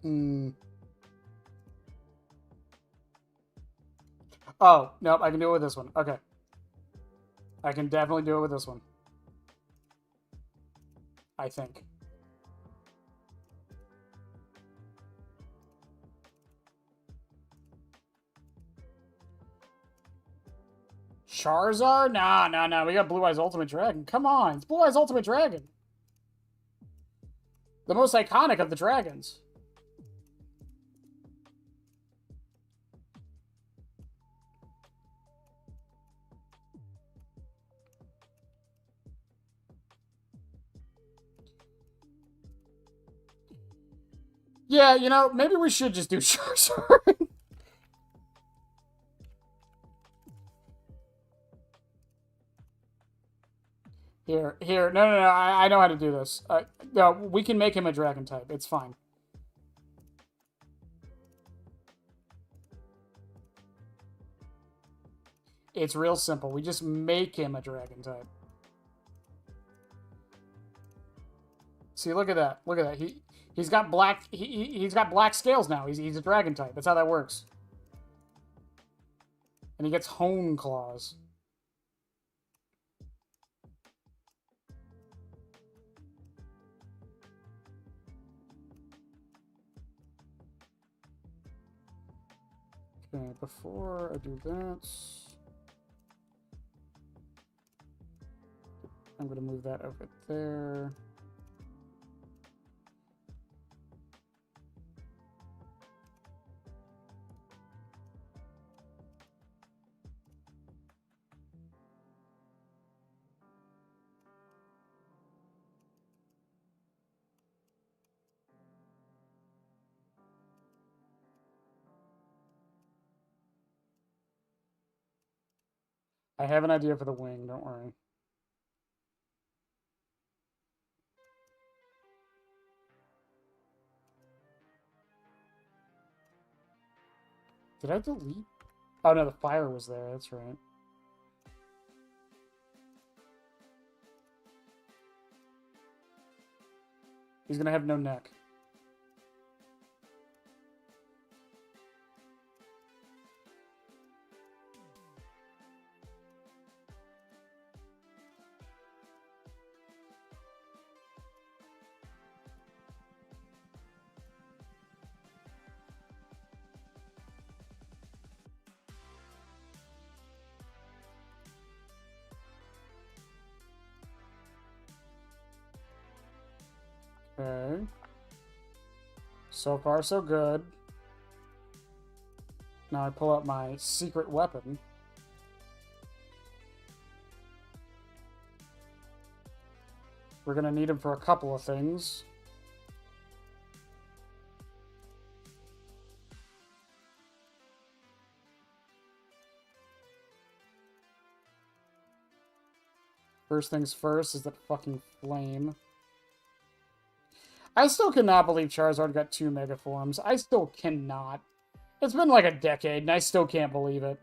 Hmm. Oh, nope, I can do it with this one. Okay. I can definitely do it with this one. I think. Charizard? Nah, nah, nah. We got Blue Eyes Ultimate Dragon. Come on. It's Blue Eyes Ultimate Dragon. The most iconic of the dragons. Yeah, you know, maybe we should just do Charizard. Here. No, no, no. I know how to do this. No, we can make him a dragon type. It's fine. It's real simple. We just make him a dragon type. See, look at that. Look at that. He's got black. He's got black scales now. He's a dragon type. That's how that works. And he gets hone claws. Okay, before I do that, I'm going to move that over there. I have an idea for the wing, don't worry. Did I delete? Oh no, the fire was there, that's right. He's gonna have no neck. Okay. So far, so good. Now I pull out my secret weapon. We're gonna need him for a couple of things. First things first is that fucking flame. I still cannot believe Charizard got 2 Mega Forms. I still cannot. It's been like a decade, and I still can't believe it.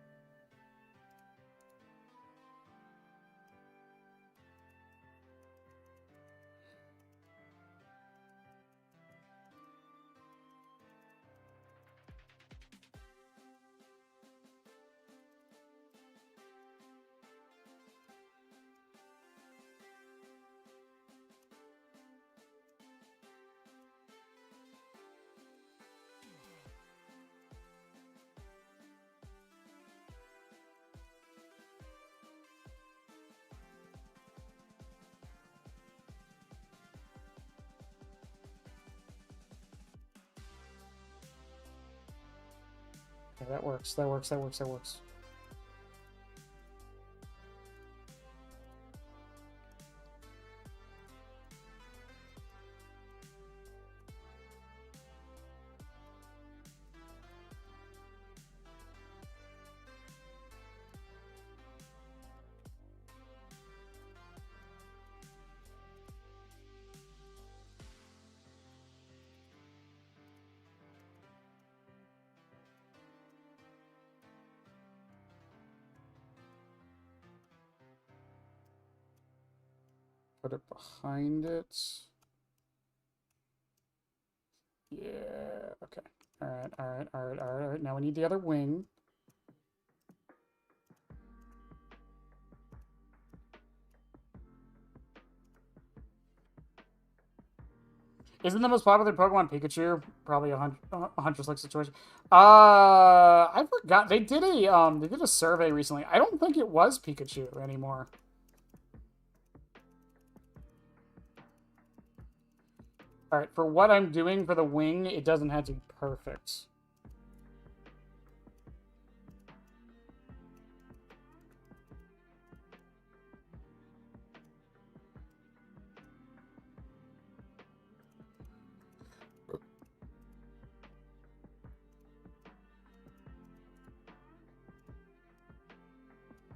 Okay, that works. That works. That works. That works. Put it behind it. Yeah, okay. Alright, alright, alright, alright. Now we need the other wing. Isn't the most popular Pokemon Pikachu? Probably a huntress-like situation. I forgot. They did a survey recently. I don't think it was Pikachu anymore. Alright, for what I'm doing for the wing, it doesn't have to be perfect.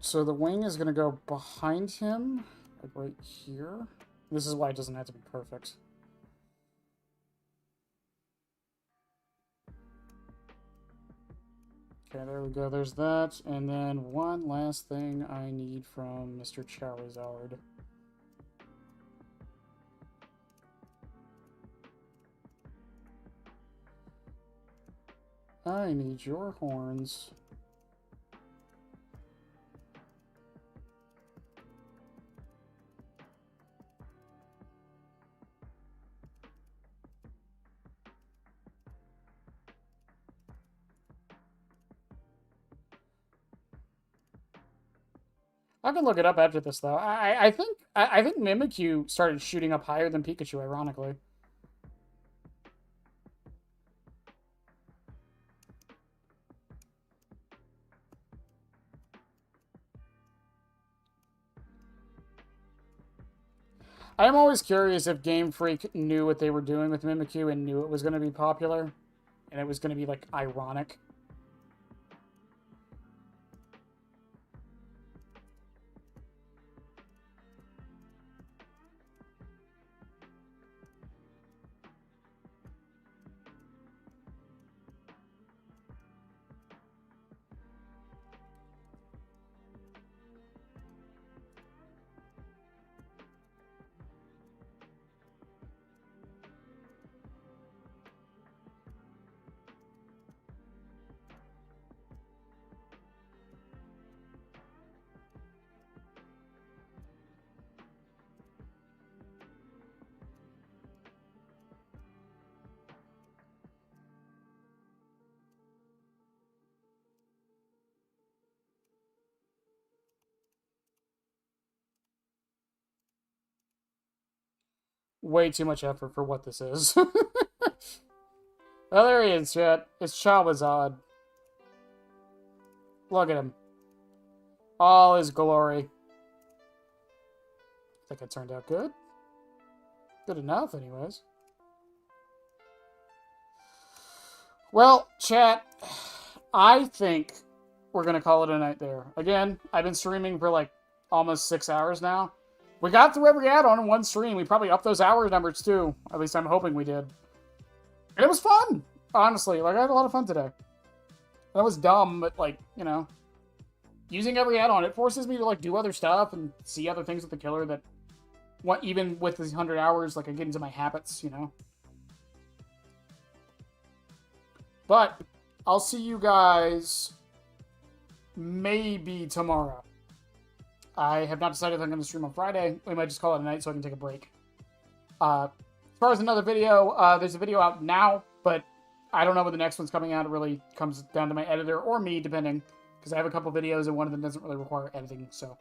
So the wing is going to go behind him, like right here. This is why it doesn't have to be perfect. Okay, there we go. There's that. And then one last thing I need from Mr. Charizard. I need your horns. I can look it up after this, though. I think Mimikyu started shooting up higher than Pikachu, ironically. I'm always curious if Game Freak knew what they were doing with Mimikyu and knew it was going to be popular, and it was going to be, like, ironic. Way too much effort for what this is. Oh, there he is, chat. It's Charizard. Look at him. All his glory. I think it turned out good. Good enough, anyways. Well, chat, I think we're going to call it a night there. Again, I've been streaming for like almost 6 hours now. We got through every add-on in one stream. We probably upped those hour numbers too. At least I'm hoping we did. And it was fun, honestly. Like, I had a lot of fun today. That was dumb, but like, you know, using every add-on, it forces me to like do other stuff and see other things with the killer that, what, even with these 100 hours, like I get into my habits, you know. But I'll see you guys maybe tomorrow. I have not decided if I'm going to stream on Friday. We might just call it a night so I can take a break. As far as another video, there's a video out now, but I don't know when the next one's coming out. It really comes down to my editor or me, depending, because I have a couple videos and one of them doesn't really require editing, so...